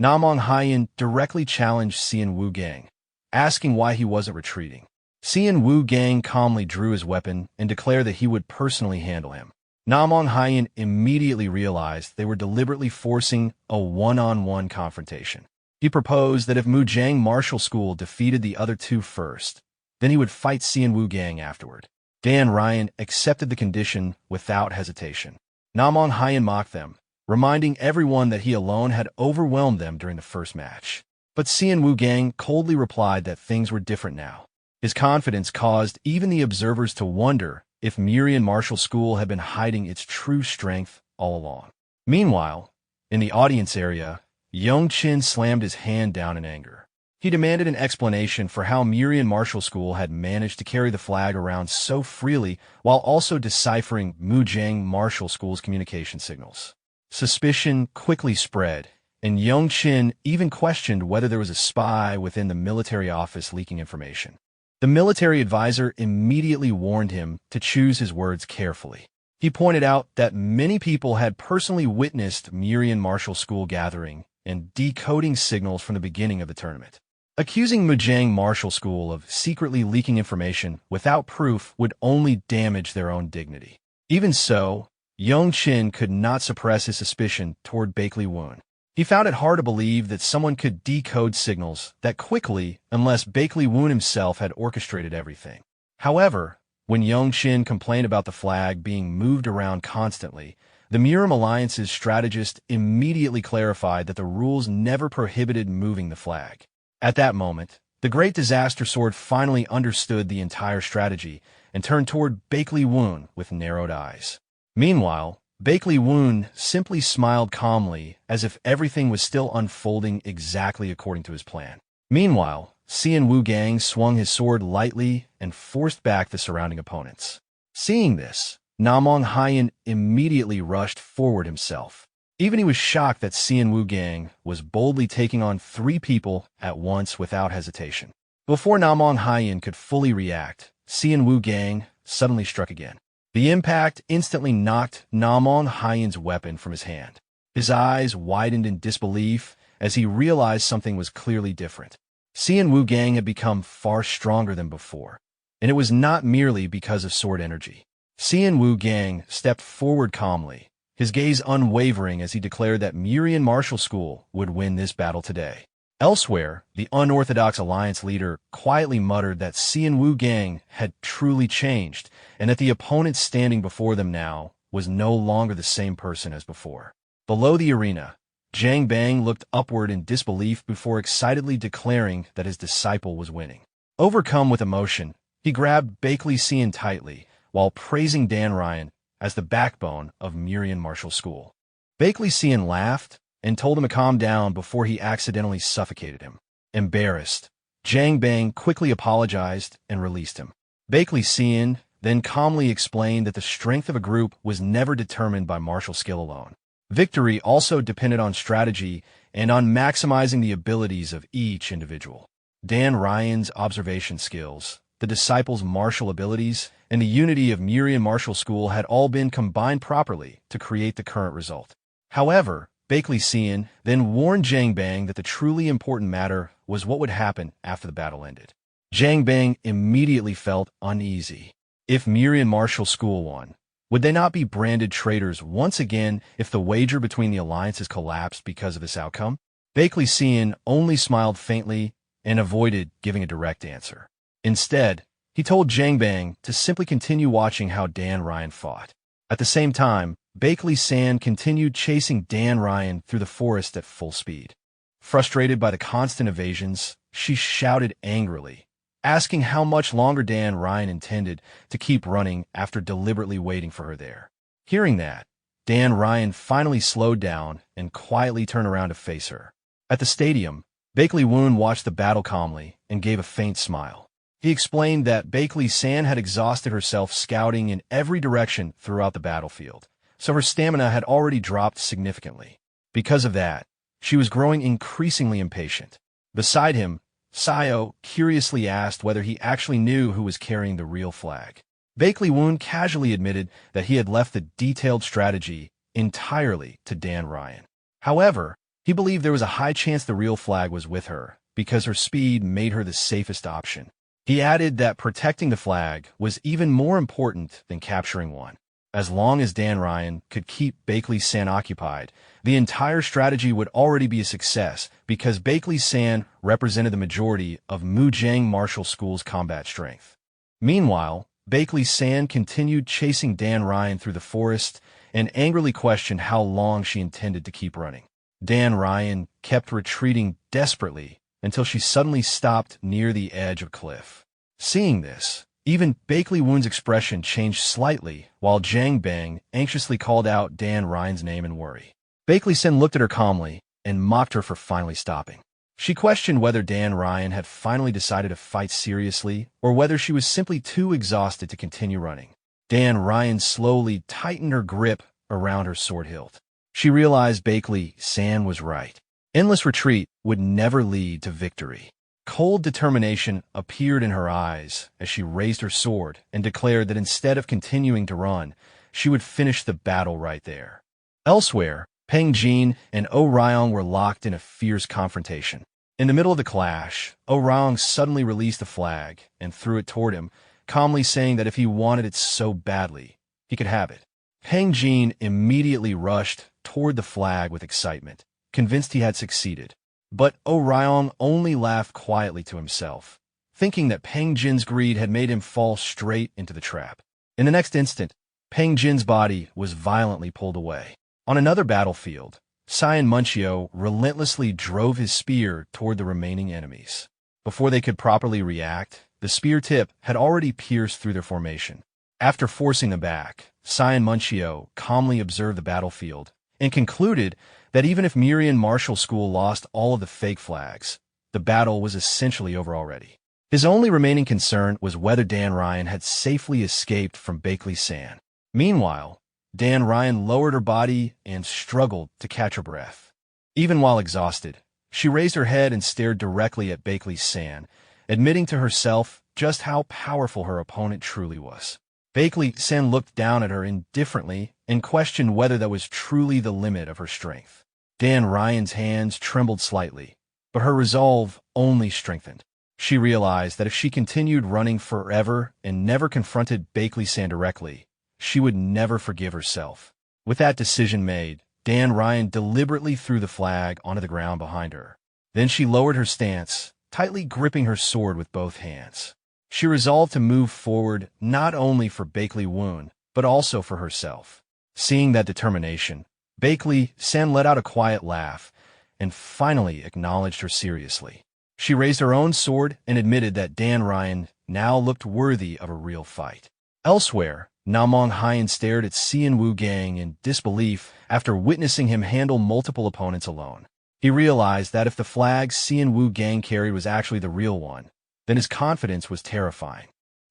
Namong Hyen directly challenged Xian Wu Gang, asking why he wasn't retreating. Xian Wu Gang calmly drew his weapon and declared that he would personally handle him. Namong Hyen immediately realized they were deliberately forcing a one-on-one confrontation. He proposed that if Mujang Martial School defeated the other two first, then he would fight Xian Wu Gang afterward. Dan Ryan accepted the condition without hesitation. Namong Hyen mocked them, reminding everyone that he alone had overwhelmed them during the first match. But Xian Wu Gang coldly replied that things were different now. His confidence caused even the observers to wonder if Murian Martial School had been hiding its true strength all along. Meanwhile, in the audience area, Yong Chin slammed his hand down in anger. He demanded an explanation for how Murian Martial School had managed to carry the flag around so freely while also deciphering Mujang Martial School's communication signals. Suspicion quickly spread, and Yong Chin even questioned whether there was a spy within the military office leaking information. The military advisor immediately warned him to choose his words carefully. He pointed out that many people had personally witnessed Murian Martial School gathering and decoding signals from the beginning of the tournament. Accusing Mujang Martial School of secretly leaking information without proof would only damage their own dignity. Even so, Yong Chin could not suppress his suspicion toward Bakley Woon. He found it hard to believe that someone could decode signals that quickly unless Bakley Woon himself had orchestrated everything. However, when Yong Chin complained about the flag being moved around constantly, the Murim Alliance's strategist immediately clarified that the rules never prohibited moving the flag. At that moment, the Great Disaster Sword finally understood the entire strategy and turned toward Bakley Woon with narrowed eyes. Meanwhile, Bakley Woon simply smiled calmly as if everything was still unfolding exactly according to his plan. Meanwhile, Xian Wu Gang swung his sword lightly and forced back the surrounding opponents. Seeing this, Namong Hyen immediately rushed forward himself. Even he was shocked that Xian Wu Gang was boldly taking on 3 people at once without hesitation. Before Namong Hyen could fully react, Xian Wu Gang suddenly struck again. The impact instantly knocked Namong Hyen's weapon from his hand. His eyes widened in disbelief as he realized something was clearly different. Xian Wu Gang had become far stronger than before, and it was not merely because of sword energy. Xian Wu Gang stepped forward calmly, his gaze unwavering as he declared that Murian Martial School would win this battle today. Elsewhere, the unorthodox alliance leader quietly muttered that Xian Wu Gang had truly changed, and that the opponents standing before them now was no longer the same person as before. Below the arena, Jiang Bang looked upward in disbelief before excitedly declaring that his disciple was winning. Overcome with emotion, he grabbed Bakley Cian tightly while praising Dan Ryan as the backbone of Murian Martial School. Bakley Cian laughed and told him to calm down before he accidentally suffocated him. Embarrassed, Jiang Bang quickly apologized and released him. Bakley Cian then calmly explained that the strength of a group was never determined by martial skill alone. Victory also depended on strategy and on maximizing the abilities of each individual. Dan Ryan's observation skills, the disciples' martial abilities, and the unity of Murian Martial School had all been combined properly to create the current result. However, Bakley Cian then warned Jiang Bang that the truly important matter was what would happen after the battle ended. Jiang Bang immediately felt uneasy. If Murian Martial School won, would they not be branded traitors once again if the wager between the alliances collapsed because of this outcome? Bakley Cian only smiled faintly and avoided giving a direct answer. Instead, he told Jiang Bang to simply continue watching how Dan Ryan fought. At the same time, Bakley Cian continued chasing Dan Ryan through the forest at full speed. Frustrated by the constant evasions, she shouted angrily, asking how much longer Dan Ryan intended to keep running after deliberately waiting for her there. Hearing that, Dan Ryan finally slowed down and quietly turned around to face her. At the stadium, Bakley Woon watched the battle calmly and gave a faint smile. He explained that Bakley Cian had exhausted herself scouting in every direction throughout the battlefield, so her stamina had already dropped significantly. Because of that, she was growing increasingly impatient. Beside him, Sayo curiously asked whether he actually knew who was carrying the real flag. Bakley Woon casually admitted that he had left the detailed strategy entirely to Dan Ryan. However, he believed there was a high chance the real flag was with her because her speed made her the safest option. He added that protecting the flag was even more important than capturing one. As long as Dan Ryan could keep Bakley Cian occupied, the entire strategy would already be a success because Bakley Cian represented the majority of Mujang Martial School's combat strength. Meanwhile, Bakley Cian continued chasing Dan Ryan through the forest and angrily questioned how long she intended to keep running. Dan Ryan kept retreating desperately until she suddenly stopped near the edge of a cliff. Seeing this, even Bakley Woon's expression changed slightly while Jiang Bang anxiously called out Dan Ryan's name in worry. Bakley Cian looked at her calmly and mocked her for finally stopping. She questioned whether Dan Ryan had finally decided to fight seriously or whether she was simply too exhausted to continue running. Dan Ryan slowly tightened her grip around her sword hilt. She realized Bakley Cian was right. Endless retreat would never lead to victory. Cold determination appeared in her eyes as she raised her sword and declared that instead of continuing to run, she would finish the battle right there. Elsewhere, Peng Jin and Oh Ryong were locked in a fierce confrontation. In the middle of the clash, Oh Ryong suddenly released the flag and threw it toward him, calmly saying that if he wanted it so badly, he could have it. Peng Jin immediately rushed toward the flag with excitement, convinced he had succeeded. But Oh Ryong only laughed quietly to himself, thinking that Peng Jin's greed had made him fall straight into the trap. In the next instant, Peng Jin's body was violently pulled away. On another battlefield, Cyan Munchio relentlessly drove his spear toward the remaining enemies. Before they could properly react, the spear tip had already pierced through their formation. After forcing them back, Cyan Munchio calmly observed the battlefield and concluded that even if Murian Martial School lost all of the fake flags, the battle was essentially over already. His only remaining concern was whether Dan Ryan had safely escaped from Bakley Cian. Meanwhile, Dan Ryan lowered her body and struggled to catch her breath. Even while exhausted, she raised her head and stared directly at Bakley Cian, admitting to herself just how powerful her opponent truly was. Bakley Cian looked down at her indifferently and questioned whether that was truly the limit of her strength. Dan Ryan's hands trembled slightly, but her resolve only strengthened. She realized that if she continued running forever and never confronted Bakley Cian directly, she would never forgive herself. With that decision made, Dan Ryan deliberately threw the flag onto the ground behind her. Then she lowered her stance, tightly gripping her sword with both hands. She resolved to move forward not only for Bakley Woon, but also for herself. Seeing that determination, Bakley San let out a quiet laugh and finally acknowledged her seriously. She raised her own sword and admitted that Dan Ryan now looked worthy of a real fight. Elsewhere, Namong Hyen stared at Xian Wu Gang in disbelief after witnessing him handle multiple opponents alone. He realized that if the flag Xian Wu Gang carried was actually the real one, then his confidence was terrifying.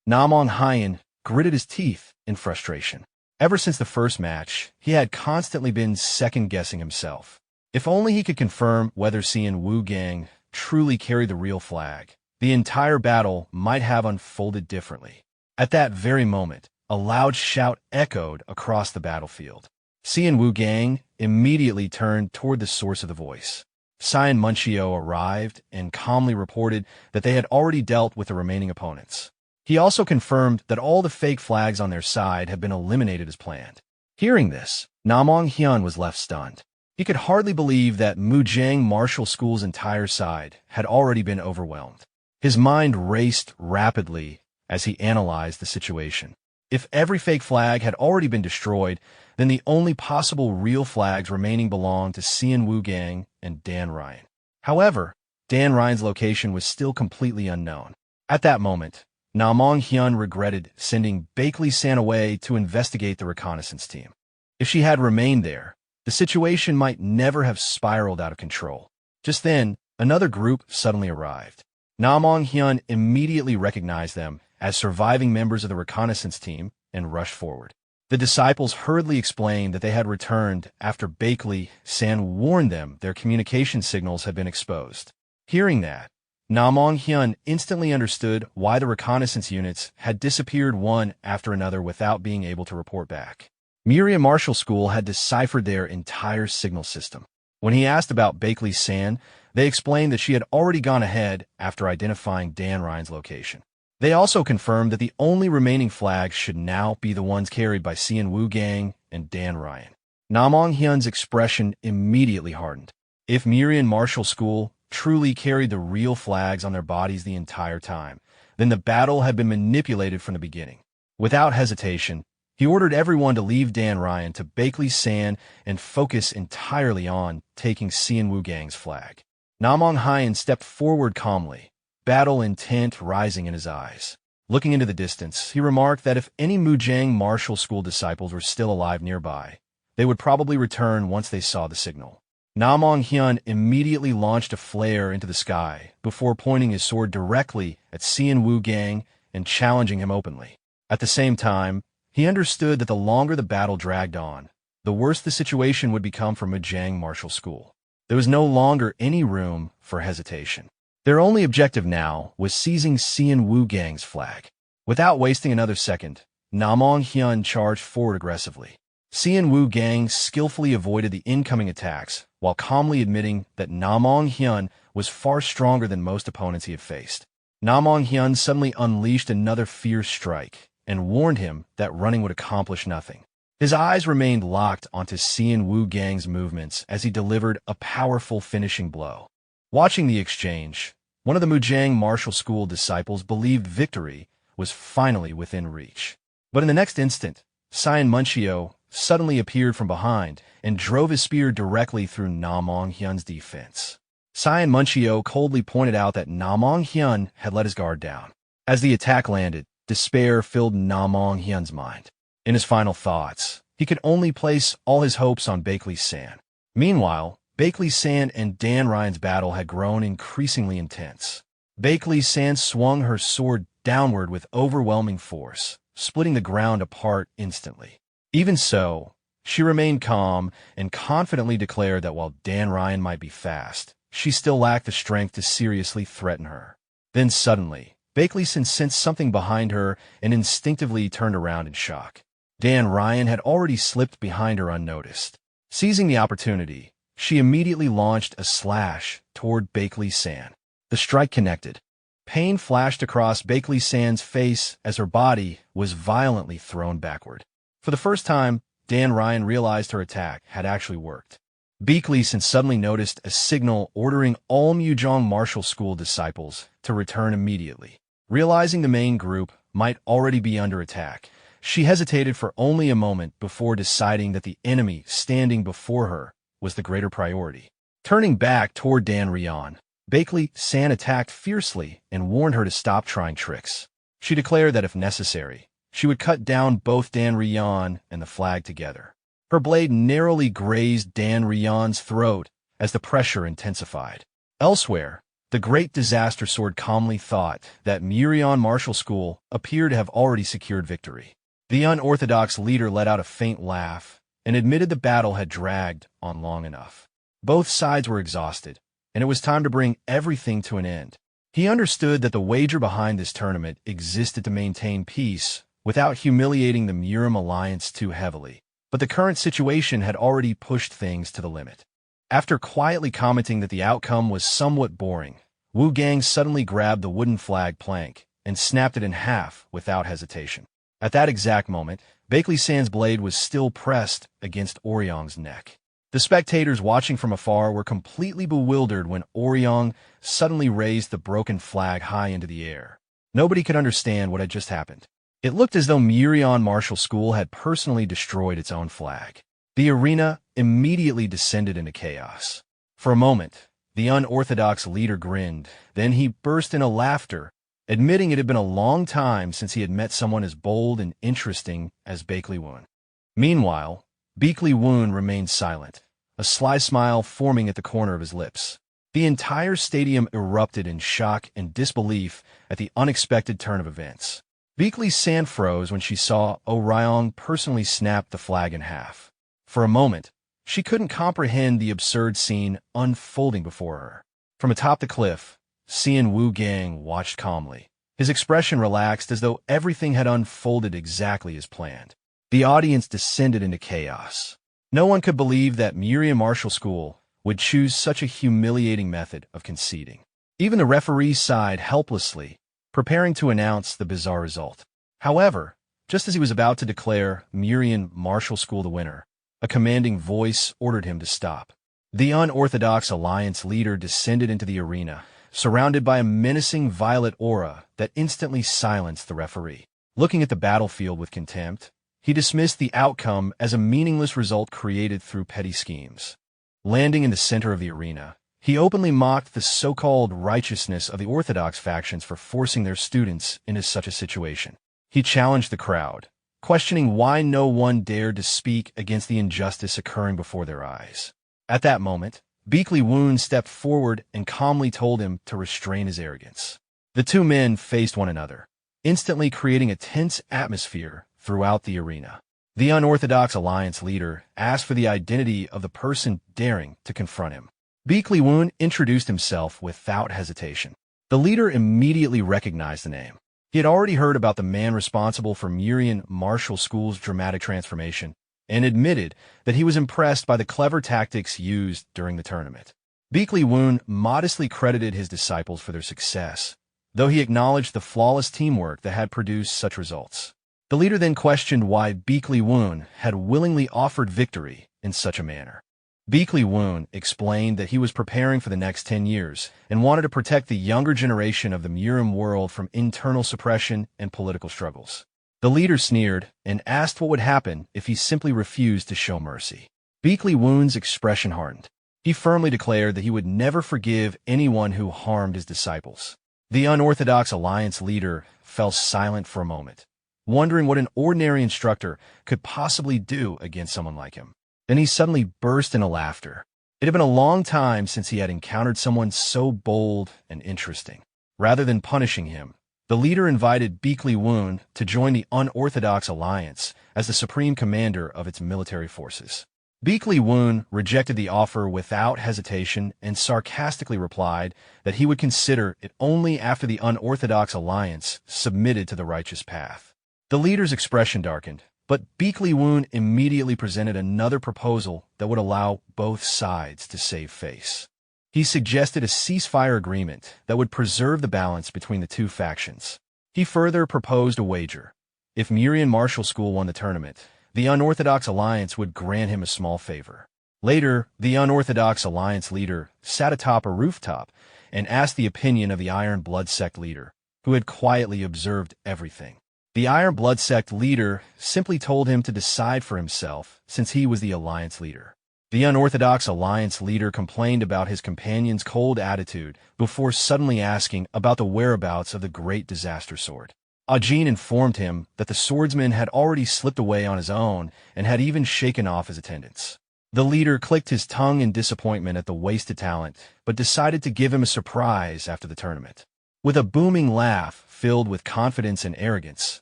Namong Hyen gritted his teeth in frustration. Ever since the first match, he had constantly been second-guessing himself. If only he could confirm whether Xian Wu Gang truly carried the real flag, the entire battle might have unfolded differently. At that very moment, a loud shout echoed across the battlefield. Xian Wu Gang immediately turned toward the source of the voice. Cyan Munchio arrived and calmly reported that they had already dealt with the remaining opponents. He also confirmed that all the fake flags on their side had been eliminated as planned. Hearing this, Namong Hyun was left stunned. He could hardly believe that Mujang Martial School's entire side had already been overwhelmed. His mind raced rapidly as he analyzed the situation. If every fake flag had already been destroyed, then the only possible real flags remaining belonged to Xian Wu Gang and Dan Ryan. However, Dan Ryan's location was still completely unknown. At that moment, Namong Hyun regretted sending Bakley San away to investigate the reconnaissance team. If she had remained there, the situation might never have spiraled out of control. Just then, another group suddenly arrived. Namong Hyun immediately recognized them as surviving members of the reconnaissance team and rushed forward. The disciples hurriedly explained that they had returned after Bakley San warned them their communication signals had been exposed. Hearing that, Namong Hyun instantly understood why the reconnaissance units had disappeared one after another without being able to report back. Miriam Martial School had deciphered their entire signal system. When he asked about Bakley San, they explained that she had already gone ahead after identifying Dan Ryan's location. They also confirmed that the only remaining flags should now be the ones carried by Xian Wu Gang and Dan Ryan. Namong Hyun's expression immediately hardened. If Miriam Martial School truly carried the real flags on their bodies the entire time, then the battle had been manipulated from the beginning. Without hesitation, he ordered everyone to leave Dan Ryan to Bakley San and focus entirely on taking Xian Wu Gang's flag. Namong Hyen stepped forward calmly, battle intent rising in his eyes. Looking into the distance, he remarked that if any Mujang Martial School disciples were still alive nearby, they would probably return once they saw the signal. Namong Hyun immediately launched a flare into the sky before pointing his sword directly at Xian Wu Gang and challenging him openly. At the same time, he understood that the longer the battle dragged on, the worse the situation would become for Mujang Martial School. There was no longer any room for hesitation. Their only objective now was seizing Xian Wu Gang's flag. Without wasting another second, Namong Hyun charged forward aggressively. Xian Wu Gang skillfully avoided the incoming attacks while calmly admitting that Namong Hyun was far stronger than most opponents he had faced. Namong Hyun suddenly unleashed another fierce strike and warned him that running would accomplish nothing. His eyes remained locked onto Xian Wu Gang's movements as he delivered a powerful finishing blow. Watching the exchange, one of the Mujang Martial School disciples believed victory was finally within reach. But in the next instant, Cyan Munchio suddenly appeared from behind and drove his spear directly through Namong Hyun's defense. Cyan Munchio coldly pointed out that Namong Hyun had let his guard down. As the attack landed, despair filled Namong Hyun's mind. In his final thoughts, he could only place all his hopes on Bakley San. Meanwhile, Bakley San and Dan Ryan's battle had grown increasingly intense. Bakley San swung her sword downward with overwhelming force, splitting the ground apart instantly. Even so, she remained calm and confidently declared that while Dan Ryan might be fast, she still lacked the strength to seriously threaten her. Then suddenly, Bakley San sensed something behind her and instinctively turned around in shock. Dan Ryan had already slipped behind her unnoticed. Seizing the opportunity, she immediately launched a slash toward Bakley San. The strike connected. Pain flashed across Bakley San's face as her body was violently thrown backward. For the first time, Dan Ryan realized her attack had actually worked. Bakley San suddenly noticed a signal ordering all Mujang Martial School disciples to return immediately. Realizing the main group might already be under attack, She hesitated for only a moment before deciding that the enemy standing before her was the greater priority. Turning back toward Dan Rion, Bakley San attacked fiercely and warned her to stop trying tricks. She declared that if necessary, she would cut down both Dan Rion and the flag together. Her blade narrowly grazed Dan Rion's throat as the pressure intensified. Elsewhere, the Great Disaster Sword calmly thought that Murion Martial School appeared to have already secured victory. The unorthodox leader let out a faint laugh and admitted the battle had dragged on long enough. Both sides were exhausted, and it was time to bring everything to an end. He understood that the wager behind this tournament existed to maintain peace without humiliating the Murim alliance too heavily, but the current situation had already pushed things to the limit. After quietly commenting that the outcome was somewhat boring, Wu Gang suddenly grabbed the wooden flag plank and snapped it in half without hesitation. At that exact moment, Bakley San's blade was still pressed against Oryong's neck. The spectators watching from afar were completely bewildered when Oryong suddenly raised the broken flag high into the air. Nobody could understand what had just happened. It looked as though Murion Martial School had personally destroyed its own flag. The arena immediately descended into chaos. For a moment, the unorthodox leader grinned, then he burst into laughter, admitting it had been a long time since he had met someone as bold and interesting as Bakley Woon. Meanwhile, Bakley Woon remained silent, a sly smile forming at the corner of his lips. The entire stadium erupted in shock and disbelief at the unexpected turn of events. Bakley San froze when she saw Orion personally snap the flag in half. For a moment, she couldn't comprehend the absurd scene unfolding before her. From atop the cliff, Xian Wu Gang watched calmly. His expression relaxed as though everything had unfolded exactly as planned. The audience descended into chaos. No one could believe that Murion Martial School would choose such a humiliating method of conceding. Even the referee sighed helplessly, preparing to announce the bizarre result. However, just as he was about to declare Murion Martial School the winner, a commanding voice ordered him to stop. The unorthodox alliance leader descended into the arena, surrounded by a menacing violet aura that instantly silenced the referee. Looking at the battlefield with contempt, he dismissed the outcome as a meaningless result created through petty schemes. Landing in the center of the arena, he openly mocked the so-called righteousness of the orthodox factions for forcing their students into such a situation. He challenged the crowd, questioning why no one dared to speak against the injustice occurring before their eyes. At that moment, Bakley Woon stepped forward and calmly told him to restrain his arrogance. The two men faced one another, instantly creating a tense atmosphere throughout the arena. The unorthodox alliance leader asked for the identity of the person daring to confront him. Bakley Woon introduced himself without hesitation. The leader immediately recognized the name. He had already heard about the man responsible for Murion Martial School's dramatic transformation and admitted that he was impressed by the clever tactics used during the tournament. Bakley Woon modestly credited his disciples for their success, though he acknowledged the flawless teamwork that had produced such results. The leader then questioned why Bakley Woon had willingly offered victory in such a manner. Bakley Woon explained that he was preparing for the next 10 years and wanted to protect the younger generation of the Murim world from internal suppression and political struggles. The leader sneered and asked what would happen if he simply refused to show mercy. Bakley Woon's expression hardened. He firmly declared that he would never forgive anyone who harmed his disciples. The unorthodox alliance leader fell silent for a moment, wondering what an ordinary instructor could possibly do against someone like him. Then he suddenly burst into laughter. It had been a long time since he had encountered someone so bold and interesting. Rather than punishing him, the leader invited Bakley Woon to join the unorthodox alliance as the supreme commander of its military forces. Bakley Woon rejected the offer without hesitation and sarcastically replied that he would consider it only after the unorthodox alliance submitted to the righteous path. The leader's expression darkened, but Bakley Woon immediately presented another proposal that would allow both sides to save face. He suggested a ceasefire agreement that would preserve the balance between the two factions. He further proposed a wager. If Murion Martial School won the tournament, the unorthodox alliance would grant him a small favor. Later, the unorthodox alliance leader sat atop a rooftop and asked the opinion of the Iron Blood Sect leader, who had quietly observed everything. The Iron Blood Sect leader simply told him to decide for himself, since he was the Alliance leader. The unorthodox Alliance leader complained about his companion's cold attitude before suddenly asking about the whereabouts of the Great Disaster Sword. Ajin informed him that the swordsman had already slipped away on his own and had even shaken off his attendants. The leader clicked his tongue in disappointment at the wasted talent, but decided to give him a surprise after the tournament. With a booming laugh filled with confidence and arrogance,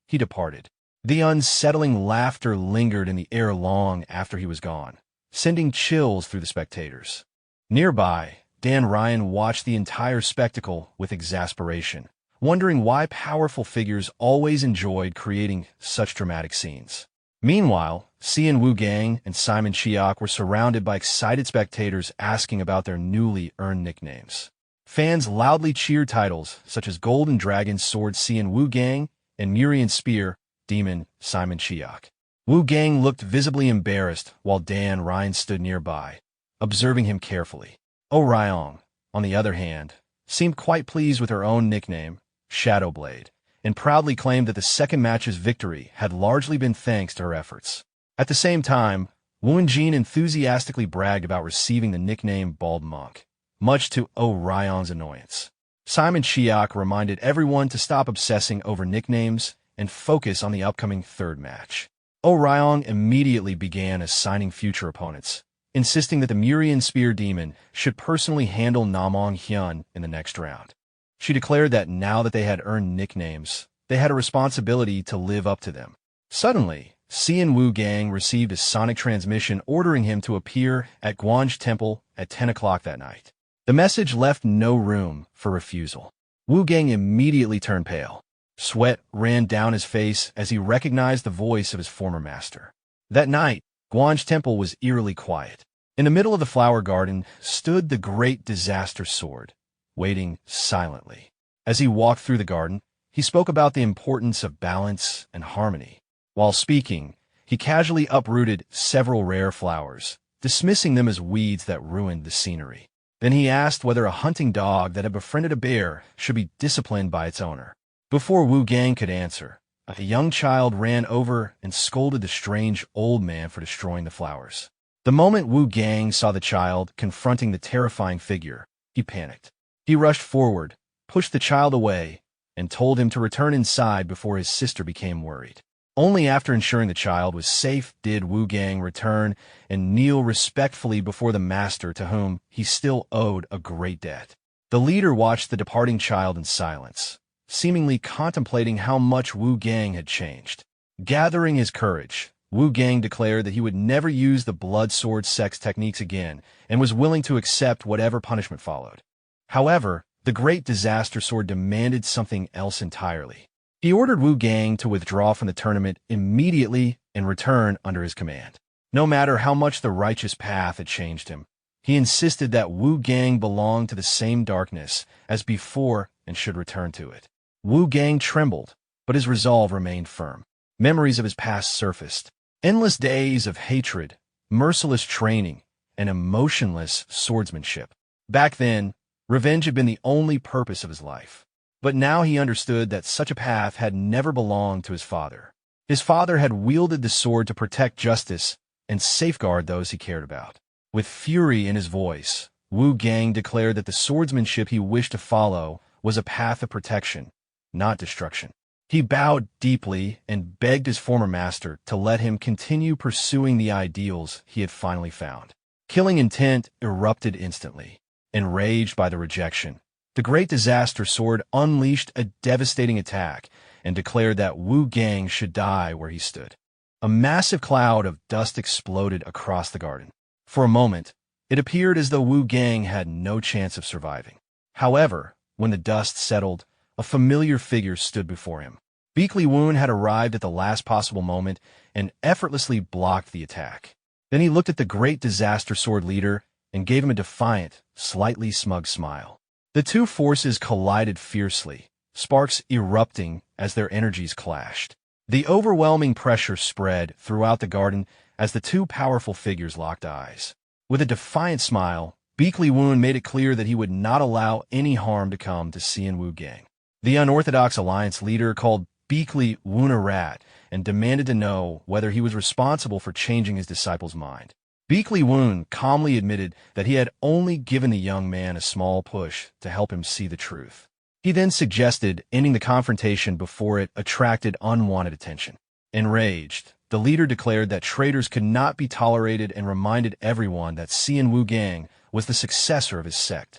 he departed. The unsettling laughter lingered in the air long after he was gone, sending chills through the spectators. Nearby, Dan Ryan watched the entire spectacle with exasperation, wondering why powerful figures always enjoyed creating such dramatic scenes. Meanwhile, Xian Wu Gang and Simon Chiak were surrounded by excited spectators asking about their newly earned nicknames. Fans loudly cheered titles such as Golden Dragon Sword Xian Wu Gang and Murian Spear Demon Simon Chiak. Wu Gang looked visibly embarrassed while Dan Ryan stood nearby, observing him carefully. Oh Ryong, on the other hand, seemed quite pleased with her own nickname, Shadowblade, and proudly claimed that the second match's victory had largely been thanks to her efforts. At the same time, Wu and Jin enthusiastically bragged about receiving the nickname Bald Monk, much to Oh Ryong's annoyance. Simon Chiak reminded everyone to stop obsessing over nicknames and focus on the upcoming third match. Oh Ryong immediately began assigning future opponents, insisting that the Murian Spear Demon should personally handle Namong Hyun in the next round. She declared that now that they had earned nicknames, they had a responsibility to live up to them. Suddenly, Xian Wu Gang received a sonic transmission ordering him to appear at Guanj Temple at 10 o'clock that night. The message left no room for refusal. Wu Gang immediately turned pale. Sweat ran down his face as he recognized the voice of his former master. That night, Guanj Temple was eerily quiet. In the middle of the flower garden stood the Great Disaster Sword, waiting silently. As he walked through the garden, he spoke about the importance of balance and harmony. While speaking, he casually uprooted several rare flowers, dismissing them as weeds that ruined the scenery. Then he asked whether a hunting dog that had befriended a bear should be disciplined by its owner. Before Wu Gang could answer, a young child ran over and scolded the strange old man for destroying the flowers. The moment Wu Gang saw the child confronting the terrifying figure, he panicked. He rushed forward, pushed the child away, and told him to return inside before his sister became worried. Only after ensuring the child was safe did Wu Gang return and kneel respectfully before the master to whom he still owed a great debt. The leader watched the departing child in silence, seemingly contemplating how much Wu Gang had changed. Gathering his courage, Wu Gang declared that he would never use the blood sword sex techniques again and was willing to accept whatever punishment followed. However, the Great Disaster Sword demanded something else entirely. He ordered Wu Gang to withdraw from the tournament immediately and return under his command. No matter how much the righteous path had changed him, he insisted that Wu Gang belonged to the same darkness as before and should return to it. Wu Gang trembled, but his resolve remained firm. Memories of his past surfaced. Endless days of hatred, merciless training, and emotionless swordsmanship. Back then, revenge had been the only purpose of his life. But now he understood that such a path had never belonged to his father. His father had wielded the sword to protect justice and safeguard those he cared about. With fury in his voice, Wu Gang declared that the swordsmanship he wished to follow was a path of protection, not destruction. He bowed deeply and begged his former master to let him continue pursuing the ideals he had finally found. Killing intent erupted instantly. Enraged by the rejection, the Great Disaster Sword unleashed a devastating attack and declared that Wu Gang should die where he stood. A massive cloud of dust exploded across the garden. For a moment, it appeared as though Wu Gang had no chance of surviving. However, when the dust settled, a familiar figure stood before him. Beakley Woon had arrived at the last possible moment and effortlessly blocked the attack. Then he looked at the Great Disaster Sword leader and gave him a defiant, slightly smug smile. The two forces collided fiercely, sparks erupting as their energies clashed. The overwhelming pressure spread throughout the garden as the two powerful figures locked eyes. With a defiant smile, Beakley Woon made it clear that he would not allow any harm to come to Xian Wu Gang. The unorthodox alliance leader called Beakley Woon a rat and demanded to know whether he was responsible for changing his disciple's mind. Beakley Woon calmly admitted that he had only given the young man a small push to help him see the truth. He then suggested ending the confrontation before it attracted unwanted attention. Enraged, the leader declared that traitors could not be tolerated and reminded everyone that Xian Wu Gang was the successor of his sect.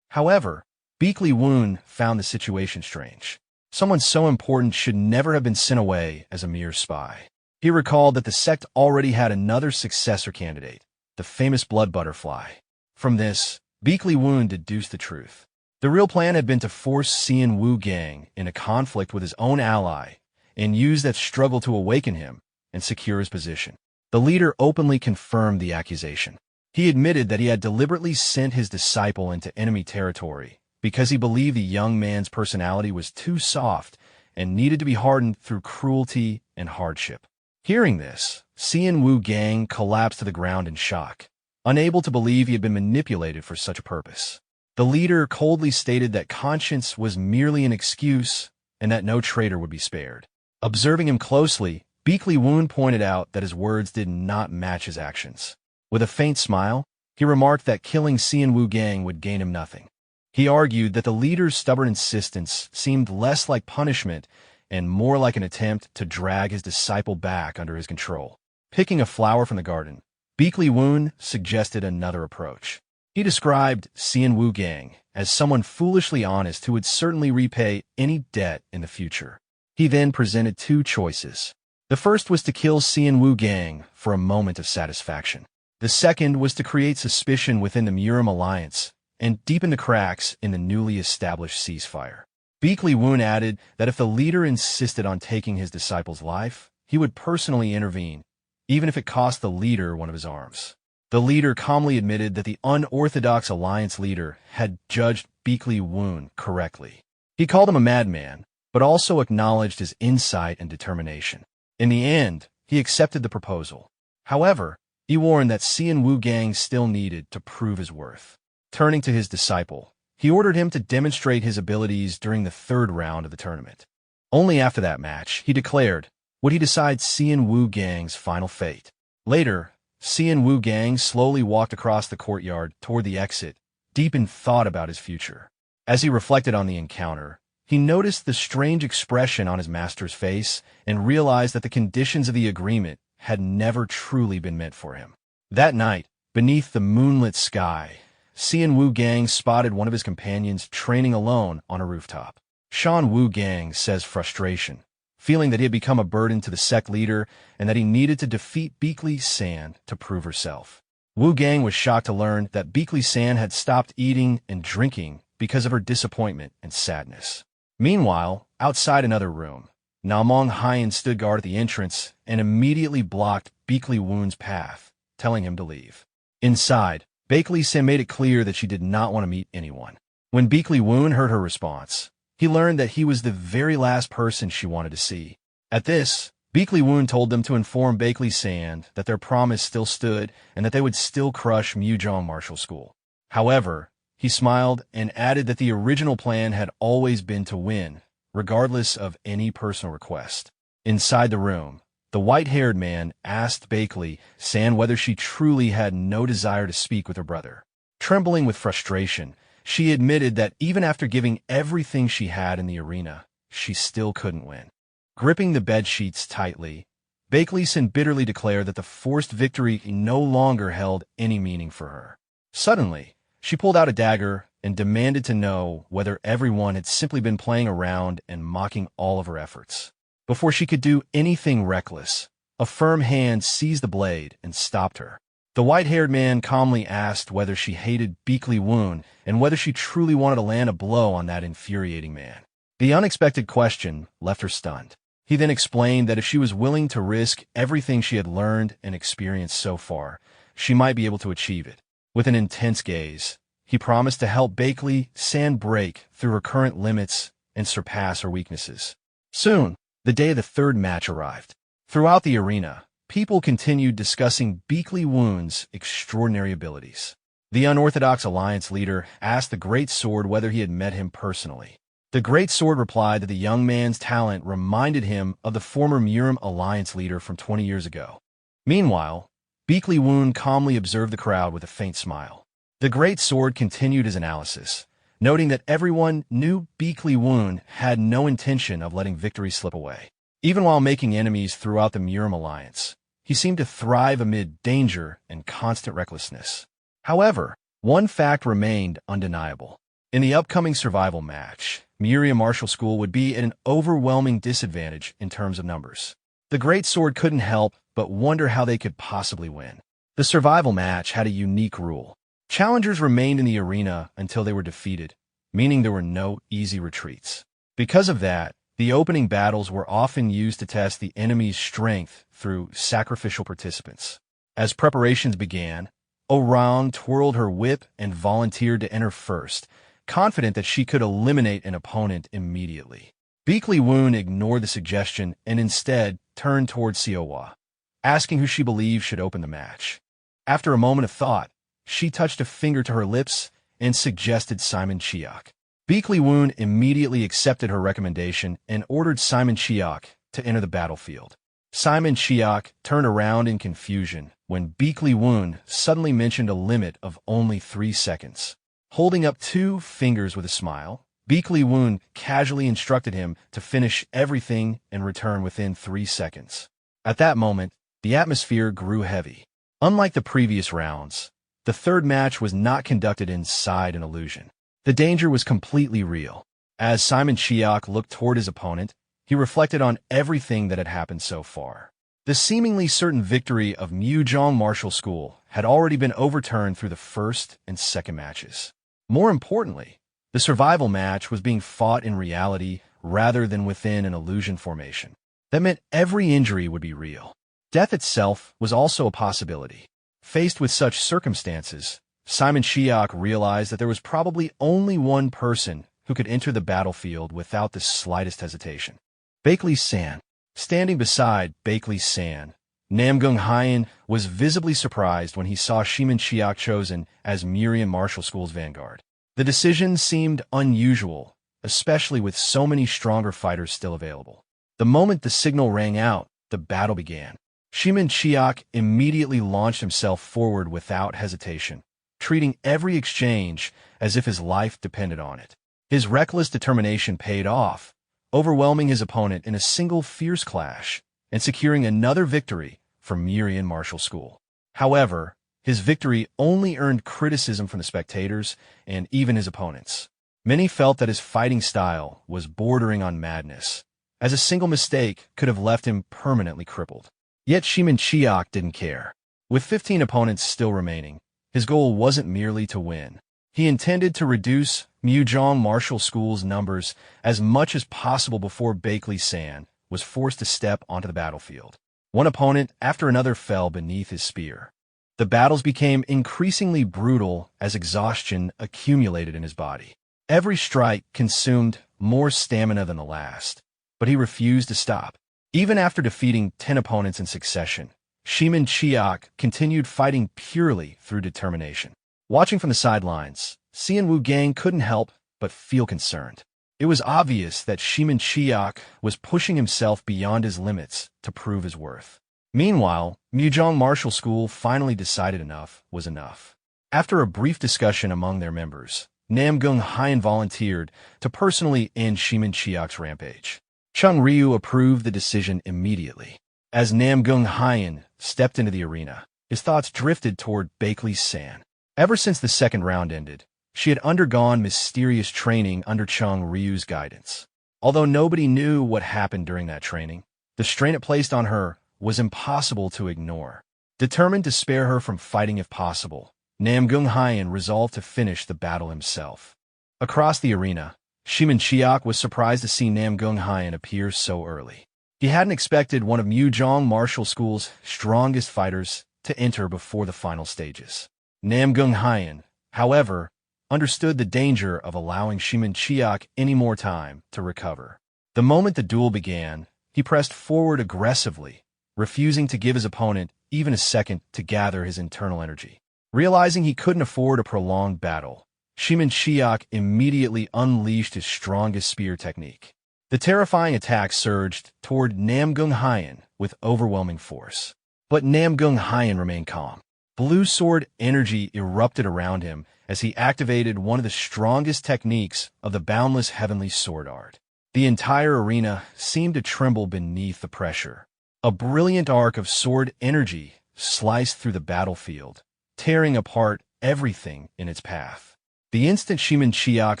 However, Beakley Woon found the situation strange. Someone so important should never have been sent away as a mere spy. He recalled that the sect already had another successor candidate, the famous Blood Butterfly. From this, Beakley Woon deduced the truth. The real plan had been to force Xian Wu Gang in a conflict with his own ally and use that struggle to awaken him and secure his position. The leader openly confirmed the accusation. He admitted that he had deliberately sent his disciple into enemy territory because he believed the young man's personality was too soft and needed to be hardened through cruelty and hardship. Hearing this, Xian Wu Gang collapsed to the ground in shock, unable to believe he had been manipulated for such a purpose. The leader coldly stated that conscience was merely an excuse and that no traitor would be spared. Observing him closely, Beakley Woon pointed out that his words did not match his actions. With a faint smile, he remarked that killing Xian Wu Gang would gain him nothing. He argued that the leader's stubborn insistence seemed less like punishment and more like an attempt to drag his disciple back under his control. Picking a flower from the garden, Beakley Woon suggested another approach. He described Xian Wu Gang as someone foolishly honest who would certainly repay any debt in the future. He then presented two choices. The first was to kill Xian Wu Gang for a moment of satisfaction. The second was to create suspicion within the Murim alliance and deepen the cracks in the newly established ceasefire. Beakley Woon added that if the leader insisted on taking his disciple's life, he would personally intervene, even if it cost the leader one of his arms. The leader calmly admitted that the unorthodox alliance leader had judged Beakley Woon correctly. He called him a madman, but also acknowledged his insight and determination. In the end, he accepted the proposal. However, he warned that Xian Wu Gang still needed to prove his worth. Turning to his disciple, he ordered him to demonstrate his abilities during the third round of the tournament. Only after that match, he declared, would he decide Xian Wu Gang's final fate. Later, Xian Wu Gang slowly walked across the courtyard toward the exit, deep in thought about his future. As he reflected on the encounter, he noticed the strange expression on his master's face and realized that the conditions of the agreement had never truly been meant for him. That night, beneath the moonlit sky, Xian Wu Gang spotted one of his companions training alone on a rooftop. Shan Wu Gang says frustration, feeling that he had become a burden to the sect leader and that he needed to defeat Beakley San to prove herself. Wu Gang was shocked to learn that Beakley San had stopped eating and drinking because of her disappointment and sadness. Meanwhile, outside another room, Namong Hyen stood guard at the entrance and immediately blocked Beakley Woon's path, telling him to leave. Inside, Beakley San made it clear that she did not want to meet anyone. When Beakley Woon heard her response, he learned that he was the very last person she wanted to see. At this, Beakley Woon told them to inform Beakley San that their promise still stood and that they would still crush Mujong Martial School. However, he smiled and added that the original plan had always been to win, regardless of any personal request. Inside the room, the white-haired man asked Beakley San whether she truly had no desire to speak with her brother. Trembling with frustration, she admitted that even after giving everything she had in the arena, she still couldn't win. Gripping the bedsheets tightly, Beakley San bitterly declared that the forced victory no longer held any meaning for her. Suddenly, she pulled out a dagger and demanded to know whether everyone had simply been playing around and mocking all of her efforts. Before she could do anything reckless, a firm hand seized the blade and stopped her. The white-haired man calmly asked whether she hated Beakley Woon and whether she truly wanted to land a blow on that infuriating man. The unexpected question left her stunned. He then explained that if she was willing to risk everything she had learned and experienced so far, she might be able to achieve it. With an intense gaze, he promised to help Beakley San break through her current limits and surpass her weaknesses. Soon, the day of the third match arrived. Throughout the arena, people continued discussing Beakley Woon's extraordinary abilities. The unorthodox alliance leader asked the Great Sword whether he had met him personally. The Great Sword replied that the young man's talent reminded him of the former Murim Alliance leader from 20 years ago. Meanwhile, Beakley Woon calmly observed the crowd with a faint smile. The Great Sword continued his analysis, noting that everyone knew Beakley Woon had no intention of letting victory slip away. Even while making enemies throughout the Murim Alliance, he seemed to thrive amid danger and constant recklessness. However, one fact remained undeniable. In the upcoming survival match, Murim Martial School would be at an overwhelming disadvantage in terms of numbers. The Great Sword couldn't help but wonder how they could possibly win. The survival match had a unique rule. Challengers remained in the arena until they were defeated, meaning there were no easy retreats. Because of that, the opening battles were often used to test the enemy's strength through sacrificial participants. As preparations began, Orang twirled her whip and volunteered to enter first, confident that she could eliminate an opponent immediately. Beakley Woon ignored the suggestion and instead turned toward Seowa, asking who she believed should open the match. After a moment of thought, she touched a finger to her lips and suggested Simon Chiok. Beakley Woon immediately accepted her recommendation and ordered Simon Chiok to enter the battlefield. Simon Chiok turned around in confusion when Beakley Woon suddenly mentioned a limit of only 3 seconds. Holding up 2 fingers with a smile, Beakley Woon casually instructed him to finish everything and return within 3 seconds. At that moment, the atmosphere grew heavy. Unlike the previous rounds, the third match was not conducted inside an illusion. The danger was completely real. As Simon Chiok looked toward his opponent, he reflected on everything that had happened so far. The seemingly certain victory of Mujong Martial School had already been overturned through the first and second matches. More importantly, the survival match was being fought in reality rather than within an illusion formation. That meant every injury would be real. Death itself was also a possibility. Faced with such circumstances, Simon Chiok realized that there was probably only one person who could enter the battlefield without the slightest hesitation. Bakley San. Standing beside Bakley San, Namgung Hyen was visibly surprised when he saw Simon Chiok chosen as Murim Martial School's vanguard. The decision seemed unusual, especially with so many stronger fighters still available. The moment the signal rang out, the battle began. Simon Chiok immediately launched himself forward without hesitation, treating every exchange as if his life depended on it. His reckless determination paid off, overwhelming his opponent in a single fierce clash and securing another victory for Murim Martial School. However, his victory only earned criticism from the spectators and even his opponents. Many felt that his fighting style was bordering on madness, as a single mistake could have left him permanently crippled. Yet Simon Chiok didn't care. With 15 opponents still remaining, his goal wasn't merely to win. He intended to reduce Mujong Martial School's numbers as much as possible before Bakley San was forced to step onto the battlefield. One opponent after another fell beneath his spear. The battles became increasingly brutal as exhaustion accumulated in his body. Every strike consumed more stamina than the last, but he refused to stop. Even after defeating 10 opponents in succession, Simon Chiok continued fighting purely through determination. Watching from the sidelines, Xian Wu Gang couldn't help but feel concerned. It was obvious that Simon Chiok was pushing himself beyond his limits to prove his worth. Meanwhile, Mujong Martial School finally decided enough was enough. After a brief discussion among their members, Namgung Hyen volunteered to personally end Simon Chiok's rampage. Chung Ryu approved the decision immediately. As Namgung Hyen stepped into the arena, his thoughts drifted toward Bakley San. Ever since the second round ended, she had undergone mysterious training under Chung Ryu's guidance. Although nobody knew what happened during that training, the strain it placed on her was impossible to ignore. Determined to spare her from fighting if possible, Namgung Hyen resolved to finish the battle himself. Across the arena, Simon Chiok was surprised to see Namgung Hyen appear so early. He hadn't expected one of Mujong Martial School's strongest fighters to enter before the final stages. Namgung Hyen, however, understood the danger of allowing Simon Chiok any more time to recover. The moment the duel began, he pressed forward aggressively, refusing to give his opponent even a second to gather his internal energy. Realizing he couldn't afford a prolonged battle, Shimin Shiok immediately unleashed his strongest spear technique. The terrifying attack surged toward Namgung Hyen with overwhelming force. But Namgung Hyen remained calm. Blue sword energy erupted around him as he activated one of the strongest techniques of the boundless heavenly sword art. The entire arena seemed to tremble beneath the pressure. A brilliant arc of sword energy sliced through the battlefield, tearing apart everything in its path. The instant Shimin Shiok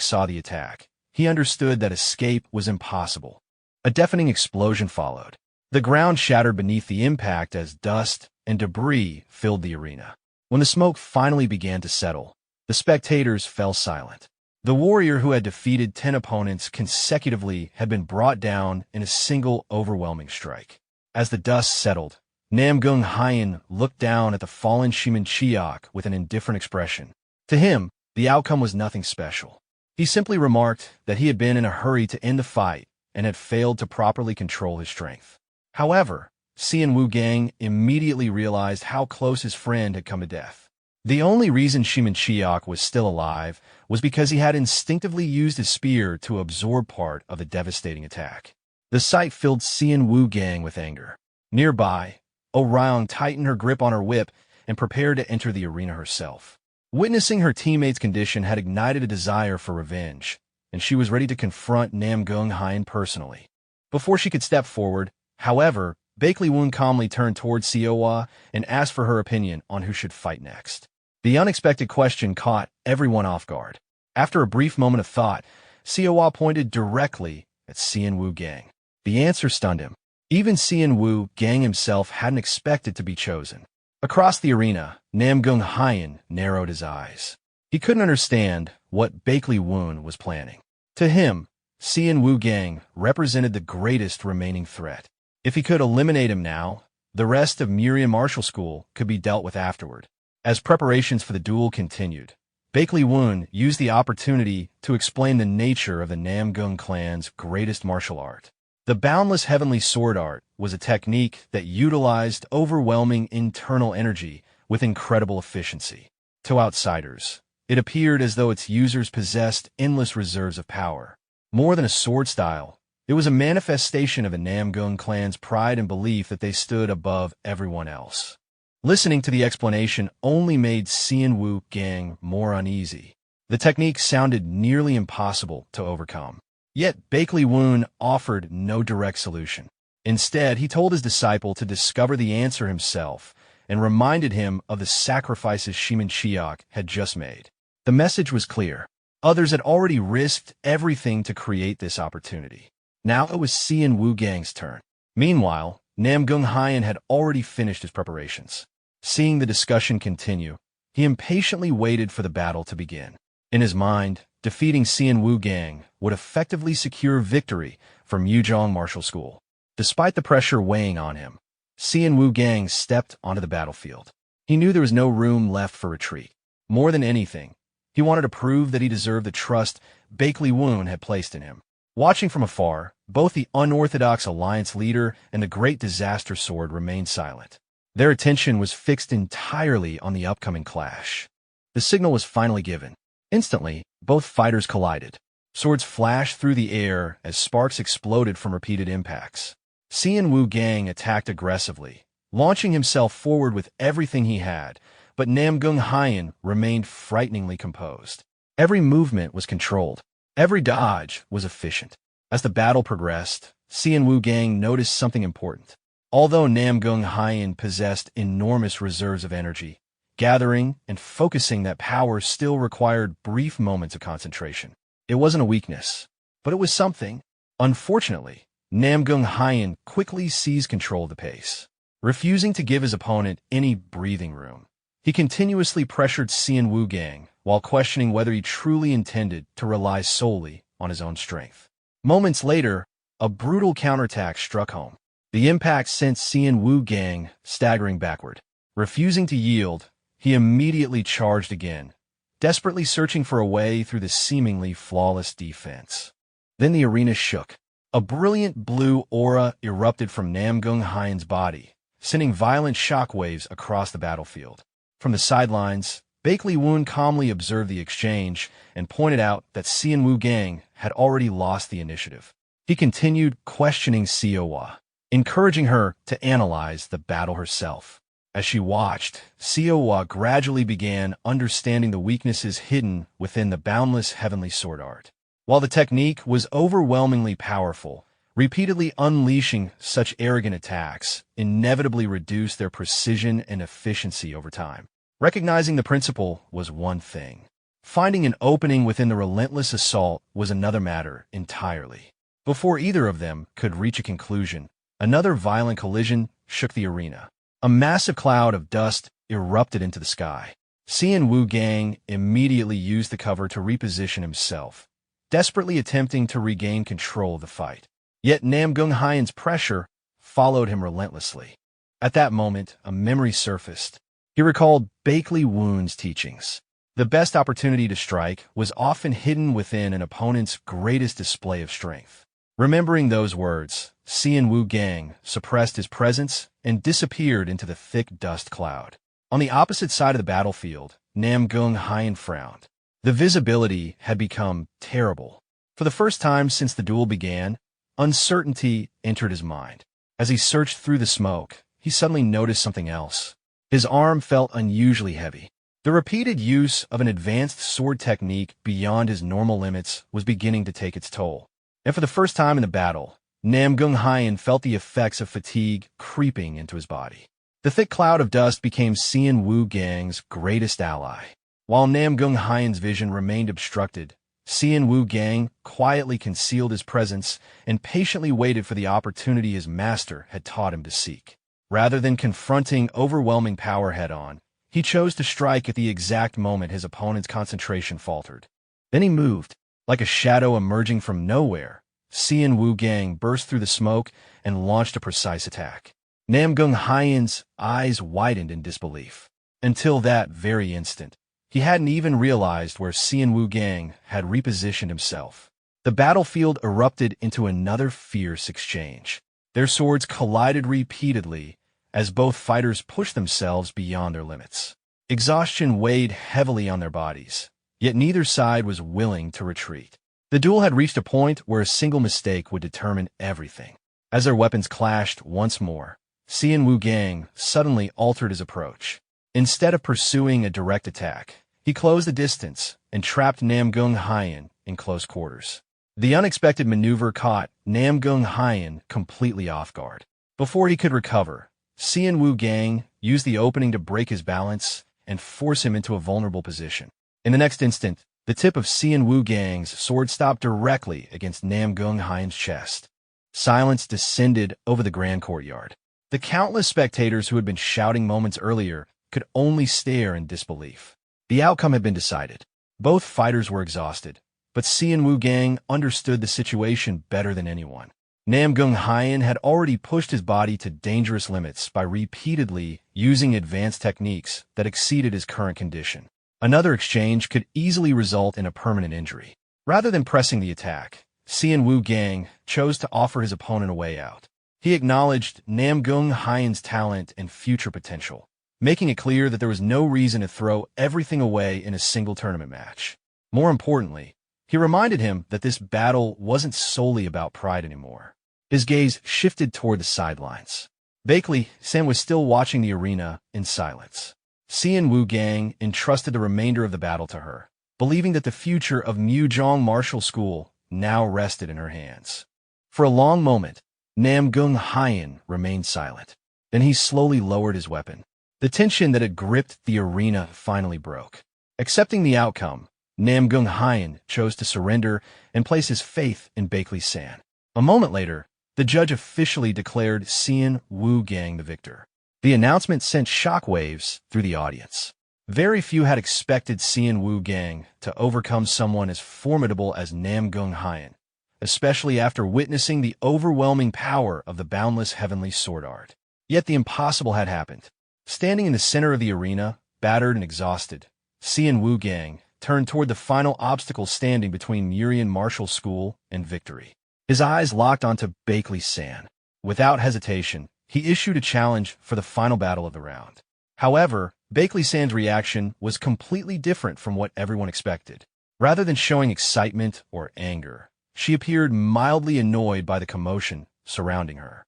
saw the attack, he understood that escape was impossible. A deafening explosion followed. The ground shattered beneath the impact as dust and debris filled the arena. When the smoke finally began to settle, the spectators fell silent. The warrior who had defeated 10 opponents consecutively had been brought down in a single overwhelming strike. As the dust settled, Namgung Hyen looked down at the fallen Shimin Shiok with an indifferent expression. To him, the outcome was nothing special. He simply remarked that he had been in a hurry to end the fight and had failed to properly control his strength. However, Xian Wu Gang immediately realized how close his friend had come to death. The only reason Shimin Shiok was still alive was because he had instinctively used his spear to absorb part of the devastating attack. The sight filled Xian Wu Gang with anger. Nearby, Orion tightened her grip on her whip and prepared to enter the arena herself. Witnessing her teammate's condition had ignited a desire for revenge, and she was ready to confront Namgung Hyen personally. Before she could step forward, however, Bakley Woon calmly turned towards Siowa and asked for her opinion on who should fight next. The unexpected question caught everyone off guard. After a brief moment of thought, Siowa pointed directly at Xian Wu Gang. The answer stunned him. Even Xian Wu Gang himself hadn't expected to be chosen. Across the arena, Namgung Hyen narrowed his eyes. He couldn't understand what Bakley Woon was planning. To him, Xian Wu Gang represented the greatest remaining threat. If he could eliminate him now, the rest of Miriam Martial School could be dealt with afterward. As preparations for the duel continued, Bakley Woon used the opportunity to explain the nature of the Namgung clan's greatest martial art. The boundless heavenly sword art was a technique that utilized overwhelming internal energy with incredible efficiency. To outsiders, it appeared as though its users possessed endless reserves of power. More than a sword style, it was a manifestation of the Namgung clan's pride and belief that they stood above everyone else. Listening to the explanation only made Xian Wu Gang more uneasy. The technique sounded nearly impossible to overcome. Yet Bakley Woon offered no direct solution. Instead, he told his disciple to discover the answer himself and reminded him of the sacrifices Shimin Shiok had just made. The message was clear. Others had already risked everything to create this opportunity. Now it was Xian Wu Gang's turn. Meanwhile, Namgung Hyen had already finished his preparations. Seeing the discussion continue, he impatiently waited for the battle to begin. In his mind, defeating Xian Wu Gang would effectively secure victory for Muzhong Martial School. Despite the pressure weighing on him, Xian Wu Gang stepped onto the battlefield. He knew there was no room left for retreat. More than anything, he wanted to prove that he deserved the trust Bakley Woon had placed in him. Watching from afar, both the unorthodox alliance leader and the great disaster sword remained silent. Their attention was fixed entirely on the upcoming clash. The signal was finally given. Instantly, both fighters collided. Swords flashed through the air as sparks exploded from repeated impacts. Xian Wu Gang attacked aggressively, launching himself forward with everything he had, but Namgung Hyen remained frighteningly composed. Every movement was controlled. Every dodge was efficient. As the battle progressed, Xian Wu Gang noticed something important. Although Namgung Hyen possessed enormous reserves of energy, gathering and focusing that power still required brief moments of concentration. It wasn't a weakness, but it was something. Unfortunately, Namgung Hyen quickly seized control of the pace. Refusing to give his opponent any breathing room, he continuously pressured Xian Wu Gang while questioning whether he truly intended to rely solely on his own strength. Moments later, a brutal counterattack struck home. The impact sent Xian Wu Gang staggering backward. Refusing to yield, he immediately charged again, desperately searching for a way through the seemingly flawless defense. Then the arena shook. A brilliant blue aura erupted from Namgung Hyen's body, sending violent shockwaves across the battlefield. From the sidelines, Bakley Woon calmly observed the exchange and pointed out that Xian Wu Gang had already lost the initiative. He continued questioning Siowa, encouraging her to analyze the battle herself. As she watched, Siowa gradually began understanding the weaknesses hidden within the boundless heavenly sword art. While the technique was overwhelmingly powerful, repeatedly unleashing such arrogant attacks inevitably reduced their precision and efficiency over time. Recognizing the principle was one thing. Finding an opening within the relentless assault was another matter entirely. Before either of them could reach a conclusion, another violent collision shook the arena. A massive cloud of dust erupted into the sky. Xian Wu Gang immediately used the cover to reposition himself, desperately attempting to regain control of the fight. Yet Nam Gung Hyen's pressure followed him relentlessly. At that moment, a memory surfaced. He recalled Bakley Woon's teachings. The best opportunity to strike was often hidden within an opponent's greatest display of strength. Remembering those words, Xian Wu Gang suppressed his presence and disappeared into the thick dust cloud. On the opposite side of the battlefield, Nam Gung Hyen frowned. The visibility had become terrible. For the first time since the duel began, uncertainty entered his mind. As he searched through the smoke, he suddenly noticed something else. His arm felt unusually heavy. The repeated use of an advanced sword technique beyond his normal limits was beginning to take its toll. And for the first time in the battle, Nam Gung Hyen felt the effects of fatigue creeping into his body. The thick cloud of dust became Xian Wu Gang's greatest ally. While Nam Gung Hyen's vision remained obstructed, Xian Wu Gang quietly concealed his presence and patiently waited for the opportunity his master had taught him to seek. Rather than confronting overwhelming power head-on, he chose to strike at the exact moment his opponent's concentration faltered. Then he moved. Like a shadow emerging from nowhere, Xian Wu Gang burst through the smoke and launched a precise attack. Nam Gung Hyen's eyes widened in disbelief. Until that very instant, he hadn't even realized where Xian Wu Gang had repositioned himself. The battlefield erupted into another fierce exchange. Their swords collided repeatedly as both fighters pushed themselves beyond their limits. Exhaustion weighed heavily on their bodies, yet neither side was willing to retreat. The duel had reached a point where a single mistake would determine everything. As their weapons clashed once more, Xian Wu Gang suddenly altered his approach. Instead of pursuing a direct attack, he closed the distance and trapped Nam Gung Hyen in close quarters. The unexpected maneuver caught Nam Gung Hyen completely off guard. Before he could recover, Xian Wu Gang used the opening to break his balance and force him into a vulnerable position. In the next instant, the tip of Xian Wu Gang's sword stopped directly against Nam Gung Hyen's chest. Silence descended over the grand courtyard. The countless spectators who had been shouting moments earlier could only stare in disbelief. The outcome had been decided. Both fighters were exhausted, but Xian Wu Gang understood the situation better than anyone. Nam Gung Hyen had already pushed his body to dangerous limits by repeatedly using advanced techniques that exceeded his current condition. Another exchange could easily result in a permanent injury. Rather than pressing the attack, Xian Wu Gang chose to offer his opponent a way out. He acknowledged Nam Gung Hyen's talent and future potential, making it clear that there was no reason to throw everything away in a single tournament match. More importantly, he reminded him that this battle wasn't solely about pride anymore. His gaze shifted toward the sidelines. Bakley San was still watching the arena in silence. Xian Wu Gang entrusted the remainder of the battle to her, believing that the future of Muzhong Martial School now rested in her hands. For a long moment, Nam Gung Hyen remained silent. Then he slowly lowered his weapon. The tension that had gripped the arena finally broke. Accepting the outcome, Nam Gung Hyen chose to surrender and place his faith in Bakley San. A moment later, the judge officially declared Xian Wu Gang the victor. The announcement sent shockwaves through the audience. Very few had expected Xian Wu Gang to overcome someone as formidable as Nam Gung Hyen, especially after witnessing the overwhelming power of the boundless heavenly sword art. Yet the impossible had happened. Standing in the center of the arena, battered and exhausted, Xian Wu Gang turned toward the final obstacle standing between Murian Martial School and victory. His eyes locked onto Bakley San. Without hesitation, he issued a challenge for the final battle of the round. However, Bakley San's reaction was completely different from what everyone expected. Rather than showing excitement or anger, she appeared mildly annoyed by the commotion surrounding her.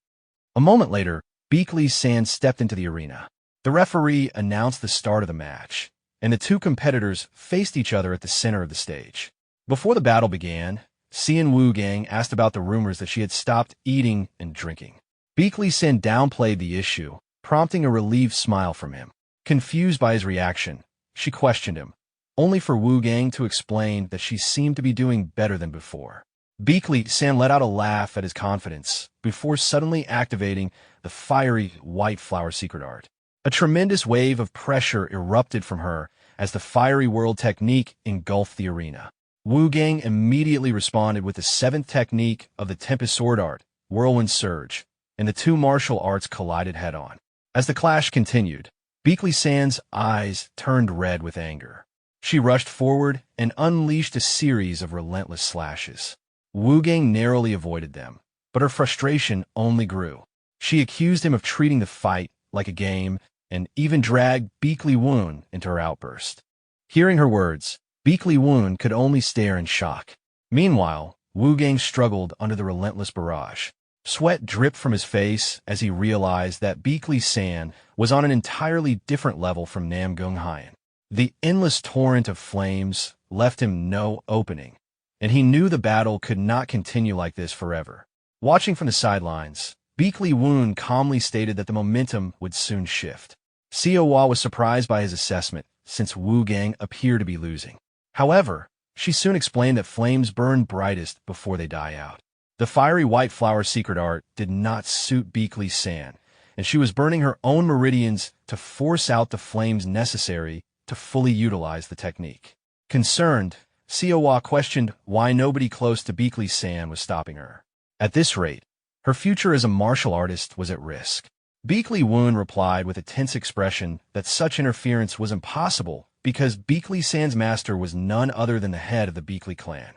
A moment later, Bakley San stepped into the arena. The referee announced the start of the match, and the two competitors faced each other at the center of the stage. Before the battle began, Xian Wugang asked about the rumors that she had stopped eating and drinking. Bakley San downplayed the issue, prompting a relieved smile from him. Confused by his reaction, she questioned him, only for Wugang to explain that she seemed to be doing better than before. Bakley San let out a laugh at his confidence before suddenly activating the fiery white flower secret art. A tremendous wave of pressure erupted from her as the fiery world technique engulfed the arena. Wugang immediately responded with the seventh technique of the Tempest Sword Art, Whirlwind Surge, and the two martial arts collided head-on. As the clash continued, Bakley San's eyes turned red with anger. She rushed forward and unleashed a series of relentless slashes. Wugang narrowly avoided them, but her frustration only grew. She accused him of treating the fight like a game and even dragged Bakley Woon into her outburst. Hearing her words, Bakley Woon could only stare in shock. Meanwhile, Wugang struggled under the relentless barrage. Sweat dripped from his face as he realized that Bakley San was on an entirely different level from Nam Gung Hyen. The endless torrent of flames left him no opening, and he knew the battle could not continue like this forever. Watching from the sidelines, Bakley Woon calmly stated that the momentum would soon shift. Xiaohua was surprised by his assessment, since Wugang appeared to be losing. However, she soon explained that flames burn brightest before they die out. The fiery white flower secret art did not suit Bakley San, and she was burning her own meridians to force out the flames necessary to fully utilize the technique. Concerned, Xiaohua questioned why nobody close to Bakley San was stopping her. At this rate, her future as a martial artist was at risk. Bakley Woon replied with a tense expression that such interference was impossible because Bakley San's master was none other than the head of the Bakley clan.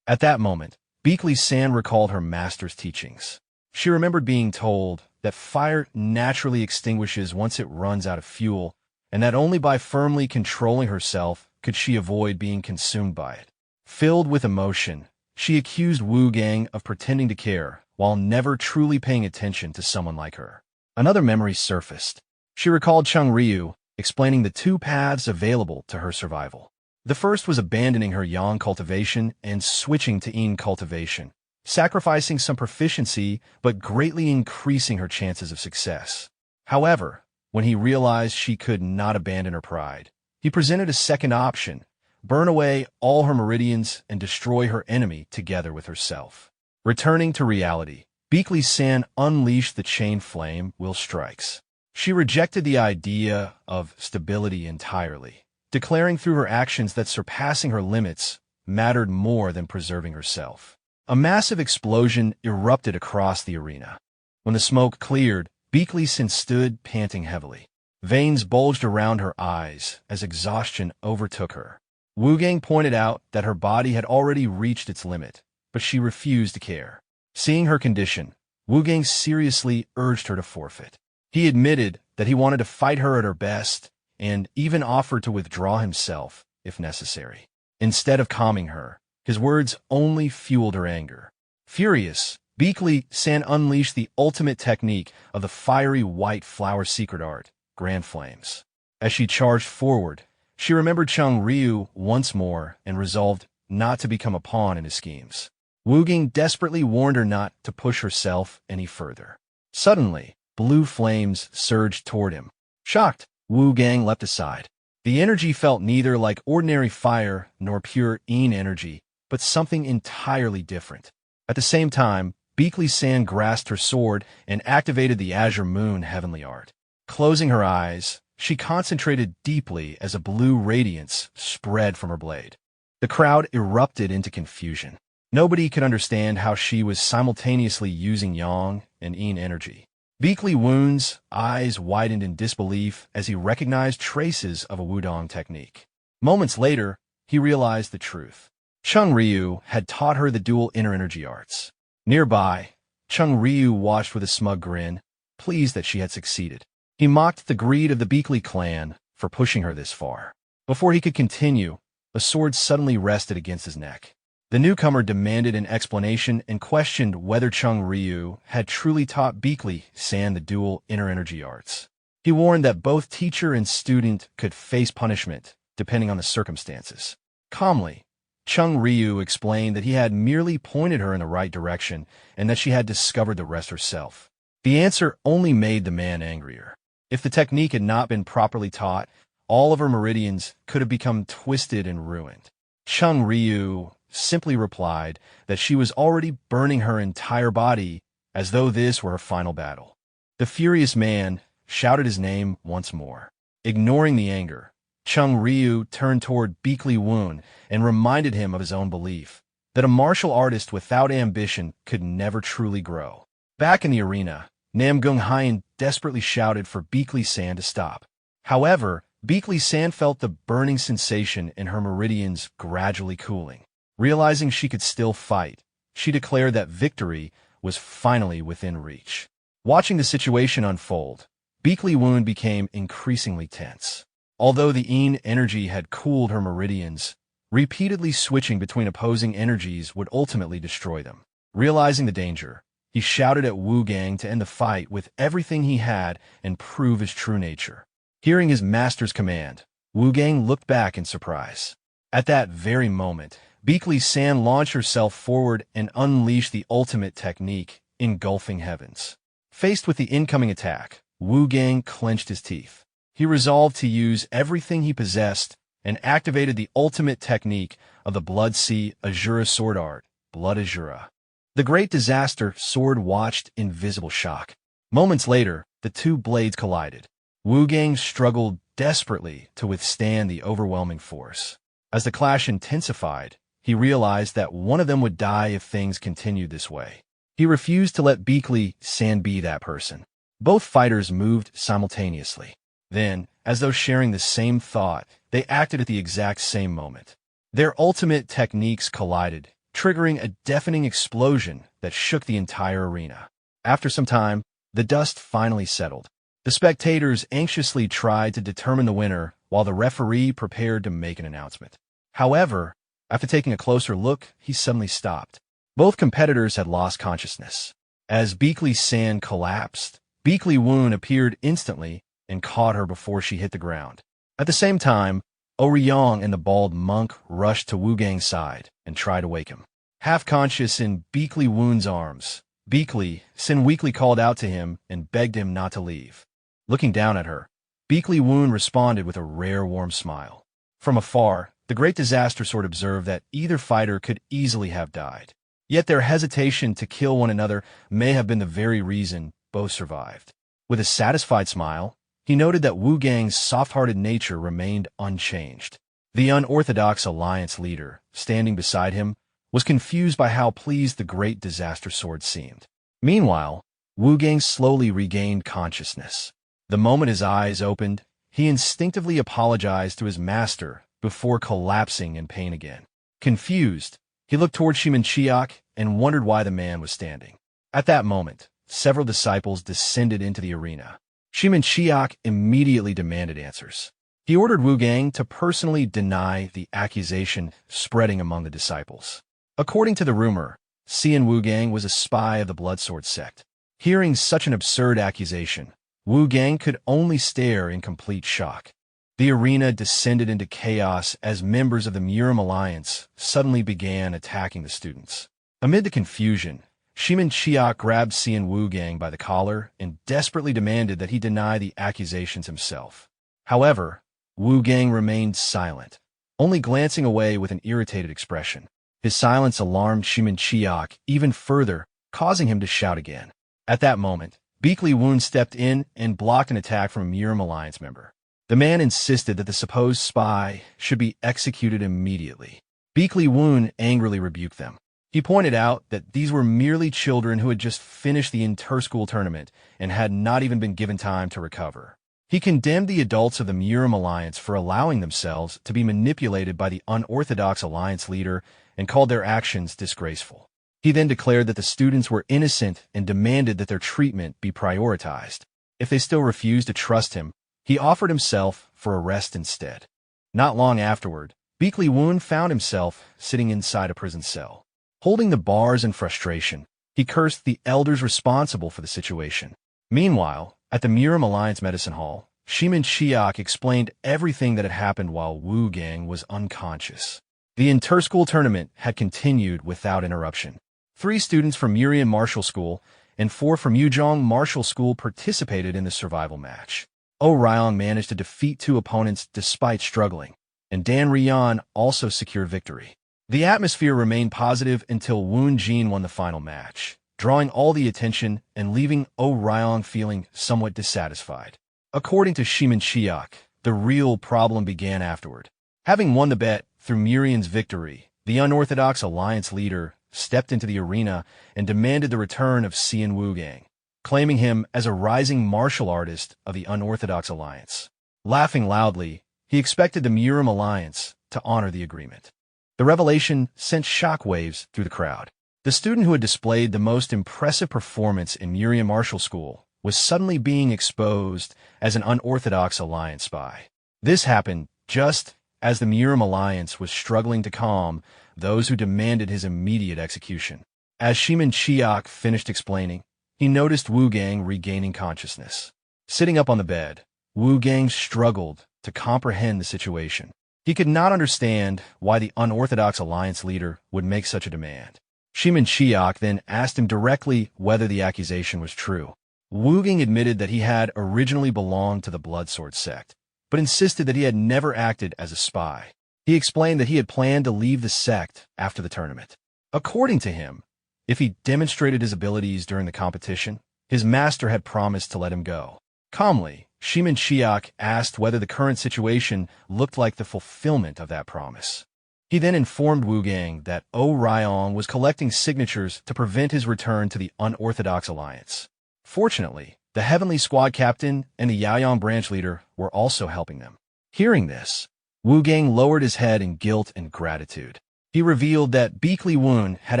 At that moment, Bakley San recalled her master's teachings. She remembered being told that fire naturally extinguishes once it runs out of fuel, and that only by firmly controlling herself could she avoid being consumed by it. Filled with emotion, she accused Wugang of pretending to care while never truly paying attention to someone like her. Another memory surfaced. She recalled Chung Ryu explaining the two paths available to her survival. The first was abandoning her yang cultivation and switching to yin cultivation, sacrificing some proficiency but greatly increasing her chances of success. However, when he realized she could not abandon her pride, he presented a second option: burn away all her meridians and destroy her enemy together with herself. Returning to reality, Bakley San unleashed the chain flame will strikes. She rejected the idea of stability entirely, declaring through her actions that surpassing her limits mattered more than preserving herself. A massive explosion erupted across the arena. When the smoke cleared, Bakley San stood panting heavily. Veins bulged around her eyes as exhaustion overtook her. Wugang pointed out that her body had already reached its limit, but she refused to care. Seeing her condition, Wugang seriously urged her to forfeit. He admitted that he wanted to fight her at her best and even offered to withdraw himself if necessary. Instead of calming her, his words only fueled her anger. Furious, Bakley San unleashed the ultimate technique of the fiery white flower secret art, Grand Flames. As she charged forward, she remembered Chung Ryu once more and resolved not to become a pawn in his schemes. Wugang desperately warned her not to push herself any further. Suddenly, blue flames surged toward him. Shocked, Wugang leapt aside. The energy felt neither like ordinary fire nor pure yin energy, but something entirely different. At the same time, Bakley San grasped her sword and activated the Azure Moon heavenly art. Closing her eyes, she concentrated deeply as a blue radiance spread from her blade. The crowd erupted into confusion. Nobody could understand how she was simultaneously using yang and yin energy. Bakley Woon's eyes widened in disbelief as he recognized traces of a wudong technique. Moments later, he realized the truth. Chung Ryu had taught her the dual inner energy arts. Nearby, Chung Ryu watched with a smug grin, pleased that she had succeeded. He mocked the greed of the Bakley clan for pushing her this far. Before he could continue, a sword suddenly rested against his neck. The newcomer demanded an explanation and questioned whether Chung Ryu had truly taught Beakley San the dual inner energy arts. He warned that both teacher and student could face punishment, depending on the circumstances. Calmly, Chung Ryu explained that he had merely pointed her in the right direction and that she had discovered the rest herself. The answer only made the man angrier. If the technique had not been properly taught, all of her meridians could have become twisted and ruined. Chung Ryu simply replied that she was already burning her entire body as though this were her final battle. The furious man shouted his name once more. Ignoring the anger, Chung Ryu turned toward Beakley Woon and reminded him of his own belief that a martial artist without ambition could never truly grow. Back in the arena, Nam Gung Hyen desperately shouted for Beakley San to stop. However, Beakley San felt the burning sensation in her meridians gradually cooling. Realizing she could still fight, she declared that victory was finally within reach. Watching the situation unfold, Beakley Woon became increasingly tense. Although the Yin energy had cooled her meridians, repeatedly switching between opposing energies would ultimately destroy them. Realizing the danger, he shouted at Wu Gang to end the fight with everything he had and prove his true nature. Hearing his master's command, Wu Gang looked back in surprise. At that very moment, Beakley San launched herself forward and unleashed the ultimate technique, engulfing heavens. Faced with the incoming attack, Wu Gang clenched his teeth. He resolved to use everything he possessed and activated the ultimate technique of the Blood Sea Azura sword art, Blood Azura. The Great Disaster sword watched in visible shock. Moments later, the two blades collided. Wu Gang struggled desperately to withstand the overwhelming force. As the clash intensified, he realized that one of them would die if things continued this way. He refused to let Beakley San be that person. Both fighters moved simultaneously. Then, as though sharing the same thought, they acted at the exact same moment. Their ultimate techniques collided, triggering a deafening explosion that shook the entire arena. After some time, the dust finally settled. The spectators anxiously tried to determine the winner while the referee prepared to make an announcement. However, after taking a closer look, he suddenly stopped. Both competitors had lost consciousness. As Beakley San collapsed, Beakley Woon appeared instantly and caught her before she hit the ground. At the same time, Oryong and the bald monk rushed to Wu Gang's side and tried to wake him. Half-conscious in Beakley Woon's arms, Beakley San weakly called out to him and begged him not to leave. Looking down at her, Beakley Woon responded with a rare warm smile. From afar, the Great Disaster Sword observed that either fighter could easily have died. Yet their hesitation to kill one another may have been the very reason both survived. With a satisfied smile, he noted that Wu Gang's soft-hearted nature remained unchanged. The unorthodox alliance leader, standing beside him, was confused by how pleased the Great Disaster Sword seemed. Meanwhile, Wu Gang slowly regained consciousness. The moment his eyes opened, he instinctively apologized to his master before collapsing in pain again. Confused, he looked toward Shimanchiak and wondered why the man was standing. At that moment, several disciples descended into the arena. Shimanchiak immediately demanded answers. He ordered Wu Gang to personally deny the accusation spreading among the disciples. According to the rumor, Xian Wu Gang was a spy of the Bloodsword Sect. Hearing such an absurd accusation, Wu Gang could only stare in complete shock. The arena descended into chaos as members of the Murim Alliance suddenly began attacking the students. Amid the confusion, Shimanchiak grabbed Xian Wu Gang by the collar and desperately demanded that he deny the accusations himself. However, Wu Gang remained silent, only glancing away with an irritated expression. His silence alarmed Shimanchiak even further, causing him to shout again. At that moment, Beakley Woon stepped in and blocked an attack from a Murim Alliance member. The man insisted that the supposed spy should be executed immediately. Beakley Woon angrily rebuked them. He pointed out that these were merely children who had just finished the inter-school tournament and had not even been given time to recover. He condemned the adults of the Murim Alliance for allowing themselves to be manipulated by the unorthodox alliance leader and called their actions disgraceful. He then declared that the students were innocent and demanded that their treatment be prioritized. If they still refused to trust him, he offered himself for arrest instead. Not long afterward, Beakley Woon found himself sitting inside a prison cell. Holding the bars in frustration, he cursed the elders responsible for the situation. Meanwhile, at the Murim Alliance Medicine Hall, Shimin Chiak explained everything that had happened while Wu Gang was unconscious. The inter-school tournament had continued without interruption. 3 students from Murian Martial School and 4 from Yuzhong Martial School participated in the survival match. Ryong managed to defeat 2 opponents despite struggling, and Dan Rian also secured victory. The atmosphere remained positive until Woon Jin won the final match, drawing all the attention and leaving Ryong feeling somewhat dissatisfied. According to Shimin Chiak, the real problem began afterward. Having won the bet through Murian's victory, the unorthodox alliance leader stepped into the arena and demanded the return of Xian Wugang, claiming him as a rising martial artist of the unorthodox alliance. Laughing loudly, he expected the Murim alliance to honor the agreement. The revelation sent shockwaves through the crowd. The student who had displayed the most impressive performance in Murian Martial School was suddenly being exposed as an unorthodox alliance spy. This happened just as the Murim alliance was struggling to calm those who demanded his immediate execution. As Shimin Chiak finished explaining, he noticed Wu Gang regaining consciousness. Sitting up on the bed, Wu Gang struggled to comprehend the situation. He could not understand why the unorthodox alliance leader would make such a demand. Shimin Chiak then asked him directly whether the accusation was true. Wu Gang admitted that he had originally belonged to the Bloodsword sect, but insisted that he had never acted as a spy. He explained that he had planned to leave the sect after the tournament. According to him, if he demonstrated his abilities during the competition, his master had promised to let him go. Calmly, Shimin Chiak asked whether the current situation looked like the fulfillment of that promise. He then informed Wu Gang that Ryong was collecting signatures to prevent his return to the unorthodox alliance. Fortunately, the Heavenly Squad captain and the Yaoyang branch leader were also helping them. Hearing this, Wu Gang lowered his head in guilt and gratitude. He revealed that Beakley Woon had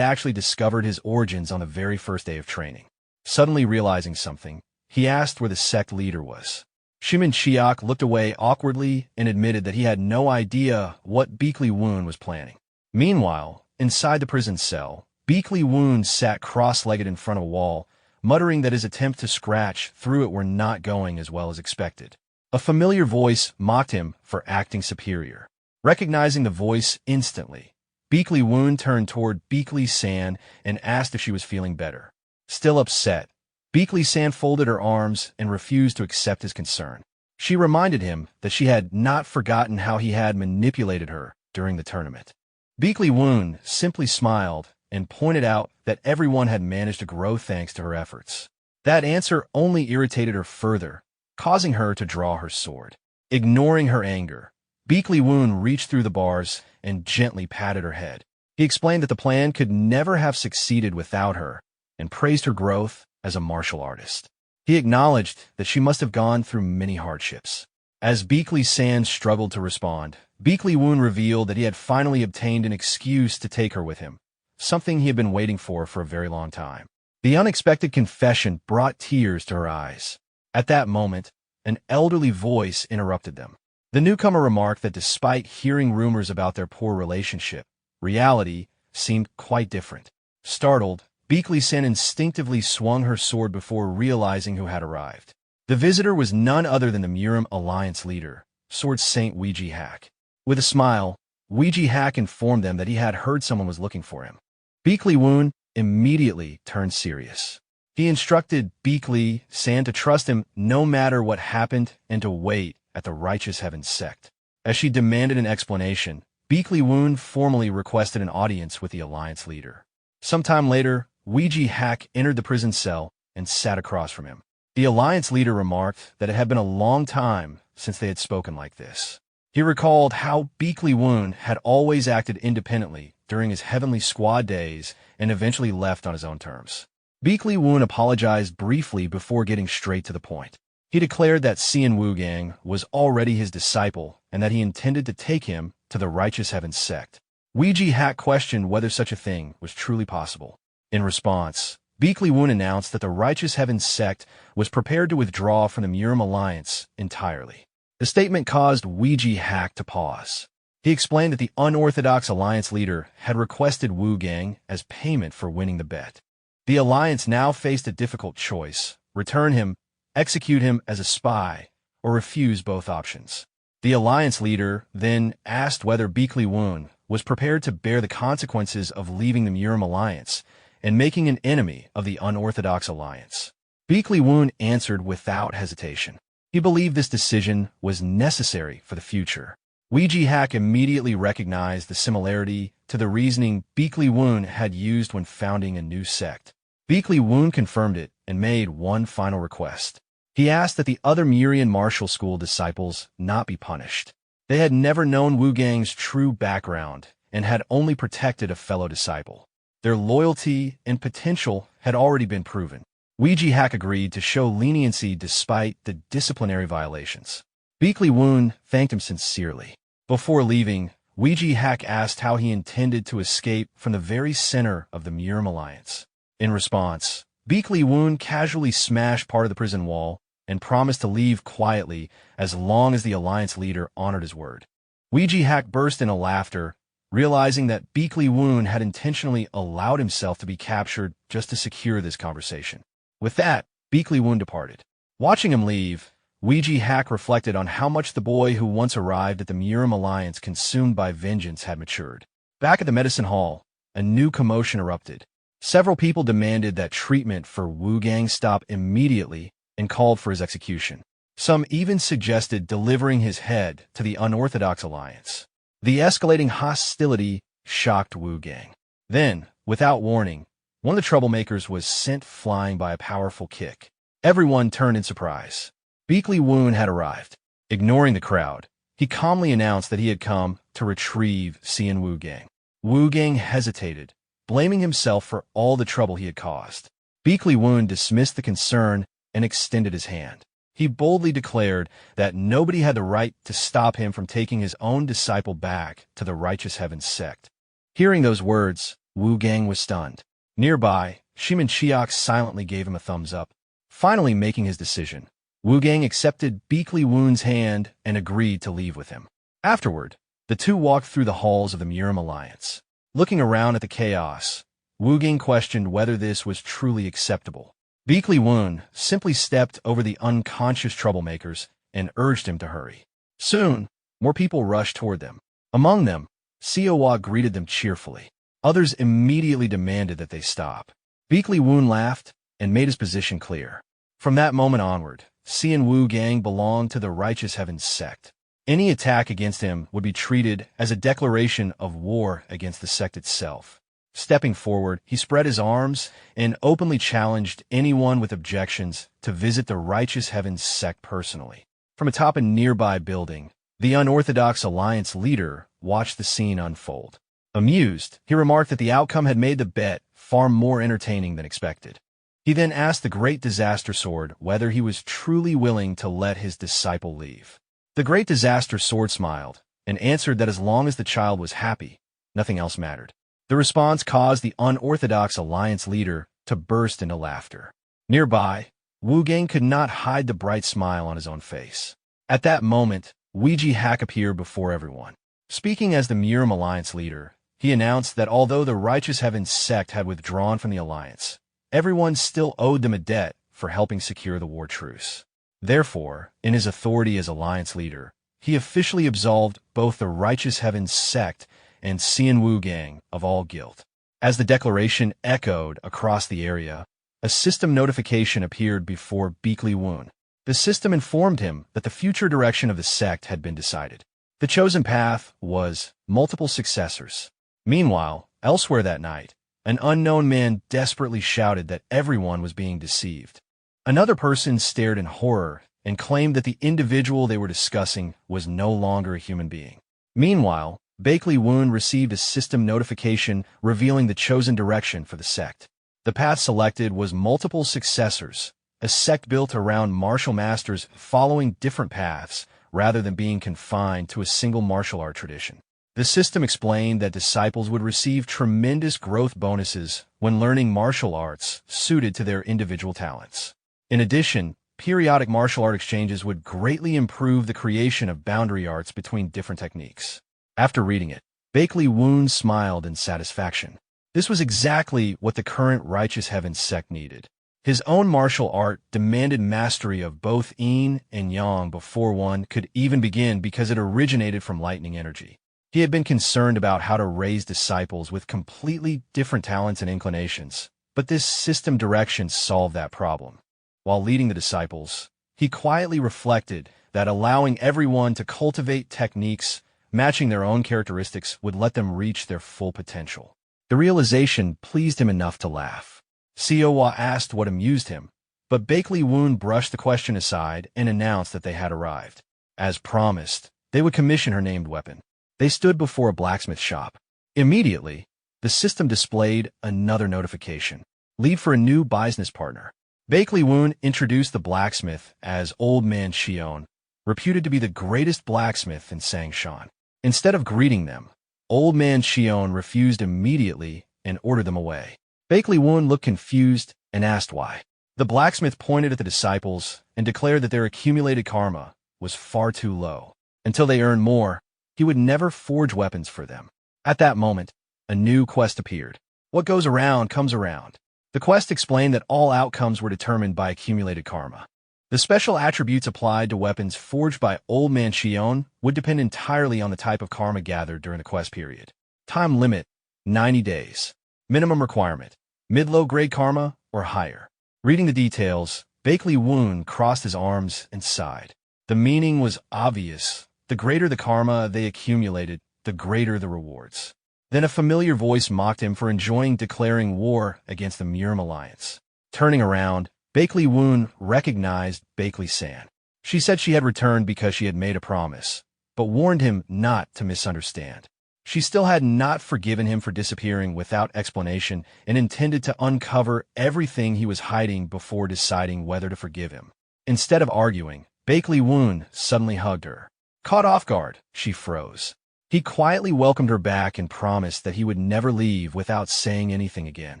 actually discovered his origins on the very first day of training. Suddenly realizing something, he asked where the sect leader was. Shimin Chiak looked away awkwardly and admitted that he had no idea what Beakley Woon was planning. Meanwhile, inside the prison cell, Beakley Woon sat cross-legged in front of a wall, muttering that his attempt to scratch through it were not going as well as expected. A familiar voice mocked him for acting superior. Recognizing the voice instantly, Beakley Woon turned toward Beakley San and asked if she was feeling better. Still upset, Beakley San folded her arms and refused to accept his concern. She reminded him that she had not forgotten how he had manipulated her during the tournament. Beakley Woon simply smiled and pointed out that everyone had managed to grow thanks to her efforts. That answer only irritated her further, causing her to draw her sword. Ignoring her anger, Beakley Woon reached through the bars and gently patted her head. He explained that the plan could never have succeeded without her and praised her growth as a martial artist. He acknowledged that she must have gone through many hardships. As Beakley San struggled to respond, Beakley Woon revealed that he had finally obtained an excuse to take her with him, something he had been waiting for a very long time. The unexpected confession brought tears to her eyes. At that moment, an elderly voice interrupted them. The newcomer remarked that despite hearing rumors about their poor relationship, reality seemed quite different. Startled, Beakley San instinctively swung her sword before realizing who had arrived. The visitor was none other than the Murim Alliance leader, Sword Saint Weiji Hack. With a smile, Weiji Hack informed them that he had heard someone was looking for him. Beakley Woon immediately turned serious. He instructed Beakley San to trust him no matter what happened and to wait at the Righteous Heaven sect. As she demanded an explanation, Beakley Woon formally requested an audience with the Alliance leader. Sometime later, Weiji Hack entered the prison cell and sat across from him. The Alliance leader remarked that it had been a long time since they had spoken like this. He recalled how Beakley Woon had always acted independently during his Heavenly Squad days and eventually left on his own terms. Beakley Woon apologized briefly before getting straight to the point. He declared that Xian Wugang was already his disciple and that he intended to take him to the Righteous Heaven sect. Weiji Hack questioned whether such a thing was truly possible. In response, Beakley Woon announced that the Righteous Heaven sect was prepared to withdraw from the Murim Alliance entirely. The statement caused Ouija Hack to pause. He explained that the unorthodox alliance leader had requested Wu Gang as payment for winning the bet. The alliance now faced a difficult choice: return him, execute him as a spy, or refuse both options. The alliance leader then asked whether Beakley Woon was prepared to bear the consequences of leaving the Murim alliance and making an enemy of the unorthodox alliance. Beakley Woon answered without hesitation. He believed this decision was necessary for the future. Ouija Hack immediately recognized the similarity to the reasoning Beakley Woon had used when founding a new sect. Beakley Woon confirmed it and made one final request. He asked that the other Murian martial school disciples not be punished. They had never known Wu Gang's true background and had only protected a fellow disciple. Their loyalty and potential had already been proven. Ouija Hack agreed to show leniency despite the disciplinary violations. Beakley Woon thanked him sincerely. Before leaving, Ouija Hack asked how he intended to escape from the very center of the Murim alliance. In response, Beakley Woon casually smashed part of the prison wall and promised to leave quietly as long as the alliance leader honored his word. Ouija Hack burst into laughter, realizing that Beakley Woon had intentionally allowed himself to be captured just to secure this conversation. With that, Beakley Woon departed. Watching him leave, Ouija Hack reflected on how much the boy who once arrived at the Murim alliance consumed by vengeance had matured. Back at the medicine hall, a new commotion erupted. Several people demanded that treatment for Wu Gang stop immediately and called for his execution. Some even suggested delivering his head to the unorthodox alliance. The escalating hostility shocked Wu Gang. Then, without warning, one of the troublemakers was sent flying by a powerful kick. Everyone turned in surprise. Beakley Woon had arrived. Ignoring the crowd, he calmly announced that he had come to retrieve Cian Wu Gang. Wu Gang hesitated, blaming himself for all the trouble he had caused. Beakley Woon dismissed the concern and extended his hand. He boldly declared that nobody had the right to stop him from taking his own disciple back to the Righteous Heavens sect. Hearing those words, Wu Gang was stunned. Nearby, Shiman Chiok silently gave him a thumbs up. Finally making his decision, Wu Gang accepted Beakley Woon's hand and agreed to leave with him. Afterward, the two walked through the halls of the Murim alliance. Looking around at the chaos, Wu Gang questioned whether this was truly acceptable. Beakley Woon simply stepped over the unconscious troublemakers and urged him to hurry. Soon, more people rushed toward them. Among them, Siowa greeted them cheerfully. Others immediately demanded that they stop. Beakley Woon laughed and made his position clear. From that moment onward, Cian Wu Gang belonged to the Righteous Heavens sect. Any attack against him would be treated as a declaration of war against the sect itself. Stepping forward, he spread his arms and openly challenged anyone with objections to visit the Righteous Heavens sect personally. From atop a nearby building, the unorthodox alliance leader watched the scene unfold. Amused, he remarked that the outcome had made the bet far more entertaining than expected. He then asked the Great Disaster Sword whether he was truly willing to let his disciple leave. The Great Disaster Sword smiled and answered that as long as the child was happy, nothing else mattered. The response caused the unorthodox alliance leader to burst into laughter. Nearby, Wu Gang could not hide the bright smile on his own face. At that moment, Ouija Hack appeared before everyone. Speaking as the Murim alliance leader, he announced that although the Righteous Heavens sect had withdrawn from the alliance, everyone still owed them a debt for helping secure the war truce. Therefore, in his authority as alliance leader, he officially absolved both the Righteous Heavens sect and Cian Wu Gang of all guilt. As the declaration echoed across the area, a system notification appeared before Beakley Woon. The system informed him that the future direction of the sect had been decided. The chosen path was multiple successors. Meanwhile, elsewhere that night, an unknown man desperately shouted that everyone was being deceived. Another person stared in horror and claimed that the individual they were discussing was no longer a human being. Meanwhile, Beakley Woon received a system notification revealing the chosen direction for the sect. The path selected was multiple successors, a sect built around martial masters following different paths rather than being confined to a single martial art tradition. The system explained that disciples would receive tremendous growth bonuses when learning martial arts suited to their individual talents. In addition, periodic martial art exchanges would greatly improve the creation of boundary arts between different techniques. After reading it, Bakley Woon smiled in satisfaction. This was exactly what the current Righteous Heaven sect needed. His own martial art demanded mastery of both yin and yang before one could even begin because it originated from lightning energy. He had been concerned about how to raise disciples with completely different talents and inclinations, but this system direction solved that problem. While leading the disciples, he quietly reflected that allowing everyone to cultivate techniques matching their own characteristics would let them reach their full potential. The realization pleased him enough to laugh. Siwa asked what amused him, but Bakley Woon brushed the question aside and announced that they had arrived. As promised, they would commission her named weapon. They stood before a blacksmith shop. Immediately, the system displayed another notification. Leave for a new business partner. Bakley Woon introduced the blacksmith as Old Man Shion, reputed to be the greatest blacksmith in Sangshan. Instead of greeting them, Old Man Shion refused immediately and ordered them away. Bakley Woon looked confused and asked why. The blacksmith pointed at the disciples and declared that their accumulated karma was far too low. Until they earned more, he would never forge weapons for them. At that moment, a new quest appeared. What goes around comes around. The quest explained that all outcomes were determined by accumulated karma. The special attributes applied to weapons forged by Old Man Shion would depend entirely on the type of karma gathered during the quest period. Time limit, 90 days. Minimum requirement, mid-low grade karma or higher. Reading the details, Bakley Woon crossed his arms and sighed. The meaning was obvious. The greater the karma they accumulated, the greater the rewards. Then a familiar voice mocked him for enjoying declaring war against the Murim Alliance. Turning around, Bakley Woon recognized Bakley-san. She said she had returned because she had made a promise, but warned him not to misunderstand. She still had not forgiven him for disappearing without explanation and intended to uncover everything he was hiding before deciding whether to forgive him. Instead of arguing, Bakley Woon suddenly hugged her. Caught off guard, she froze. He quietly welcomed her back and promised that he would never leave without saying anything again.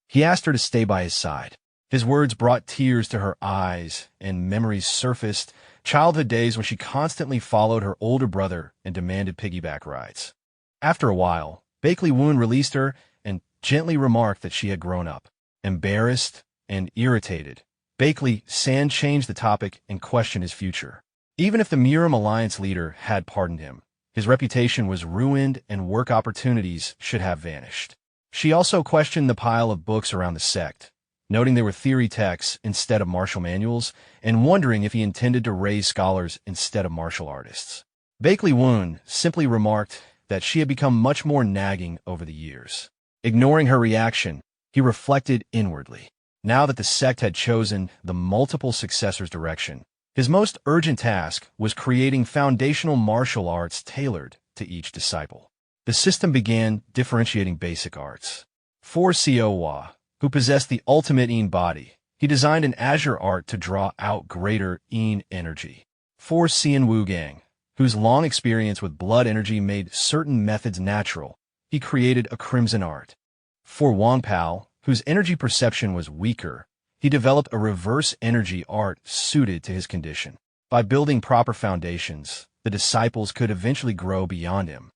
He asked her to stay by his side. His words brought tears to her eyes, and memories surfaced, childhood days when she constantly followed her older brother and demanded piggyback rides. After a while, Bakley Woon released her and gently remarked that she had grown up. Embarrassed and irritated, Bakley-san changed the topic and questioned his future. Even if the Murim Alliance leader had pardoned him, his reputation was ruined and work opportunities should have vanished. She also questioned the pile of books around the sect, noting they were theory texts instead of martial manuals, and wondering if he intended to raise scholars instead of martial artists. Bakley Woon simply remarked that she had become much more nagging over the years. Ignoring her reaction, he reflected inwardly. Now that the sect had chosen the multiple successors direction, his most urgent task was creating foundational martial arts tailored to each disciple. The system began differentiating basic arts. For Siwa, who possessed the ultimate Yin body, he designed an azure art to draw out greater Yin energy. For Xian Wugang, whose long experience with blood energy made certain methods natural, he created a crimson art. For Wang Pao, whose energy perception was weaker, he developed a reverse energy art suited to his condition. By building proper foundations, the disciples could eventually grow beyond him.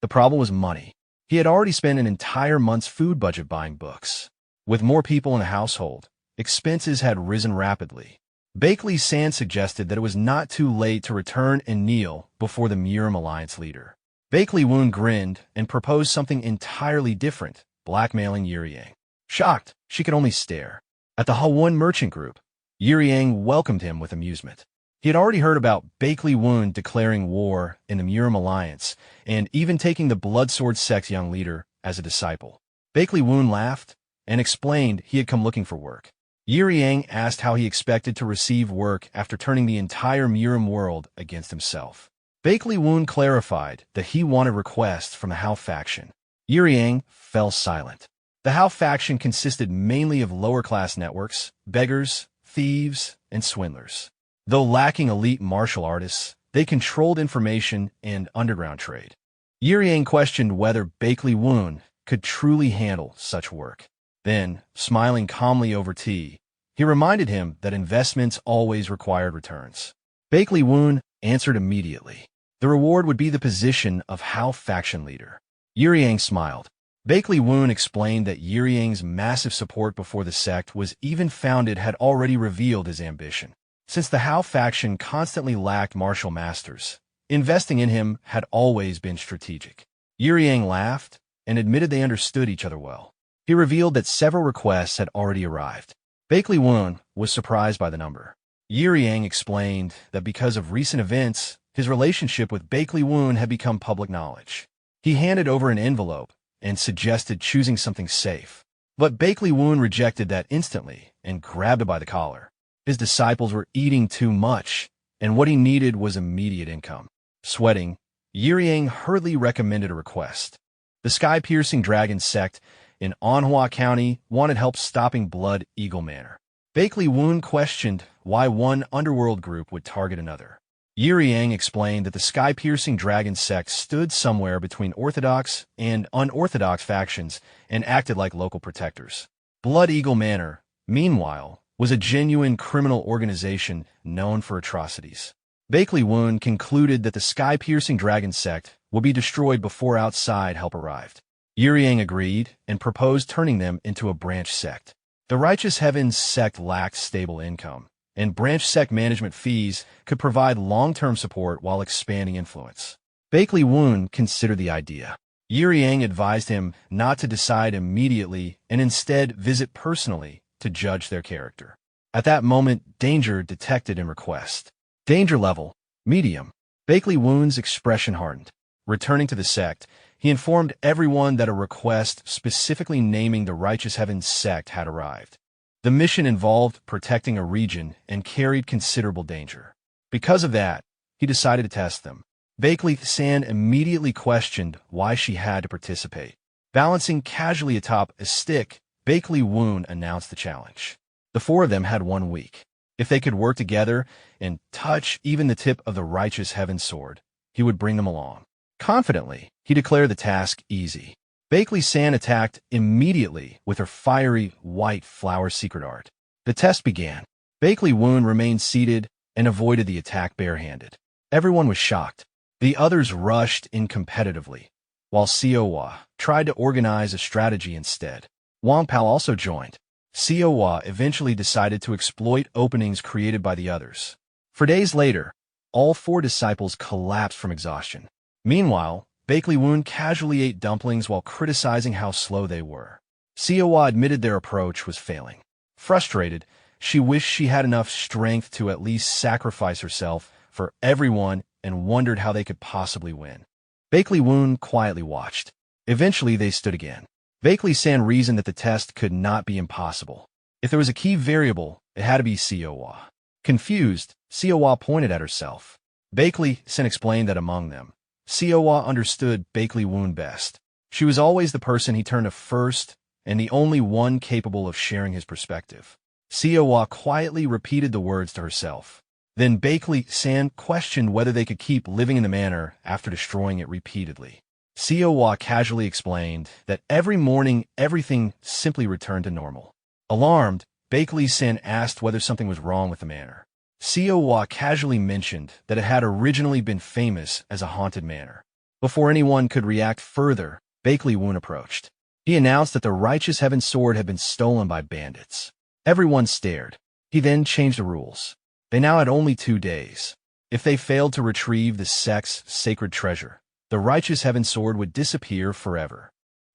The problem was money. He had already spent an entire month's food budget buying books. With more people in the household, expenses had risen rapidly. Bakley-san suggested that it was not too late to return and kneel before the Murim Alliance leader. Bakley Woon grinned and proposed something entirely different, blackmailing Yuriang. Shocked, she could only stare. At the Hawun merchant group, Yuriang welcomed him with amusement. He had already heard about Bakley Woon declaring war in the Murim Alliance and even taking the Bloodsword Sect's young leader as a disciple. Bakley Woon laughed and explained he had come looking for work. Yuriang asked how he expected to receive work after turning the entire Murim world against himself. Bakley Woon clarified that he wanted requests from the Hao faction. Yuriang fell silent. The Hao faction consisted mainly of lower-class networks, beggars, thieves, and swindlers. Though lacking elite martial artists, they controlled information and underground trade. Yuriang questioned whether Bakley Woon could truly handle such work. Then, smiling calmly over tea, He reminded him that investments always required returns. Bakley Woon answered immediately. The reward would be the position of Hao faction leader. Yuriang smiled. Bakley Woon explained that Yuriang's massive support before the sect was even founded had already revealed his ambition. Since the Hao faction constantly lacked martial masters, investing in him had always been strategic. Yuriang laughed and admitted they understood each other well. He revealed that several requests had already arrived. Bakley Woon was surprised by the number. Yuriang explained that because of recent events, his relationship with Bakley Woon had become public knowledge. He handed over an envelope and suggested choosing something safe. But Bakley Woon rejected that instantly and grabbed him by the collar. His disciples were eating too much, and what he needed was immediate income. Sweating, Yuriang hurriedly recommended a request. The sky-piercing dragon sect in Manhwa County wanted help stopping Blood Eagle Manor. Bakley Woon questioned why one underworld group would target another. Yuriang explained that the sky-piercing dragon sect stood somewhere between orthodox and unorthodox factions and acted like local protectors. Blood Eagle Manor, meanwhile, was a genuine criminal organization known for atrocities. Bakley Woon concluded that the sky-piercing dragon sect would be destroyed before outside help arrived. Yuriang agreed and proposed turning them into a branch sect. The Righteous Heavens sect lacked stable income, and branch sect management fees could provide long-term support while expanding influence. Bakley Woon considered the idea. Yuriang advised him not to decide immediately and instead visit personally to judge their character. At that moment, danger detected in request. Danger level, medium. Bakley Woon's expression hardened. Returning to the sect, he informed everyone that a request specifically naming the Righteous Heavens sect had arrived. The mission involved protecting a region and carried considerable danger. Because of that, he decided to test them. Bakley San immediately questioned why she had to participate. Balancing casually atop a stick, Bakley Woon announced the challenge. The four of them had 1 week. If they could work together and touch even the tip of the Righteous Heavens sword, he would bring them along. Confidently, he declared the task easy. Bakley San attacked immediately with her fiery white flower secret art. The test began. Bakley Woon remained seated and avoided the attack barehanded. Everyone was shocked. The others rushed in competitively, while Siowa tried to organize a strategy instead. Wang Pao also joined. Siowa eventually decided to exploit openings created by the others. For days later, all 4 disciples collapsed from exhaustion. Meanwhile, Bakley Woon casually ate dumplings while criticizing how slow they were. Siowa admitted their approach was failing. Frustrated, she wished she had enough strength to at least sacrifice herself for everyone and wondered how they could possibly win. Bakley Woon quietly watched. Eventually, they stood again. Bakley San reasoned that the test could not be impossible. If there was a key variable, it had to be Siowa. Confused, Siowa pointed at herself. Bakley San explained that among them, Siowa understood Bakley Woon best. She was always the person he turned to first and the only one capable of sharing his perspective. Siowa quietly repeated the words to herself. Then Bakley San questioned whether they could keep living in the manor after destroying it repeatedly. Siowa casually explained that every morning everything simply returned to normal. Alarmed, Bakley San asked whether something was wrong with the manor. Siowa casually mentioned that it had originally been famous as a haunted manor. Before anyone could react further, Bakley Woon approached. He announced that the Righteous Heavens sword had been stolen by bandits. Everyone stared. He then changed the rules. They now had only 2 days. If they failed to retrieve the sect's sacred treasure, the Righteous Heavens sword would disappear forever.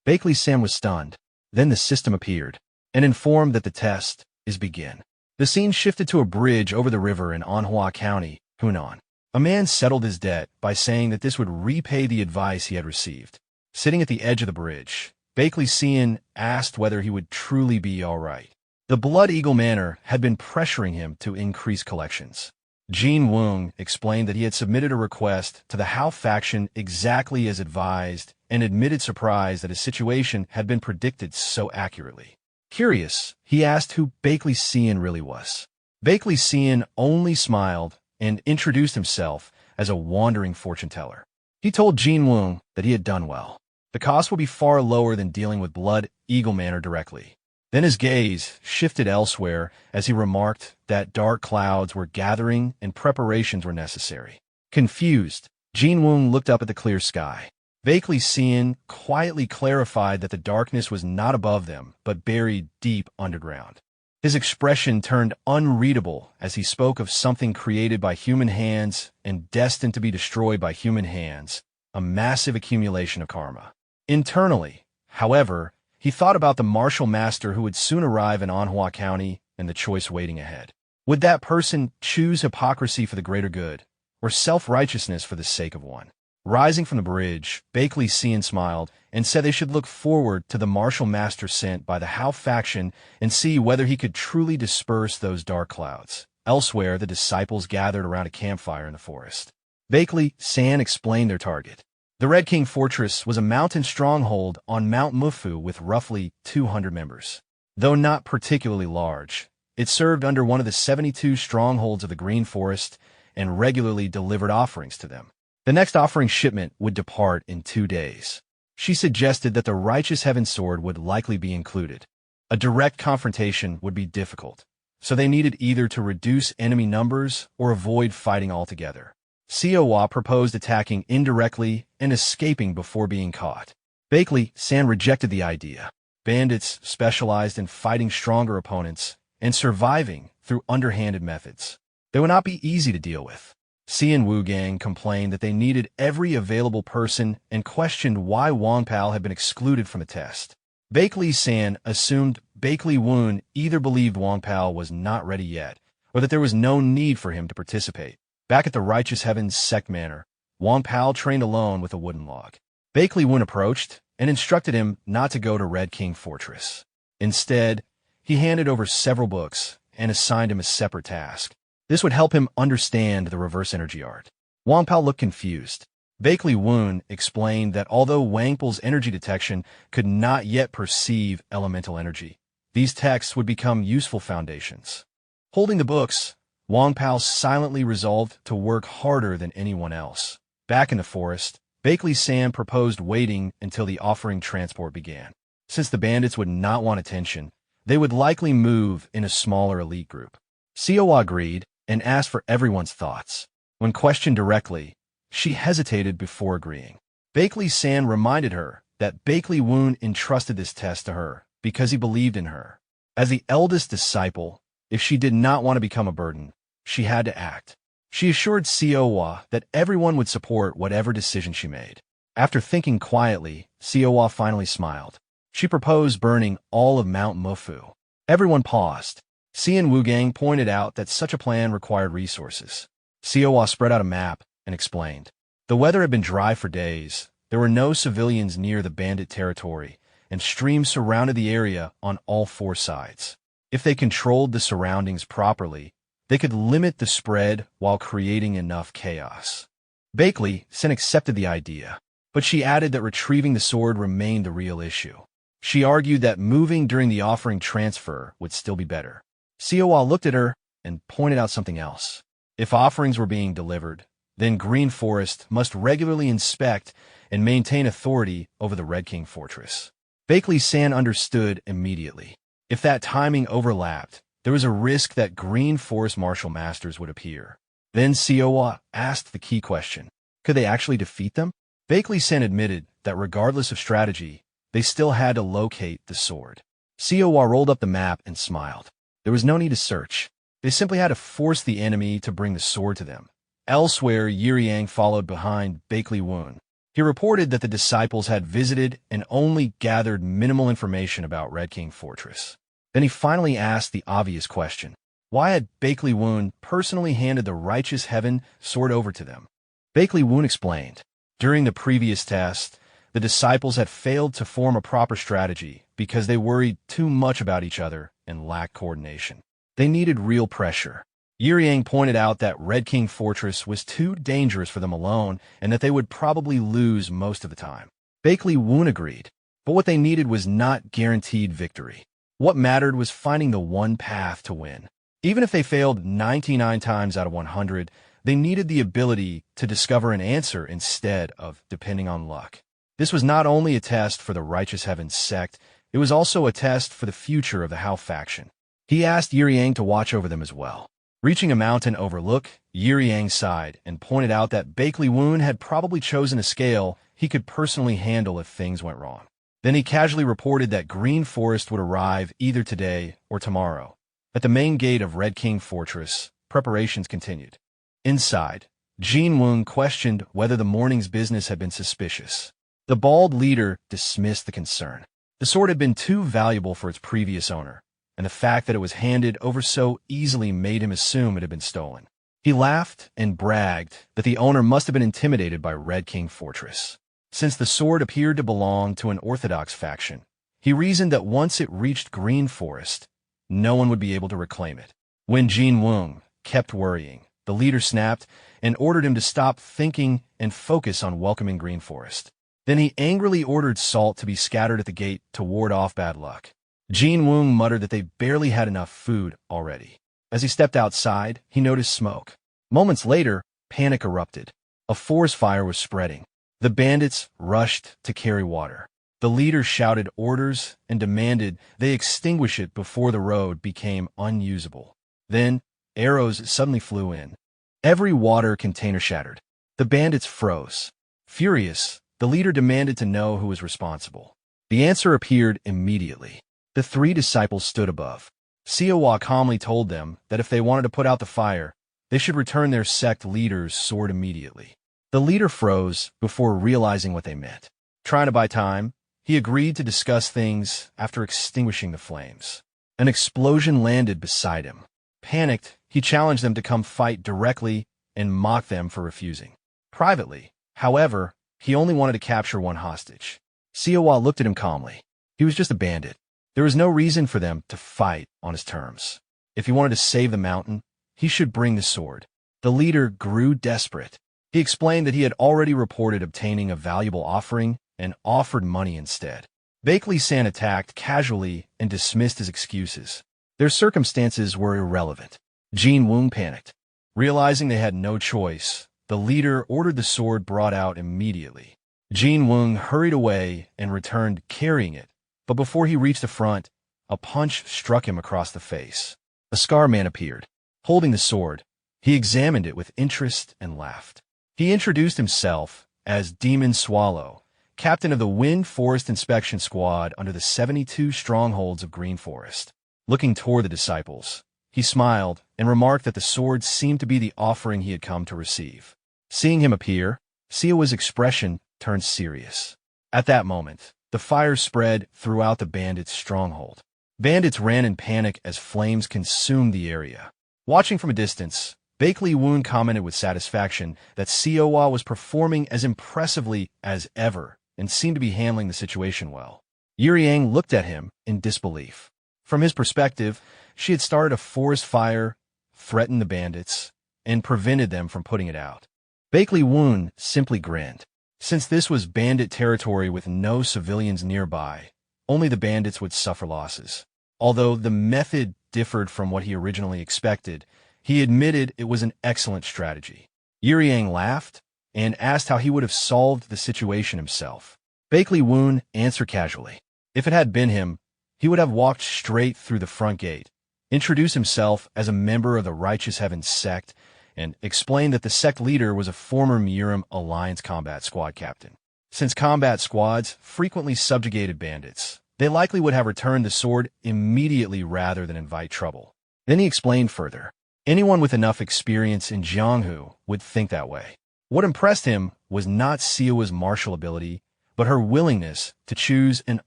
Bakley San was stunned. Then the system appeared and informed that the test is begin. The scene shifted to a bridge over the river in Manhwa County, Hunan. A man settled his debt by saying that this would repay the advice he had received. Sitting at the edge of the bridge, Bakley San asked whether he would truly be all right. The Blood Eagle Manor had been pressuring him to increase collections. Jin Wung explained that he had submitted a request to the Hao faction exactly as advised and admitted surprise that his situation had been predicted so accurately. Curious, he asked who Bakley San really was. Bakley San only smiled and introduced himself as a wandering fortune-teller. He told Jin Wung that he had done well. The cost would be far lower than dealing with Blood Eagle Manor directly. Then his gaze shifted elsewhere as he remarked that dark clouds were gathering and preparations were necessary. Confused, Jinwoon looked up at the clear sky. Bakley Cian quietly clarified that the darkness was not above them, but buried deep underground. His expression turned unreadable as he spoke of something created by human hands and destined to be destroyed by human hands, a massive accumulation of karma. Internally, however, he thought about the martial master who would soon arrive in Manhwa County and the choice waiting ahead. Would that person choose hypocrisy for the greater good, or self-righteousness for the sake of one? Rising from the bridge, Bakley Cian smiled and said they should look forward to the martial master sent by the Hao faction and see whether he could truly disperse those dark clouds. Elsewhere, the disciples gathered around a campfire in the forest. Bakley Cian explained their target. The Red King Fortress was a mountain stronghold on Mount Mufu with roughly 200 members. Though not particularly large, it served under one of the 72 strongholds of the Green Forest and regularly delivered offerings to them. The next offering shipment would depart in 2 days. She suggested that the Righteous Heaven Sword would likely be included. A direct confrontation would be difficult, so they needed either to reduce enemy numbers or avoid fighting altogether. Siwa proposed attacking indirectly and escaping before being caught. Bakley Cian rejected the idea. Bandits specialized in fighting stronger opponents and surviving through underhanded methods. They would not be easy to deal with. Cian Wugang complained that they needed every available person and questioned why Wang Pao had been excluded from the test. Bakley Cian assumed Bakley Woon either believed Wang Pao was not ready yet, or that there was no need for him to participate. Back at the Righteous Heaven's Sect Manor, Wang Pao trained alone with a wooden log. Bakley Woon approached and instructed him not to go to Red King Fortress. Instead, he handed over several books and assigned him a separate task. This would help him understand the reverse energy art. Wang Pao looked confused. Bakley Woon explained that although Wang Pao's energy detection could not yet perceive elemental energy, these texts would become useful foundations. Holding the books, Wang Pao silently resolved to work harder than anyone else. Back in the forest, Bakley Cian proposed waiting until the offering transport began. Since the bandits would not want attention, they would likely move in a smaller elite group. Siwa agreed and asked for everyone's thoughts. When questioned directly, she hesitated before agreeing. Bakley Cian reminded her that Bakley Woon entrusted this test to her because he believed in her. As the eldest disciple, if she did not want to become a burden, she had to act. She assured Siwa that everyone would support whatever decision she made. After thinking quietly, Siwa finally smiled. She proposed burning all of Mount Mufu. Everyone paused. Cian Wugang pointed out that such a plan required resources. Siwa spread out a map and explained. The weather had been dry for days. There were no civilians near the bandit territory, and streams surrounded the area on all 4 sides. If they controlled the surroundings properly, they could limit the spread while creating enough chaos. Bakley Cian accepted the idea, but she added that retrieving the sword remained the real issue. She argued that moving during the offering transfer would still be better. Siwa looked at her and pointed out something else. If offerings were being delivered, then Green Forest must regularly inspect and maintain authority over the Red King Fortress. Bakley Cian understood immediately. If that timing overlapped, there was a risk that Green Forest martial masters would appear. Then Siwa asked the key question. Could they actually defeat them? Bakley Cian admitted that regardless of strategy, they still had to locate the sword. Siwa rolled up the map and smiled. There was no need to search. They simply had to force the enemy to bring the sword to them. Elsewhere, Yiriang followed behind Bakley Woon. He reported that the disciples had visited and only gathered minimal information about Red King Fortress. Then he finally asked the obvious question. Why had Bakley Woon personally handed the Righteous Heaven Sword over to them? Bakley Woon explained. During the previous test, the disciples had failed to form a proper strategy because they worried too much about each other and lacked coordination. They needed real pressure. Yiriang pointed out that Red King Fortress was too dangerous for them alone and that they would probably lose most of the time. Bakley Woon agreed, but what they needed was not guaranteed victory. What mattered was finding the one path to win. Even if they failed 99 times out of 100, they needed the ability to discover an answer instead of depending on luck. This was not only a test for the Righteous Heaven Sect, It was also a test for the future of the Hao faction. He asked Yang to watch over them as well. Reaching a mountain overlook, Yang sighed and pointed out that Bakley Woon had probably chosen a scale he could personally handle if things went wrong. Then he casually reported that Green Forest would arrive either today or tomorrow. At the main gate of Red King Fortress, preparations continued. Inside, Jin Woon questioned whether the morning's business had been suspicious. The bald leader dismissed the concern. The sword had been too valuable for its previous owner, and the fact that it was handed over so easily made him assume it had been stolen. He laughed and bragged that the owner must have been intimidated by Red King Fortress. Since the sword appeared to belong to an orthodox faction, he reasoned that once it reached Green Forest, no one would be able to reclaim it. When Jin Woon kept worrying, the leader snapped and ordered him to stop thinking and focus on welcoming Green Forest. Then he angrily ordered salt to be scattered at the gate to ward off bad luck. Jin Woon muttered that they barely had enough food already. As he stepped outside, he noticed smoke. Moments later, panic erupted. A forest fire was spreading. The bandits rushed to carry water. The leader shouted orders and demanded they extinguish it before the road became unusable. Then, arrows suddenly flew in. Every water container shattered. The bandits froze. Furious, the leader demanded to know who was responsible. The answer appeared immediately. The three disciples stood above. Siawa calmly told them that if they wanted to put out the fire, they should return their sect leader's sword immediately. The leader froze before realizing what they meant. Trying to buy time, he agreed to discuss things after extinguishing the flames. An explosion landed beside him. Panicked, he challenged them to come fight directly and mocked them for refusing. Privately, however, he only wanted to capture one hostage. Siawa looked at him calmly. He was just a bandit. There was no reason for them to fight on his terms. If he wanted to save the mountain, he should bring the sword. The leader grew desperate. He explained that he had already reported obtaining a valuable offering and offered money instead. Bakley-san attacked casually and dismissed his excuses. Their circumstances were irrelevant. Jin Woon panicked. Realizing they had no choice, the leader ordered the sword brought out immediately. Jin Woon hurried away and returned carrying it, but before he reached the front, a punch struck him across the face. A scar man appeared. Holding the sword, he examined it with interest and laughed. He introduced himself as Demon Swallow, captain of the Wind Forest Inspection Squad under the 72 strongholds of Green Forest. Looking toward the disciples, he smiled and remarked that the sword seemed to be the offering he had come to receive. Seeing him appear, Siawa's expression turned serious. At that moment, the fire spread throughout the bandits' stronghold. Bandits ran in panic as flames consumed the area. Watching from a distance, Bakley Woon commented with satisfaction that Siawa was performing as impressively as ever and seemed to be handling the situation well. Yang looked at him in disbelief. From his perspective, she had started a forest fire, threatened the bandits, and prevented them from putting it out. Bakley Woon simply grinned. Since this was bandit territory with no civilians nearby, only the bandits would suffer losses. Although the method differed from what he originally expected, he admitted it was an excellent strategy. Yang laughed and asked how he would have solved the situation himself. Bakley Woon answered casually. If it had been him, he would have walked straight through the front gate, introduced himself as a member of the Righteous Heaven Sect, and explained that the sect leader was a former Murim Alliance combat squad captain. Since combat squads frequently subjugated bandits, they likely would have returned the sword immediately rather than invite trouble. Then he explained further. Anyone with enough experience in Jianghu would think that way. What impressed him was not Siawa's martial ability, but her willingness to choose an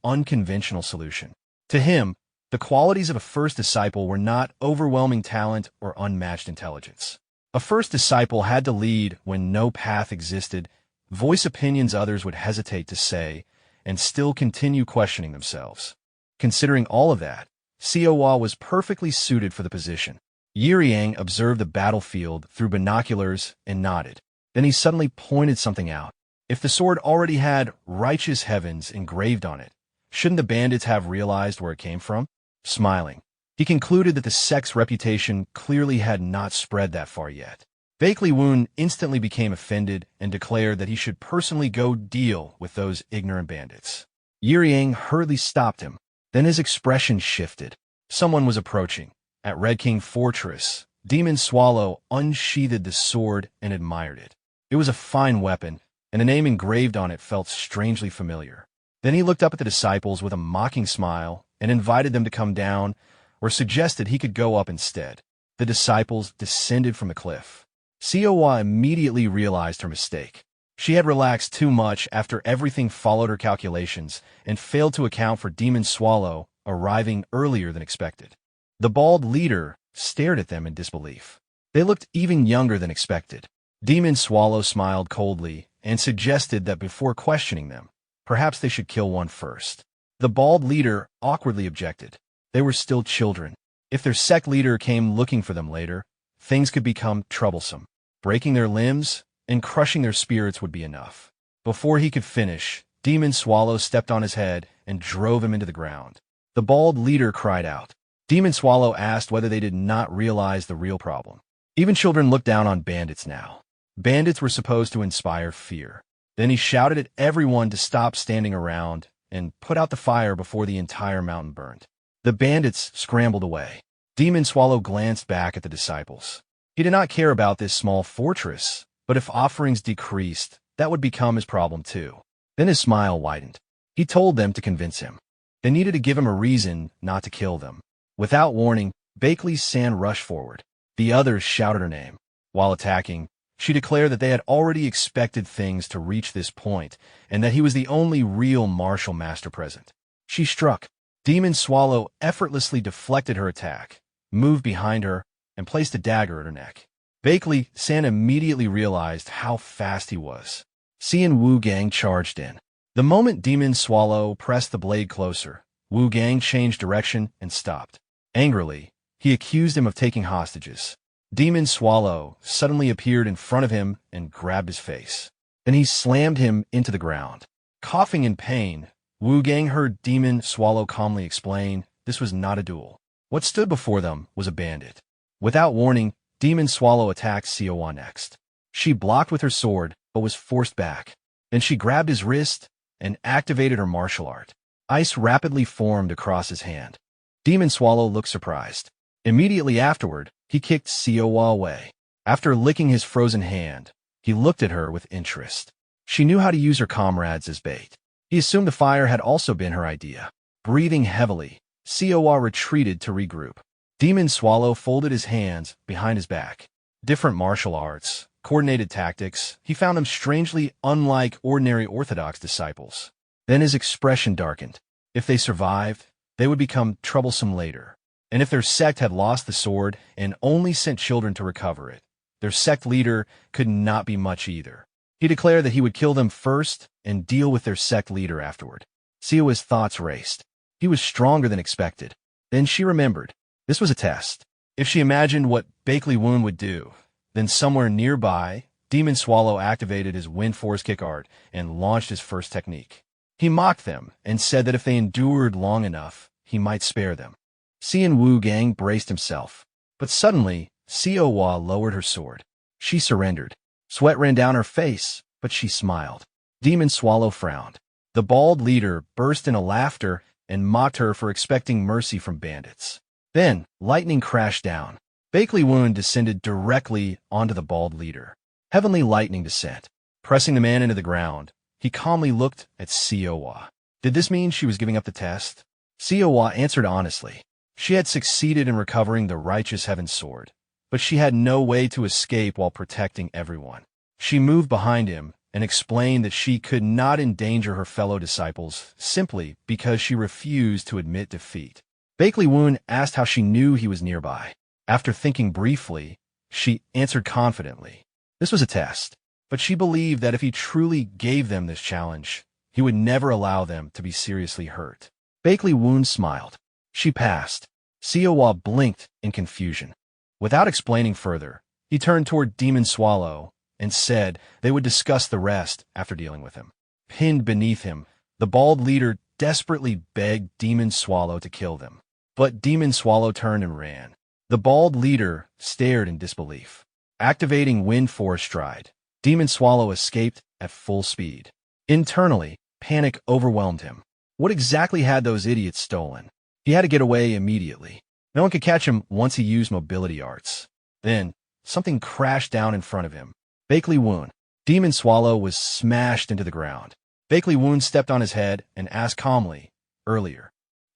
unconventional solution. To him, the qualities of a first disciple were not overwhelming talent or unmatched intelligence. A first disciple had to lead when no path existed, voice opinions others would hesitate to say, and still continue questioning themselves. Considering all of that, Siawa was perfectly suited for the position. Yang observed the battlefield through binoculars and nodded. Then he suddenly pointed something out. If the sword already had Righteous Heavens engraved on it, shouldn't the bandits have realized where it came from? Smiling, he concluded that the sect's reputation clearly had not spread that far yet. Bakley Woon instantly became offended and declared that he should personally go deal with those ignorant bandits. Yang hurriedly stopped him. Then his expression shifted. Someone was approaching. At Red King Fortress, Demon Swallow unsheathed the sword and admired it. It was a fine weapon, and a name engraved on it felt strangely familiar. Then he looked up at the disciples with a mocking smile and invited them to come down, or suggested he could go up instead. The disciples descended from the cliff. Siwa immediately realized her mistake. She had relaxed too much after everything followed her calculations and failed to account for Demon Swallow arriving earlier than expected. The bald leader stared at them in disbelief. They looked even younger than expected. Demon Swallow smiled coldly and suggested that before questioning them, perhaps they should kill one first. The bald leader awkwardly objected. They were still children. If their sect leader came looking for them later, things could become troublesome. Breaking their limbs and crushing their spirits would be enough. Before he could finish, Demon Swallow stepped on his head and drove him into the ground. The bald leader cried out. Demon Swallow asked whether they did not realize the real problem. Even children looked down on bandits now. Bandits were supposed to inspire fear. Then he shouted at everyone to stop standing around and put out the fire before the entire mountain burned. The bandits scrambled away. Demon Swallow glanced back at the disciples. He did not care about this small fortress, but if offerings decreased, that would become his problem too. Then his smile widened. He told them to convince him. They needed to give him a reason not to kill them. Without warning, Bakley San rushed forward. The others shouted her name. While attacking, she declared that they had already expected things to reach this point, and that he was the only real martial master present. She struck. Demon Swallow effortlessly deflected her attack, moved behind her, and placed a dagger at her neck. Bakley San immediately realized how fast he was. Xian Wu Gang charged in. The moment Demon Swallow pressed the blade closer, Wu Gang changed direction and stopped. Angrily, he accused him of taking hostages. Demon Swallow suddenly appeared in front of him and grabbed his face. Then he slammed him into the ground. Coughing in pain, Wu Gang heard Demon Swallow calmly explain this was not a duel. What stood before them was a bandit. Without warning, Demon Swallow attacked Siwa next. She blocked with her sword, but was forced back. Then she grabbed his wrist and activated her martial art. Ice rapidly formed across his hand. Demon Swallow looked surprised. Immediately afterward, he kicked Siwa away. After licking his frozen hand, he looked at her with interest. She knew how to use her comrades as bait. He assumed the fire had also been her idea. Breathing heavily, Siwa retreated to regroup. Demon Swallow folded his hands behind his back. Different martial arts, coordinated tactics, he found them strangely unlike ordinary orthodox disciples. Then his expression darkened. If they survived, they would become troublesome later. And if their sect had lost the sword and only sent children to recover it, their sect leader could not be much either. He declared that he would kill them first and deal with their sect leader afterward. Siwa's thoughts raced. He was stronger than expected. Then she remembered. This was a test. If she imagined what Bakley Woon would do, then somewhere nearby, Demon Swallow activated his Wind Force kick art and launched his first technique. He mocked them and said that if they endured long enough, he might spare them. Xian Wu Gang braced himself. But suddenly, Siwa lowered her sword. She surrendered. Sweat ran down her face, but she smiled. Demon Swallow frowned. The bald leader burst into laughter and mocked her for expecting mercy from bandits. Then, lightning crashed down. Bakley Woon descended directly onto the bald leader. Heavenly lightning descent. Pressing the man into the ground, he calmly looked at Siwa. Did this mean she was giving up the test? Siwa answered honestly. She had succeeded in recovering the righteous heaven sword, but she had no way to escape while protecting everyone. She moved behind him and explained that she could not endanger her fellow disciples simply because she refused to admit defeat. Bakley Woon asked how she knew he was nearby. After thinking briefly, she answered confidently. This was a test, but she believed that if he truly gave them this challenge, he would never allow them to be seriously hurt. Bakley Woon smiled. She passed. Siwa blinked in confusion. Without explaining further, he turned toward Demon Swallow and said they would discuss the rest after dealing with him. Pinned beneath him, the bald leader desperately begged Demon Swallow to kill them. But Demon Swallow turned and ran. The bald leader stared in disbelief. Activating Wind Force Stride, Demon Swallow escaped at full speed. Internally, panic overwhelmed him. What exactly had those idiots stolen? He had to get away immediately. No one could catch him once he used mobility arts. Then, something crashed down in front of him. Bakley Woon. Demon Swallow was smashed into the ground. Bakley Woon stepped on his head and asked calmly, earlier,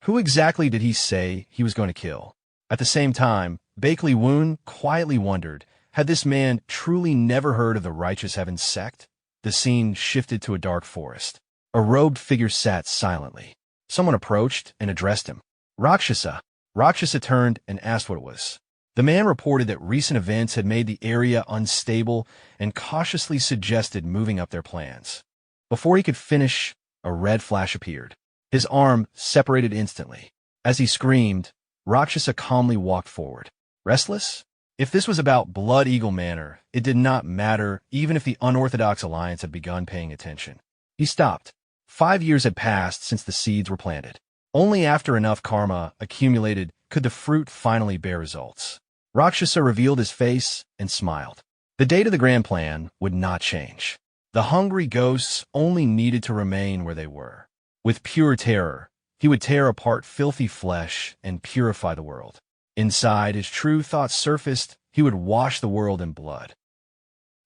who exactly did he say he was going to kill? At the same time, Bakley Woon quietly wondered, had this man truly never heard of the Righteous Heavens Sect? The scene shifted to a dark forest. A robed figure sat silently. Someone approached and addressed him. Rakshasa. Rakshasa turned and asked what it was. The man reported that recent events had made the area unstable and cautiously suggested moving up their plans. Before he could finish, a red flash appeared. His arm separated instantly. As he screamed, Rakshasa calmly walked forward. Restless? If this was about Blood Eagle Manor, it did not matter even if the unorthodox alliance had begun paying attention. He stopped. 5 years had passed since the seeds were planted. Only after enough karma accumulated could the fruit finally bear results. Rakshasa revealed his face and smiled. The date of the grand plan would not change. The hungry ghosts only needed to remain where they were. With pure terror, he would tear apart filthy flesh and purify the world. Inside, his true thoughts surfaced, he would wash the world in blood.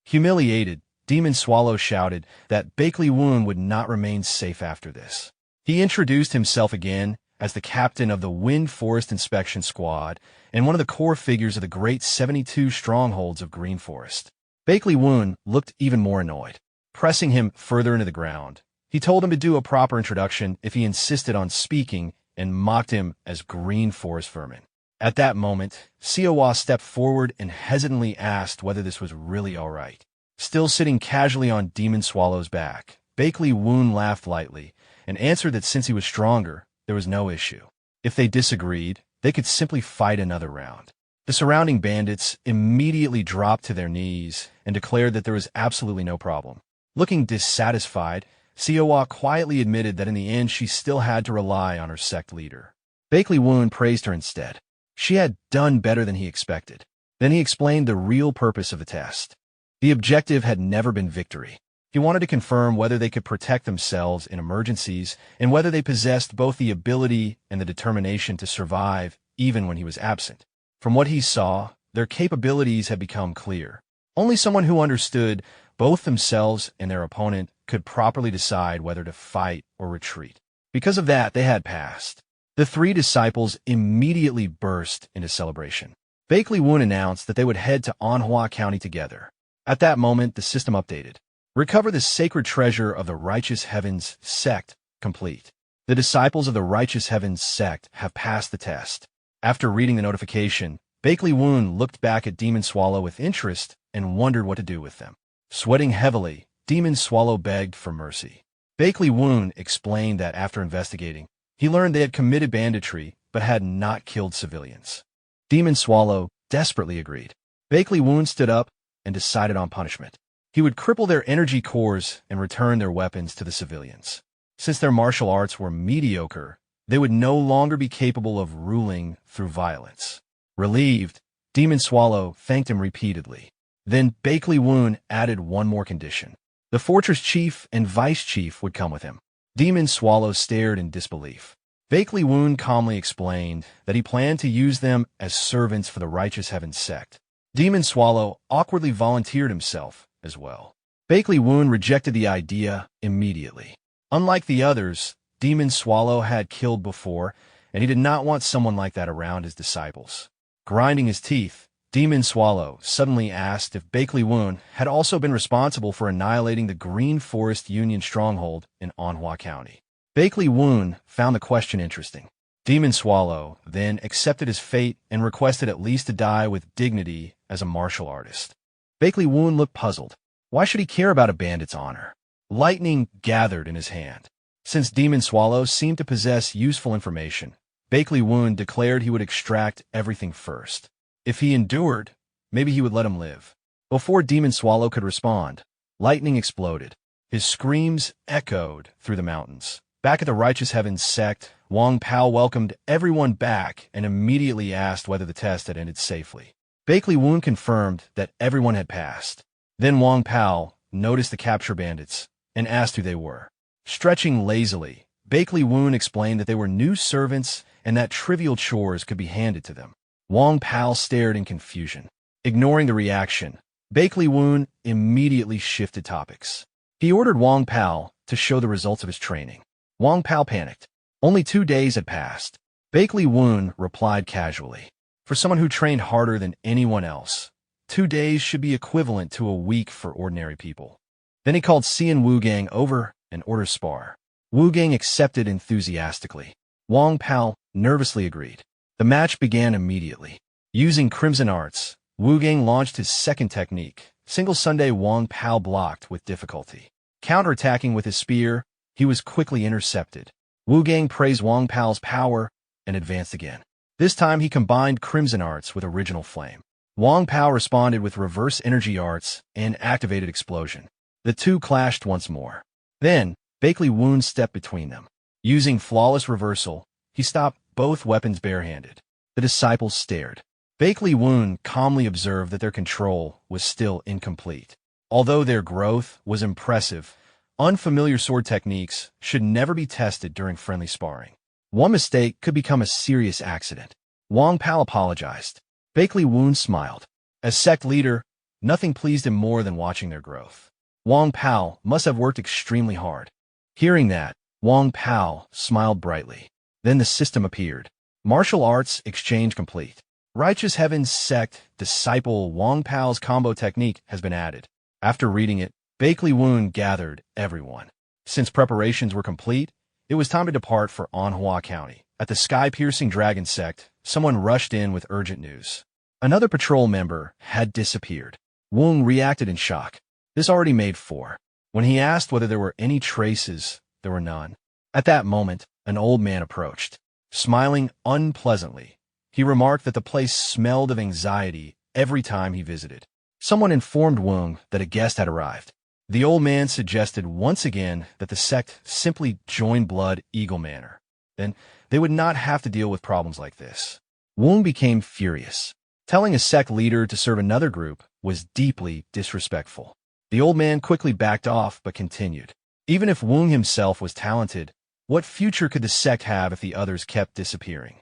Humiliated, Demon Swallow shouted that Bakley Woon would not remain safe after this. He introduced himself again as the captain of the Wind Forest Inspection Squad and one of the core figures of the great 72 strongholds of Green Forest. Bakley Woon looked even more annoyed. Pressing him further into the ground, he told him to do a proper introduction if he insisted on speaking and mocked him as Green Forest vermin. At that moment, Siawa stepped forward and hesitantly asked whether this was really all right. Still sitting casually on Demon Swallow's back, Bakley Woon laughed lightly and answered that since he was stronger, there was no issue. If they disagreed, they could simply fight another round. The surrounding bandits immediately dropped to their knees and declared that there was absolutely no problem. Looking dissatisfied, Siawa quietly admitted that in the end she still had to rely on her sect leader. Bakley Woon praised her instead. She had done better than he expected. Then he explained the real purpose of the test. The objective had never been victory. He wanted to confirm whether they could protect themselves in emergencies and whether they possessed both the ability and the determination to survive even when he was absent. From what he saw, their capabilities had become clear. Only someone who understood both themselves and their opponent could properly decide whether to fight or retreat. Because of that, they had passed. The 3 disciples immediately burst into celebration. Bakley Woon announced that they would head to Manhwa County together. At that moment, the system updated. Recover the sacred treasure of the Righteous Heavens Sect complete. The disciples of the Righteous Heavens Sect have passed the test. After reading the notification, Bakley Woon looked back at Demon Swallow with interest and wondered what to do with them. Sweating heavily, Demon Swallow begged for mercy. Bakley Woon explained that after investigating, he learned they had committed banditry but had not killed civilians. Demon Swallow desperately agreed. Bakley Woon stood up and decided on punishment. He would cripple their energy cores and return their weapons to the civilians. Since their martial arts were mediocre, they would no longer be capable of ruling through violence. Relieved, Demon Swallow thanked him repeatedly. Then Bakley Woon added one more condition. The fortress chief and vice chief would come with him. Demon Swallow stared in disbelief. Bakley Woon calmly explained that he planned to use them as servants for the Righteous Heavens Sect. Demon Swallow awkwardly volunteered himself as well. Bakley Woon rejected the idea immediately. Unlike the others, Demon Swallow had killed before, and he did not want someone like that around his disciples. Grinding his teeth, Demon Swallow suddenly asked if Bakley Woon had also been responsible for annihilating the Green Forest Union stronghold in Manhwa County. Bakley Woon found the question interesting. Demon Swallow then accepted his fate and requested at least to die with dignity as a martial artist. Bakley Woon looked puzzled. Why should he care about a bandit's honor? Lightning gathered in his hand. Since Demon Swallow seemed to possess useful information, Bakley Woon declared he would extract everything first. If he endured, maybe he would let him live. Before Demon Swallow could respond, lightning exploded. His screams echoed through the mountains. Back at the Righteous Heavens Sect, Wang Pao welcomed everyone back and immediately asked whether the test had ended safely. Bakley Woon confirmed that everyone had passed. Then Wang Pao noticed the capture bandits and asked who they were. Stretching lazily, Bakley Woon explained that they were new servants and that trivial chores could be handed to them. Wong Pao stared in confusion. Ignoring the reaction, Bakley Woon immediately shifted topics. He ordered Wong Pao to show the results of his training. Wong Pao panicked. Only 2 days had passed. Bakley Woon replied casually. For someone who trained harder than anyone else, 2 days should be equivalent to a week for ordinary people. Then he called Xian Wugang over and ordered spar. Wugang accepted enthusiastically. Wong Pao nervously agreed. The match began immediately. Using Crimson Arts, Wugang launched his second technique. Single Sunday Wong Pao blocked with difficulty. Counterattacking with his spear, he was quickly intercepted. Wugang praised Wong Pao's power and advanced again. This time he combined Crimson Arts with Original Flame. Wong Pao responded with Reverse Energy Arts and Activated Explosion. The two clashed once more. Then, Bakley Woon stepped between them. Using Flawless Reversal, he stopped both weapons barehanded. The disciples stared. Bakley Woon calmly observed that their control was still incomplete. Although their growth was impressive, unfamiliar sword techniques should never be tested during friendly sparring. One mistake could become a serious accident. Wong Pao apologized. Bakley Woon smiled. As Sect leader, nothing pleased him more than watching their growth. Wong Pao must have worked extremely hard. Hearing that, Wong Pao smiled brightly. Then the system appeared. Martial Arts Exchange complete. Righteous Heaven's Sect Disciple Wong Pao's combo technique has been added. After reading it, Bakley Woon gathered everyone. Since preparations were complete, it was time to depart for Manhwa County. At the sky-piercing dragon sect, someone rushed in with urgent news. Another patrol member had disappeared. Woon reacted in shock. This already made 4. When he asked whether there were any traces, there were none. At that moment, an old man approached. Smiling unpleasantly, he remarked that the place smelled of anxiety every time he visited. Someone informed Woon that a guest had arrived. The old man suggested once again that the sect simply join Blood Eagle Manor. Then they would not have to deal with problems like this. Woon became furious. Telling a sect leader to serve another group was deeply disrespectful. The old man quickly backed off but continued. Even if Woon himself was talented, what future could the sect have if the others kept disappearing?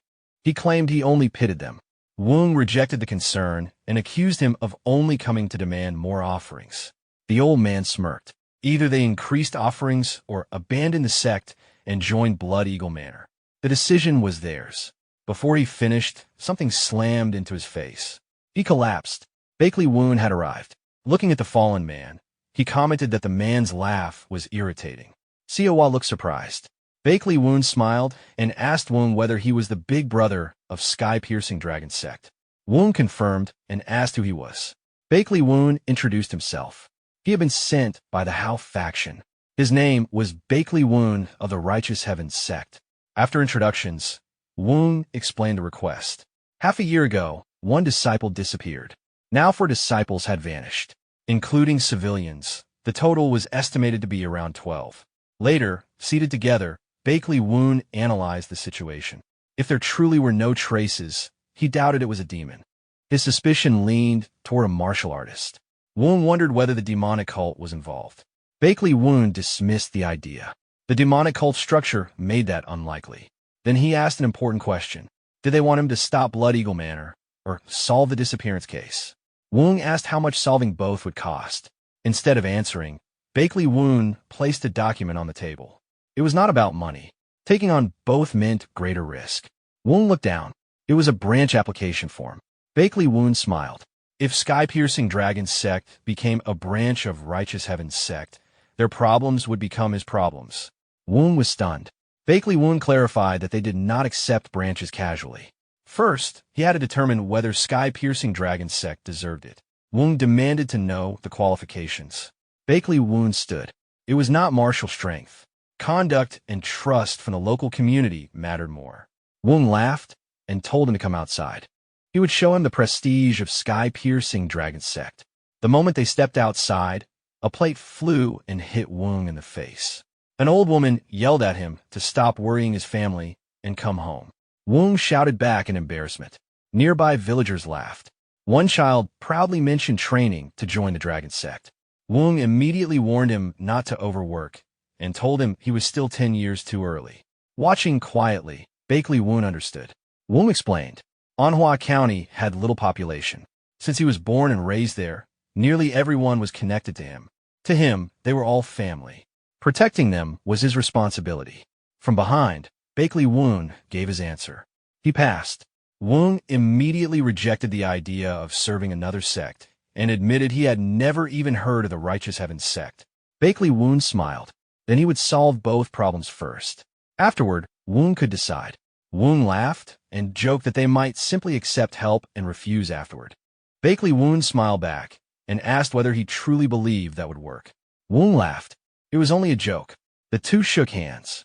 He claimed he only pitied them. Woon rejected the concern and accused him of only coming to demand more offerings. The old man smirked. Either they increased offerings or abandoned the sect and joined Blood Eagle Manor. The decision was theirs. Before he finished, something slammed into his face. He collapsed. Bakley Woon had arrived. Looking at the fallen man, he commented that the man's laugh was irritating. Siawa looked surprised. Bakley Woon smiled and asked Woon whether he was the big brother of Sky-Piercing Dragon Sect. Woon confirmed and asked who he was. Bakley Woon introduced himself. He had been sent by the Hao faction. His name was Bakley Woon of the Righteous Heaven's Sect. After introductions, Woon explained the request. Half a year ago, one disciple disappeared. Now 4 disciples had vanished, including civilians. The total was estimated to be around 12. Later, seated together, Bakley Woon analyzed the situation. If there truly were no traces, he doubted it was a demon. His suspicion leaned toward a martial artist. Woon wondered whether the demonic cult was involved. Bakley Woon dismissed the idea. The demonic cult structure made that unlikely. Then he asked an important question. Did they want him to stop Blood Eagle Manor or solve the disappearance case? Woon asked how much solving both would cost. Instead of answering, Bakley Woon placed a document on the table. It was not about money. Taking on both meant greater risk. Woon looked down. It was a branch application form. Bakley Woon smiled. If Sky-Piercing Dragon Sect became a branch of Righteous Heaven's Sect, their problems would become his problems. Woon was stunned. Bakley Woon clarified that they did not accept branches casually. First, he had to determine whether Sky-Piercing Dragon Sect deserved it. Woon demanded to know the qualifications. Bakley Woon stood. It was not martial strength. Conduct and trust from the local community mattered more. Woon laughed and told him to come outside. He would show him the prestige of Sky-Piercing Dragon Sect. The moment they stepped outside, a plate flew and hit Woon in the face. An old woman yelled at him to stop worrying his family and come home. Woon shouted back in embarrassment. Nearby villagers laughed. One child proudly mentioned training to join the Dragon Sect. Woon immediately warned him not to overwork and told him he was still 10 years too early. Watching quietly, Bakley Woon understood. Woon explained. Manhwa County had little population. Since he was born and raised there, nearly everyone was connected to him. To him, they were all family. Protecting them was his responsibility. From behind, Bakley Woon gave his answer. He passed. Woon immediately rejected the idea of serving another sect and admitted he had never even heard of the Righteous Heaven Sect. Bakley Woon smiled. Then he would solve both problems first. Afterward, Woon could decide. Woon laughed and joked that they might simply accept help and refuse afterward. Bakley Woon smiled back and asked whether he truly believed that would work. Woon laughed. It was only a joke. The two shook hands.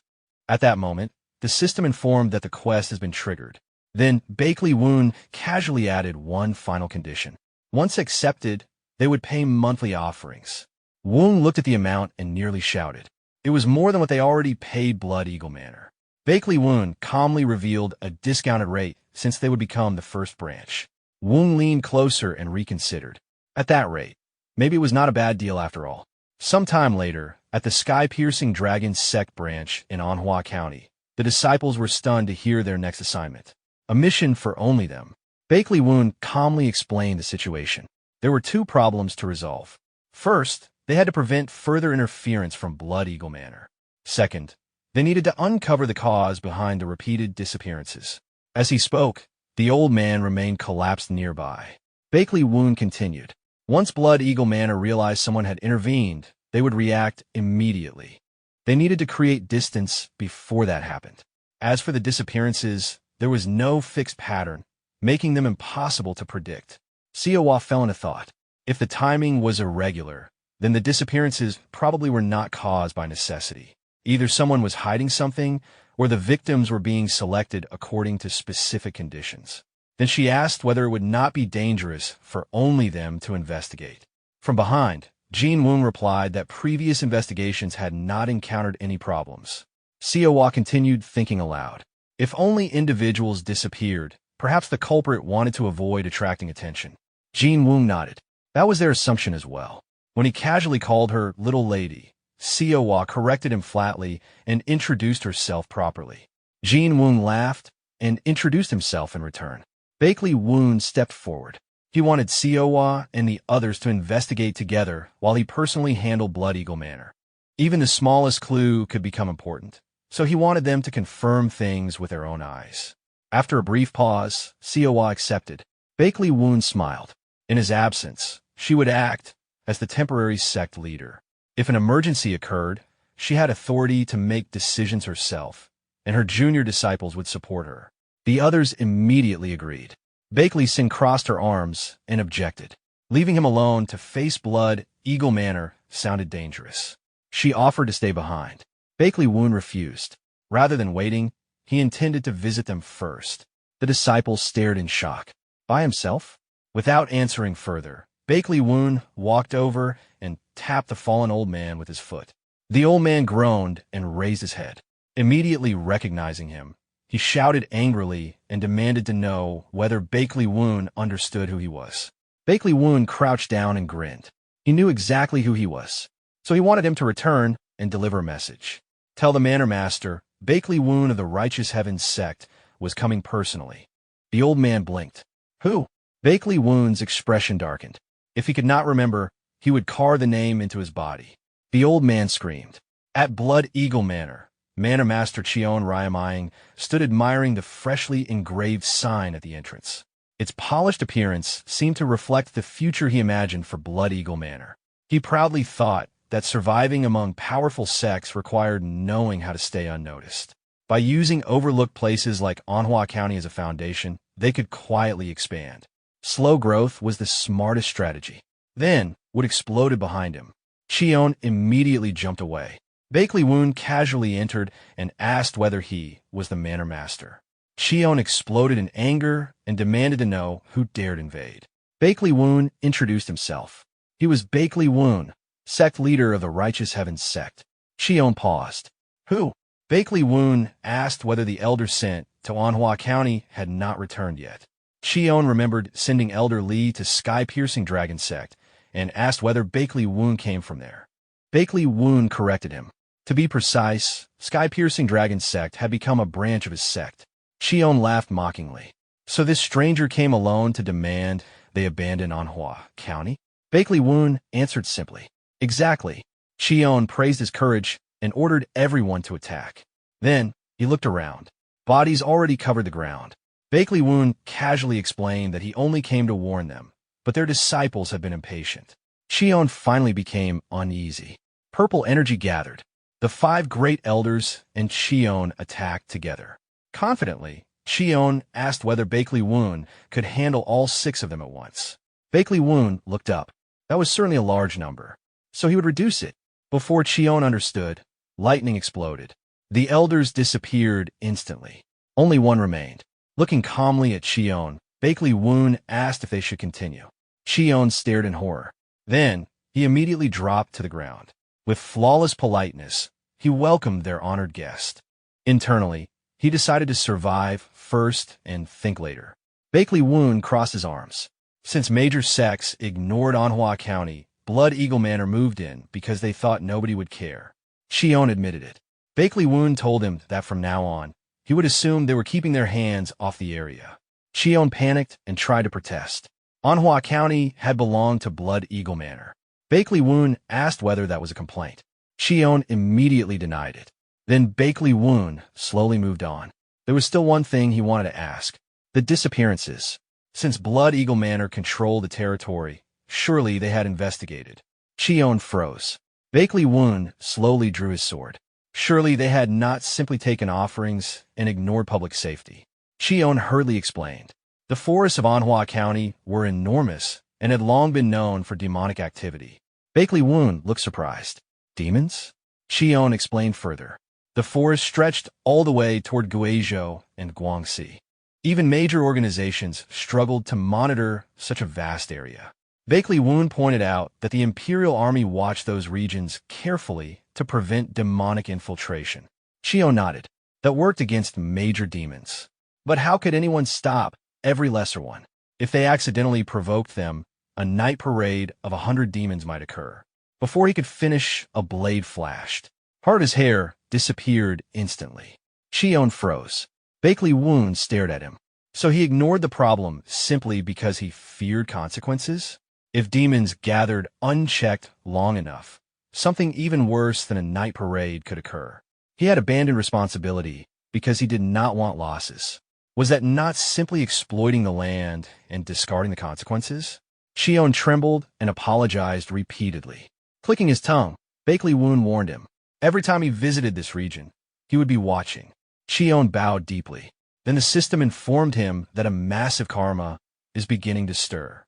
At that moment, the system informed that the quest has been triggered. Then Bakley Woon casually added one final condition. Once accepted, they would pay monthly offerings. Woon looked at the amount and nearly shouted. It was more than what they already paid Blood Eagle Manor. Bakley Woon calmly revealed a discounted rate since they would become the first branch. Woon leaned closer and reconsidered. At that rate, maybe it was not a bad deal after all. Sometime later, at the Sky-Piercing Dragon Sect branch in Manhwa County, the disciples were stunned to hear their next assignment. A mission for only them. Bakley Woon calmly explained the situation. There were two problems to resolve. First, they had to prevent further interference from Blood Eagle Manor. Second, they needed to uncover the cause behind the repeated disappearances. As he spoke, the old man remained collapsed nearby. Bakley Woon continued. Once Blood Eagle Manor realized someone had intervened, they would react immediately. They needed to create distance before that happened. As for the disappearances, there was no fixed pattern, making them impossible to predict. Siawa fell into thought. If the timing was irregular, then the disappearances probably were not caused by necessity. Either someone was hiding something, or the victims were being selected according to specific conditions. Then she asked whether it would not be dangerous for only them to investigate. From behind, Jin Woon replied that previous investigations had not encountered any problems. Siawa continued thinking aloud. If only individuals disappeared, perhaps the culprit wanted to avoid attracting attention. Jin Woon nodded. That was their assumption as well. When he casually called her little lady, Siawa corrected him flatly and introduced herself properly. Jin Woon laughed and introduced himself in return. Bakley Woon stepped forward. He wanted Siawa and the others to investigate together while he personally handled Blood Eagle Manor. Even the smallest clue could become important, so he wanted them to confirm things with their own eyes. After a brief pause, Siawa accepted. Bakley Woon smiled. In his absence, she would act as the temporary sect leader. If an emergency occurred, she had authority to make decisions herself, and her junior disciples would support her. The others immediately agreed. Bakley Sin crossed her arms and objected. Leaving him alone to face Blood Eagle Manor sounded dangerous. She offered to stay behind. Bakley Woon refused. Rather than waiting, he intended to visit them first. The disciples stared in shock. By himself? Without answering further, Bakley Woon walked over and tapped the fallen old man with his foot. The old man groaned and raised his head. Immediately recognizing him, he shouted angrily and demanded to know whether Bakley Woon understood who he was. Bakley Woon crouched down and grinned. He knew exactly who he was, so he wanted him to return and deliver a message. Tell the Manor Master, Bakley Woon of the Righteous Heaven Sect was coming personally. The old man blinked. Who? Bakley Woon's expression darkened. If he could not remember, he would carve the name into his body. The old man screamed. At Blood Eagle Manor, Manor Master Cheon Ryamying stood admiring the freshly engraved sign at the entrance. Its polished appearance seemed to reflect the future he imagined for Blood Eagle Manor. He proudly thought that surviving among powerful sects required knowing how to stay unnoticed. By using overlooked places like Manhwa County as a foundation, they could quietly expand. Slow growth was the smartest strategy. Then, what exploded behind him? Cheon immediately jumped away. Bakley Woon casually entered and asked whether he was the Manor Master. Cheon exploded in anger and demanded to know who dared invade. Bakley Woon introduced himself. He was Bakley Woon, sect leader of the Righteous Heaven Sect. Cheon paused. Who? Bakley Woon asked whether the elder sent to Manhwa County had not returned yet. Cheon remembered sending Elder Lee to Sky-Piercing Dragon Sect and asked whether Bakley Woon came from there. Bakley Woon corrected him. To be precise, sky-piercing dragon Sect had become a branch of his sect. Shion laughed mockingly. So this stranger came alone to demand they abandon Manhwa County? Bakley Woon answered simply. Exactly. Shion praised his courage and ordered everyone to attack. Then, he looked around. Bodies already covered the ground. Bakley Woon casually explained that he only came to warn them, but their disciples had been impatient. Shion finally became uneasy. Purple energy gathered. The 5 great elders and Shion attacked together. Confidently, Shion asked whether Bakley Woon could handle all 6 of them at once. Bakley Woon looked up. That was certainly a large number, so he would reduce it. Before Shion understood, lightning exploded. The elders disappeared instantly. Only one remained. Looking calmly at Shion, Bakley Woon asked if they should continue. Shion stared in horror. Then, he immediately dropped to the ground. With flawless politeness, he welcomed their honored guest. Internally, he decided to survive first and think later. Bakley Woon crossed his arms. Since major sects ignored Manhwa County, Blood Eagle Manor moved in because they thought nobody would care. Shion admitted it. Bakley Woon told him that from now on, he would assume they were keeping their hands off the area. Shion panicked and tried to protest. Manhwa County had belonged to Blood Eagle Manor. Bakley Woon asked whether that was a complaint. Shion immediately denied it. Then Bakley Woon slowly moved on. There was still one thing he wanted to ask. The disappearances. Since Blood Eagle Manor controlled the territory, surely they had investigated. Shion froze. Bakley Woon slowly drew his sword. Surely they had not simply taken offerings and ignored public safety. Shion hurriedly explained. The forests of Manhwa County were enormous and had long been known for demonic activity. Bakley Woon looked surprised. Demons? Shion explained further. The forest stretched all the way toward Guizhou and Guangxi. Even major organizations struggled to monitor such a vast area. Bakley Woon pointed out that the Imperial Army watched those regions carefully to prevent demonic infiltration. Shion nodded. That worked against major demons. But how could anyone stop every lesser one? If they accidentally provoked them, a night parade of 100 demons might occur. Before he could finish, a blade flashed. Part of his hair disappeared instantly. Shion froze. Bakley Woon stared at him. So he ignored the problem simply because he feared consequences? If demons gathered unchecked long enough, something even worse than a night parade could occur. He had abandoned responsibility because he did not want losses. Was that not simply exploiting the land and discarding the consequences? Shion trembled and apologized repeatedly. Clicking his tongue, Bakley Woon warned him. Every time he visited this region, he would be watching. Shion bowed deeply. Then the system informed him that a massive karma is beginning to stir.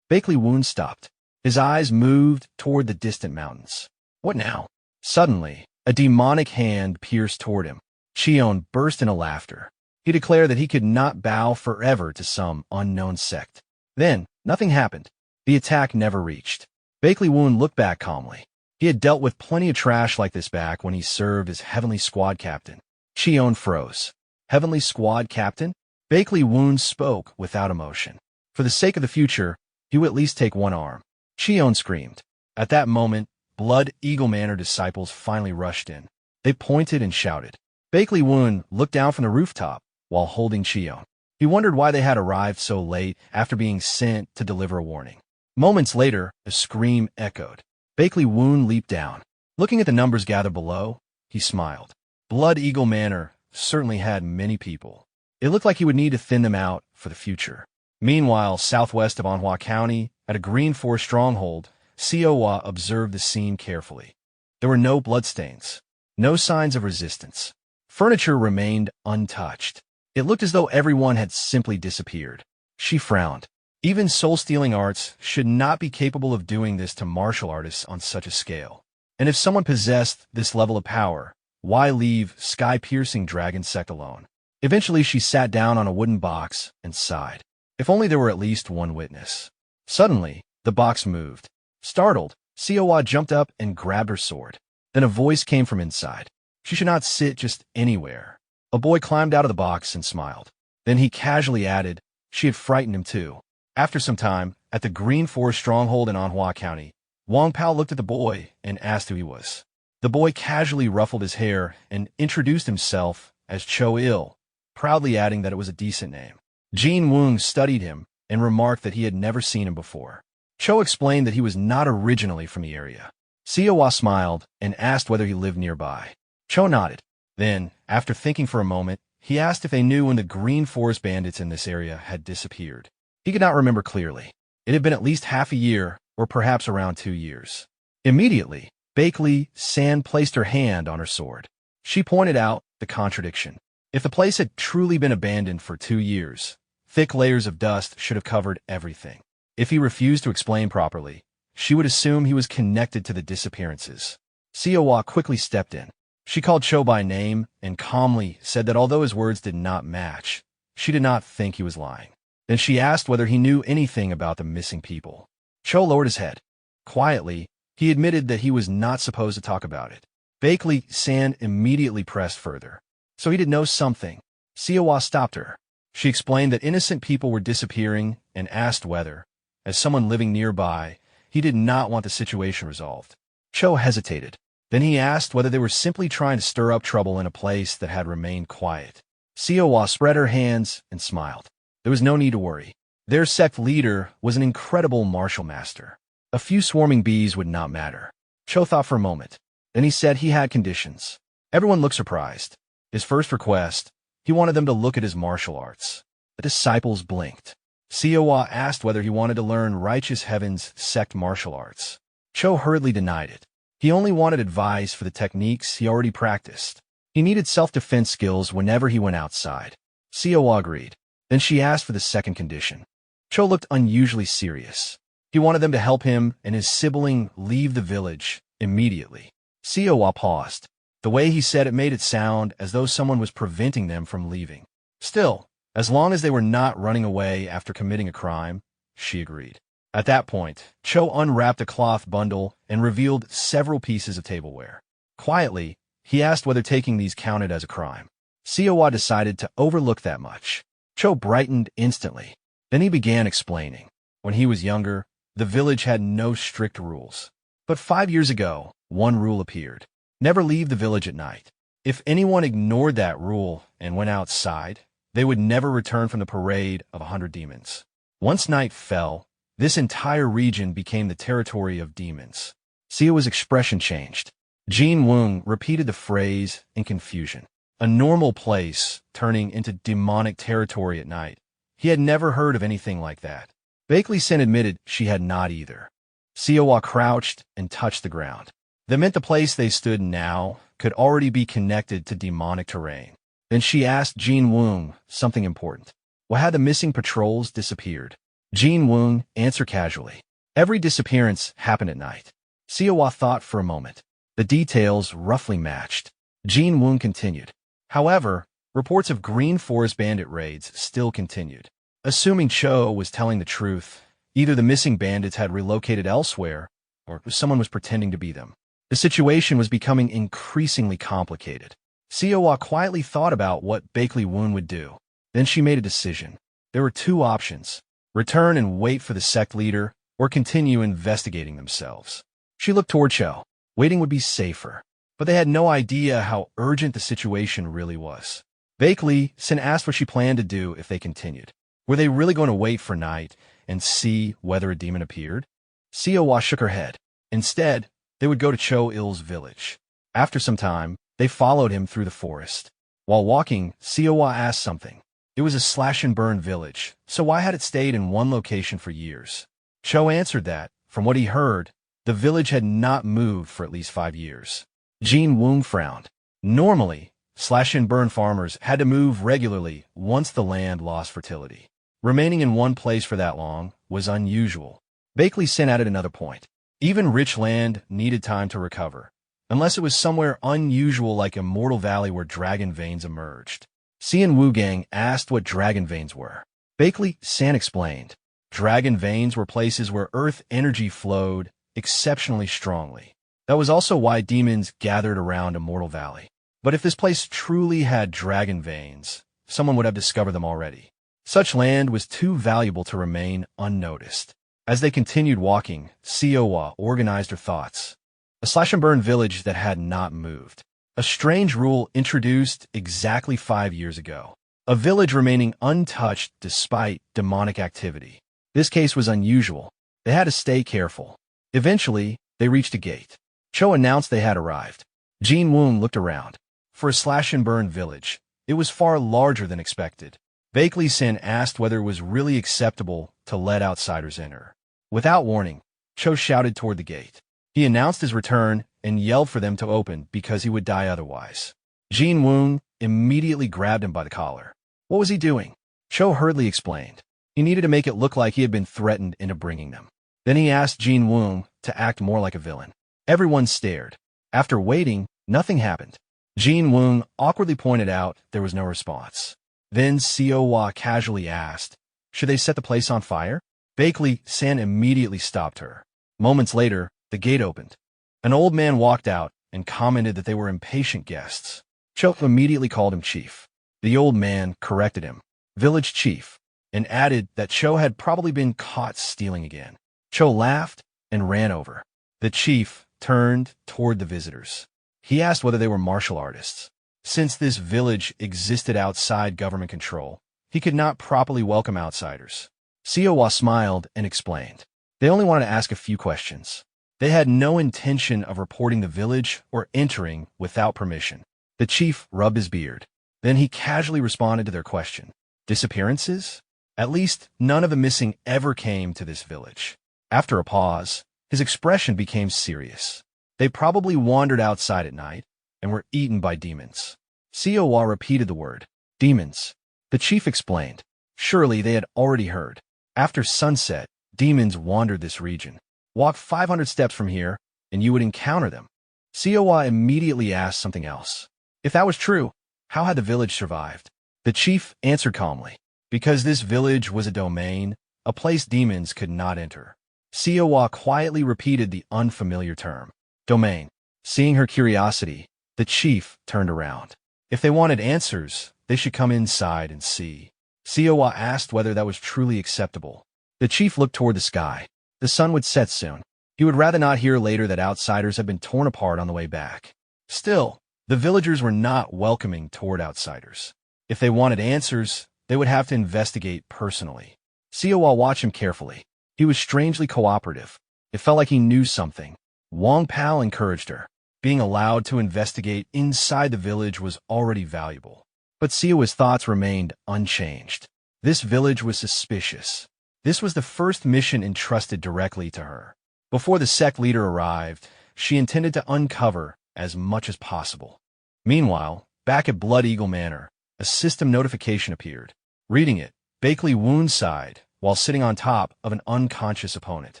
Bakley Woon stopped. His eyes moved toward the distant mountains. What now? Suddenly, a demonic hand pierced toward him. Shion burst into laughter. He declared that he could not bow forever to some unknown sect. Then, nothing happened. The attack never reached. Bakley Woon looked back calmly. He had dealt with plenty of trash like this back when he served as Heavenly Squad Captain. Shion froze. Heavenly Squad Captain? Bakley Woon spoke without emotion. For the sake of the future, he would at least take one arm. Shion screamed. At that moment, Blood Eagle Manor disciples finally rushed in. They pointed and shouted. Bakley Woon looked down from the rooftop while holding Shion. He wondered why they had arrived so late after being sent to deliver a warning. Moments later, a scream echoed. Bakley Woon leaped down. Looking at the numbers gathered below, he smiled. Blood Eagle Manor certainly had many people. It looked like he would need to thin them out for the future. Meanwhile, southwest of Manhwa County, at a green forest stronghold, Siowa observed the scene carefully. There were no bloodstains, no signs of resistance. Furniture remained untouched. It looked as though everyone had simply disappeared. She frowned. Even soul-stealing arts should not be capable of doing this to martial artists on such a scale. And if someone possessed this level of power, why leave sky-piercing dragon Sect alone? Eventually, she sat down on a wooden box and sighed. If only there were at least one witness. Suddenly, the box moved. Startled, Siowa jumped up and grabbed her sword. Then a voice came from inside. She should not sit just anywhere. A boy climbed out of the box and smiled. Then he casually added, she had frightened him too. After some time, at the Green Forest stronghold in Manhwa County, Wang Pao looked at the boy and asked who he was. The boy casually ruffled his hair and introduced himself as Cho-il, proudly adding that it was a decent name. Jin Woong studied him and remarked that he had never seen him before. Cho explained that he was not originally from the area. Siawa smiled and asked whether he lived nearby. Cho nodded. Then, after thinking for a moment, he asked if they knew when the Green Forest bandits in this area had disappeared. He could not remember clearly. It had been at least half a year, or perhaps around 2 years. Immediately, Bakley San placed her hand on her sword. She pointed out the contradiction. If the place had truly been abandoned for 2 years, thick layers of dust should have covered everything. If he refused to explain properly, she would assume he was connected to the disappearances. Siawa quickly stepped in. She called Cho by name and calmly said that although his words did not match, she did not think he was lying. Then she asked whether he knew anything about the missing people. Cho lowered his head. Quietly, he admitted that he was not supposed to talk about it. Bakley San immediately pressed further. So he did know something. Siawa stopped her. She explained that innocent people were disappearing and asked whether, as someone living nearby, he did not want the situation resolved. Cho hesitated. Then he asked whether they were simply trying to stir up trouble in a place that had remained quiet. Siawa spread her hands and smiled. There was no need to worry. Their sect leader was an incredible martial master. A few swarming bees would not matter. Cho thought for a moment. Then he said he had conditions. Everyone looked surprised. His first request, he wanted them to look at his martial arts. The disciples blinked. Siawa asked whether he wanted to learn Righteous Heaven's sect martial arts. Cho hurriedly denied it. He only wanted advice for the techniques he already practiced. He needed self-defense skills whenever he went outside. Siawa agreed. Then she asked for the second condition. Cho looked unusually serious. He wanted them to help him and his sibling leave the village immediately. Siawa paused. The way he said it made it sound as though someone was preventing them from leaving. Still, as long as they were not running away after committing a crime, she agreed. At that point, Cho unwrapped a cloth bundle and revealed several pieces of tableware. Quietly, he asked whether taking these counted as a crime. Siawa decided to overlook that much. Cho brightened instantly. Then he began explaining. When he was younger, the village had no strict rules. But 5 years ago, one rule appeared. Never leave the village at night. If anyone ignored that rule and went outside, they would never return from the parade of 100 demons. Once night fell, this entire region became the territory of demons. Siawa's expression changed. Jin Woong repeated the phrase in confusion. A normal place turning into demonic territory at night. He had never heard of anything like that. Bakley Sen admitted she had not either. Siawa crouched and touched the ground. That meant the place they stood now could already be connected to demonic terrain. Then she asked Jin Woong something important. Why had the missing patrols disappeared? Jin Woong answered casually. Every disappearance happened at night. Siawa thought for a moment. The details roughly matched. Jin Woong continued. However, reports of Green Forest bandit raids still continued. Assuming Cho was telling the truth, either the missing bandits had relocated elsewhere, or someone was pretending to be them. The situation was becoming increasingly complicated. Siawa quietly thought about what Bakley Woon would do. Then she made a decision. There were 2 options. Return and wait for the sect leader, or continue investigating themselves. She looked toward Cho. Waiting would be safer. But they had no idea how urgent the situation really was. Bakley Sen asked what she planned to do if they continued. Were they really going to wait for night and see whether a demon appeared? Siawa shook her head. Instead, they would go to Cho-il's village. After some time, they followed him through the forest. While walking, Siawa asked something. It was a slash-and-burn village, so why had it stayed in one location for years? Cho answered that, from what he heard, the village had not moved for at least 5 years. Jin Woong frowned. Normally, slash-and-burn farmers had to move regularly once the land lost fertility. Remaining in one place for that long was unusual. Bakley Sen added another point. Even rich land needed time to recover, unless it was somewhere unusual like Immortal Valley where dragon veins emerged. Xian Wugang asked what dragon veins were. Bakley Sen explained. Dragon veins were places where earth energy flowed exceptionally strongly. That was also why demons gathered around Immortal Valley. But if this place truly had dragon veins, someone would have discovered them already. Such land was too valuable to remain unnoticed. As they continued walking, Siawa organized her thoughts. A slash-and-burn village that had not moved. A strange rule introduced exactly 5 years ago. A village remaining untouched despite demonic activity. This case was unusual. They had to stay careful. Eventually, they reached a gate. Cho announced they had arrived. Jin Woon looked around. For a slash-and-burn village, it was far larger than expected. Bakley Sin asked whether it was really acceptable to let outsiders enter. Without warning, Cho shouted toward the gate. He announced his return and yelled for them to open because he would die otherwise. Jin Woon immediately grabbed him by the collar. What was he doing? Cho hurriedly explained. He needed to make it look like he had been threatened into bringing them. Then he asked Jin Woon to act more like a villain. Everyone stared. After waiting, nothing happened. Jin Woon awkwardly pointed out there was no response. Then Seowa casually asked, should they set the place on fire? Bakley San immediately stopped her. Moments later, the gate opened. An old man walked out and commented that they were impatient guests. Cho immediately called him chief. The old man corrected him, village chief, and added that Cho had probably been caught stealing again. Cho laughed and ran over. The chief turned toward the visitors. He asked whether they were martial artists. Since this village existed outside government control, he could not properly welcome outsiders. Seowa smiled and explained. They only wanted to ask a few questions. They had no intention of reporting the village or entering without permission. The chief rubbed his beard. Then he casually responded to their question. Disappearances? At least none of the missing ever came to this village. After a pause, his expression became serious. They probably wandered outside at night and were eaten by demons. Seowa repeated the word, demons. The chief explained. Surely they had already heard. After sunset, demons wandered this region. Walk 500 steps from here, and you would encounter them. Seowa immediately asked something else. If that was true, how had the village survived? The chief answered calmly. Because this village was a domain, a place demons could not enter. Seowa quietly repeated the unfamiliar term. Domain. Seeing her curiosity, the chief turned around. If they wanted answers, they should come inside and see. Seowa asked whether that was truly acceptable. The chief looked toward the sky. The sun would set soon. He would rather not hear later that outsiders had been torn apart on the way back. Still, the villagers were not welcoming toward outsiders. If they wanted answers, they would have to investigate personally. Seowa watched him carefully. He was strangely cooperative. It felt like he knew something. Wang Pao encouraged her. Being allowed to investigate inside the village was already valuable. But Seowa's thoughts remained unchanged. This village was suspicious. This was the first mission entrusted directly to her. Before the sect leader arrived, she intended to uncover as much as possible. Meanwhile, back at Blood Eagle Manor, a system notification appeared. Reading it, Bakley Woon sighed while sitting on top of an unconscious opponent.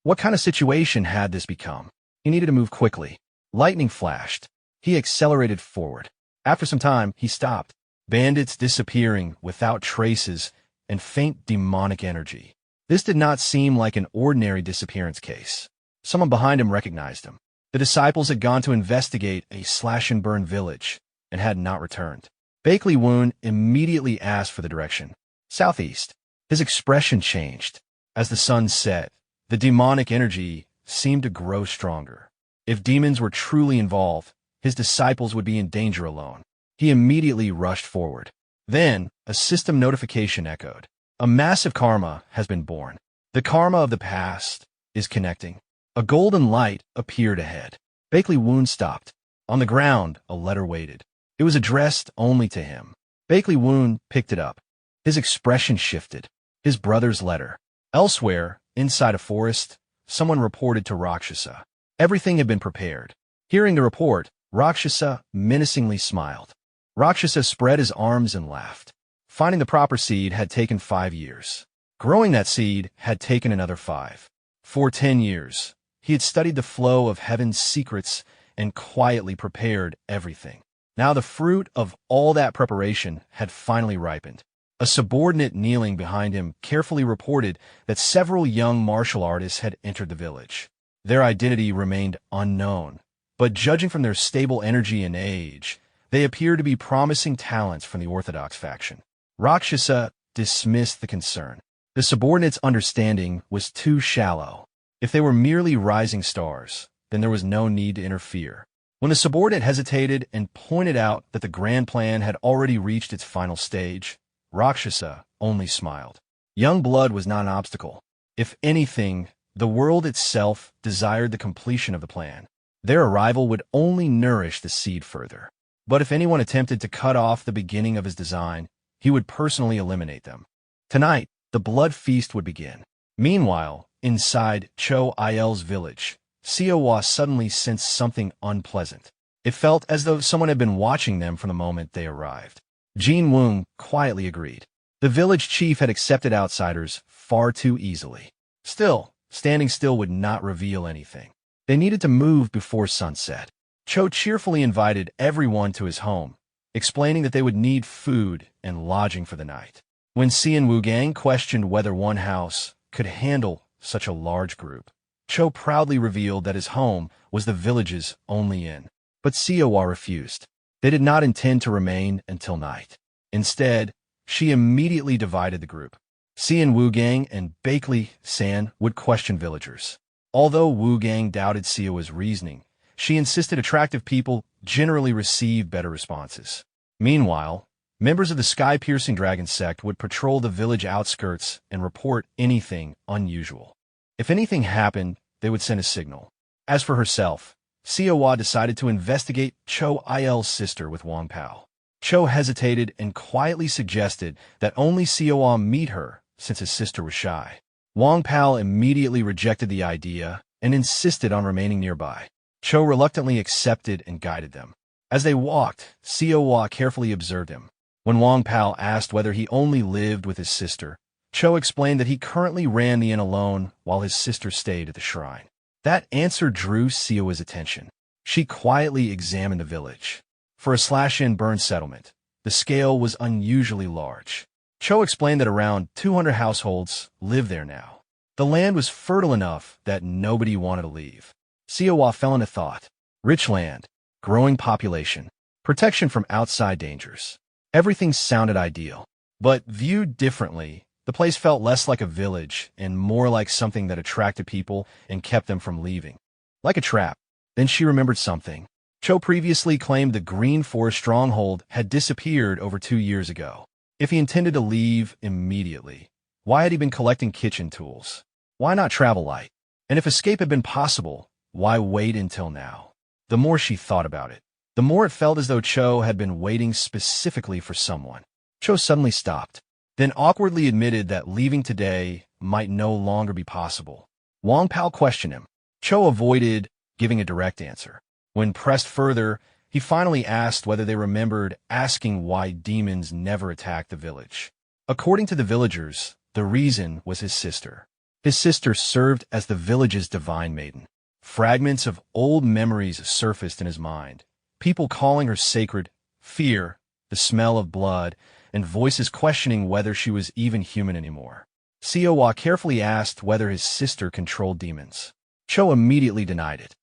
What kind of situation had this become? He needed to move quickly. Lightning flashed. He accelerated forward. After some time, he stopped. Bandits disappearing without traces and faint demonic energy. This did not seem like an ordinary disappearance case. Someone behind him recognized him. The disciples had gone to investigate a slash-and-burn village and had not returned. Bakley Woon immediately asked for the direction. Southeast. His expression changed. As the sun set, the demonic energy seemed to grow stronger. If demons were truly involved, his disciples would be in danger alone. He immediately rushed forward. Then, a system notification echoed. A massive karma has been born. The karma of the past is connecting. A golden light appeared ahead. Bakley Woon stopped. On the ground, a letter waited. It was addressed only to him. Bakley Woon picked it up. His expression shifted. His brother's letter. Elsewhere, inside a forest, someone reported to Rakshasa. Everything had been prepared. Hearing the report, Rakshasa menacingly smiled. Rakshasa spread his arms and laughed. Finding the proper seed had taken 5 years. Growing that seed had taken another 5. For 10 years, he had studied the flow of heaven's secrets and quietly prepared everything. Now the fruit of all that preparation had finally ripened. A subordinate kneeling behind him carefully reported that several young martial artists had entered the village. Their identity remained unknown, but judging from their stable energy and age, they appeared to be promising talents from the Orthodox faction. Rakshasa dismissed the concern. The subordinate's understanding was too shallow. If they were merely rising stars, then there was no need to interfere. When the subordinate hesitated and pointed out that the grand plan had already reached its final stage, Rakshasa only smiled. Young blood was not an obstacle. If anything, the world itself desired the completion of the plan. Their arrival would only nourish the seed further. But if anyone attempted to cut off the beginning of his design, he would personally eliminate them. Tonight, the blood feast would begin. Meanwhile, inside Cho Il's village, Siawa suddenly sensed something unpleasant. It felt as though someone had been watching them from the moment they arrived. Jin Woong quietly agreed. The village chief had accepted outsiders far too easily. Still, standing still would not reveal anything. They needed to move before sunset. Cho cheerfully invited everyone to his home, explaining that they would need food and lodging for the night. When Xian Wugang questioned whether one house could handle such a large group, Cho proudly revealed that his home was the village's only inn. But Siawa refused. They did not intend to remain until night. Instead, she immediately divided the group. Xian Wugang and Bakley San would question villagers. Although Wugang doubted Siawa's reasoning, she insisted attractive people generally receive better responses. Meanwhile, members of the sky-piercing dragon sect would patrol the village outskirts and report anything unusual. If anything happened, they would send a signal. As for herself, Siawa decided to investigate Cho Il's sister with Wang Pao. Cho hesitated and quietly suggested that only Siawa meet her since his sister was shy. Wang Pao immediately rejected the idea and insisted on remaining nearby. Cho reluctantly accepted and guided them. As they walked, Siawa carefully observed him. When Wang Pao asked whether he only lived with his sister, Cho explained that he currently ran the inn alone while his sister stayed at the shrine. That answer drew Siawa's attention. She quietly examined the village. For a slash-and-burn settlement, the scale was unusually large. Cho explained that around 200 households lived there now. The land was fertile enough that nobody wanted to leave. Siawa fell into thought. Rich land, growing population, protection from outside dangers. Everything sounded ideal. But viewed differently, the place felt less like a village and more like something that attracted people and kept them from leaving. Like a trap. Then she remembered something. Cho previously claimed the Green Forest stronghold had disappeared over 2 years ago. If he intended to leave immediately, why had he been collecting kitchen tools? Why not travel light? And if escape had been possible, why wait until now? The more she thought about it, the more it felt as though Cho had been waiting specifically for someone. Cho suddenly stopped, then awkwardly admitted that leaving today might no longer be possible. Wang Pao questioned him. Cho avoided giving a direct answer. When pressed further, he finally asked whether they remembered asking why demons never attacked the village. According to the villagers, the reason was his sister. His sister served as the village's divine maiden. Fragments of old memories surfaced in his mind. People calling her sacred, fear, the smell of blood, and voices questioning whether she was even human anymore. Siawa carefully asked whether his sister controlled demons. Cho immediately denied it.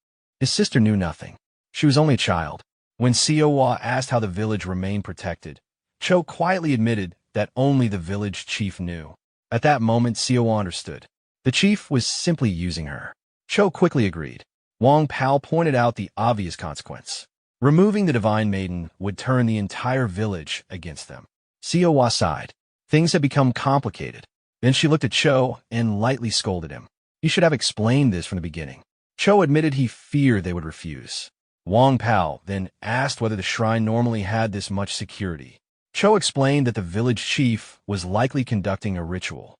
His sister knew nothing. She was only a child. When Siawa asked how the village remained protected, Cho quietly admitted that only the village chief knew. At that moment, Siawa understood. The chief was simply using her. Cho quickly agreed. Wang Pao pointed out the obvious consequence. Removing the divine maiden would turn the entire village against them. Siawa sighed. Things had become complicated. Then she looked at Cho and lightly scolded him. You should have explained this from the beginning. Cho admitted he feared they would refuse. Wang Pao then asked whether the shrine normally had this much security. Cho explained that the village chief was likely conducting a ritual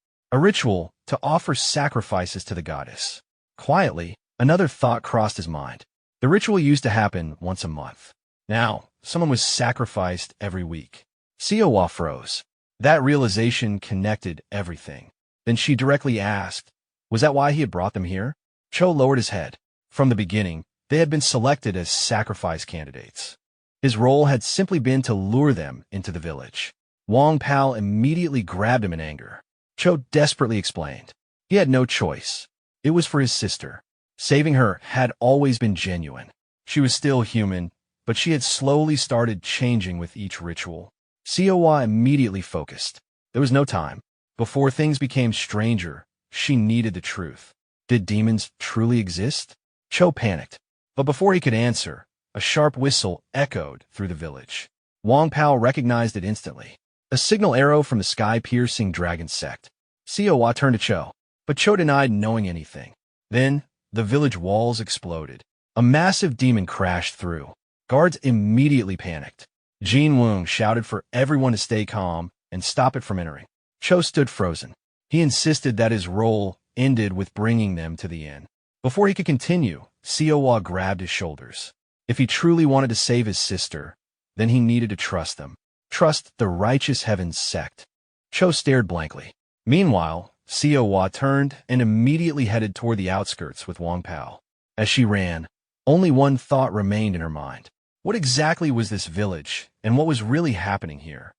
to offer sacrifices to the goddess. Quietly, another thought crossed his mind. The ritual used to happen once a month. Now, someone was sacrificed every week. Siawa froze. That realization connected everything. Then she directly asked, was that why he had brought them here? Cho lowered his head. From the beginning, they had been selected as sacrifice candidates. His role had simply been to lure them into the village. Wang Pao immediately grabbed him in anger. Cho desperately explained. He had no choice. It was for his sister. Saving her had always been genuine. She was still human, but she had slowly started changing with each ritual. Siawa immediately focused. There was no time. Before things became stranger, she needed the truth. Did demons truly exist? Cho panicked. But before he could answer, a sharp whistle echoed through the village. Wang Pao recognized it instantly. A signal arrow from the sky-piercing dragon sect. Siwa turned to Cho, but Cho denied knowing anything. Then, the village walls exploded. A massive demon crashed through. Guards immediately panicked. Jin Woong shouted for everyone to stay calm and stop it from entering. Cho stood frozen. He insisted that his role ended with bringing them to the inn. Before he could continue, Siwa grabbed his shoulders. If he truly wanted to save his sister, then he needed to trust them. Trust the righteous heavens sect. Cho stared blankly. Meanwhile, Siwa turned and immediately headed toward the outskirts with Wang Pao. As she ran, only one thought remained in her mind. What exactly was this village, and what was really happening here?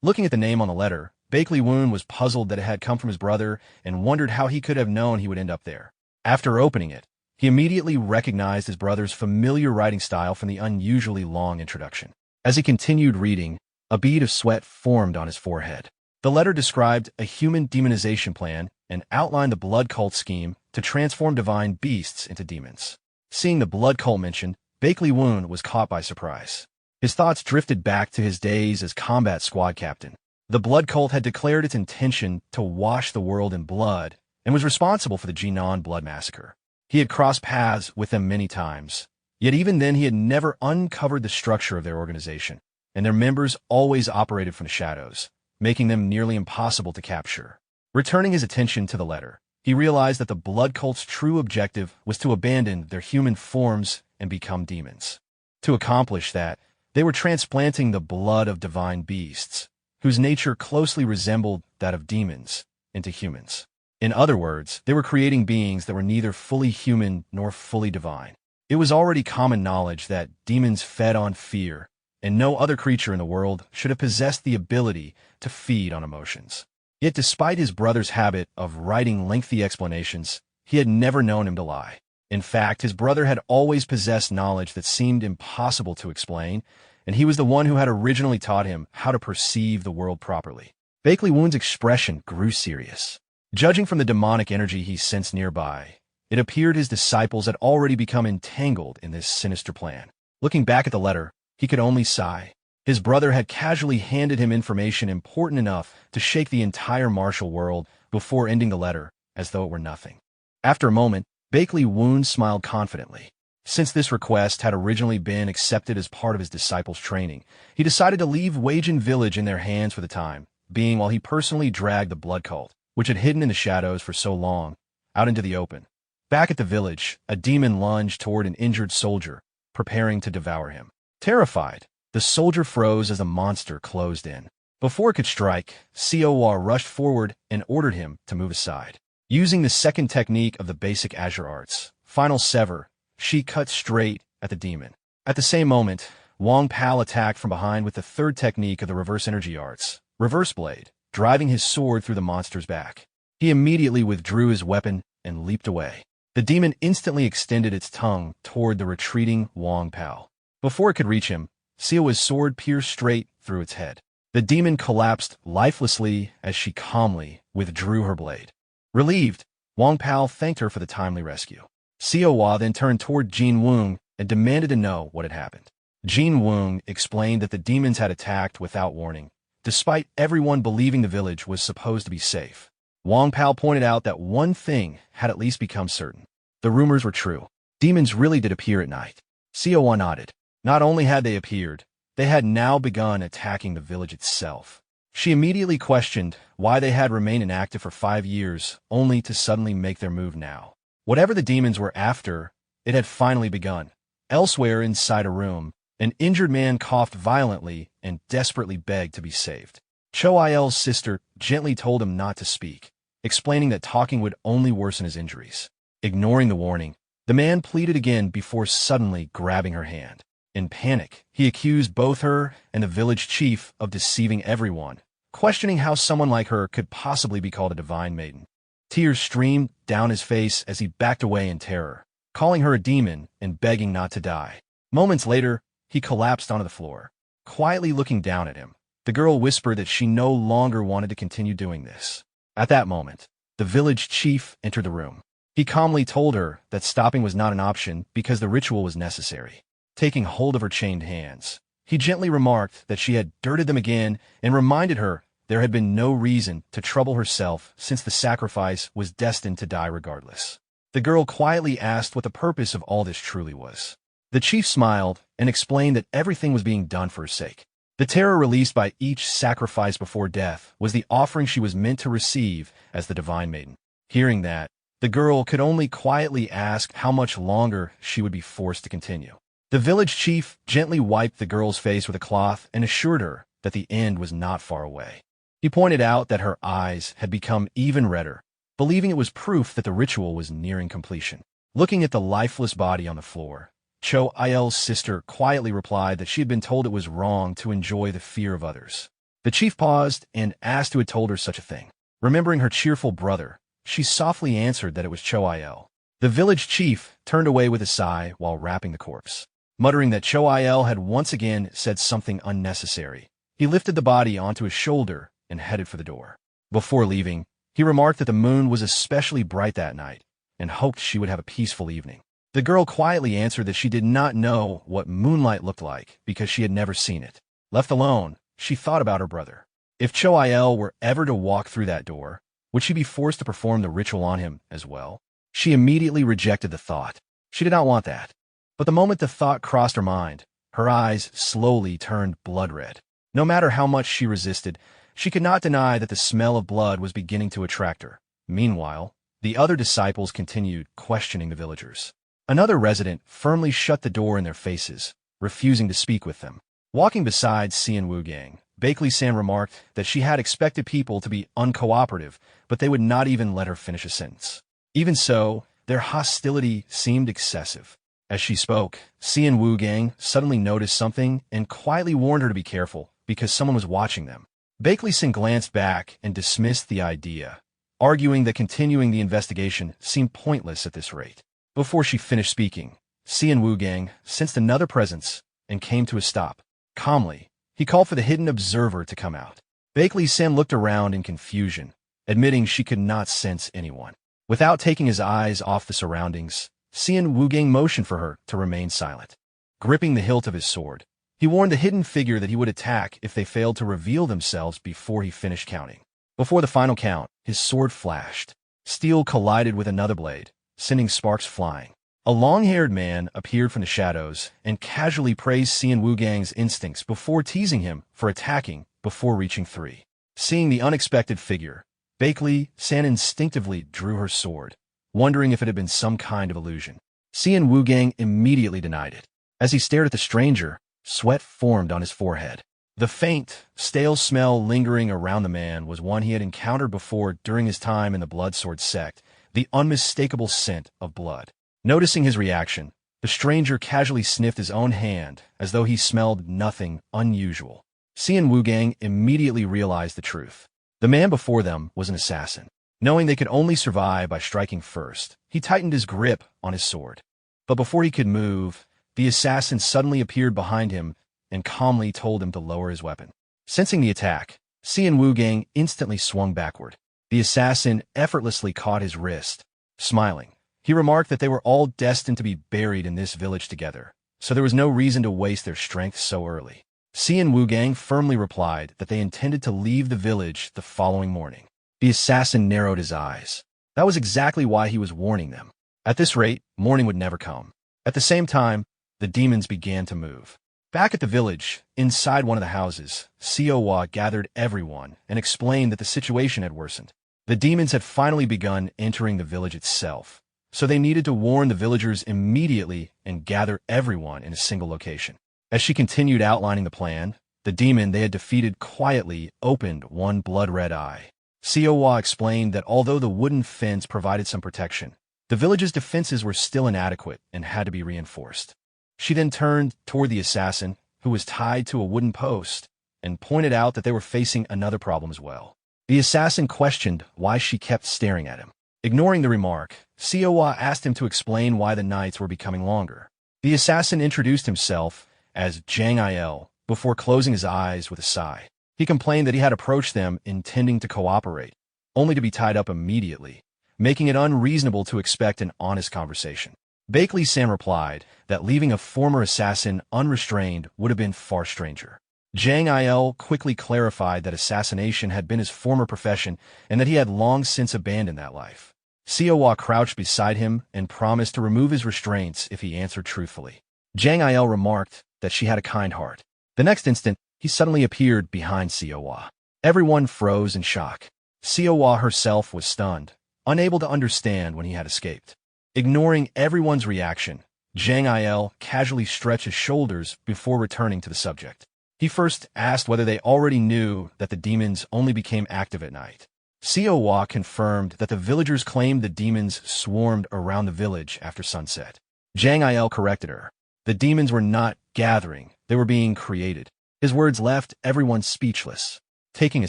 Looking at the name on the letter, Bakley Woon was puzzled that it had come from his brother and wondered how he could have known he would end up there. After opening it, he immediately recognized his brother's familiar writing style from the unusually long introduction. As he continued reading, a bead of sweat formed on his forehead. The letter described a human demonization plan and outlined the blood cult scheme to transform divine beasts into demons. Seeing the blood cult mentioned, Bakley Woon was caught by surprise. His thoughts drifted back to his days as combat squad captain. The blood cult had declared its intention to wash the world in blood and was responsible for the Jinan blood massacre. He had crossed paths with them many times, yet even then he had never uncovered the structure of their organization, and their members always operated from the shadows, making them nearly impossible to capture. Returning his attention to the letter, he realized that the blood cult's true objective was to abandon their human forms and become demons. To accomplish that, they were transplanting the blood of divine beasts, whose nature closely resembled that of demons, into humans. In other words, they were creating beings that were neither fully human nor fully divine. It was already common knowledge that demons fed on fear, and no other creature in the world should have possessed the ability to feed on emotions. Yet despite his brother's habit of writing lengthy explanations, he had never known him to lie. In fact, his brother had always possessed knowledge that seemed impossible to explain, and he was the one who had originally taught him how to perceive the world properly. Bakley Woon's expression grew serious. Judging from the demonic energy he sensed nearby, it appeared his disciples had already become entangled in this sinister plan. Looking back at the letter, he could only sigh. His brother had casually handed him information important enough to shake the entire martial world before ending the letter as though it were nothing. After a moment, Bakley Woon smiled confidently. Since this request had originally been accepted as part of his disciples' training, he decided to leave Weijin Village in their hands for the time being while he personally dragged the blood cult, which had hidden in the shadows for so long, out into the open. Back at the village, a demon lunged toward an injured soldier, preparing to devour him. Terrified, the soldier froze as the monster closed in. Before it could strike, Siwa rushed forward and ordered him to move aside. Using the second technique of the basic Azure Arts, Final Sever, she cut straight at the demon. At the same moment, Wang Pao attacked from behind with the third technique of the Reverse Energy Arts, Reverse Blade, driving his sword through the monster's back. He immediately withdrew his weapon and leaped away. The demon instantly extended its tongue toward the retreating Wang Pao. Before it could reach him, Siwa's sword pierced straight through its head. The demon collapsed lifelessly as she calmly withdrew her blade. Relieved, Wang Pao thanked her for the timely rescue. Siwa then turned toward Jin Woong and demanded to know what had happened. Jin Woong explained that the demons had attacked without warning, despite everyone believing the village was supposed to be safe. Wang Pao pointed out that one thing had at least become certain. The rumors were true. Demons really did appear at night. Siwa nodded. Not only had they appeared, they had now begun attacking the village itself. She immediately questioned why they had remained inactive for 5 years, only to suddenly make their move now. Whatever the demons were after, it had finally begun. Elsewhere inside a room, an injured man coughed violently and desperately begged to be saved. Cho Il's sister gently told him not to speak, explaining that talking would only worsen his injuries. Ignoring the warning, the man pleaded again before suddenly grabbing her hand. In panic, he accused both her and the village chief of deceiving everyone, questioning how someone like her could possibly be called a divine maiden. Tears streamed down his face as he backed away in terror, calling her a demon and begging not to die. Moments later, he collapsed onto the floor. Quietly looking down at him, the girl whispered that she no longer wanted to continue doing this. At that moment, the village chief entered the room. He calmly told her that stopping was not an option because the ritual was necessary. Taking hold of her chained hands, he gently remarked that she had dirted them again and reminded her there had been no reason to trouble herself since the sacrifice was destined to die regardless. The girl quietly asked what the purpose of all this truly was. The chief smiled and explained that everything was being done for her sake. The terror released by each sacrifice before death was the offering she was meant to receive as the divine maiden. Hearing that, the girl could only quietly ask how much longer she would be forced to continue. The village chief gently wiped the girl's face with a cloth and assured her that the end was not far away. He pointed out that her eyes had become even redder, believing it was proof that the ritual was nearing completion. Looking at the lifeless body on the floor, Cho Il's sister quietly replied that she had been told it was wrong to enjoy the fear of others. The chief paused and asked who had told her such a thing. Remembering her cheerful brother, she softly answered that it was Cho Il. The village chief turned away with a sigh while wrapping the corpse. Muttering that Cho Il had once again said something unnecessary, he lifted the body onto his shoulder and headed for the door. Before leaving, he remarked that the moon was especially bright that night and hoped she would have a peaceful evening. The girl quietly answered that she did not know what moonlight looked like because she had never seen it. Left alone, she thought about her brother. If Cho Il were ever to walk through that door, would she be forced to perform the ritual on him as well? She immediately rejected the thought. She did not want that. But the moment the thought crossed her mind, her eyes slowly turned blood red. No matter how much she resisted, she could not deny that the smell of blood was beginning to attract her. Meanwhile, the other disciples continued questioning the villagers. Another resident firmly shut the door in their faces, refusing to speak with them. Walking beside Xian Wugang, Bakley-san remarked that she had expected people to be uncooperative, but they would not even let her finish a sentence. Even so, their hostility seemed excessive. As she spoke, Xian Wugang suddenly noticed something and quietly warned her to be careful because someone was watching them. Bakley-san glanced back and dismissed the idea, arguing that continuing the investigation seemed pointless at this rate. Before she finished speaking, Xian Wugang sensed another presence and came to a stop. Calmly, he called for the hidden observer to come out. Bakley-san looked around in confusion, admitting she could not sense anyone. Without taking his eyes off the surroundings, Xian Wugang motioned for her to remain silent. Gripping the hilt of his sword, he warned the hidden figure that he would attack if they failed to reveal themselves before he finished counting. Before the final count, his sword flashed. Steel collided with another blade, sending sparks flying. A long-haired man appeared from the shadows and casually praised Xian Wugang's instincts before teasing him for attacking before reaching 3. Seeing the unexpected figure, Bakley-san instinctively drew her sword, wondering if it had been some kind of illusion. Xian Wugang immediately denied it. As he stared at the stranger, sweat formed on his forehead. The faint, stale smell lingering around the man was one he had encountered before during his time in the Bloodsword Sect, the unmistakable scent of blood. Noticing his reaction, the stranger casually sniffed his own hand as though he smelled nothing unusual. Xian Wugang immediately realized the truth. The man before them was an assassin. Knowing they could only survive by striking first, he tightened his grip on his sword. But before he could move, the assassin suddenly appeared behind him and calmly told him to lower his weapon. Sensing the attack, Xian Wugang instantly swung backward. The assassin effortlessly caught his wrist. Smiling, he remarked that they were all destined to be buried in this village together, so there was no reason to waste their strength so early. Xian Wugang firmly replied that they intended to leave the village the following morning. The assassin narrowed his eyes. That was exactly why he was warning them. At this rate, morning would never come. At the same time, the demons began to move. Back at the village, inside one of the houses, Siowa gathered everyone and explained that the situation had worsened. The demons had finally begun entering the village itself, so they needed to warn the villagers immediately and gather everyone in a single location. As she continued outlining the plan, the demon they had defeated quietly opened one blood-red eye. Siowa explained that although the wooden fence provided some protection, the village's defenses were still inadequate and had to be reinforced. She then turned toward the assassin, who was tied to a wooden post, and pointed out that they were facing another problem as well. The assassin questioned why she kept staring at him. Ignoring the remark, Siowa asked him to explain why the nights were becoming longer. The assassin introduced himself as Zhang Il before closing his eyes with a sigh. He complained that he had approached them intending to cooperate, only to be tied up immediately, making it unreasonable to expect an honest conversation. Bakley-san replied that leaving a former assassin unrestrained would have been far stranger. Jang Il quickly clarified that assassination had been his former profession and that he had long since abandoned that life. Siawa crouched beside him and promised to remove his restraints if he answered truthfully. Jang Il remarked that she had a kind heart. The next instant, he suddenly appeared behind Siawa. Everyone froze in shock. Siawa herself was stunned, unable to understand when he had escaped. Ignoring everyone's reaction, Jang Il casually stretched his shoulders before returning to the subject. He first asked whether they already knew that the demons only became active at night. Siawa confirmed that the villagers claimed the demons swarmed around the village after sunset. Jang Il corrected her. The demons were not gathering, they were being created. His words left everyone speechless. Taking a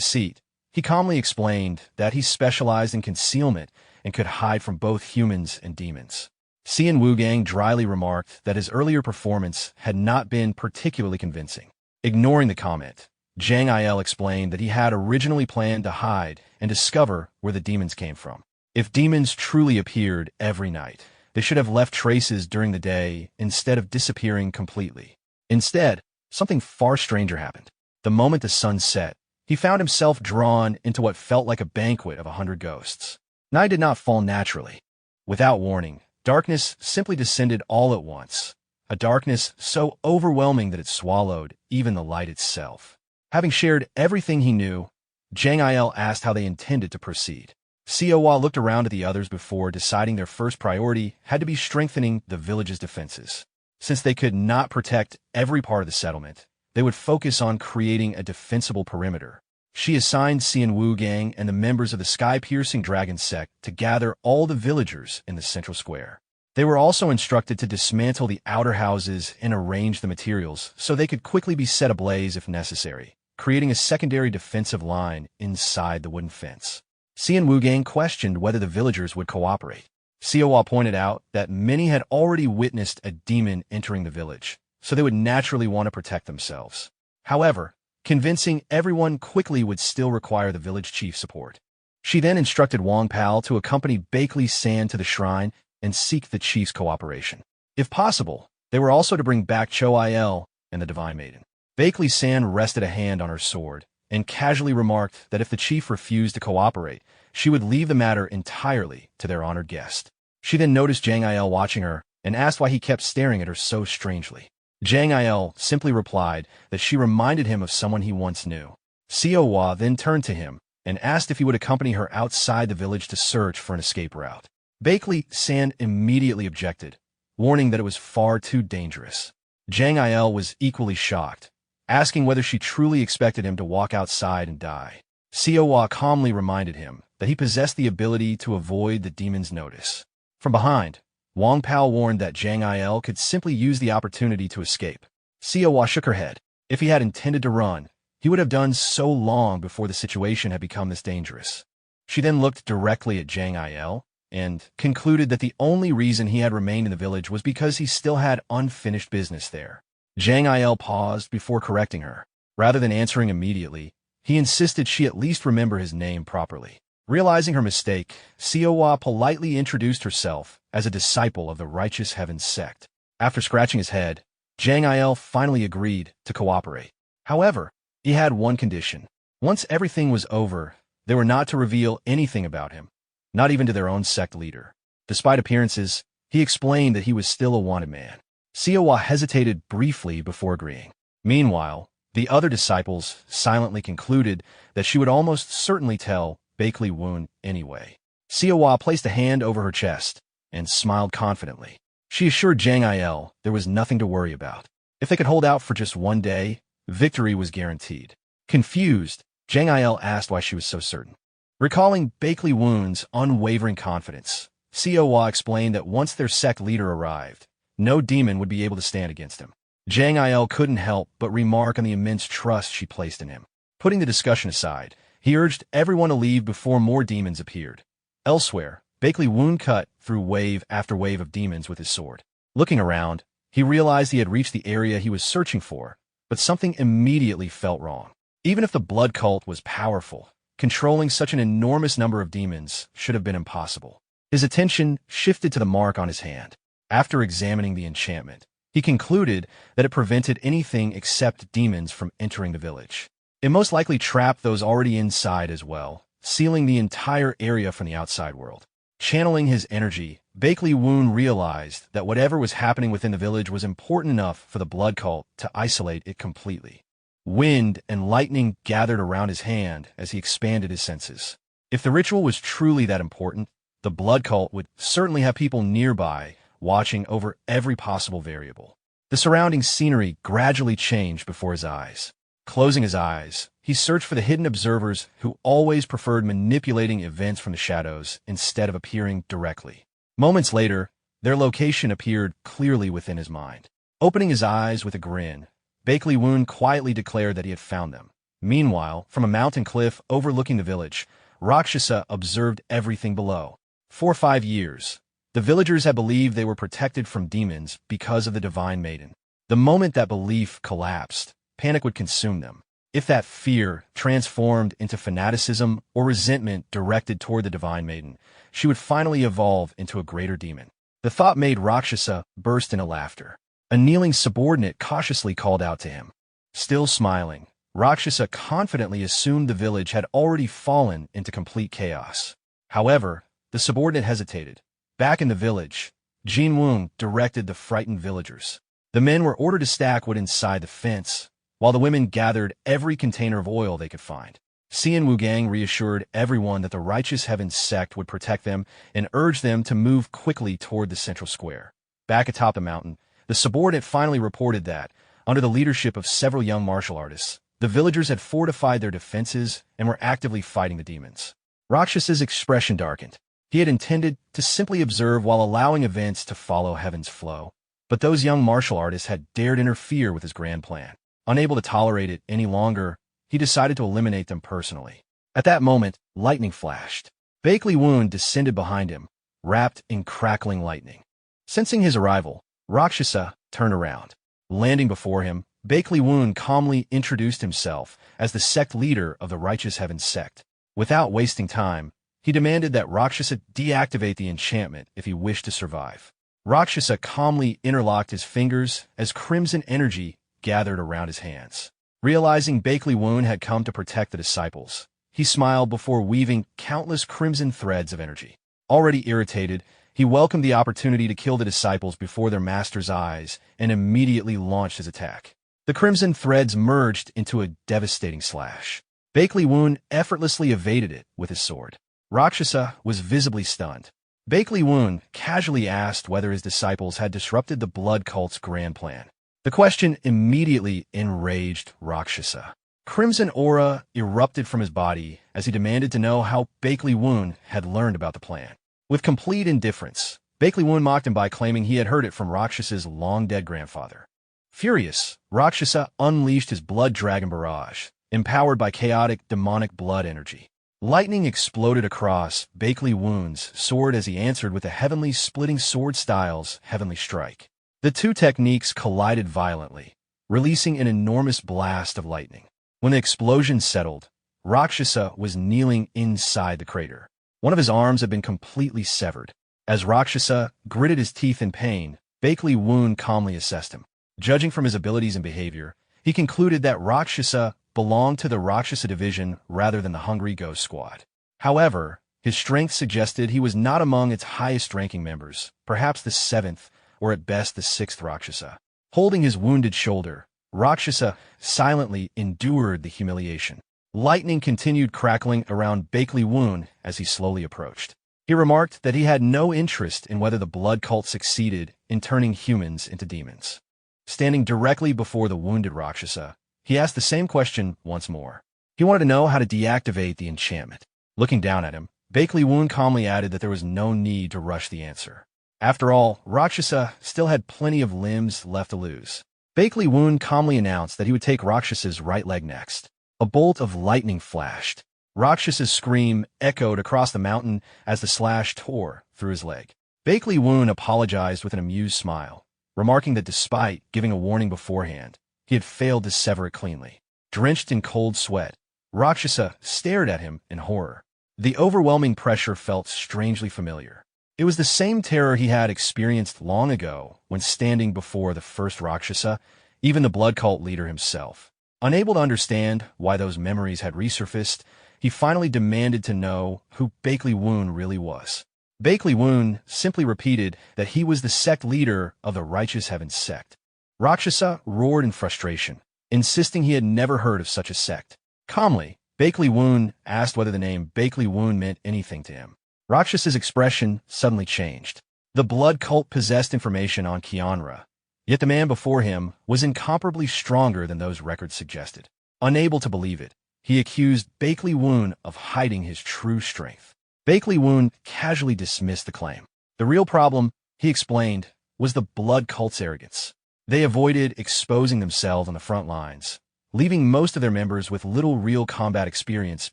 seat, he calmly explained that he specialized in concealment and could hide from both humans and demons. Xian Wugang dryly remarked that his earlier performance had not been particularly convincing. Ignoring the comment, Jang Il explained that he had originally planned to hide and discover where the demons came from. If demons truly appeared every night, they should have left traces during the day instead of disappearing completely. Instead, something far stranger happened. The moment the sun set, he found himself drawn into what felt like a banquet of 100 ghosts. Night did not fall naturally. Without warning, darkness simply descended all at once, a darkness so overwhelming that it swallowed even the light itself. Having shared everything he knew, Jang Il asked how they intended to proceed. Siawa looked around at the others before deciding their first priority had to be strengthening the village's defenses. Since they could not protect every part of the settlement, they would focus on creating a defensible perimeter. She assigned Xian Wugang and the members of the sky-piercing dragon sect to gather all the villagers in the central square. They were also instructed to dismantle the outer houses and arrange the materials so they could quickly be set ablaze if necessary, creating a secondary defensive line inside the wooden fence. Xian Wugang questioned whether the villagers would cooperate. Siawa pointed out that many had already witnessed a demon entering the village, so they would naturally want to protect themselves. However, convincing everyone quickly would still require the village chief's support. She then instructed Wang Pao to accompany Bakley-san to the shrine and seek the chief's cooperation. If possible, they were also to bring back Cho Il and the Divine Maiden. Bakley-san rested a hand on her sword and casually remarked that if the chief refused to cooperate, she would leave the matter entirely to their honored guest. She then noticed Jang Il watching her and asked why he kept staring at her so strangely. Jang Il simply replied that she reminded him of someone he once knew. Siawa then turned to him and asked if he would accompany her outside the village to search for an escape route. Bakley-san immediately objected, warning that it was far too dangerous. Jang Il was equally shocked, asking whether she truly expected him to walk outside and die. Siawa calmly reminded him that he possessed the ability to avoid the demon's notice. From behind, Wang Pao warned that Jang Il could simply use the opportunity to escape. Siawa shook her head. If he had intended to run, he would have done so long before the situation had become this dangerous. She then looked directly at Jang Il and concluded that the only reason he had remained in the village was because he still had unfinished business there. Jang Il paused before correcting her. Rather than answering immediately, he insisted she at least remember his name properly. Realizing her mistake, Siawa politely introduced herself as a disciple of the Righteous Heavens Sect. After scratching his head, Jang Il finally agreed to cooperate. However, he had one condition. Once everything was over, they were not to reveal anything about him, not even to their own sect leader. Despite appearances, he explained that he was still a wanted man. Siawa hesitated briefly before agreeing. Meanwhile, the other disciples silently concluded that she would almost certainly tell Bakley Woon anyway. Siawa placed a hand over her chest and smiled confidently. She assured Jang Il there was nothing to worry about. If they could hold out for just one day, victory was guaranteed. Confused, Jang Il asked why she was so certain. Recalling Bakley Woon's unwavering confidence, Siawa explained that once their sect leader arrived, no demon would be able to stand against him. Jang Il couldn't help but remark on the immense trust she placed in him. Putting the discussion aside, he urged everyone to leave before more demons appeared. Elsewhere, Bakley Woon cut through wave after wave of demons with his sword. Looking around, he realized he had reached the area he was searching for, but something immediately felt wrong. Even if the blood cult was powerful, Controlling such an enormous number of demons should have been impossible. His attention shifted to the mark on his hand. After examining the enchantment, he concluded that it prevented anything except demons from entering the village. It most likely trapped those already inside as well, sealing the entire area from the outside world. Channeling his energy, Bakley Woon realized that whatever was happening within the village was important enough for the blood cult to isolate it completely. Wind and lightning gathered around his hand as he expanded his senses. If the ritual was truly that important, the blood cult would certainly have people nearby watching over every possible variable. The surrounding scenery gradually changed before his eyes. Closing his eyes, he searched for the hidden observers who always preferred manipulating events from the shadows instead of appearing directly. Moments later, their location appeared clearly within his mind. Opening his eyes with a grin, Bakley Woon quietly declared that he had found them. Meanwhile, from a mountain cliff overlooking the village, Rakshasa observed everything below. For 5 years, the villagers had believed they were protected from demons because of the Divine Maiden. The moment that belief collapsed, panic would consume them. If that fear transformed into fanaticism or resentment directed toward the Divine Maiden, she would finally evolve into a greater demon. The thought made Rakshasa burst into laughter. A kneeling subordinate cautiously called out to him. Still smiling, Rakshasa confidently assumed the village had already fallen into complete chaos. However, the subordinate hesitated. Back in the village, Jin Woon directed the frightened villagers. The men were ordered to stack wood inside the fence, while the women gathered every container of oil they could find. Xian Wugang reassured everyone that the Righteous Heaven Sect would protect them and urged them to move quickly toward the central square. Back atop the mountain, the subordinate finally reported that, under the leadership of several young martial artists, the villagers had fortified their defenses and were actively fighting the demons. Rakshasa's expression darkened. He had intended to simply observe while allowing events to follow heaven's flow, but those young martial artists had dared interfere with his grand plan. Unable to tolerate it any longer, he decided to eliminate them personally. At that moment, lightning flashed. Bakley Woon descended behind him, wrapped in crackling lightning. Sensing his arrival, Rakshasa turned around. Landing before him, Bakley Woon calmly introduced himself as the sect leader of the Righteous Heaven Sect. Without wasting time, he demanded that Rakshasa deactivate the enchantment if he wished to survive. Rakshasa calmly interlocked his fingers as crimson energy gathered around his hands. Realizing Bakley Woon had come to protect the disciples, he smiled before weaving countless crimson threads of energy. Already irritated, he welcomed the opportunity to kill the disciples before their master's eyes and immediately launched his attack. The crimson threads merged into a devastating slash. Bakley Woon effortlessly evaded it with his sword. Rakshasa was visibly stunned. Bakley Woon casually asked whether his disciples had disrupted the blood cult's grand plan. The question immediately enraged Rakshasa. Crimson aura erupted from his body as he demanded to know how Bakley Woon had learned about the plan. With complete indifference, Bakley Woon mocked him by claiming he had heard it from Rakshasa's long-dead grandfather. Furious, Rakshasa unleashed his blood dragon barrage, empowered by chaotic demonic blood energy. Lightning exploded across Bakley Woon's sword as he answered with a heavenly splitting sword style's heavenly strike. The two techniques collided violently, releasing an enormous blast of lightning. When the explosion settled, Rakshasa was kneeling inside the crater. One of his arms had been completely severed. As Rakshasa gritted his teeth in pain, Bakley Woon calmly assessed him. Judging from his abilities and behavior, he concluded that Rakshasa belonged to the Rakshasa division rather than the Hungry Ghost Squad. However, his strength suggested he was not among its highest-ranking members, perhaps the 7th, or at best the 6th Rakshasa. Holding his wounded shoulder, Rakshasa silently endured the humiliation. Lightning continued crackling around Bakley Woon as he slowly approached. He remarked that he had no interest in whether the blood cult succeeded in turning humans into demons. Standing directly before the wounded Rakshasa, he asked the same question once more. He wanted to know how to deactivate the enchantment. Looking down at him, Bakley Woon calmly added that there was no need to rush the answer. After all, Rakshasa still had plenty of limbs left to lose. Bakley Woon calmly announced that he would take Rakshasa's right leg next. A bolt of lightning flashed. Rakshasa's scream echoed across the mountain as the slash tore through his leg. Bakley Woon apologized with an amused smile, remarking that despite giving a warning beforehand, he had failed to sever it cleanly. Drenched in cold sweat, Rakshasa stared at him in horror. The overwhelming pressure felt strangely familiar. It was the same terror he had experienced long ago when standing before the first Rakshasa, even the blood cult leader himself. Unable to understand why those memories had resurfaced, he finally demanded to know who Bakley Woon really was. Bakley Woon simply repeated that he was the sect leader of the Righteous Heaven sect. Rakshasa roared in frustration, insisting he had never heard of such a sect. Calmly, Bakley Woon asked whether the name Bakley Woon meant anything to him. Rakshasa's expression suddenly changed. The blood cult possessed information on Kianra, yet the man before him was incomparably stronger than those records suggested. Unable to believe it, he accused Bakley Woon of hiding his true strength. Bakley Woon casually dismissed the claim. The real problem, he explained, was the blood cult's arrogance. They avoided exposing themselves on the front lines, leaving most of their members with little real combat experience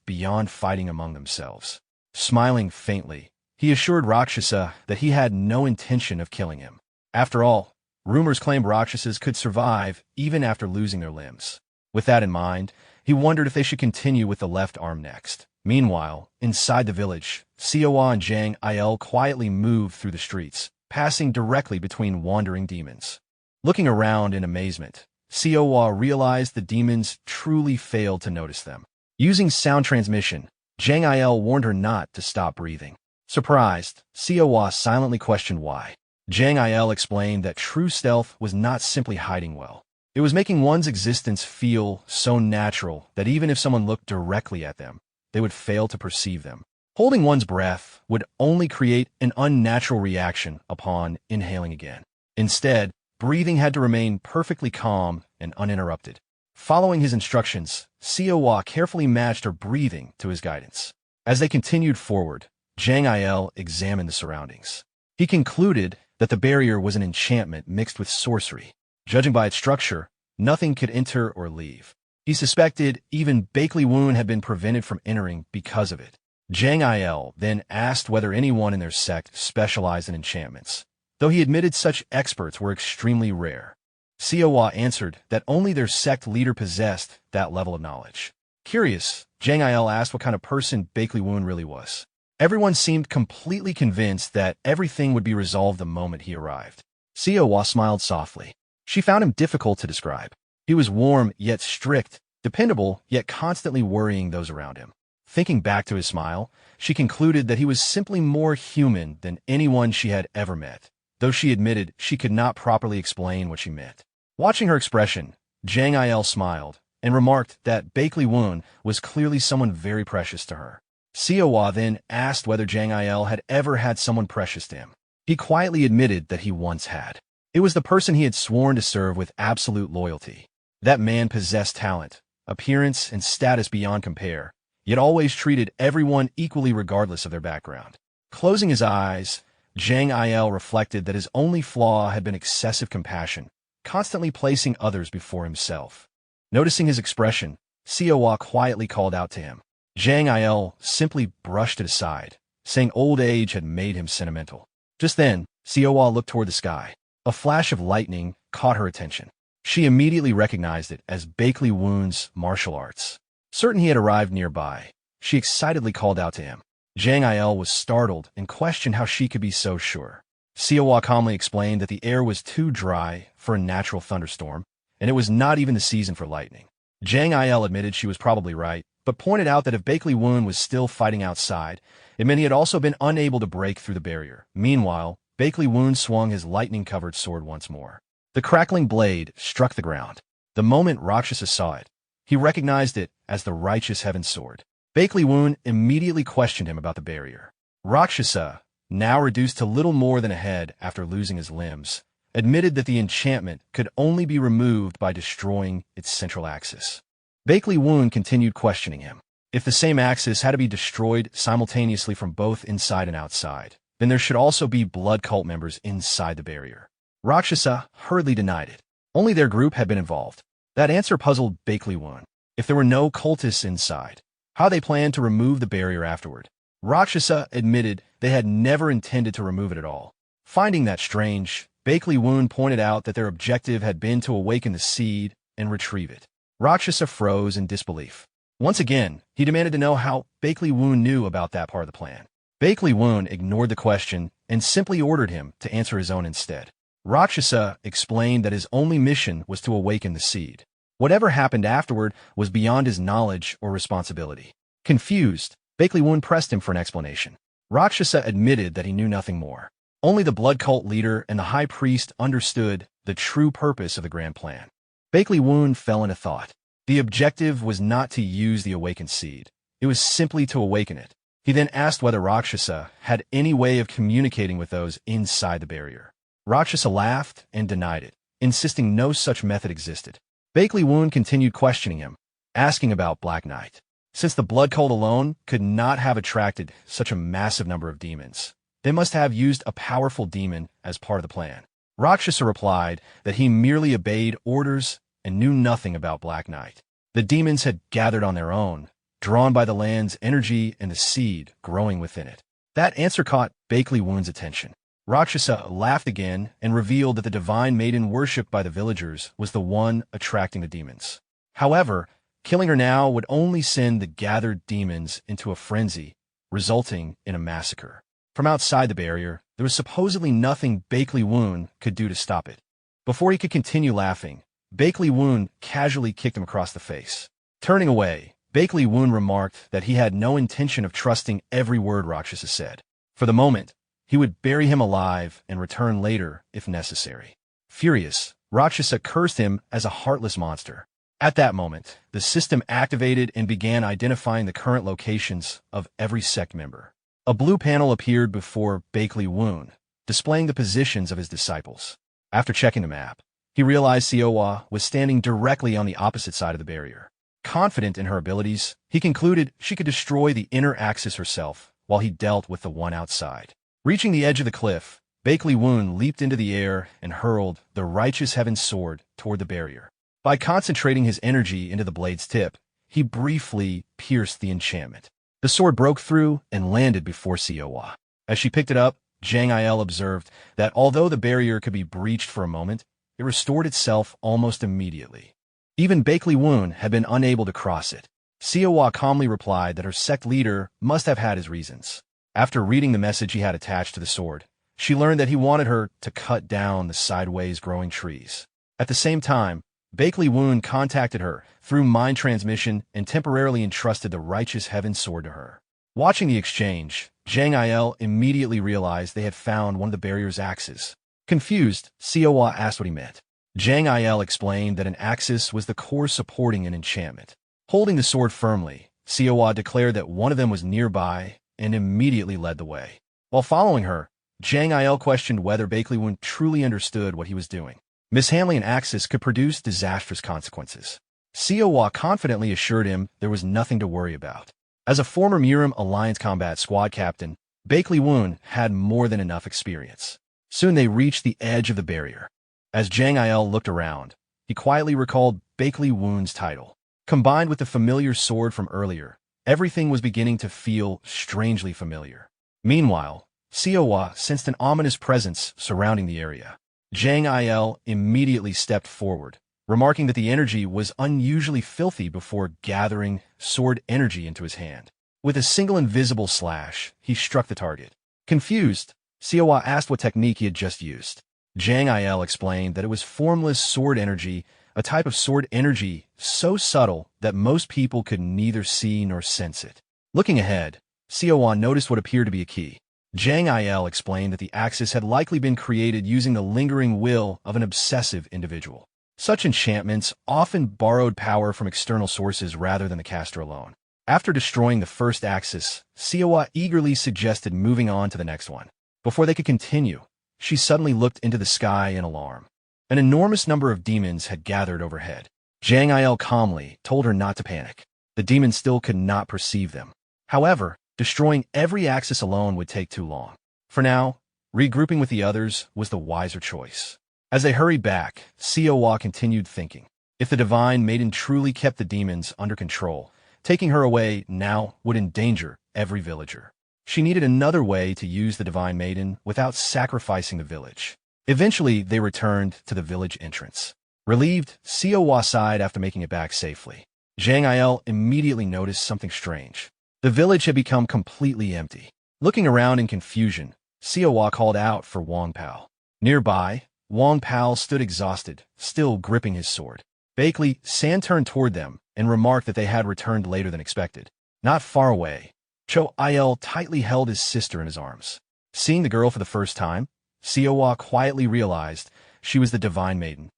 beyond fighting among themselves. Smiling faintly, he assured Rakshasa that he had no intention of killing him. After all, rumors claimed Rakshasas could survive even after losing their limbs. With that in mind, he wondered if they should continue with the left arm next. Meanwhile, inside the village, Siawa and Jang Il quietly moved through the streets, passing directly between wandering demons. Looking around in amazement, Siawa realized the demons truly failed to notice them. Using sound transmission, Jang Il warned her not to stop breathing. Surprised, Siawa silently questioned why. Jang Il explained that true stealth was not simply hiding well. It was making one's existence feel so natural that even if someone looked directly at them, they would fail to perceive them. Holding one's breath would only create an unnatural reaction upon inhaling again. Instead, breathing had to remain perfectly calm and uninterrupted. Following his instructions, Siawa carefully matched her breathing to his guidance. As they continued forward, Jang Il examined the surroundings. He concluded that the barrier was an enchantment mixed with sorcery. Judging by its structure, nothing could enter or leave. He suspected even Bakley Woon had been prevented from entering because of it. Jang Il then asked whether anyone in their sect specialized in enchantments, though he admitted such experts were extremely rare. Siawa answered that only their sect leader possessed that level of knowledge. Curious, Jang Il asked what kind of person Bakley Woon really was. Everyone seemed completely convinced that everything would be resolved the moment he arrived. Siawa smiled softly. She found him difficult to describe. He was warm yet strict, dependable yet constantly worrying those around him. Thinking back to his smile, she concluded that he was simply more human than anyone she had ever met, though she admitted she could not properly explain what she meant. Watching her expression, Jang Il smiled and remarked that Bakley Woon was clearly someone very precious to her. Siawa then asked whether Jang Il had ever had someone precious to him. He quietly admitted that he once had. It was the person he had sworn to serve with absolute loyalty. That man possessed talent, appearance, and status beyond compare, yet always treated everyone equally regardless of their background. Closing his eyes, Jang Il reflected that his only flaw had been excessive compassion, constantly placing others before himself. Noticing his expression, Siawa quietly called out to him. Jang Il simply brushed it aside, saying old age had made him sentimental. Just then, Siawa looked toward the sky. A flash of lightning caught her attention. She immediately recognized it as Bakley Woon's martial arts. Certain he had arrived nearby, she excitedly called out to him. Jang Il was startled and questioned how she could be so sure. Siawa calmly explained that the air was too dry for a natural thunderstorm, and it was not even the season for lightning. Jang Il admitted she was probably right, but pointed out that if Bakley Woon was still fighting outside, it meant he had also been unable to break through the barrier. Meanwhile, Bakley Woon swung his lightning-covered sword once more. The crackling blade struck the ground. The moment Rakshasa saw it, he recognized it as the Righteous Heaven sword. Bakley Woon immediately questioned him about the barrier. Rakshasa, now reduced to little more than a head after losing his limbs, admitted that the enchantment could only be removed by destroying its central axis. Bakley Woon continued questioning him. If the same axis had to be destroyed simultaneously from both inside and outside, then there should also be blood cult members inside the barrier. Rakshasa hurriedly denied it. Only their group had been involved. That answer puzzled Bakley Woon. If there were no cultists inside, how they planned to remove the barrier afterward? Rakshasa admitted they had never intended to remove it at all. Finding that strange, Bakley Woon pointed out that their objective had been to awaken the seed and retrieve it. Rakshasa froze in disbelief. Once again, he demanded to know how Bakley Woon knew about that part of the plan. Bakley Woon ignored the question and simply ordered him to answer his own instead. Rakshasa explained that his only mission was to awaken the seed. Whatever happened afterward was beyond his knowledge or responsibility. Confused, Bakley Woon pressed him for an explanation. Rakshasa admitted that he knew nothing more. Only the blood cult leader and the high priest understood the true purpose of the grand plan. Bakley Woon fell into thought. The objective was not to use the awakened seed. It was simply to awaken it. He then asked whether Rakshasa had any way of communicating with those inside the barrier. Rakshasa laughed and denied it, insisting no such method existed. Bakley Woon continued questioning him, asking about Black Knight. Since the blood cult alone could not have attracted such a massive number of demons, they must have used a powerful demon as part of the plan. Rakshasa replied that he merely obeyed orders and knew nothing about Black Knight. The demons had gathered on their own, drawn by the land's energy and the seed growing within it. That answer caught Bakley Woon's attention. Rakshasa laughed again and revealed that the divine maiden worshipped by the villagers was the one attracting the demons. However, killing her now would only send the gathered demons into a frenzy, resulting in a massacre. From outside the barrier, there was supposedly nothing Bakley Woon could do to stop it. Before he could continue laughing, Bakley Woon casually kicked him across the face. Turning away, Bakley Woon remarked that he had no intention of trusting every word Rakshasa said. For the moment, he would bury him alive and return later if necessary. Furious, Rakshasa cursed him as a heartless monster. At that moment, the system activated and began identifying the current locations of every sect member. A blue panel appeared before Bakley Woon, displaying the positions of his disciples. After checking the map, he realized Siwa was standing directly on the opposite side of the barrier. Confident in her abilities, he concluded she could destroy the inner axis herself while he dealt with the one outside. Reaching the edge of the cliff, Bakley Woon leaped into the air and hurled the Righteous Heaven's sword toward the barrier. By concentrating his energy into the blade's tip, he briefly pierced the enchantment. The sword broke through and landed before Siwa. As she picked it up, Zhang Il observed that although the barrier could be breached for a moment, it restored itself almost immediately. Even Bakley Woon had been unable to cross it. Siwa calmly replied that her sect leader must have had his reasons. After reading the message he had attached to the sword, she learned that he wanted her to cut down the sideways growing trees. At the same time, Bakley Woon contacted her through mind transmission and temporarily entrusted the Righteous Heaven's sword to her. Watching the exchange, Zhang Il immediately realized they had found one of the barrier's axes. Confused, Siwa asked what he meant. Zhang Il explained that an axis was the core supporting an enchantment. Holding the sword firmly, Siwa declared that one of them was nearby and immediately led the way. While following her, Zhang Il questioned whether Bakley Woon truly understood what he was doing. Mishandling an axis could produce disastrous consequences. Siwa confidently assured him there was nothing to worry about. As a former Murim Alliance Combat Squad captain, Bakley Woon had more than enough experience. Soon they reached the edge of the barrier. As Zhang Il looked around, he quietly recalled Bakley Woon's title. Combined with the familiar sword from earlier, everything was beginning to feel strangely familiar. Meanwhile, Siwa sensed an ominous presence surrounding the area. Zhang Il immediately stepped forward, remarking that the energy was unusually filthy before gathering sword energy into his hand. With a single invisible slash, he struck the target. Confused, Siwa asked what technique he had just used. Zhang Il explained that it was formless sword energy, a type of sword energy so subtle that most people could neither see nor sense it. Looking ahead, Siwa noticed what appeared to be a key. Zhang Il explained that the axis had likely been created using the lingering will of an obsessive individual. Such enchantments often borrowed power from external sources rather than the caster alone. After destroying the first axis, Siwa eagerly suggested moving on to the next one. Before they could continue, she suddenly looked into the sky in alarm. An enormous number of demons had gathered overhead. Zhang Il calmly told her not to panic. The demons still could not perceive them. However, destroying every axis alone would take too long. For now, regrouping with the others was the wiser choice. As they hurried back, Siwa continued thinking. If the divine maiden truly kept the demons under control, taking her away now would endanger every villager. She needed another way to use the divine maiden without sacrificing the village. Eventually, they returned to the village entrance. Relieved, Siwa sighed after making it back safely. Zhang Il immediately noticed something strange. The village had become completely empty. Looking around in confusion, Siawa called out for Wang Pao. Nearby, Wang Pao stood exhausted, still gripping his sword. Vaguely, San turned toward them and remarked that they had returned later than expected. Not far away, Cho Il tightly held his sister in his arms. Seeing the girl for the first time, Siawa quietly realized she was the Divine Maiden.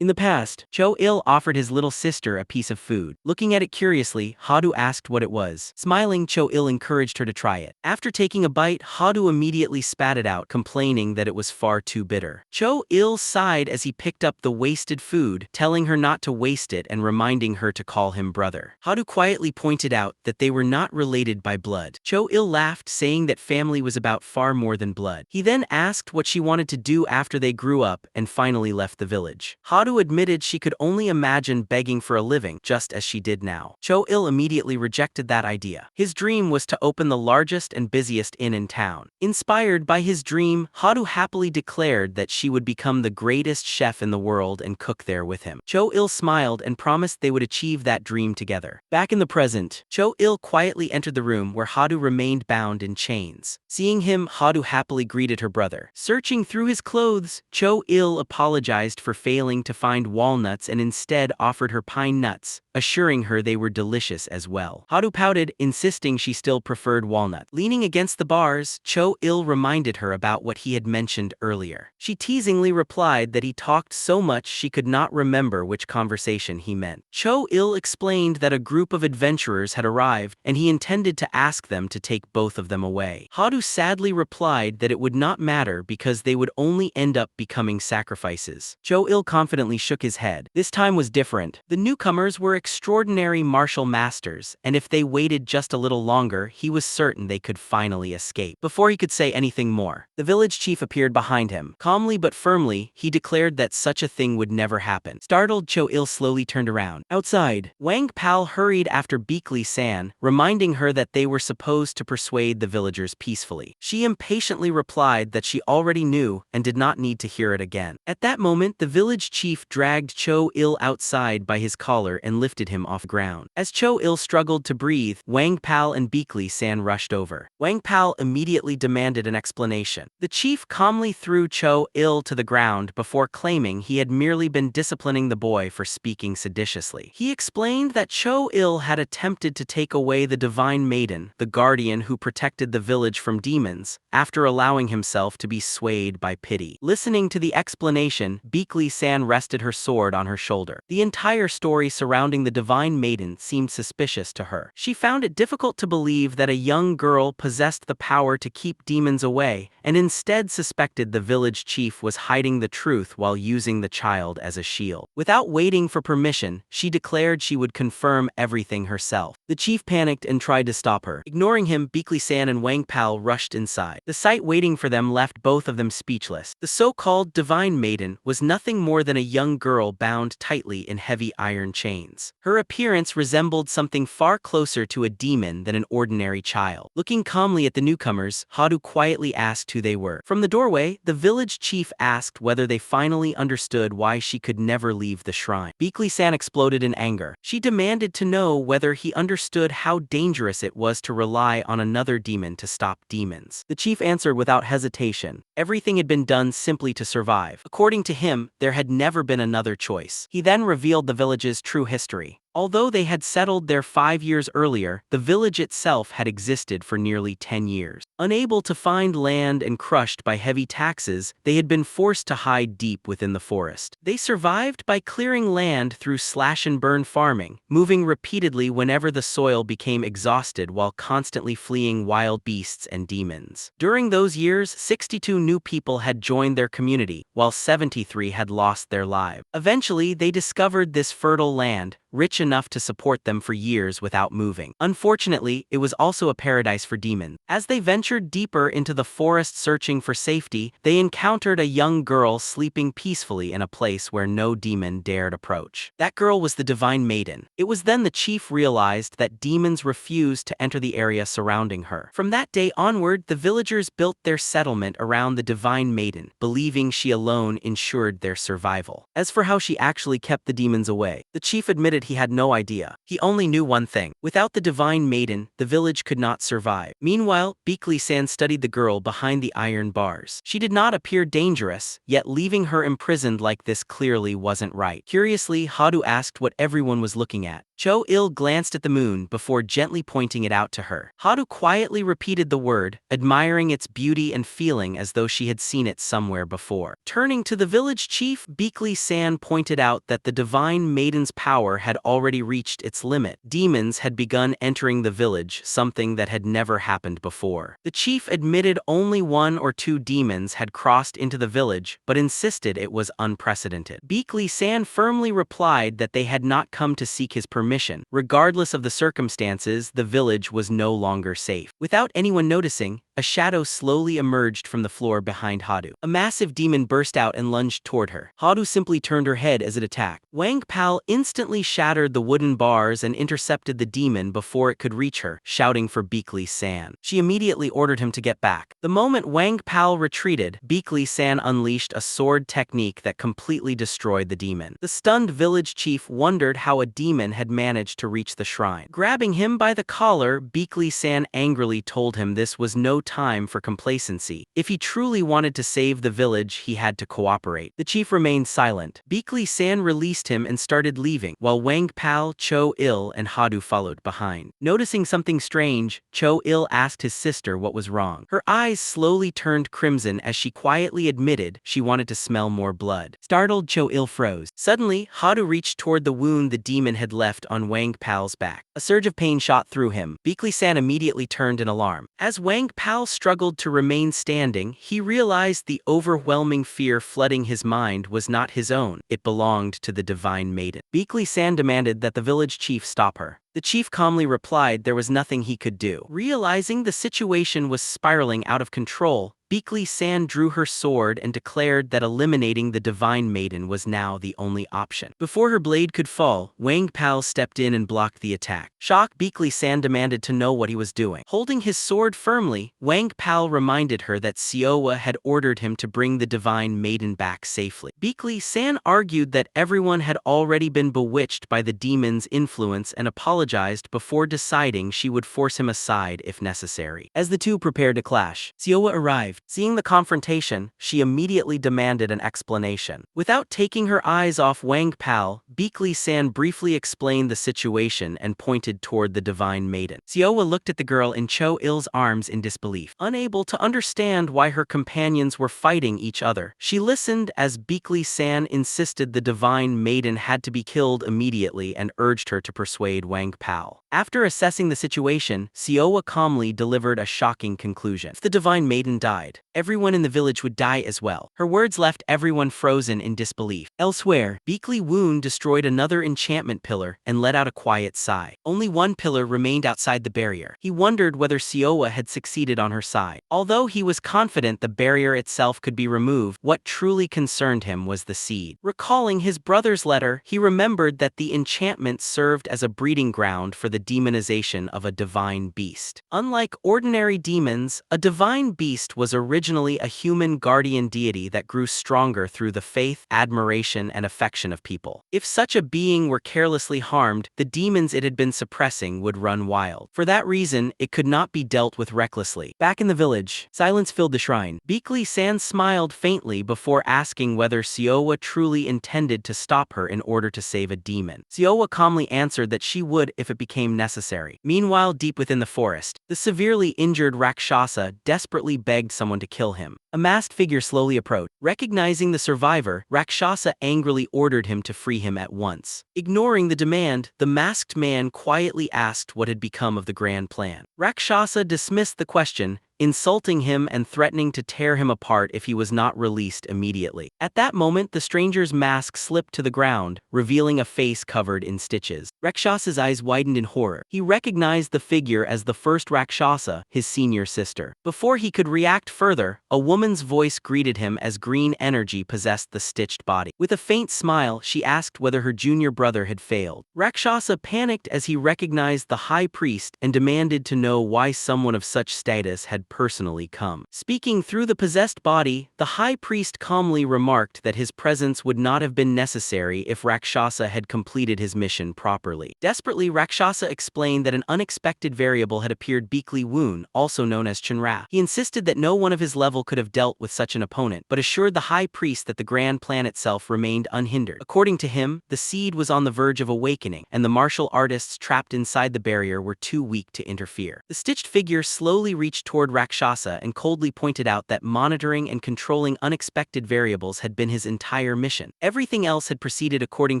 In the past, Cho-il offered his little sister a piece of food. Looking at it curiously, Hadu asked what it was. Smiling, Cho-il encouraged her to try it. After taking a bite, Hadu immediately spat it out, complaining that it was far too bitter. Cho-il sighed as he picked up the wasted food, telling her not to waste it and reminding her to call him brother. Hadu quietly pointed out that they were not related by blood. Cho-il laughed, saying that family was about far more than blood. He then asked what she wanted to do after they grew up and finally left the village. Hadu admitted she could only imagine begging for a living, just as she did now. Cho-il immediately rejected that idea. His dream was to open the largest and busiest inn in town. Inspired by his dream, Hadu happily declared that she would become the greatest chef in the world and cook there with him. Cho-il smiled and promised they would achieve that dream together. Back in the present, Cho-il quietly entered the room where Hadu remained bound in chains. Seeing him, Hadu happily greeted her brother. Searching through his clothes, Cho-il apologized for failing to find walnuts and instead offered her pine nuts, assuring her they were delicious as well. Hadu pouted, insisting she still preferred walnut. Leaning against the bars, Cho-il reminded her about what he had mentioned earlier. She teasingly replied that he talked so much she could not remember which conversation he meant. Cho-il explained that a group of adventurers had arrived and he intended to ask them to take both of them away. Hadu sadly replied that it would not matter because they would only end up becoming sacrifices. Cho-il confidently shook his head. This time was different. The newcomers were extraordinary martial masters, and if they waited just a little longer, he was certain they could finally escape. Before he could say anything more, the village chief appeared behind him. Calmly but firmly, he declared that such a thing would never happen. Startled, Cho-il slowly turned around. Outside, Wang Pao hurried after Beakley-san, reminding her that they were supposed to persuade the villagers peacefully. She impatiently replied that she already knew and did not need to hear it again. At that moment, the village chief dragged Cho-il outside by his collar and lifted him off ground. As Cho-il struggled to breathe, Wang Pao and Beakley-san rushed over. Wang Pao immediately demanded an explanation. The chief calmly threw Cho-il to the ground before claiming he had merely been disciplining the boy for speaking seditiously. He explained that Cho-il had attempted to take away the Divine Maiden, the guardian who protected the village from demons, after allowing himself to be swayed by pity. Listening to the explanation, Beakley-san rested her sword on her shoulder. The entire story surrounding the Divine Maiden seemed suspicious to her. She found it difficult to believe that a young girl possessed the power to keep demons away, and instead suspected the village chief was hiding the truth while using the child as a shield. Without waiting for permission, she declared she would confirm everything herself. The chief panicked and tried to stop her. Ignoring him, Beakley-san and Wang Pao rushed inside. The sight waiting for them left both of them speechless. The so-called Divine Maiden was nothing more than a young girl bound tightly in heavy iron chains. Her appearance resembled something far closer to a demon than an ordinary child. Looking calmly at the newcomers, Hadu quietly asked who they were. From the doorway, the village chief asked whether they finally understood why she could never leave the shrine. Beakley-san exploded in anger. She demanded to know whether he understood how dangerous it was to rely on another demon to stop demons. The chief answered without hesitation. Everything had been done simply to survive. According to him, there had never been another choice. He then revealed the village's true history. Although they had settled there 5 years earlier, the village itself had existed for nearly 10 years. Unable to find land and crushed by heavy taxes, they had been forced to hide deep within the forest. They survived by clearing land through slash-and-burn farming, moving repeatedly whenever the soil became exhausted while constantly fleeing wild beasts and demons. During those years, 62 new people had joined their community, while 73 had lost their lives. Eventually, they discovered this fertile land, rich enough to support them for years without moving. Unfortunately, it was also a paradise for demons. As they ventured deeper into the forest searching for safety, they encountered a young girl sleeping peacefully in a place where no demon dared approach. That girl was the Divine Maiden. It was then the chief realized that demons refused to enter the area surrounding her. From that day onward, the villagers built their settlement around the Divine Maiden, believing she alone ensured their survival. As for how she actually kept the demons away, the chief admitted admitted he had no idea. He only knew one thing. Without the divine maiden, the village could not survive. Meanwhile, Beakley-san studied the girl behind the iron bars. She did not appear dangerous, yet leaving her imprisoned like this clearly wasn't right. Curiously, Hadu asked what everyone was looking at. Cho-il glanced at the moon before gently pointing it out to her. Hadu quietly repeated the word, admiring its beauty and feeling as though she had seen it somewhere before. Turning to the village chief, Beakley-san pointed out that the divine maiden's power had already reached its limit. Demons had begun entering the village, something that had never happened before. The chief admitted only 1 or 2 demons had crossed into the village, but insisted it was unprecedented. Beakley-san firmly replied that they had not come to seek his permission. Regardless of the circumstances, the village was no longer safe. Without anyone noticing, a shadow slowly emerged from the floor behind Hadu. A massive demon burst out and lunged toward her. Hadu simply turned her head as it attacked. Wang Pal instantly shattered the wooden bars and intercepted the demon before it could reach her, shouting for Beakley-san. She immediately ordered him to get back. The moment Wang Pal retreated, Beakley-san unleashed a sword technique that completely destroyed the demon. The stunned village chief wondered how a demon had managed to reach the shrine. Grabbing him by the collar, Beakley-san angrily told him this was no time for complacency. If he truly wanted to save the village, he had to cooperate. The chief remained silent. Beakley-san released him and started leaving, while Wang Pal, Cho-il, and Hadu followed behind. Noticing something strange, Cho-il asked his sister what was wrong. Her eyes slowly turned crimson as she quietly admitted she wanted to smell more blood. Startled, Cho-il froze. Suddenly, Hadu reached toward the wound the demon had left on Wang Pal's back. A surge of pain shot through him. Beakley-san immediately turned in alarm. As Wang Pal struggled to remain standing, he realized the overwhelming fear flooding his mind was not his own. It belonged to the divine maiden. Beakley-san demanded that the village chief stop her. The chief calmly replied there was nothing he could do. Realizing the situation was spiraling out of control, Beakley-san drew her sword and declared that eliminating the divine maiden was now the only option. Before her blade could fall, Wang Pal stepped in and blocked the attack. Shocked, Beakley-san demanded to know what he was doing. Holding his sword firmly, Wang Pal reminded her that Siowa had ordered him to bring the divine maiden back safely. Beakley-san argued that everyone had already been bewitched by the demon's influence and apologized before deciding she would force him aside if necessary. As the two prepared to clash, Siowa arrived. Seeing the confrontation, she immediately demanded an explanation. Without taking her eyes off Wang Pal, Beakley-san briefly explained the situation and pointed toward the divine maiden. Siowa looked at the girl in Cho-il's arms in disbelief. Unable to understand why her companions were fighting each other, she listened as Beakley-san insisted the divine maiden had to be killed immediately and urged her to persuade Wang Pal. After assessing the situation, Siowa calmly delivered a shocking conclusion. If the divine maiden died, everyone in the village would die as well. Her words left everyone frozen in disbelief. Elsewhere, Beakley Woon destroyed another enchantment pillar and let out a quiet sigh. Only one pillar remained outside the barrier. He wondered whether Siowa had succeeded on her side. Although he was confident the barrier itself could be removed, what truly concerned him was the seed. Recalling his brother's letter, he remembered that the enchantment served as a breeding ground for the demonization of a divine beast. Unlike ordinary demons, a divine beast was originally a human guardian deity that grew stronger through the faith, admiration, and affection of people. If such a being were carelessly harmed, the demons it had been suppressing would run wild. For that reason, it could not be dealt with recklessly. Back in the village, silence filled the shrine. Beakley-san smiled faintly before asking whether Siowa truly intended to stop her in order to save a demon. Siowa calmly answered that she would if it became necessary. Meanwhile, deep within the forest, the severely injured Rakshasa desperately begged someone to kill him. A masked figure slowly approached. Recognizing the survivor, Rakshasa angrily ordered him to free him at once. Ignoring the demand, the masked man quietly asked what had become of the grand plan. Rakshasa dismissed the question, insulting him and threatening to tear him apart if he was not released immediately. At that moment, the stranger's mask slipped to the ground, revealing a face covered in stitches. Rakshasa's eyes widened in horror. He recognized the figure as the first Rakshasa, his senior sister. Before he could react further, a woman's voice greeted him as green energy possessed the stitched body. With a faint smile, she asked whether her junior brother had failed. Rakshasa panicked as he recognized the high priest and demanded to know why someone of such status had would personally come. Speaking through the possessed body, the high priest calmly remarked that his presence would not have been necessary if Rakshasa had completed his mission properly. Desperately, Rakshasa explained that an unexpected variable had appeared, Beakly Woon, also known as Chunra. He insisted that no one of his level could have dealt with such an opponent, but assured the high priest that the grand plan itself remained unhindered. According to him, the seed was on the verge of awakening, and the martial artists trapped inside the barrier were too weak to interfere. The stitched figure slowly reached toward Rakshasa and coldly pointed out that monitoring and controlling unexpected variables had been his entire mission. Everything else had proceeded according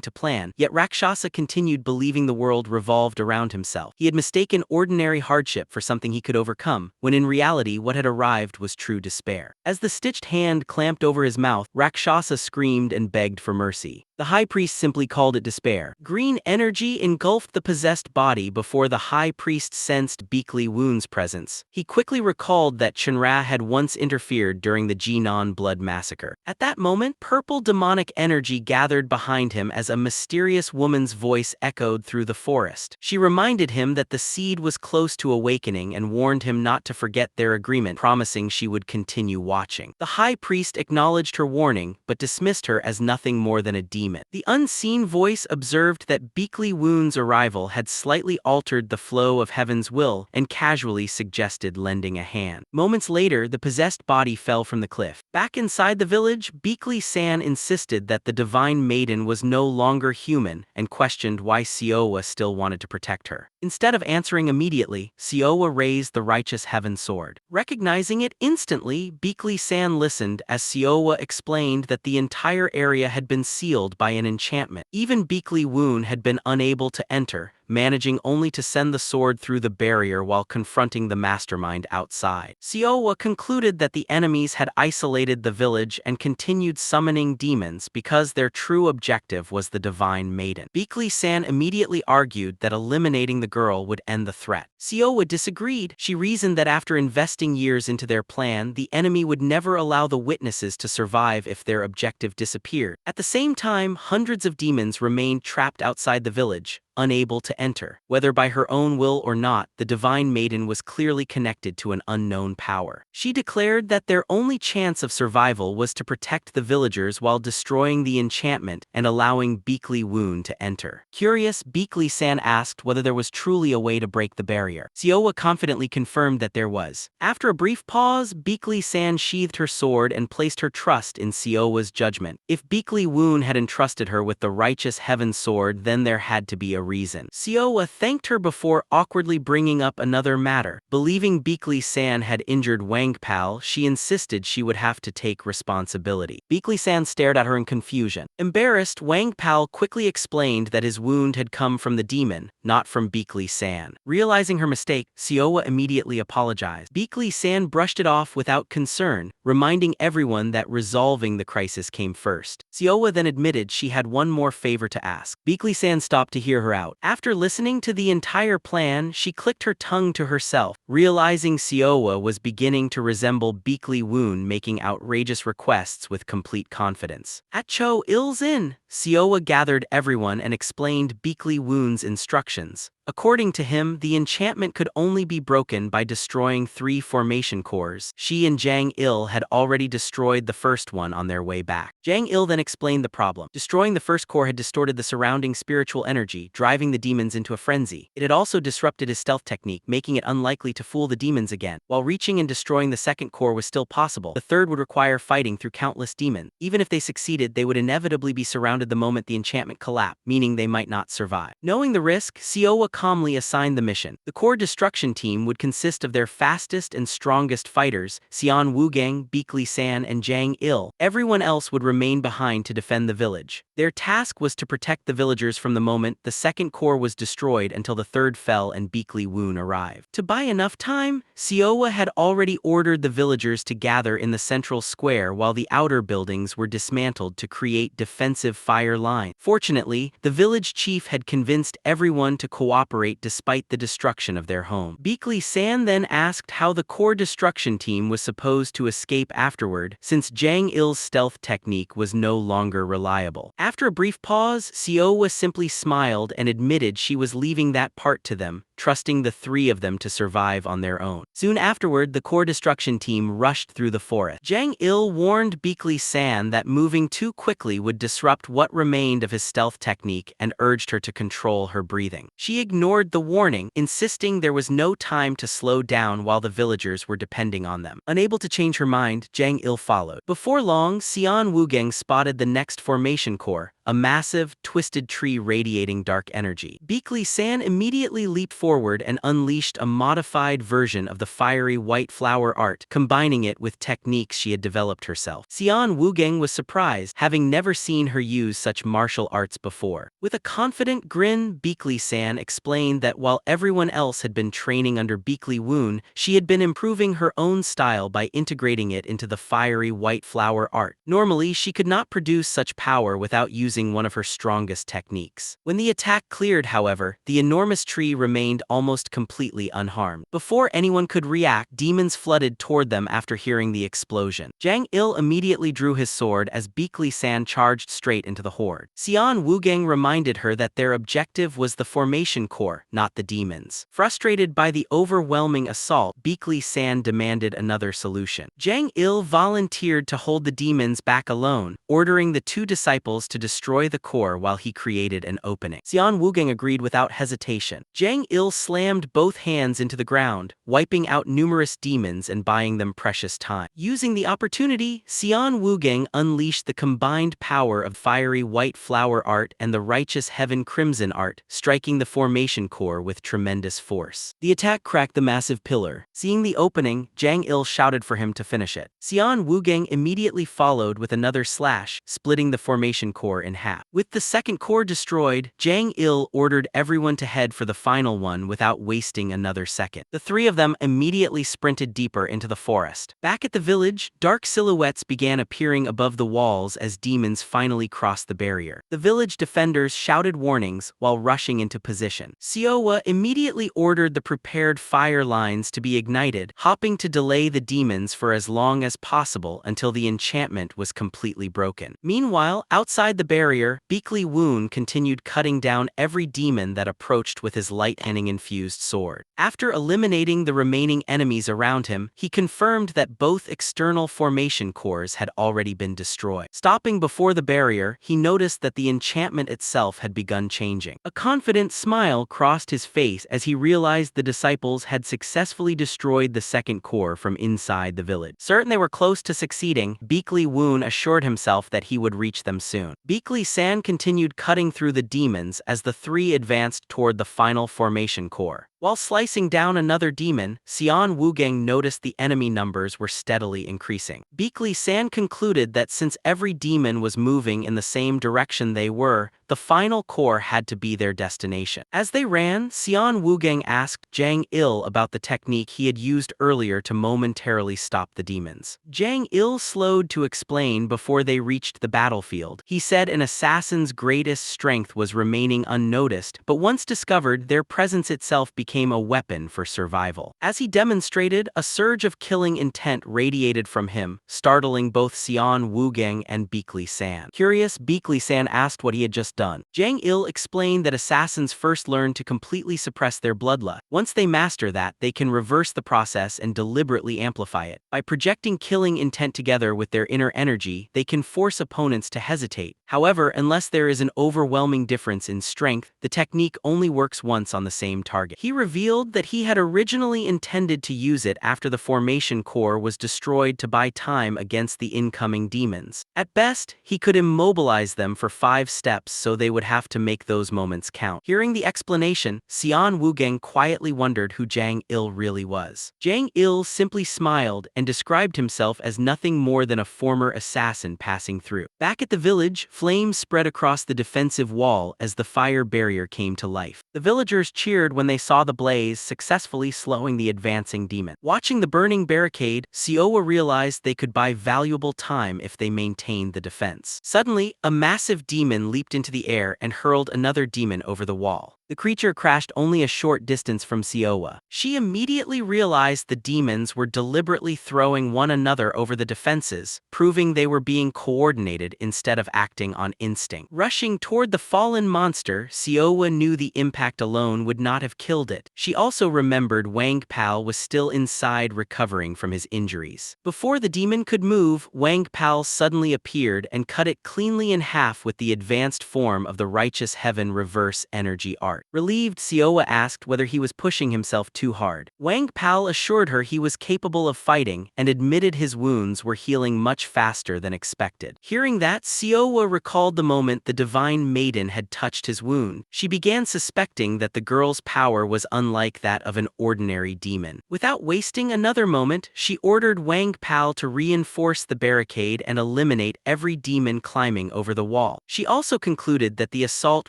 to plan, yet Rakshasa continued believing the world revolved around himself. He had mistaken ordinary hardship for something he could overcome, when in reality what had arrived was true despair. As the stitched hand clamped over his mouth, Rakshasa screamed and begged for mercy. The high priest simply called it despair. Green energy engulfed the possessed body before the high priest sensed Beakly Woon's presence. He quickly recalled that Chunra had once interfered during the Jinan blood massacre. At that moment, purple demonic energy gathered behind him as a mysterious woman's voice echoed through the forest. She reminded him that the seed was close to awakening and warned him not to forget their agreement, promising she would continue watching. The high priest acknowledged her warning, but dismissed her as nothing more than a demon. The unseen voice observed that Beakly Woon's arrival had slightly altered the flow of heaven's will and casually suggested lending a hand. Moments later, the possessed body fell from the cliff. Back inside the village, Beakly San insisted that the divine maiden was no longer human and questioned why Siowa still wanted to protect her. Instead of answering immediately, Siowa raised the righteous heaven sword. Recognizing it instantly, Beakly San listened as Siowa explained that the entire area had been sealed by an enchantment. Even Beakly Woon had been unable to enter, managing only to send the sword through the barrier while confronting the mastermind outside. Siowa concluded that the enemies had isolated the village and continued summoning demons because their true objective was the divine maiden. Beakly San immediately argued that eliminating the girl would end the threat. Siowa disagreed. She reasoned that after investing years into their plan, the enemy would never allow the witnesses to survive if their objective disappeared. At the same time, hundreds of demons remained trapped outside the village, unable to enter. Whether by her own will or not, the divine maiden was clearly connected to an unknown power. She declared that their only chance of survival was to protect the villagers while destroying the enchantment and allowing Beakly Woon to enter. Curious, Beakly San asked whether there was truly a way to break the barrier. Siowa confidently confirmed that there was. After a brief pause, Beakly San sheathed her sword and placed her trust in Siowa's judgment. If Beakly Woon had entrusted her with the righteous heaven sword, then there had to be a reason. Siowa thanked her before awkwardly bringing up another matter. Believing Beakly San had injured Wangpal, she insisted she would have to take responsibility. Beakly San stared at her in confusion. Embarrassed, Wangpal quickly explained that his wound had come from the demon, not from Beakly San. Realizing her mistake, Siowa immediately apologized. Beakly San brushed it off without concern, reminding everyone that resolving the crisis came first. Siowa then admitted she had one more favor to ask. Beakly San stopped to hear her out. After listening to the entire plan, she clicked her tongue to herself, realizing Siowa was beginning to resemble Beakly Woon, making outrageous requests with complete confidence. At Cho Il's inn, Siowa gathered everyone and explained Beakly Woon's instructions. According to him, the enchantment could only be broken by destroying 3 formation cores. She and Jang Il had already destroyed the first one on their way back. Jang Il then explained the problem. Destroying the first core had distorted the surrounding spiritual energy, driving the demons into a frenzy. It had also disrupted his stealth technique, making it unlikely to fool the demons again. While reaching and destroying the second core was still possible, the third would require fighting through countless demons. Even if they succeeded, they would inevitably be surrounded the moment the enchantment collapsed, meaning they might not survive. Knowing the risk, Siowa calmly assigned the mission. The core destruction team would consist of their fastest and strongest fighters, Xian Wugang, Beakly San, and Jang Il. Everyone else would remain behind to defend the village. Their task was to protect the villagers from the moment the second core was destroyed until the third fell and Beakly Woon arrived. To buy enough time, Siowa had already ordered the villagers to gather in the central square while the outer buildings were dismantled to create defensive fire lines. Fortunately, the village chief had convinced everyone to cooperate operate despite the destruction of their home. Beakley-san then asked how the core destruction team was supposed to escape afterward, since Jang Il's stealth technique was no longer reliable. After a brief pause, Siowa simply smiled and admitted she was leaving that part to them, trusting the three of them to survive on their own. Soon afterward, the core destruction team rushed through the forest. Jang Il warned Beakley-san that moving too quickly would disrupt what remained of his stealth technique and urged her to control her breathing. She ignored the warning, insisting there was no time to slow down while the villagers were depending on them. Unable to change her mind, Jang Il followed. Before long, Xian Wugeng spotted the next formation core, a massive, twisted tree radiating dark energy. Beakley-san immediately leaped forward and unleashed a modified version of the fiery white flower art, combining it with techniques she had developed herself. Xian Wugeng was surprised, having never seen her use such martial arts before. With a confident grin, Beakley-san explained that while everyone else had been training under Beakley-woon, she had been improving her own style by integrating it into the fiery white flower art. Normally, she could not produce such power without using one of her strongest techniques. When the attack cleared, however, the enormous tree remained almost completely unharmed. Before anyone could react, demons flooded toward them after hearing the explosion. Jang Il immediately drew his sword as Beakley-san charged straight into the horde. Xian Wugeng reminded her that their objective was the formation core, not the demons. Frustrated by the overwhelming assault, Beakley-san demanded another solution. Jang Il volunteered to hold the demons back alone, ordering the two disciples to destroy the core while he created an opening. Xian Wugeng agreed without hesitation. Jang Il slammed both hands into the ground, wiping out numerous demons and buying them precious time. Using the opportunity, Xian Wugeng unleashed the combined power of fiery white flower art and the righteous heaven crimson art, striking the formation core with tremendous force. The attack cracked the massive pillar. Seeing the opening, Jang Il shouted for him to finish it. Xian Wugeng immediately followed with another slash, splitting the formation core in half. With the second core destroyed, Jang Il ordered everyone to head for the final one without wasting another second. The three of them immediately sprinted deeper into the forest. Back at the village, dark silhouettes began appearing above the walls as demons finally crossed the barrier. The village defenders shouted warnings while rushing into position. Siowa immediately ordered the prepared fire lines to be ignited, hoping to delay the demons for as long as possible until the enchantment was completely broken. Meanwhile, outside the barrier, Beakley-woon continued cutting down every demon that approached with his lightning-infused sword. After eliminating the remaining enemies around him, he confirmed that both external formation cores had already been destroyed. Stopping before the barrier, he noticed that the enchantment itself had begun changing. A confident smile crossed his face as he realized the disciples had successfully destroyed the second core from inside the village. Certain they were close to succeeding, Beakley-woon assured himself that he would reach them soon. Beakley-san continued cutting through the demons as the three advanced toward the final formation core. While slicing down another demon, Xian Wugeng noticed the enemy numbers were steadily increasing. Beakley-san concluded that since every demon was moving in the same direction they were, the final core had to be their destination. As they ran, Xian Wugeng asked Jang Il about the technique he had used earlier to momentarily stop the demons. Jang Il slowed to explain before they reached the battlefield. He said an assassin's greatest strength was remaining unnoticed, but once discovered, their presence itself became a weapon for survival. As he demonstrated, a surge of killing intent radiated from him, startling both Xian Wugeng and Beakley-san. Curious, Beakley-san asked what he had just done. Jang Il explained that assassins first learn to completely suppress their bloodlust. Once they master that, they can reverse the process and deliberately amplify it. By projecting killing intent together with their inner energy, they can force opponents to hesitate. However, unless there is an overwhelming difference in strength, the technique only works once on the same target. He revealed that he had originally intended to use it after the formation core was destroyed to buy time against the incoming demons. At best, he could immobilize them for 5 steps so they would have to make those moments count. Hearing the explanation, Xian Wugeng quietly wondered who Jang Il really was. Jang Il simply smiled and described himself as nothing more than a former assassin passing through. Back at the village, flames spread across the defensive wall as the fire barrier came to life. The villagers cheered when they saw the blaze successfully slowing the advancing demon. Watching the burning barricade, Siowa realized they could buy valuable time if they maintained the defense. Suddenly, a massive demon leaped into the air and hurled another demon over the wall. The creature crashed only a short distance from Siowa. She immediately realized the demons were deliberately throwing one another over the defenses, proving they were being coordinated instead of acting on instinct. Rushing toward the fallen monster, Siowa knew the impact alone would not have killed it. She also remembered Wang Pal was still inside recovering from his injuries. Before the demon could move, Wang Pal suddenly appeared and cut it cleanly in half with the advanced form of the Righteous Heaven reverse energy art. Relieved, Siowa asked whether he was pushing himself too hard. Wang Pal assured her he was capable of fighting and admitted his wounds were healing much faster than expected. Hearing that, Siowa recalled the moment the Divine Maiden had touched his wound. She began suspecting that the girl's power was unlike that of an ordinary demon. Without wasting another moment, she ordered Wang Pal to reinforce the barricade and eliminate every demon climbing over the wall. She also concluded that the assault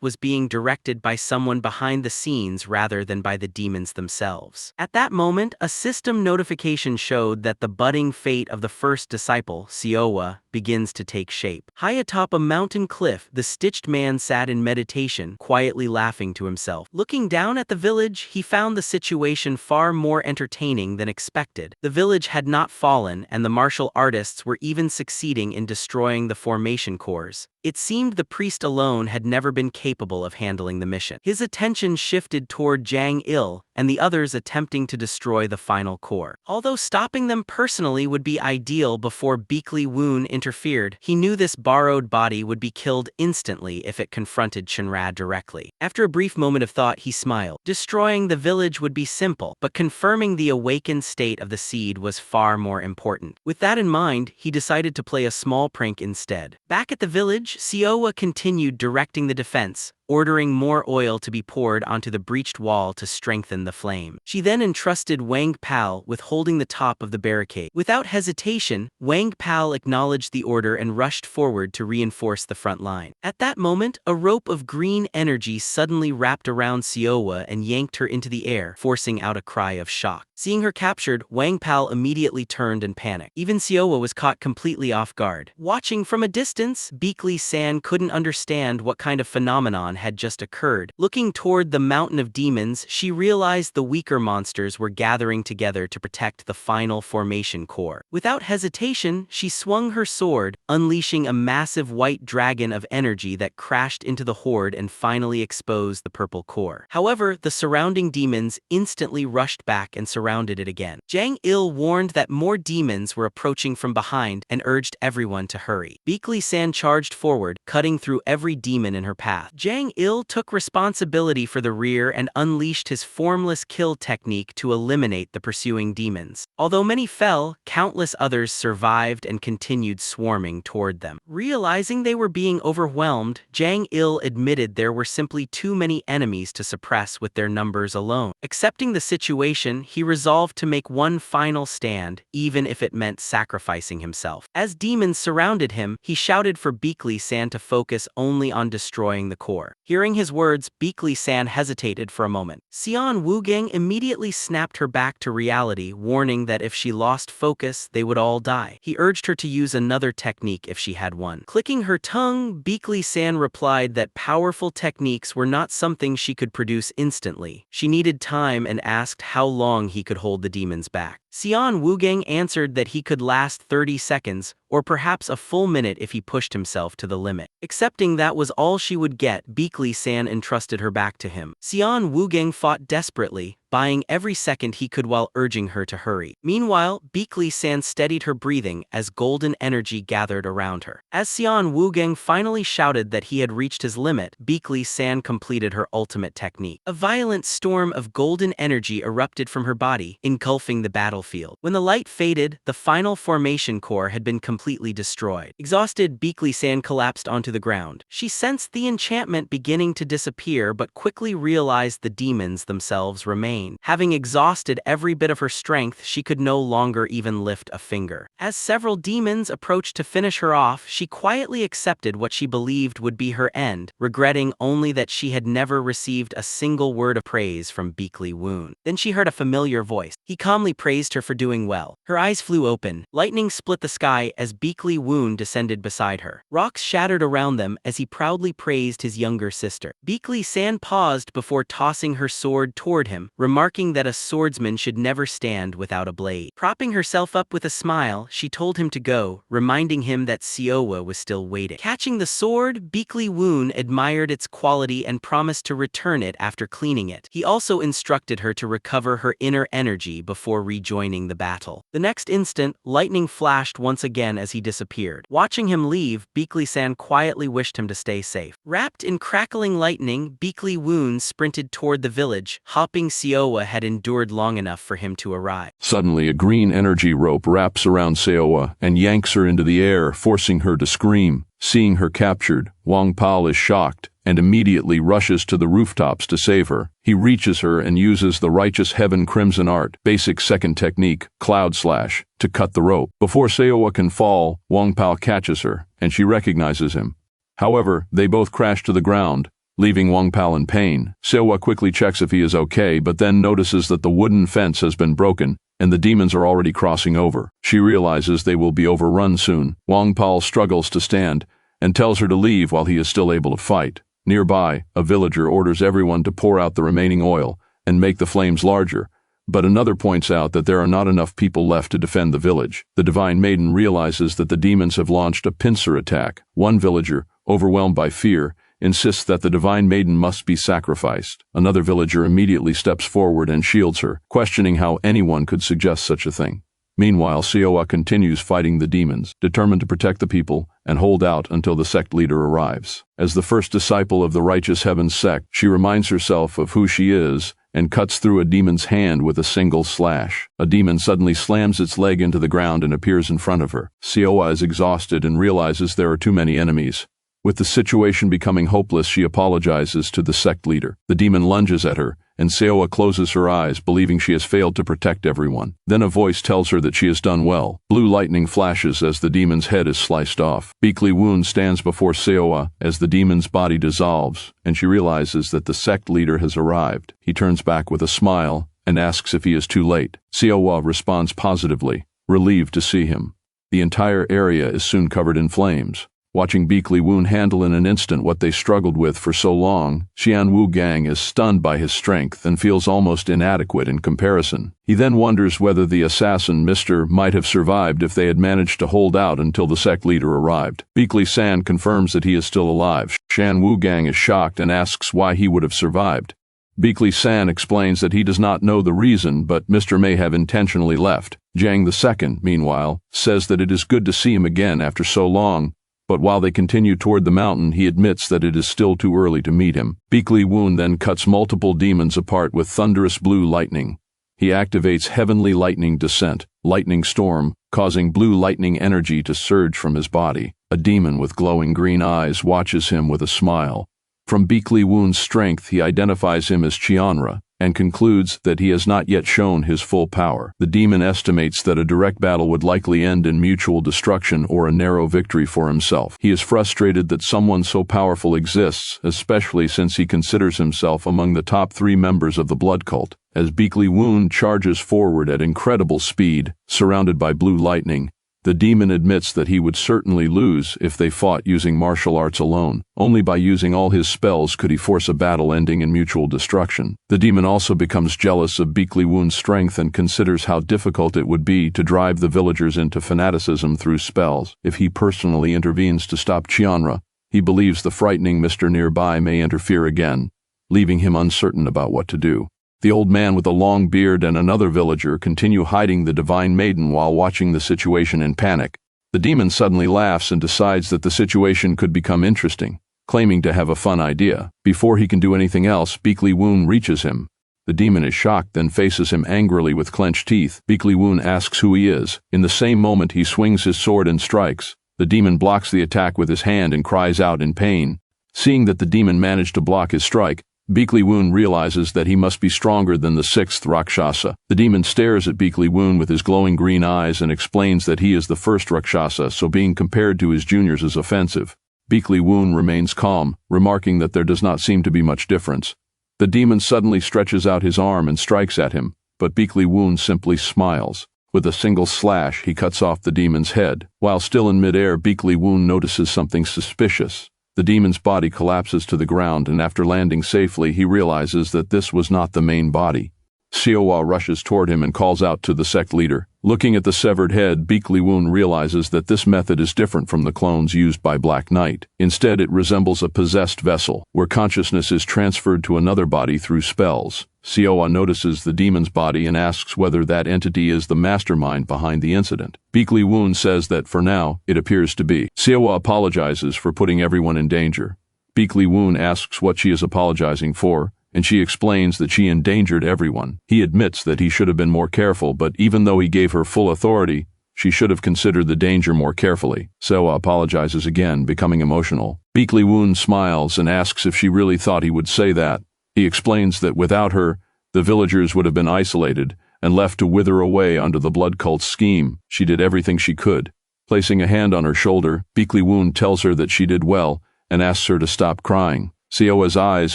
was being directed by someone behind the scenes rather than by the demons themselves. At that moment, a system notification showed that the budding fate of the first disciple, Siowa, begins to take shape. High atop a mountain cliff, the stitched man sat in meditation, quietly laughing to himself. Looking down at the village, he found the situation far more entertaining than expected. The village had not fallen, and the martial artists were even succeeding in destroying the formation cores. It seemed the priest alone had never been capable of handling the mission. His attention shifted toward Jang Il and the others attempting to destroy the final core. Although stopping them personally would be ideal before Beakley Woon interfered, he knew this borrowed body would be killed instantly if it confronted Shinra directly. After a brief moment of thought, he smiled. Destroying the village would be simple, but confirming the awakened state of the seed was far more important. With that in mind, he decided to play a small prank instead. Back at the village, Siowa continued directing the defense, ordering more oil to be poured onto the breached wall to strengthen the flame. She then entrusted Wang Pal with holding the top of the barricade. Without hesitation, Wang Pal acknowledged the order and rushed forward to reinforce the front line. At that moment, a rope of green energy suddenly wrapped around Siowa and yanked her into the air, forcing out a cry of shock. Seeing her captured, Wang Pal immediately turned and panicked. Even Siowa was caught completely off guard. Watching from a distance, Beakley-san couldn't understand what kind of phenomenon had just occurred. Looking toward the mountain of demons, she realized the weaker monsters were gathering together to protect the final formation core. Without hesitation, she swung her sword, unleashing a massive white dragon of energy that crashed into the horde and finally exposed the purple core. However, the surrounding demons instantly rushed back and surrounded it again. Jang Il warned that more demons were approaching from behind and urged everyone to hurry. Beakley-san charged forward, cutting through every demon in her path. Jang Il took responsibility for the rear and unleashed his formless kill technique to eliminate the pursuing demons. Although many fell, countless others survived and continued swarming toward them. Realizing they were being overwhelmed, Jang Il admitted there were simply too many enemies to suppress with their numbers alone. Accepting the situation, he resolved to make one final stand, even if it meant sacrificing himself. As demons surrounded him, he shouted for Beakley-san to focus only on destroying the core. Hearing his words, Beakley-san hesitated for a moment. Xian Wugang immediately snapped her back to reality, warning that if she lost focus, they would all die. He urged her to use another technique if she had one. Clicking her tongue, Beakley-san replied that powerful techniques were not something she could produce instantly. She needed time and asked how long he could hold the demons back. Xian Wugang answered that he could last 30 seconds, or perhaps a full minute if he pushed himself to the limit. Accepting that was all she would get, Beakley-san entrusted her back to him. Xian Wugang fought desperately, buying every second he could while urging her to hurry. Meanwhile, Beakley-san steadied her breathing as golden energy gathered around her. As Xian Wugang finally shouted that he had reached his limit, Beakley-san completed her ultimate technique. A violent storm of golden energy erupted from her body, engulfing the battlefield. When the light faded, the final formation core had been completely destroyed. Exhausted, Beakley-san collapsed onto the ground. She sensed the enchantment beginning to disappear but quickly realized the demons themselves remained. Having exhausted every bit of her strength, she could no longer even lift a finger. As several demons approached to finish her off, she quietly accepted what she believed would be her end, regretting only that she had never received a single word of praise from Beakley Woon. Then she heard a familiar voice. He calmly praised her for doing well. Her eyes flew open. Lightning split the sky as as Beakly Woon descended beside her. Rocks shattered around them as he proudly praised his younger sister. Beakly San paused before tossing her sword toward him, remarking that a swordsman should never stand without a blade. Propping herself up with a smile, she told him to go, reminding him that Seowa was still waiting. Catching the sword, Beakly Woon admired its quality and promised to return it after cleaning it. He also instructed her to recover her inner energy before rejoining the battle. The next instant, lightning flashed once again as he disappeared. Watching him leave, Beakly-san quietly wished him to stay safe. Wrapped in crackling lightning, Beakly Woon sprinted toward the village, hoping Seowa had endured long enough for him to arrive. Suddenly, a green energy rope wraps around Seowa and yanks her into the air, forcing her to scream. Seeing her captured, Wang Pao is shocked and immediately rushes to the rooftops to save her. He reaches her and uses the Righteous Heaven Crimson Art, basic second technique, Cloud Slash, to cut the rope. Before Seowa can fall, Wang Pao catches her, and she recognizes him. However, they both crash to the ground, leaving Wang Pao in pain. Seowa quickly checks if he is okay, but then notices that the wooden fence has been broken, and the demons are already crossing over. She realizes they will be overrun soon. Wang Pao struggles to stand, and tells her to leave while he is still able to fight. Nearby, a villager orders everyone to pour out the remaining oil and make the flames larger, but another points out that there are not enough people left to defend the village. The Divine Maiden realizes that the demons have launched a pincer attack. One villager, overwhelmed by fear, insists that the Divine Maiden must be sacrificed. Another villager immediately steps forward and shields her, questioning how anyone could suggest such a thing. Meanwhile, Seowa continues fighting the demons, determined to protect the people and hold out until the sect leader arrives. As the first disciple of the Righteous Heaven sect, she reminds herself of who she is and cuts through a demon's hand with a single slash. A demon suddenly slams its leg into the ground and appears in front of her. Seowa is exhausted and realizes there are too many enemies. With the situation becoming hopeless, she apologizes to the sect leader. The demon lunges at her, and Seowa closes her eyes, believing she has failed to protect everyone. Then a voice tells her that she has done well. Blue lightning flashes as the demon's head is sliced off. Beakly Woon stands before Seowa as the demon's body dissolves, and she realizes that the sect leader has arrived. He turns back with a smile and asks if he is too late. Seowa responds positively, relieved to see him. The entire area is soon covered in flames. Watching Beakly Woon handle in an instant what they struggled with for so long, Xian Wu Gang is stunned by his strength and feels almost inadequate in comparison. He then wonders whether the assassin, Mr. might have survived if they had managed to hold out until the sect leader arrived. Beakly San confirms that he is still alive. Xian Wu Gang is shocked and asks why he would have survived. Beakly San explains that he does not know the reason, but Mr. may have intentionally left. Jiang II, meanwhile, says that it is good to see him again after so long, but while they continue toward the mountain, he admits that it is still too early to meet him. Beakly Woon then cuts multiple demons apart with thunderous blue lightning. He activates Heavenly Lightning Descent, Lightning Storm, causing blue lightning energy to surge from his body. A demon with glowing green eyes watches him with a smile. From Beakly Woon's strength, he identifies him as Chianra, and concludes that he has not yet shown his full power. The demon estimates that a direct battle would likely end in mutual destruction or a narrow victory for himself. He is frustrated that someone so powerful exists, especially since he considers himself among the top 3 members of the blood cult. As Beakly Woon charges forward at incredible speed, surrounded by blue lightning, the demon admits that he would certainly lose if they fought using martial arts alone. Only by using all his spells could he force a battle ending in mutual destruction. The demon also becomes jealous of Beakly Woon's strength and considers how difficult it would be to drive the villagers into fanaticism through spells. If he personally intervenes to stop Chianra, he believes the frightening Mr. nearby may interfere again, leaving him uncertain about what to do. The old man with a long beard and another villager continue hiding the Divine Maiden while watching the situation in panic. The demon suddenly laughs and decides that the situation could become interesting, claiming to have a fun idea. Before he can do anything else, Beakly Woon reaches him. The demon is shocked, then faces him angrily with clenched teeth. Beakly Woon asks who he is. In the same moment, he swings his sword and strikes. The demon blocks the attack with his hand and cries out in pain. Seeing that the demon managed to block his strike, Beakly Woon realizes that he must be stronger than the 6th Rakshasa. The demon stares at Beakly Woon with his glowing green eyes and explains that he is the 1st Rakshasa, so being compared to his juniors is offensive. Beakly Woon remains calm, remarking that there does not seem to be much difference. The demon suddenly stretches out his arm and strikes at him, but Beakly Woon simply smiles. With a single slash, he cuts off the demon's head. While still in midair, Beakley Woon notices something suspicious. The demon's body collapses to the ground, and after landing safely, he realizes that this was not the main body. Seowa rushes toward him and calls out to the sect leader. Looking at the severed head, Beakley Woon realizes that this method is different from the clones used by Black Knight. Instead, it resembles a possessed vessel, where consciousness is transferred to another body through spells. Seowa notices the demon's body and asks whether that entity is the mastermind behind the incident. Beakley Woon says that for now, it appears to be. Seowa apologizes for putting everyone in danger. Beakley Woon asks what she is apologizing for, and she explains that she endangered everyone. He admits that he should have been more careful, but even though he gave her full authority, she should have considered the danger more carefully. Seowa apologizes again, becoming emotional. Beakley Woon smiles and asks if she really thought he would say that. He explains that without her, the villagers would have been isolated and left to wither away under the blood cult's scheme. She did everything she could. Placing a hand on her shoulder, Beakley Woon tells her that she did well and asks her to stop crying. Seowa's eyes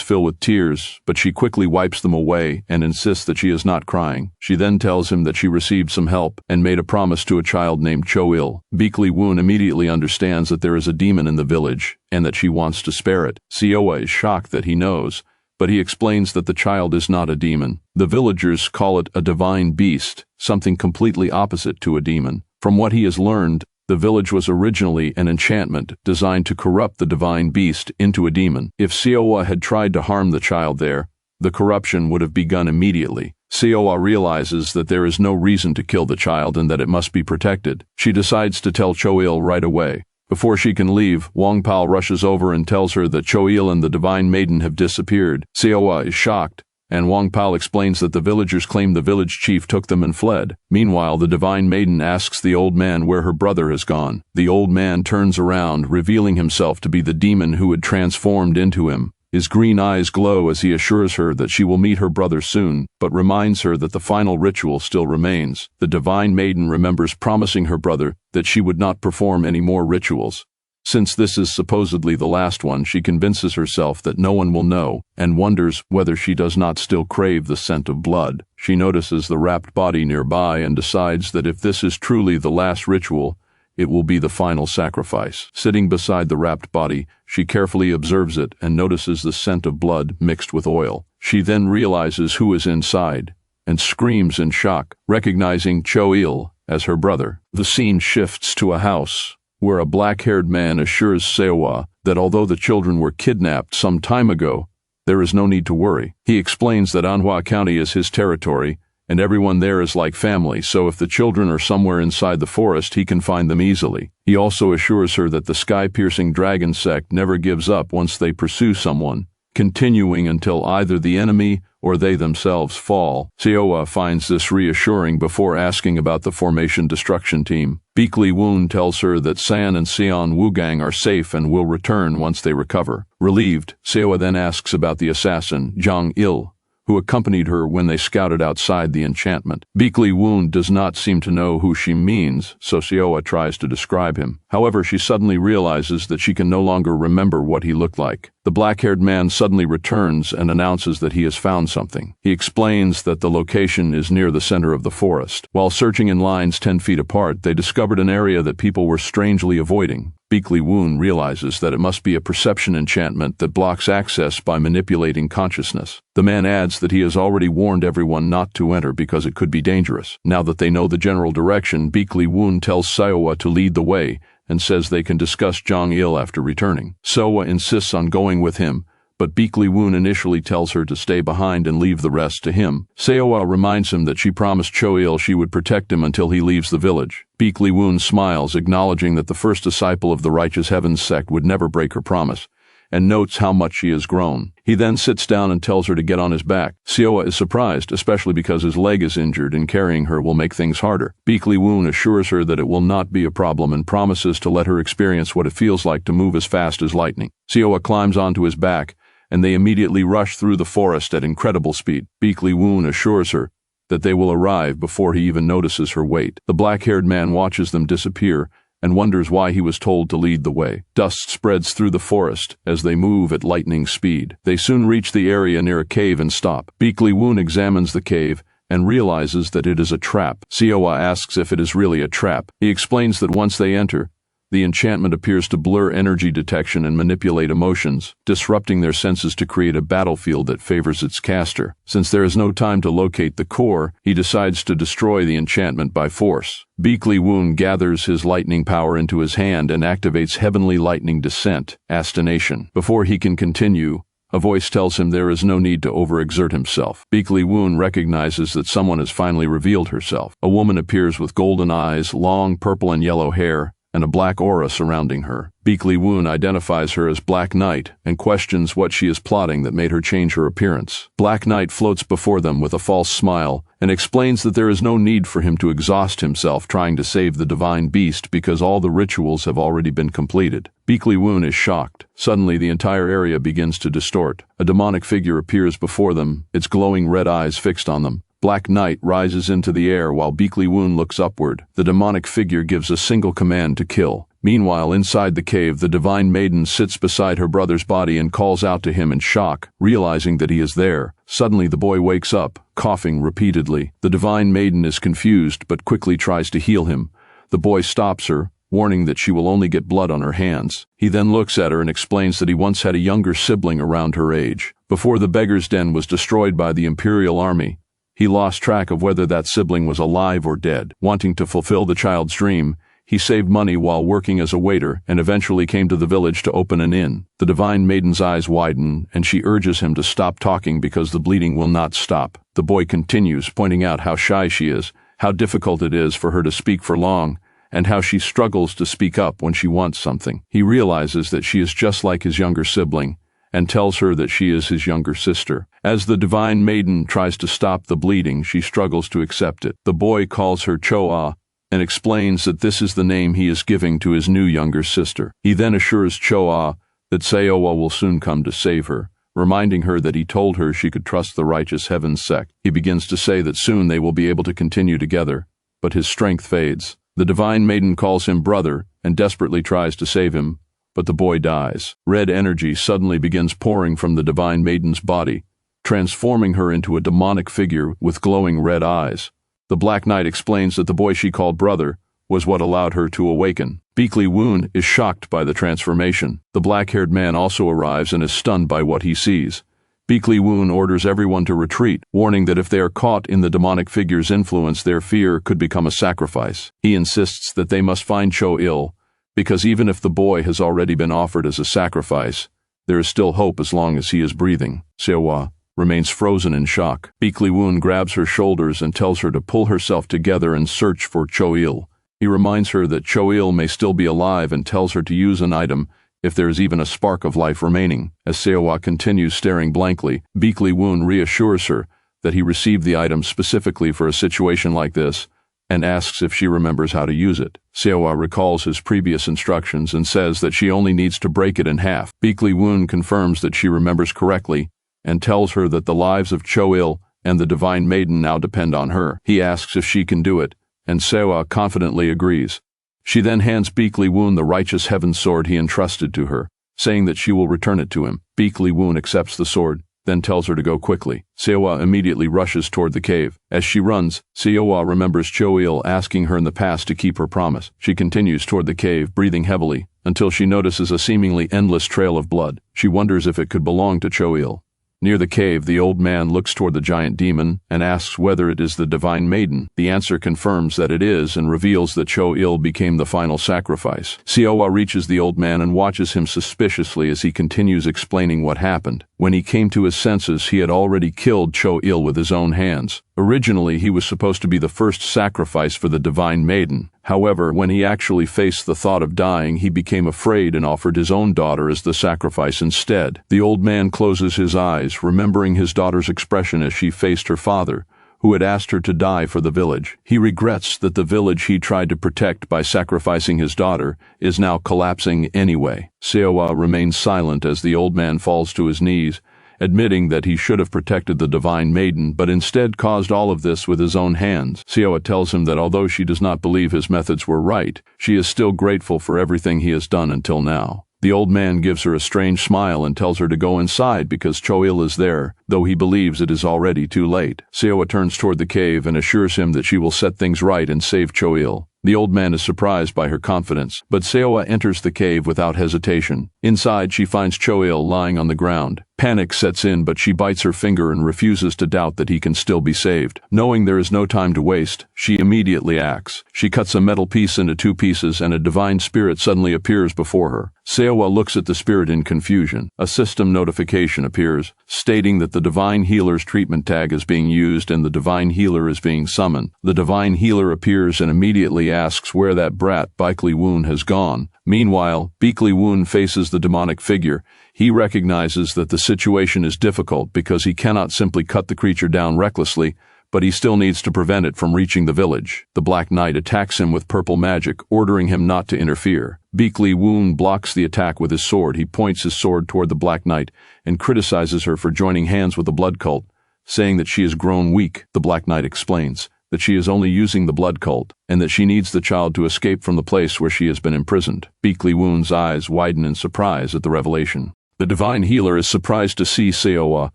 fill with tears, but she quickly wipes them away and insists that she is not crying. She then tells him that she received some help and made a promise to a child named Cho-il. Beakley Woon immediately understands that there is a demon in the village and that she wants to spare it. Seowa is shocked that he knows, but he explains that the child is not a demon. The villagers call it a divine beast, something completely opposite to a demon. From what he has learned, the village was originally an enchantment designed to corrupt the divine beast into a demon. If Seowa had tried to harm the child there, the corruption would have begun immediately. Seowa realizes that there is no reason to kill the child and that it must be protected. She decides to tell Cho-il right away. Before she can leave, Wong Pao rushes over and tells her that Cho-il and the divine maiden have disappeared. Seowa is shocked, and Wong Pao explains that the villagers claim the village chief took them and fled. Meanwhile, the divine maiden asks the old man where her brother has gone. The old man turns around, revealing himself to be the demon who had transformed into him. His green eyes glow as he assures her that she will meet her brother soon, but reminds her that the final ritual still remains. The divine maiden remembers promising her brother that she would not perform any more rituals. Since this is supposedly the last one, she convinces herself that no one will know and wonders whether she does not still crave the scent of blood. She notices the wrapped body nearby and decides that if this is truly the last ritual, it will be the final sacrifice. Sitting beside the wrapped body, she carefully observes it and notices the scent of blood mixed with oil. She then realizes who is inside and screams in shock, recognizing Cho-il as her brother. The scene shifts to a house where a black-haired man assures Seowa that although the children were kidnapped some time ago, there is no need to worry. He explains that Manhwa County is his territory, and everyone there is like family, so if the children are somewhere inside the forest, he can find them easily. He also assures her that the sky-piercing dragon sect never gives up once they pursue someone, continuing until either the enemy or they themselves fall. Seowa finds this reassuring before asking about the formation destruction team. Beakley Woon tells her that San and Seon Wugang are safe and will return once they recover. Relieved, Seowa then asks about the assassin, Jang Il, who accompanied her when they scouted outside the enchantment. Beakley Woon does not seem to know who she means, so Seowa tries to describe him. However, she suddenly realizes that she can no longer remember what he looked like. The black-haired man suddenly returns and announces that he has found something. He explains that the location is near the center of the forest. While searching in lines 10 feet apart, they discovered an area that people were strangely avoiding. Beakley Woon realizes that it must be a perception enchantment that blocks access by manipulating consciousness. The man adds that he has already warned everyone not to enter because it could be dangerous. Now that they know the general direction, Beakley Woon tells Seowa to lead the way and says they can discuss Jang-il after returning. Seowa insists on going with him, but Beakley Woon initially tells her to stay behind and leave the rest to him. Seowa reminds him that she promised Cho-il she would protect him until he leaves the village. Beakley Woon smiles, acknowledging that the first disciple of the Righteous Heavens sect would never break her promise, and notes how much she has grown. He then sits down and tells her to get on his back. Seowa is surprised, especially because his leg is injured and carrying her will make things harder. Beakley Woon assures her that it will not be a problem and promises to let her experience what it feels like to move as fast as lightning. Seowa climbs onto his back, and they immediately rush through the forest at incredible speed. Beakley Woon assures her that they will arrive before he even notices her weight. The black-haired man watches them disappear and wonders why he was told to lead the way. Dust spreads through the forest as they move at lightning speed. They soon reach the area near a cave and stop. Beakley Woon examines the cave and realizes that it is a trap. Seowa asks if it is really a trap. He explains that once they enter, the enchantment appears to blur energy detection and manipulate emotions, disrupting their senses to create a battlefield that favors its caster. Since there is no time to locate the core, he decides to destroy the enchantment by force. Beekly Woon gathers his lightning power into his hand and activates Heavenly Lightning Descent, Astonation. Before he can continue, a voice tells him there is no need to overexert himself. Beekly Woon recognizes that someone has finally revealed herself. A woman appears with golden eyes, long purple and yellow hair, and a black aura surrounding her. Beekly Woon identifies her as Black Knight and questions what she is plotting that made her change her appearance. Black Knight floats before them with a false smile and explains that there is no need for him to exhaust himself trying to save the divine beast because all the rituals have already been completed. Beekly Woon is shocked. Suddenly the entire area begins to distort. A demonic figure appears before them, its glowing red eyes fixed on them. Black Knight rises into the air while Beekly Woon looks upward. The demonic figure gives a single command to kill. Meanwhile, inside the cave, the divine maiden sits beside her brother's body and calls out to him in shock, realizing that he is there. Suddenly, the boy wakes up, coughing repeatedly. The divine maiden is confused but quickly tries to heal him. The boy stops her, warning that she will only get blood on her hands. He then looks at her and explains that he once had a younger sibling around her age. Before the beggar's den was destroyed by the Imperial Army, he lost track of whether that sibling was alive or dead. Wanting to fulfill the child's dream, he saved money while working as a waiter and eventually came to the village to open an inn. The divine maiden's eyes widen, and she urges him to stop talking because the bleeding will not stop. The boy continues, pointing out how shy she is, how difficult it is for her to speak for long, and how she struggles to speak up when she wants something. He realizes that she is just like his younger sibling, and tells her that she is his younger sister. As the divine maiden tries to stop the bleeding, she struggles to accept it. The boy calls her Choa and explains that this is the name he is giving to his new younger sister. He then assures Choa that Seowa will soon come to save her, reminding her that he told her she could trust the righteous Heaven's Sect. He begins to say that soon they will be able to continue together, but his strength fades. The divine maiden calls him brother and desperately tries to save him, but the boy dies. Red energy suddenly begins pouring from the divine maiden's body, transforming her into a demonic figure with glowing red eyes. The Black Knight explains that the boy she called brother was what allowed her to awaken. Beekly Woon is shocked by the transformation. The black-haired man also arrives and is stunned by what he sees. Beekly Woon orders everyone to retreat, warning that if they are caught in the demonic figure's influence, their fear could become a sacrifice. He insists that they must find Cho-il, because even if the boy has already been offered as a sacrifice, there is still hope as long as he is breathing. Seowa remains frozen in shock. Beekly Woon grabs her shoulders and tells her to pull herself together and search for Cho-il. He reminds her that Cho-il may still be alive and tells her to use an item if there is even a spark of life remaining. As Seowa continues staring blankly, Beekly Woon reassures her that he received the item specifically for a situation like this, and asks if she remembers how to use it. Seowa recalls his previous instructions and says that she only needs to break it in half. Beekly Woon confirms that she remembers correctly and tells her that the lives of Cho-il and the divine maiden now depend on her. He asks if she can do it, and Seowa confidently agrees. She then hands Beekly Woon the righteous heaven sword he entrusted to her, saying that she will return it to him. Beekly Woon accepts the sword, then tells her to go quickly. Seowa immediately rushes toward the cave. As she runs, Seowa remembers Cho-il asking her in the past to keep her promise. She continues toward the cave, breathing heavily, until she notices a seemingly endless trail of blood. She wonders if it could belong to Cho-il. Near the cave, the old man looks toward the giant demon and asks whether it is the divine maiden. The answer confirms that it is and reveals that Cho-il became the final sacrifice. Seowa reaches the old man and watches him suspiciously as he continues explaining what happened. When he came to his senses, he had already killed Cho-il with his own hands. Originally, he was supposed to be the first sacrifice for the divine maiden. However, when he actually faced the thought of dying, he became afraid and offered his own daughter as the sacrifice instead. The old man closes his eyes, remembering his daughter's expression as she faced her father, who had asked her to die for the village. He regrets that the village he tried to protect by sacrificing his daughter is now collapsing anyway. Seowa remains silent as the old man falls to his knees, admitting that he should have protected the divine maiden, but instead caused all of this with his own hands. Seowa tells him that although she does not believe his methods were right, she is still grateful for everything he has done until now. The old man gives her a strange smile and tells her to go inside because Cho-il is there, though he believes it is already too late. Seo turns toward the cave and assures him that she will set things right and save Cho-il. The old man is surprised by her confidence, but Seo enters the cave without hesitation. Inside, she finds Cho-il lying on the ground. Panic sets in, but she bites her finger and refuses to doubt that he can still be saved. Knowing there is no time to waste, she immediately acts. She cuts a metal piece into 2 pieces and a divine spirit suddenly appears before her. Seo looks at the spirit in confusion. A system notification appears, stating that the divine healer's treatment tag is being used and the divine healer is being summoned. The divine healer appears and immediately asks where that brat, Baekli Woon, has gone. Meanwhile, Baekli Woon faces the demonic figure. He recognizes that the situation is difficult because he cannot simply cut the creature down recklessly, but he still needs to prevent it from reaching the village. The Black Knight attacks him with purple magic, ordering him not to interfere. Baekli Woon blocks the attack with his sword. He points his sword toward the Black Knight and criticizes her for joining hands with the blood cult, saying that she has grown weak. The Black Knight explains that she is only using the blood cult and that she needs the child to escape from the place where she has been imprisoned. Baekli Woon's eyes widen in surprise at the revelation. The divine healer is surprised to see Seo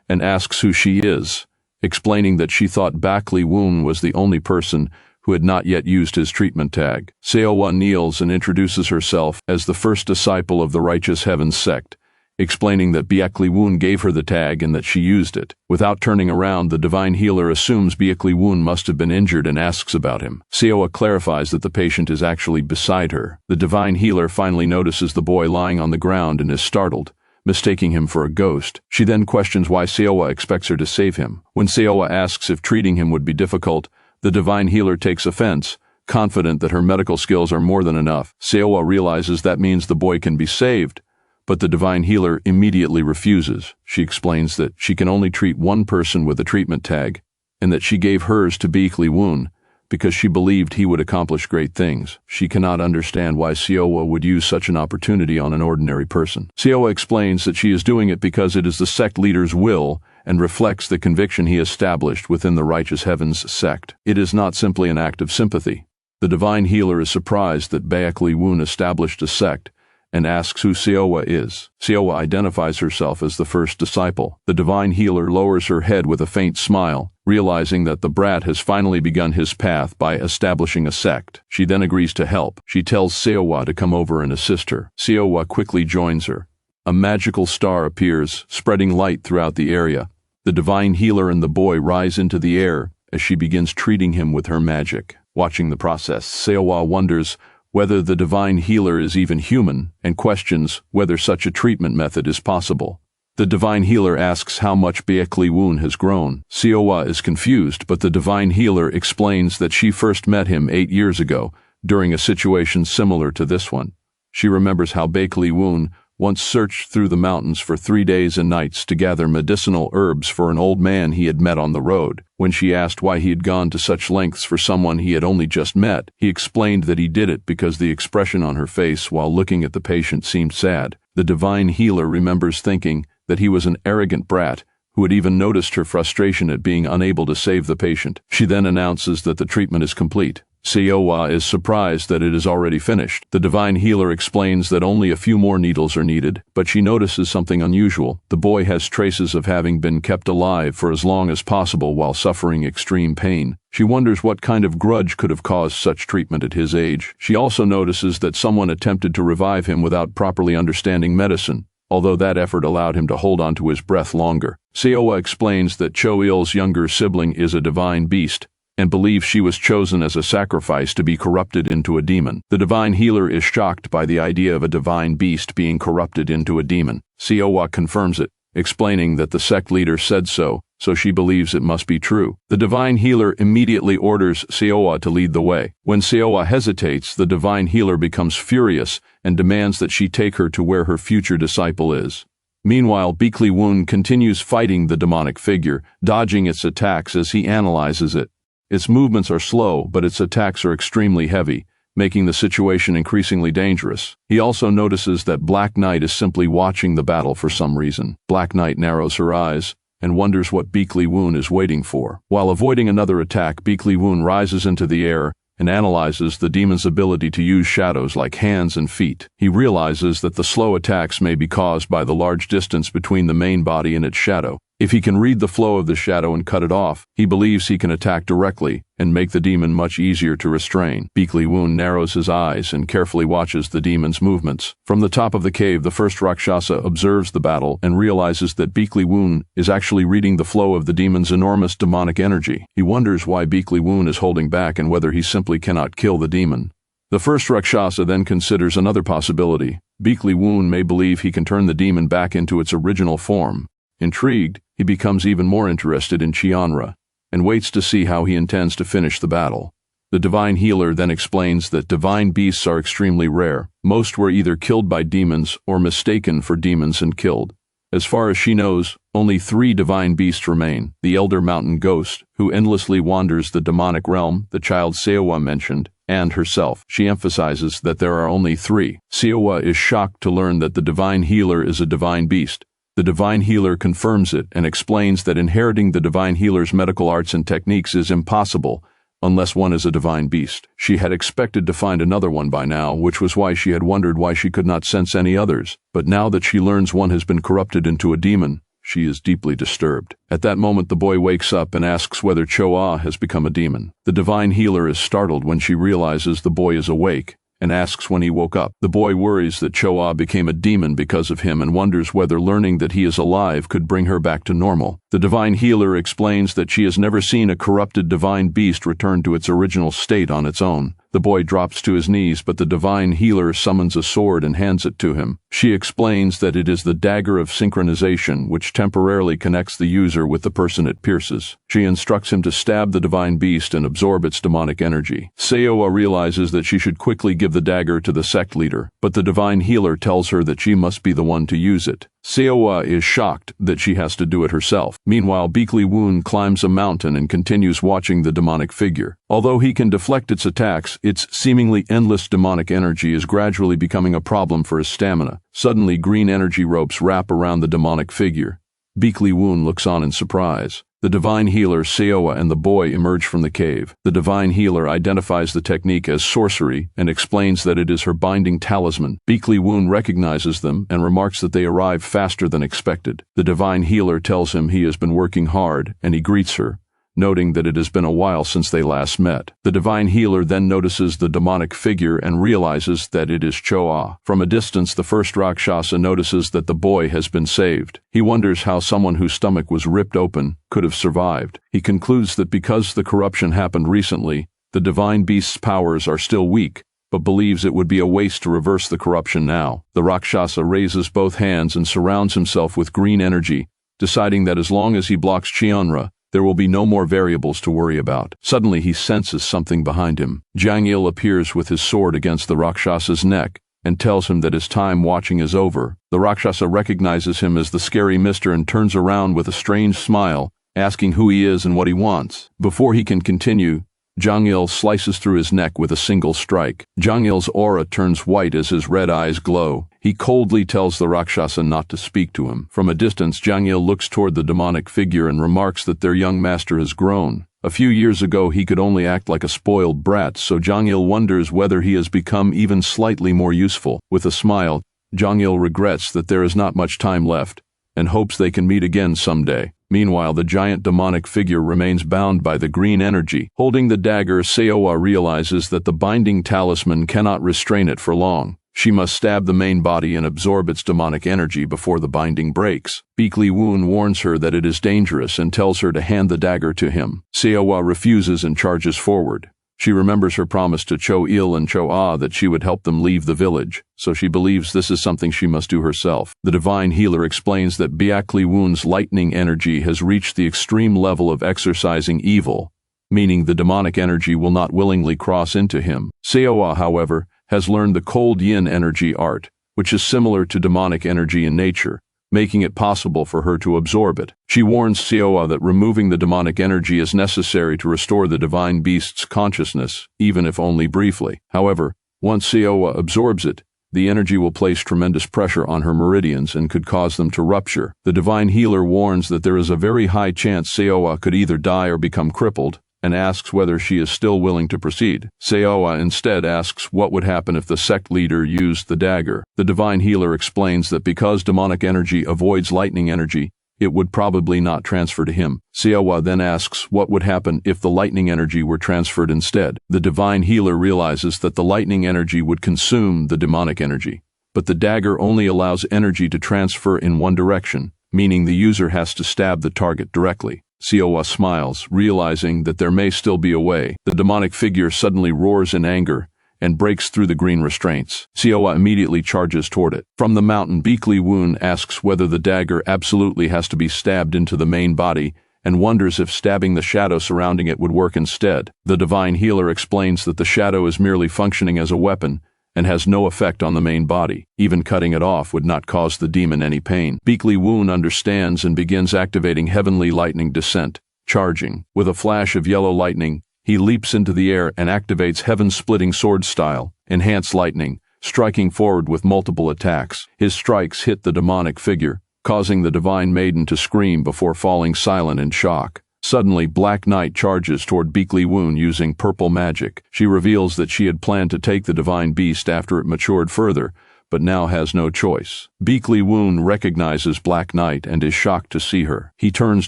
and asks who she is, explaining that she thought Baekli Woon was the only person who had not yet used his treatment tag. Seo kneels and introduces herself as the first disciple of the Righteous Heavens Sect, explaining that Baekli Woon gave her the tag and that she used it. Without turning around, the divine healer assumes Baekli Woon must have been injured and asks about him. Seo clarifies that the patient is actually beside her. The divine healer finally notices the boy lying on the ground and is startled, mistaking him for a ghost. She then questions why Seo expects her to save him. When Seo asks if treating him would be difficult, the divine healer takes offense, confident that her medical skills are more than enough. Seo realizes that means the boy can be saved, but the divine healer immediately refuses. She explains that she can only treat one person with a treatment tag, and that she gave hers to Baekli Woon because she believed he would accomplish great things. She cannot understand why Seo would use such an opportunity on an ordinary person. Seo explains that she is doing it because it is the sect leader's will and reflects the conviction he established within the Righteous Heavens Sect. It is not simply an act of sympathy. The divine healer is surprised that Baekli Woon established a sect and asks who Seo is. Seo identifies herself as the first disciple. The divine healer lowers her head with a faint smile, realizing that the brat has finally begun his path by establishing a sect. She then agrees to help. She tells Seo to come over and assist her. Seo quickly joins her. A magical star appears, spreading light throughout the area. The divine healer and the boy rise into the air as she begins treating him with her magic. Watching the process, Seo wonders whether the divine healer is even human and questions whether such a treatment method is possible. The divine healer asks how much Baekli Woon has grown. Seo is confused, but the divine healer explains that she first met him 8 years ago during a situation similar to this one. She remembers how Baekli Woon once searched through the mountains for 3 days and nights to gather medicinal herbs for an old man he had met on the road. When she asked why he had gone to such lengths for someone he had only just met, he explained that he did it because the expression on her face while looking at the patient seemed sad. The divine healer remembers thinking that he was an arrogant brat who had even noticed her frustration at being unable to save the patient. She then announces that the treatment is complete. Seo is surprised that it is already finished. The divine healer explains that only a few more needles are needed, but she notices something unusual. The boy has traces of having been kept alive for as long as possible while suffering extreme pain. She wonders what kind of grudge could have caused such treatment at his age. She also notices that someone attempted to revive him without properly understanding medicine, although that effort allowed him to hold on to his breath longer. Seo explains that Cho-il's younger sibling is a divine beast, and believes she was chosen as a sacrifice to be corrupted into a demon. The divine healer is shocked by the idea of a divine beast being corrupted into a demon. Seo confirms it, explaining that the sect leader said so she believes it must be true. The divine healer immediately orders Seo to lead the way. When Seo hesitates, the divine healer becomes furious and demands that she take her to where her future disciple is. Meanwhile, Baekli Woon continues fighting the demonic figure, dodging its attacks as he analyzes it. Its movements are slow, but its attacks are extremely heavy, making the situation increasingly dangerous. He also notices that Black Knight is simply watching the battle for some reason. Black Knight narrows her eyes and wonders what Baekli Woon is waiting for. While avoiding another attack, Baekli Woon rises into the air and analyzes the demon's ability to use shadows like hands and feet. He realizes that the slow attacks may be caused by the large distance between the main body and its shadow. If he can read the flow of the shadow and cut it off, he believes he can attack directly and make the demon much easier to restrain. Beakly Woon narrows his eyes and carefully watches the demon's movements. From the top of the cave, the first Rakshasa observes the battle and realizes that Beakly Woon is actually reading the flow of the demon's enormous demonic energy. He wonders why Beakly Woon is holding back and whether he simply cannot kill the demon. The first Rakshasa then considers another possibility. Beakly Woon may believe he can turn the demon back into its original form. Intrigued, he becomes even more interested in Chianra and waits to see how he intends to finish the battle. The divine healer then explains that divine beasts are extremely rare. Most were either killed by demons or mistaken for demons and killed. As far as she knows, only 3 divine beasts remain: the elder mountain ghost, who endlessly wanders the demonic realm, the child Seowa mentioned, and herself. She emphasizes that there are only 3. Seowa is shocked to learn that the divine healer is a divine beast. The divine healer confirms it and explains that inheriting the divine healer's medical arts and techniques is impossible unless one is a divine beast. She had expected to find another one by now, which was why she had wondered why she could not sense any others. But now that she learns one has been corrupted into a demon, she is deeply disturbed. At that moment, the boy wakes up and asks whether Choa has become a demon. The divine healer is startled when she realizes the boy is awake and asks when he woke up. The boy worries that Choa became a demon because of him and wonders whether learning that he is alive could bring her back to normal. The divine healer explains that she has never seen a corrupted divine beast return to its original state on its own. The boy drops to his knees, but the divine healer summons a sword and hands it to him. She explains that it is the dagger of synchronization, which temporarily connects the user with the person it pierces. She instructs him to stab the divine beast and absorb its demonic energy. Seowa realizes that she should quickly give the dagger to the sect leader, but the divine healer tells her that she must be the one to use it. Seowa is shocked that she has to do it herself. Meanwhile, Beakly Woon climbs a mountain and continues watching the demonic figure. Although he can deflect its attacks, its seemingly endless demonic energy is gradually becoming a problem for his stamina. Suddenly, green energy ropes wrap around the demonic figure. Beakly Woon looks on in surprise. The divine healer, Seowa, and the boy emerge from the cave. The divine healer identifies the technique as sorcery and explains that it is her binding talisman. Beakly Woon recognizes them and remarks that they arrive faster than expected. The divine healer tells him he has been working hard, and he greets her, noting that it has been a while since they last met. The divine healer then notices the demonic figure and realizes that it is Choa. From a distance, the first Rakshasa notices that the boy has been saved. He wonders how someone whose stomach was ripped open could have survived. He concludes that because the corruption happened recently, the divine beast's powers are still weak, but believes it would be a waste to reverse the corruption now. The Rakshasa raises both hands and surrounds himself with green energy, deciding that as long as he blocks Chianra, there will be no more variables to worry about. Suddenly he senses something behind him. Jang Il appears with his sword against the Rakshasa's neck and tells him that his time watching is over. The Rakshasa recognizes him as the scary mister and turns around with a strange smile, asking who he is and what he wants. Before he can continue, Jang Il slices through his neck with a single strike. Jang Il's aura turns white as his red eyes glow. He coldly tells the Rakshasa not to speak to him. From a distance, Jang Il looks toward the demonic figure and remarks that their young master has grown. A few years ago, he could only act like a spoiled brat, so Jang Il wonders whether he has become even slightly more useful. With a smile, Jang Il regrets that there is not much time left and hopes they can meet again someday. Meanwhile, the giant demonic figure remains bound by the green energy. Holding the dagger, Seowa realizes that the binding talisman cannot restrain it for long. She must stab the main body and absorb its demonic energy before the binding breaks. Beakly Woon warns her that it is dangerous and tells her to hand the dagger to him. Seowa refuses and charges forward. She remembers her promise to Cho Il and Cho Ah that she would help them leave the village, so she believes this is something she must do herself. The divine healer explains that Beakly Woon's lightning energy has reached the extreme level of exorcising evil, meaning the demonic energy will not willingly cross into him. Seowa, however, has learned the cold yin energy art, which is similar to demonic energy in nature, making it possible for her to absorb it. She warns Seowa that removing the demonic energy is necessary to restore the divine beast's consciousness, even if only briefly. However, once Seowa absorbs it, the energy will place tremendous pressure on her meridians and could cause them to rupture. The divine healer warns that there is a very high chance Seowa could either die or become crippled, and asks whether she is still willing to proceed. Seowa instead asks what would happen if the sect leader used the dagger. The divine healer explains that because demonic energy avoids lightning energy, it would probably not transfer to him. Seowa then asks what would happen if the lightning energy were transferred instead. The divine healer realizes that the lightning energy would consume the demonic energy, but the dagger only allows energy to transfer in one direction, meaning the user has to stab the target directly. Seowa smiles, realizing that there may still be a way. The demonic figure suddenly roars in anger and breaks through the green restraints. Seowa immediately charges toward it. From the mountain, Beakly Woon asks whether the dagger absolutely has to be stabbed into the main body and wonders if stabbing the shadow surrounding it would work instead. The divine healer explains that the shadow is merely functioning as a weapon and has no effect on the main body. Even cutting it off would not cause the demon any pain. Beakly Woon understands and begins activating Heavenly Lightning Descent, charging. With a flash of yellow lightning, he leaps into the air and activates Heaven-Splitting Sword style, Enhanced Lightning, striking forward with multiple attacks. His strikes hit the demonic figure, causing the divine maiden to scream before falling silent in shock. Suddenly, Black Knight charges toward Beakly Woon using purple magic. She reveals that she had planned to take the divine beast after it matured further, but now has no choice. Beakly Woon recognizes Black Knight and is shocked to see her. He turns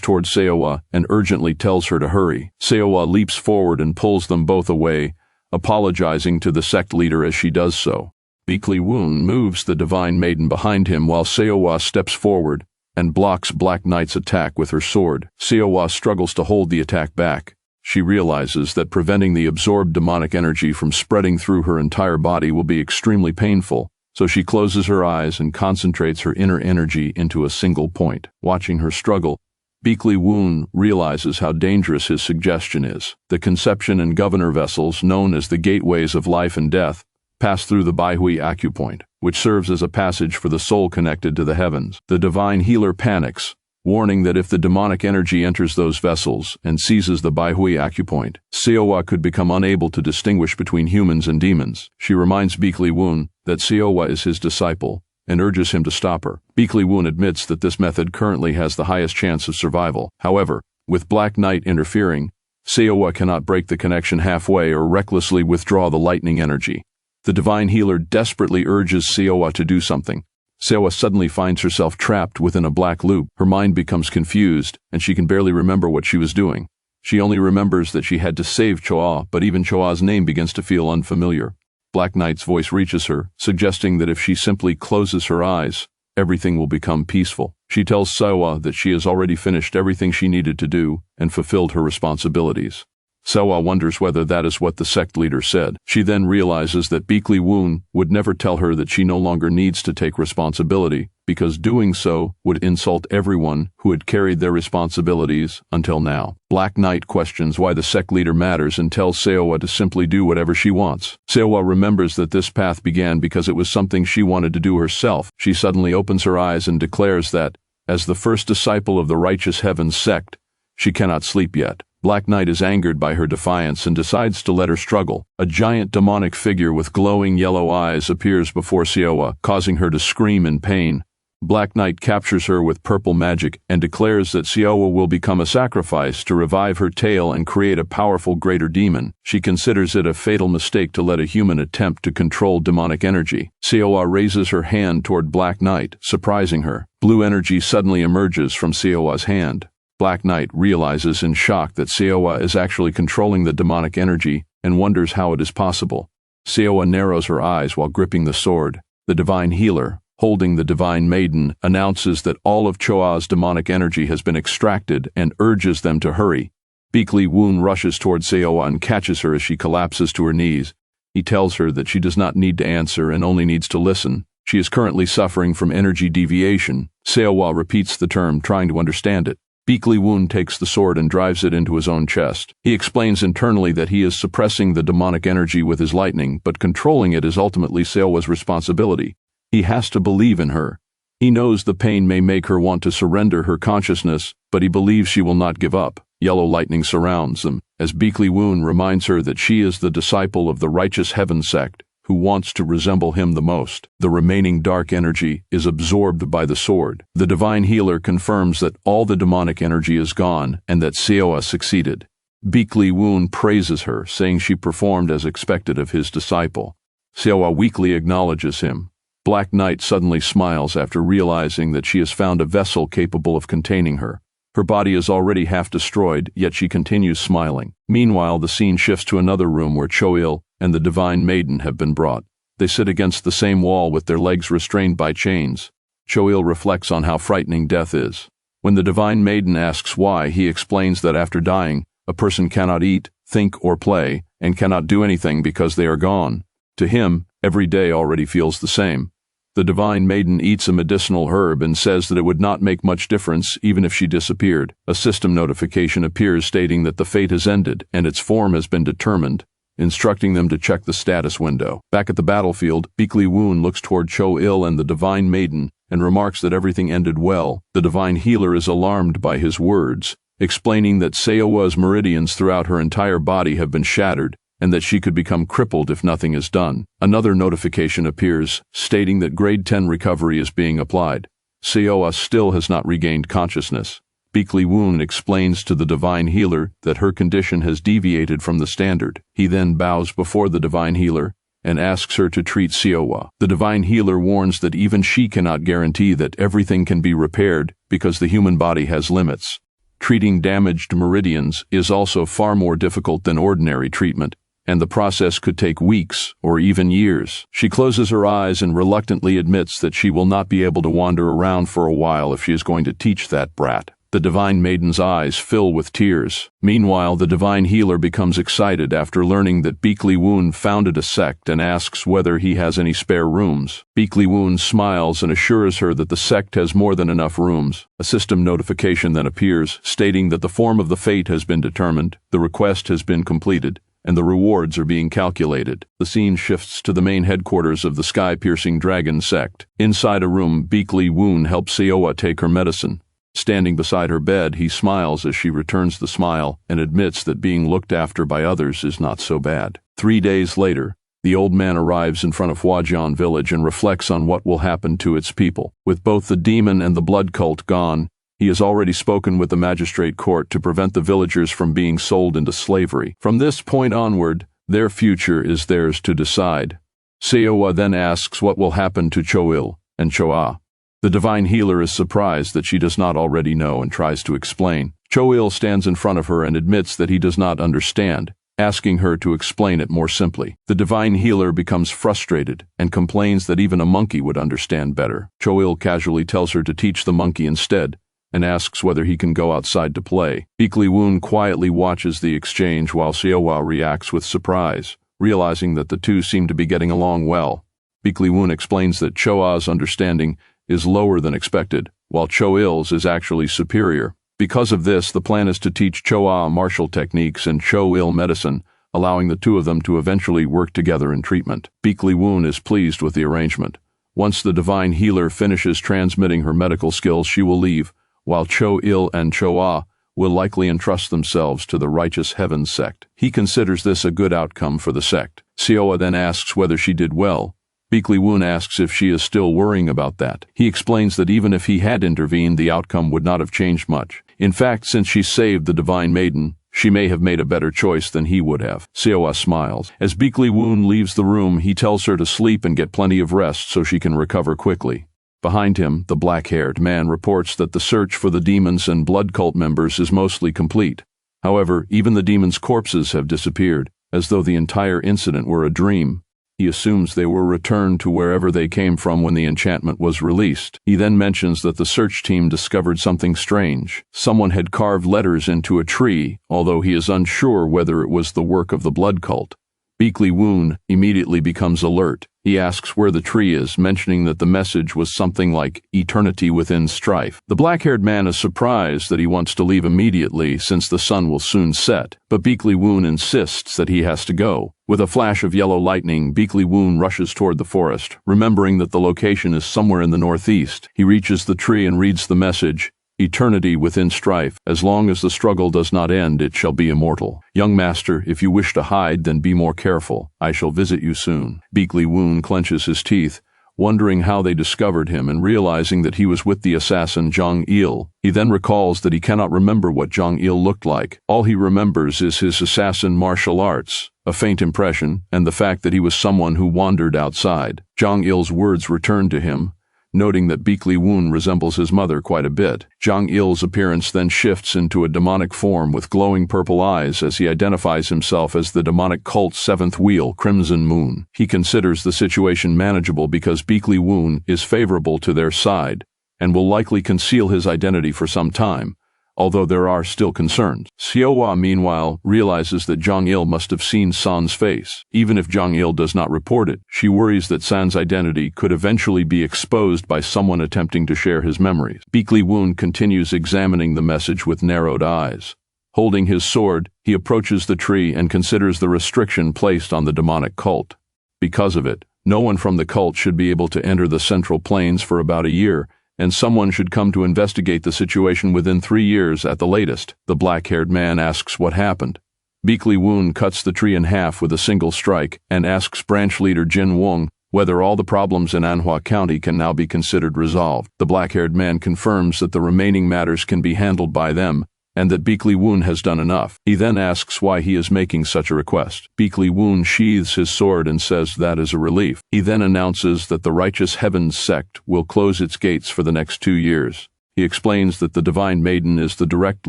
toward Seowa and urgently tells her to hurry. Seowa leaps forward and pulls them both away, apologizing to the sect leader as she does so. Beakly Woon moves the divine maiden behind him while Seowa steps forward and blocks Black Knight's attack with her sword. Seowa struggles to hold the attack back. She realizes that preventing the absorbed demonic energy from spreading through her entire body will be extremely painful, so she closes her eyes and concentrates her inner energy into a single point. Watching her struggle, Beakly Woon realizes how dangerous his suggestion is. The conception and governor vessels, known as the gateways of life and death, pass through the Baihui acupoint, which serves as a passage for the soul connected to the heavens. The divine healer panics, warning that if the demonic energy enters those vessels and seizes the Baihui acupoint, Seowa could become unable to distinguish between humans and demons. She reminds Beakly Woon that Seowa is his disciple and urges him to stop her. Beakly Woon admits that this method currently has the highest chance of survival. However, with Black Knight interfering, Seowa cannot break the connection halfway or recklessly withdraw the lightning energy. The divine healer desperately urges Seowa to do something. Seowa suddenly finds herself trapped within a black loop. Her mind becomes confused, and she can barely remember what she was doing. She only remembers that she had to save Choa, but even Choa's name begins to feel unfamiliar. Black Knight's voice reaches her, suggesting that if she simply closes her eyes, everything will become peaceful. She tells Seowa that she has already finished everything she needed to do and fulfilled her responsibilities. Seowa wonders whether that is what the sect leader said. She then realizes that Beakly Woon would never tell her that she no longer needs to take responsibility, because doing so would insult everyone who had carried their responsibilities until now. Black Knight questions why the sect leader matters and tells Seowa to simply do whatever she wants. Seowa remembers that this path began because it was something she wanted to do herself. She suddenly opens her eyes and declares that, as the first disciple of the Righteous Heavens sect, she cannot sleep yet. Black Knight is angered by her defiance and decides to let her struggle. A giant demonic figure with glowing yellow eyes appears before Seowa, causing her to scream in pain. Black Knight captures her with purple magic and declares that Seowa will become a sacrifice to revive her tail and create a powerful greater demon. She considers it a fatal mistake to let a human attempt to control demonic energy. Seowa raises her hand toward Black Knight, surprising her. Blue energy suddenly emerges from Seowa's hand. Black Knight realizes in shock that Seowa is actually controlling the demonic energy and wonders how it is possible. Seowa narrows her eyes while gripping the sword. The divine healer, holding the divine maiden, announces that all of Choa's demonic energy has been extracted and urges them to hurry. Beakly Woon rushes toward Seowa and catches her as she collapses to her knees. He tells her that she does not need to answer and only needs to listen. She is currently suffering from energy deviation. Seowa repeats the term, trying to understand it. Beakly Woon takes the sword and drives it into his own chest. He explains internally that he is suppressing the demonic energy with his lightning, but controlling it is ultimately Seowa's responsibility. He has to believe in her. He knows the pain may make her want to surrender her consciousness, but he believes she will not give up. Yellow lightning surrounds them, as Beakly Woon reminds her that she is the disciple of the Righteous Heaven sect, who wants to resemble him the most. The remaining dark energy is absorbed by the sword. The divine healer confirms that all the demonic energy is gone and that Seowa succeeded. Beekly Woon praises her, saying she performed as expected of his disciple. Seowa weakly acknowledges him. Black Knight suddenly smiles after realizing that she has found a vessel capable of containing her. Her body is already half destroyed, yet she continues smiling. Meanwhile, the scene shifts to another room where Cho-il and the Divine Maiden have been brought. They sit against the same wall with their legs restrained by chains. Cho-il reflects on how frightening death is. When the Divine Maiden asks why, he explains that after dying, a person cannot eat, think, or play, and cannot do anything because they are gone. To him, every day already feels the same. The Divine Maiden eats a medicinal herb and says that it would not make much difference even if she disappeared. A system notification appears stating that the fate has ended and its form has been determined, instructing them to check the status window. Back at the battlefield, Beekly Woon looks toward Cho-il and the Divine Maiden and remarks that everything ended well. The Divine Healer is alarmed by his words, explaining that Seowa's meridians throughout her entire body have been shattered and that she could become crippled if nothing is done. Another notification appears, stating that grade 10 recovery is being applied. Seowa still has not regained consciousness. Beekly Woon explains to the Divine Healer that her condition has deviated from the standard. He then bows before the Divine Healer and asks her to treat Seowa. The Divine Healer warns that even she cannot guarantee that everything can be repaired because the human body has limits. Treating damaged meridians is also far more difficult than ordinary treatment, and the process could take weeks or even years. She closes her eyes and reluctantly admits that she will not be able to wander around for a while if she is going to teach that brat. The Divine Maiden's eyes fill with tears. Meanwhile, the Divine Healer becomes excited after learning that Beekly Woon founded a sect and asks whether he has any spare rooms. Beekly Woon smiles and assures her that the sect has more than enough rooms. A system notification then appears, stating that the form of the fate has been determined, the request has been completed, and the rewards are being calculated. The scene shifts to the main headquarters of the sky-piercing dragon sect. Inside a room, Beekly Woon helps Seowa take her medicine. Standing beside her bed, he smiles as she returns the smile and admits that being looked after by others is not so bad. 3 days later, the old man arrives in front of Huajian village and reflects on what will happen to its people. With both the demon and the blood cult gone, he has already spoken with the magistrate court to prevent the villagers from being sold into slavery. From this point onward, their future is theirs to decide. Seowa then asks what will happen to Cho-il and Cho-ah. The Divine Healer is surprised that she does not already know and tries to explain. Cho-il stands in front of her and admits that he does not understand, asking her to explain it more simply. The Divine Healer becomes frustrated and complains that even a monkey would understand better. Cho-il casually tells her to teach the monkey instead, and asks whether he can go outside to play. Beekly Woon quietly watches the exchange while Seowa reacts with surprise, realizing that the two seem to be getting along well. Beekly Woon explains that Cho-ah's understanding is lower than expected, while Cho-il's is actually superior. Because of this, the plan is to teach Cho-ah martial techniques and Cho-il medicine, allowing the two of them to eventually work together in treatment. Beekly Woon is pleased with the arrangement. Once the Divine Healer finishes transmitting her medical skills, she will leave, while Cho-il and Cho-ah will likely entrust themselves to the Righteous Heavens sect. He considers this a good outcome for the sect. Seowa then asks whether she did well. Beekly Woon asks if she is still worrying about that. He explains that even if he had intervened, the outcome would not have changed much. In fact, since she saved the Divine Maiden, she may have made a better choice than he would have. Seowa smiles. As Beekly Woon leaves the room, he tells her to sleep and get plenty of rest so she can recover quickly. Behind him, the black-haired man reports that the search for the demons and blood cult members is mostly complete. However, even the demons' corpses have disappeared, as though the entire incident were a dream. He assumes they were returned to wherever they came from when the enchantment was released. He then mentions that the search team discovered something strange. Someone had carved letters into a tree, although he is unsure whether it was the work of the blood cult. Beekly Woon immediately becomes alert. He asks where the tree is, mentioning that the message was something like eternity within strife. The black-haired man is surprised that he wants to leave immediately since the sun will soon set, but Beekly Woon insists that he has to go. With a flash of yellow lightning, Beekly Woon rushes toward the forest, remembering that the location is somewhere in the northeast. He reaches the tree and reads the message, "Eternity within strife. As long as the struggle does not end, it shall be immortal. Young master, if you wish to hide, then be more careful. I shall visit you soon." Beekly Woon clenches his teeth, wondering how they discovered him and realizing that he was with the assassin Jong Il. He then recalls that he cannot remember what Jong Il looked like. All he remembers is his assassin martial arts, a faint impression, and the fact that he was someone who wandered outside. Jong Il's words return to him, noting that Beekly Woon resembles his mother quite a bit. Jong Il's appearance then shifts into a demonic form with glowing purple eyes as he identifies himself as the demonic cult's seventh wheel, Crimson Moon. He considers the situation manageable because Beekly Woon is favorable to their side and will likely conceal his identity for some time, although there are still concerns. Seowa, meanwhile, realizes that Jong Il must have seen San's face. Even if Jong Il does not report it, she worries that San's identity could eventually be exposed by someone attempting to share his memories. Beekly Woon continues examining the message with narrowed eyes. Holding his sword, he approaches the tree and considers the restriction placed on the demonic cult. Because of it, no one from the cult should be able to enter the Central Plains for about a year, and someone should come to investigate the situation within 3 years at the latest. The black-haired man asks what happened. Beekly Woon cuts the tree in half with a single strike and asks branch leader Jin Wong whether all the problems in Manhwa County can now be considered resolved. The black-haired man confirms that the remaining matters can be handled by them and that Beekly Woon has done enough. He then asks why he is making such a request. Beekly Woon sheathes his sword and says that is a relief. He then announces that the Righteous Heavens Sect will close its gates for the next 2 years. He explains that the Divine Maiden is the direct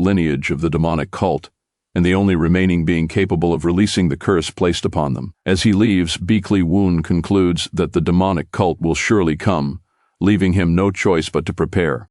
lineage of the demonic cult, and the only remaining being capable of releasing the curse placed upon them. As he leaves, Beekly Woon concludes that the demonic cult will surely come, leaving him no choice but to prepare.